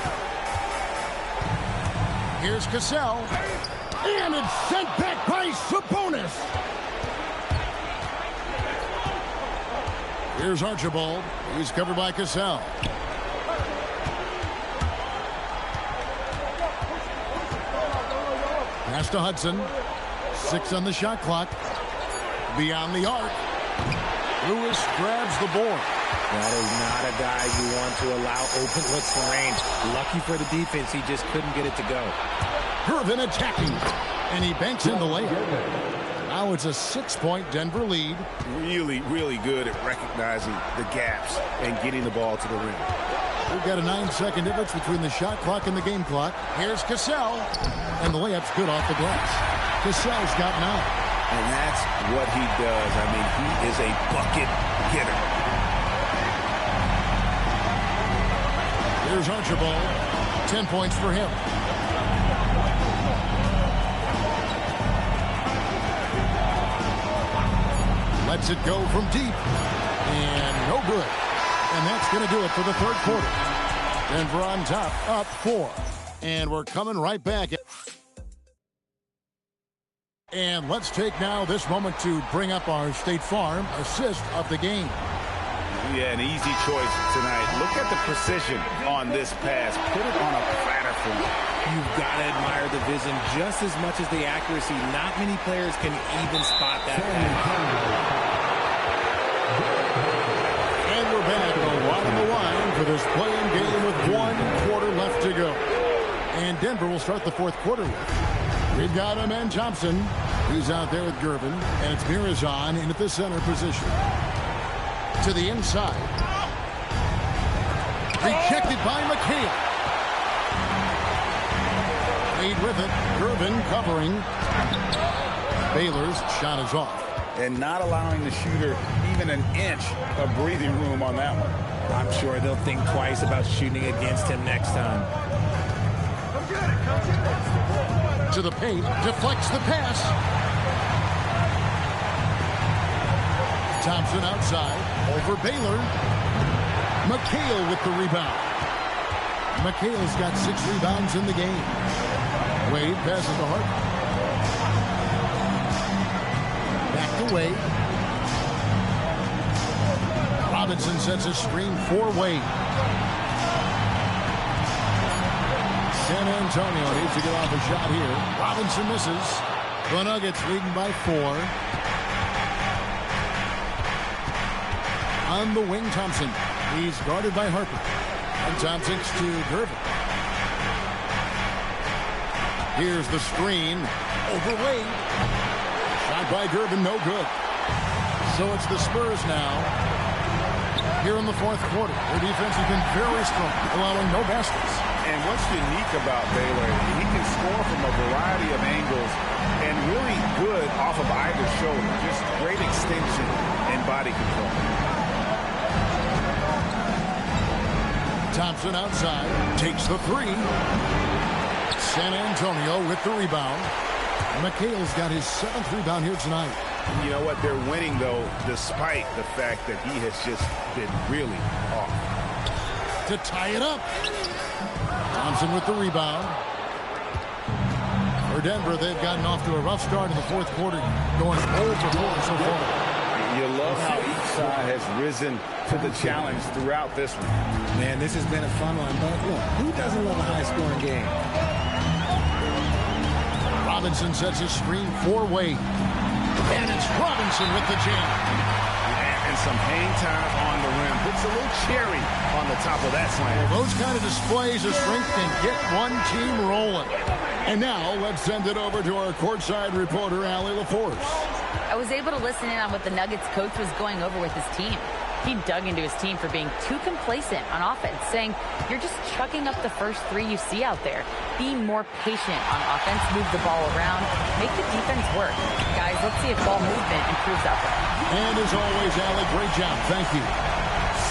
Here's Cassell. And it's sent back by Sabonis. Here's Archibald. He's covered by Cassell. Pass to Hudson. 6 on the shot clock. Beyond the arc. Lewis grabs the board. That is not a guy you want to allow open looks for range. Lucky for the defense, he just couldn't get it to go. Irvin attacking. And he banks in the layup. Now it's a 6-point Denver lead. Really, really good at recognizing the gaps and getting the ball to the rim. We've got a 9-second difference between the shot clock and the game clock. Here's Cassell. And the layup's good off the glass. Cassell's got 9. And that's what he does. I mean, he is a bucket getter. Here's Archibald. 10 points for him. Lets it go from deep. And no good. And that's going to do it for the third quarter. Denver on top, up 4. And we're coming right back. And let's take now this moment to bring up our State Farm assist of the game. Yeah, an easy choice tonight. Look at the precision on this pass. Put it on a platter for you. You've got to admire the vision just as much as the accuracy. Not many players can even spot that pass. And we're back on the line for this playing game with 1 quarter left to go. And Denver will start the fourth quarter with. We've got Amen Thompson. He's out there with Gervin. And it's Mirazon in at the center position. To the inside. Rejected by McHale. Lead with it. Gervin covering. Baylor's shot is off. And not allowing the shooter even an inch of breathing room on that one. I'm sure they'll think twice about shooting against him next time. To the paint, deflects the pass. Thompson outside, over Baylor. McHale with the rebound. McHale's got 6 rebounds in the game. Wade passes to Harper. Back to Wade. Robinson sets a screen for Wade. San Antonio needs to get off a shot here. Robinson misses. The Nuggets leading by 4. On the wing, Thompson. He's guarded by Harper. And Thompson's to Gervin. Here's the screen. Over Wade. Shot by Gervin, no good. So it's the Spurs now. Here in the fourth quarter. Their defense has been very strong, allowing no baskets. And what's unique about Baylor, he can score from a variety of angles and really good off of either shoulder. Just great extension and body control. Thompson outside, takes the 3. San Antonio with the rebound. McHale's got his 7th rebound here tonight. You know what? They're winning, though, despite the fact that he has just been really off. To tie it up. Thompson with the rebound. For Denver, they've gotten off to a rough start in the fourth quarter, going 0 for 4 so far. You love how each side has risen to the challenge throughout this one. Man, this has been a fun one, but look, who doesn't love a high-scoring game? Robinson sets a screen for Wade. And it's Robinson with the jam. And some hang time on the rim. Puts a little cherry on the top of that slam. Well, those kind of displays of strength can get one team rolling. And now let's send it over to our courtside reporter, Allie LaForce. I was able to listen in on what the Nuggets coach was going over with his team. He dug into his team for being too complacent on offense, saying, you're just chucking up the first 3 you see out there. Be more patient on offense, move the ball around, make the defense work. Guys, let's see if ball movement improves out there. And as always, Allie, great job. Thank you.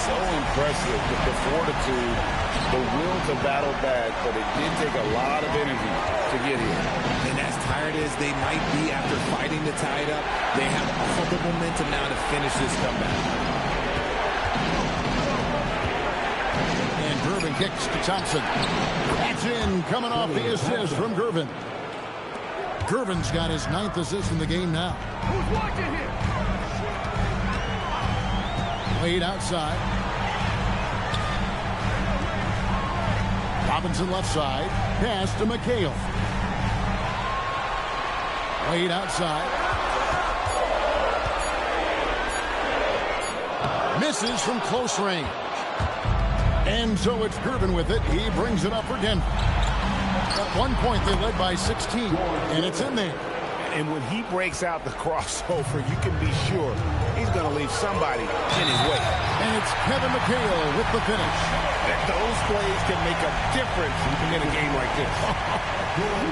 So impressive with the fortitude, the will to battle back, but it did take a lot of energy to get here. And as tired as they might be after fighting to tie it up, they have all the momentum now to finish this comeback. And Gervin kicks to Thompson. That's in, coming off the assist from Gervin. Gervin's got his 9th assist in the game now. Who's watching here? Wade outside. Robinson left side. Pass to McHale. Wade outside. Misses from close range. And so it's Gervin with it. He brings it up for Denver. At one point, they led by 16, and it's in there. And when he breaks out the crossover, you can be sure he's going to leave somebody in his way. And it's Kevin McHale with the finish. Those plays can make a difference in a game like this.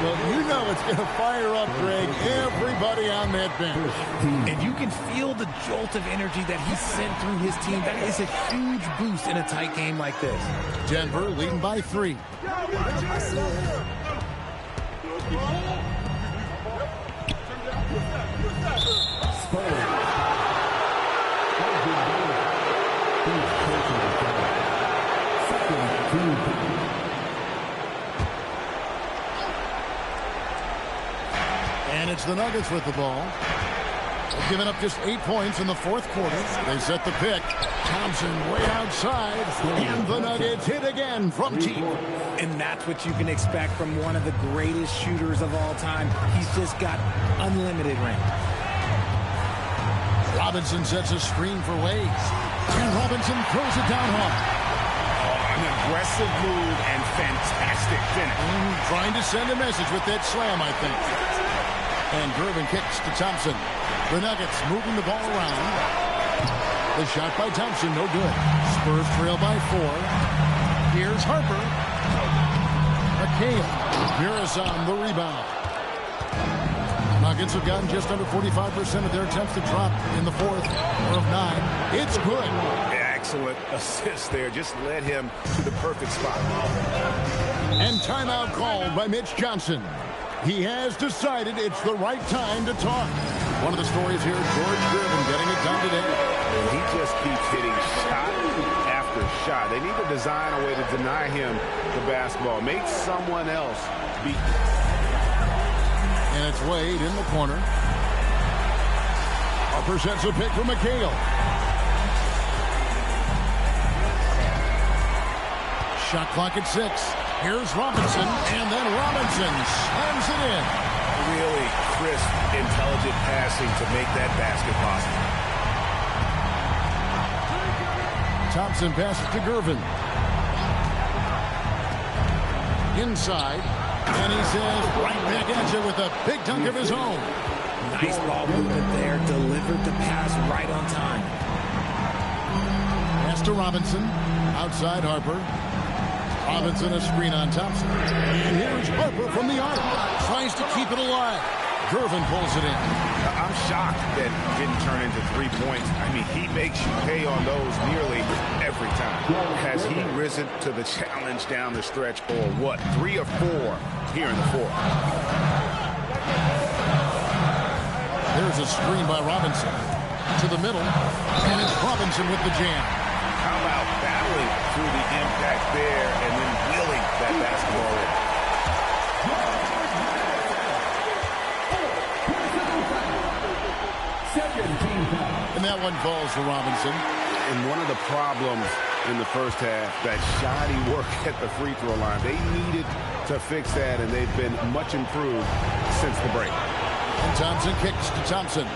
Well, you know it's going to fire up, Greg, everybody on that bench. And you can feel the jolt of energy that he sent through his team. That is a huge boost in a tight game like this. Denver leading by 3. And it's the Nuggets with the ball. They've given up just 8 points in the fourth quarter. They set the pick. Thompson way outside. And the Nuggets hit again from deep. And that's what you can expect from one of the greatest shooters of all time. He's just got unlimited range. Robinson sets a screen for Wade. And Robinson throws it down hard. An aggressive move and fantastic finish. Trying to send a message with that slam, I think. And Gervin kicks to Thompson. The Nuggets moving the ball around. The shot by Thompson, no good. Spurs trail by 4. Here's Harper. McHale. Mirazon, the rebound. Nuggets have gotten just under 45% of their attempts to drop in the fourth of 9. It's good. Excellent assist there. Just led him to the perfect spot. And timeout called by Mitch Johnson. He has decided it's the right time to talk. One of the stories here, George Gervin getting it done today. And he just keeps hitting shot after shot. They need to design a way to deny him the basketball. Make someone else beat. And it's Wade in the corner. Harper sets a pick for McHale. Shot clock at 6. Here's Robinson, and then Robinson slams it in. Really crisp, intelligent passing to make that basket possible. Thompson passes to Gervin. Inside, and he says right back at you with a big dunk of his own. Nice ball movement there, delivered the pass right on time. Pass to Robinson, outside Harper. Robinson a screen on Thompson. And here's Harper from the arc. Tries to keep it alive. Gervin pulls it in. I'm shocked that it didn't turn into 3 points. I mean, he makes you pay on those nearly every time. Has he risen to the challenge down the stretch, or what? 3 or 4 here in the fourth. There's a screen by Robinson. To the middle. And it's Robinson with the jam. How about battling through the impact there and then wheeling that basketball in? And that one falls for Robinson. And one of the problems in the first half, that shoddy work at the free throw line. They needed to fix that, and they've been much improved since the break. And Thompson kicks to Thompson.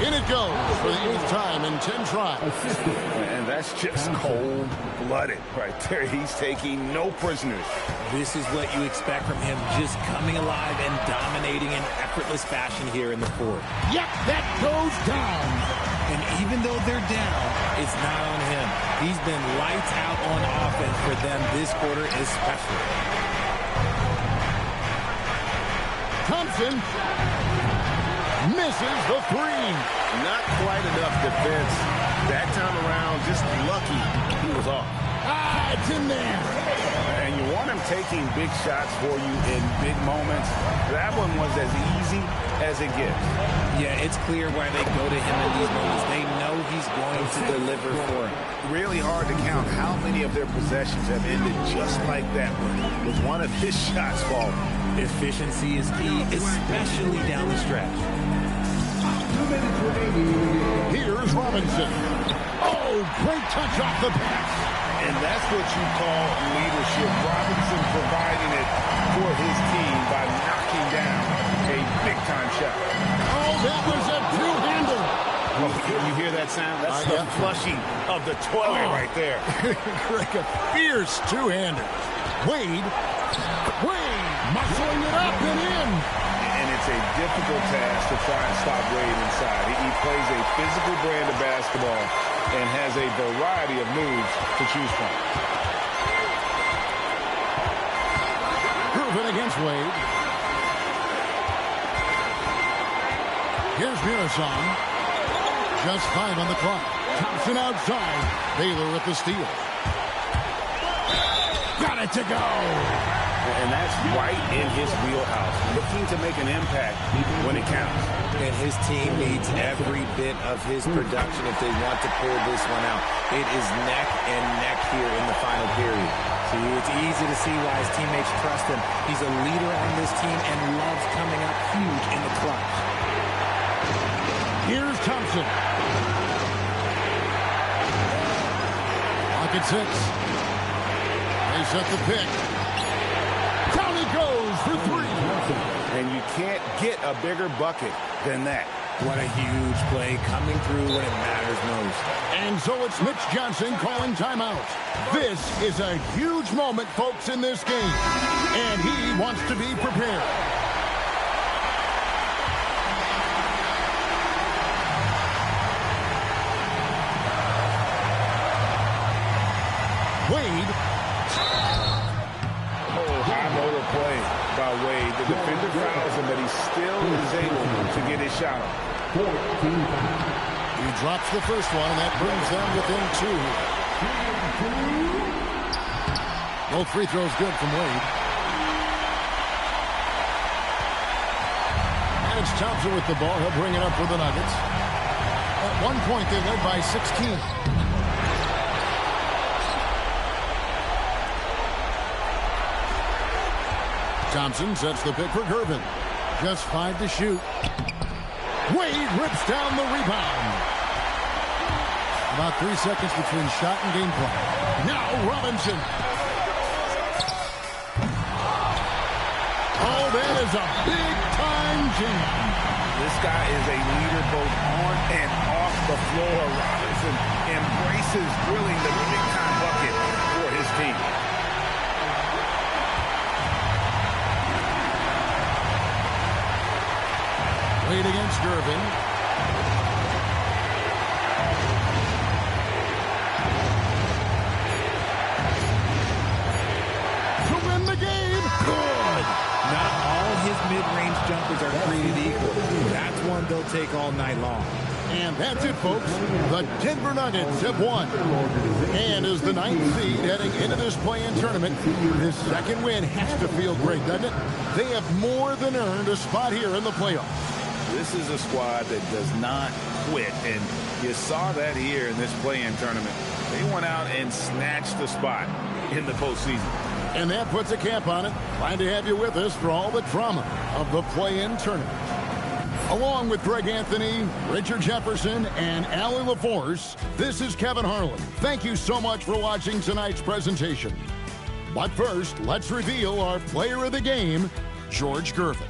In it goes for the 8th time in 10 tries. And that's just cold-blooded right there. He's taking no prisoners. This is what you expect from him, just coming alive and dominating in effortless fashion here in the fourth. Yep, that goes down. And even though they're down, it's not on him. He's been lights out on offense for them this quarter especially. Thompson misses the 3. Not quite enough defense. That time around, just lucky he was off. It's in there. And you want him taking big shots for you in big moments. That one was as easy as it gets. Yeah, it's clear why they go to him in these moments. They know he's going to deliver for them. Really hard to count how many of their possessions have ended just like that one, with one of his shots falling. Efficiency is key, especially down the stretch. Here's Robinson. Oh, great touch off the pass. And that's what you call leadership. Robinson providing it for his team by knocking down a big-time shot. Oh, that was a two-hander. Oh, you hear that sound? That's the flushing of the toilet right there. Greg, a fierce two-hander. Wade muscling it up and in. And it's a difficult task to try and stop Wade inside. He plays a physical brand of basketball and has a variety of moves to choose from. Gervin against Wade. Here's Mirazon. Just 5 on the clock. Thompson outside. Baylor with the steal. Got it to go. And that's right in his wheelhouse. Looking to make an impact when it counts. And his team needs every bit of his production if they want to pull this one out. It is neck and neck here in the final period. See, it's easy to see why his teammates trust him. He's a leader on this team and loves coming up huge in the clutch. Here's Thompson. Lock at 6. They set the pick. Down he goes for 3. And you can't get a bigger bucket than that. What a huge play, coming through when it matters most. And so it's Mitch Johnson calling timeout. This is a huge moment, folks, in this game. And he wants to be prepared. Wade. Oh, high motor play by Wade. The defender fouls him, but he still is able to get his shot off. He drops the first one, and that brings them within 2. Both free throws good from Wade. And it's Thompson with the ball. He'll bring it up for the Nuggets. At one point, they led by 16. Thompson sets the pick for Gervin. Just 5 to shoot. Wade rips down the rebound. About 3 seconds between shot and game play. Now Robinson. Oh, that is a big-time jam. This guy is a leader both on and off the floor. Robinson embraces drilling the big-time bucket for his team. Wade against Gervin. To win the game. Good. Not all his mid-range jumpers are created equal. That's one they'll take all night long. And that's it, folks. The Denver Nuggets have won. And as the 9th seed heading into this play-in tournament, this second win has to feel great, doesn't it? They have more than earned a spot here in the playoffs. This is a squad that does not quit, and you saw that here in this play-in tournament. They went out and snatched the spot in the postseason. And that puts a cap on it. Glad to have you with us for all the drama of the play-in tournament. Along with Greg Anthony, Richard Jefferson, and Allie LaForce, this is Kevin Harlan. Thank you so much for watching tonight's presentation. But first, let's reveal our player of the game, George Gervin.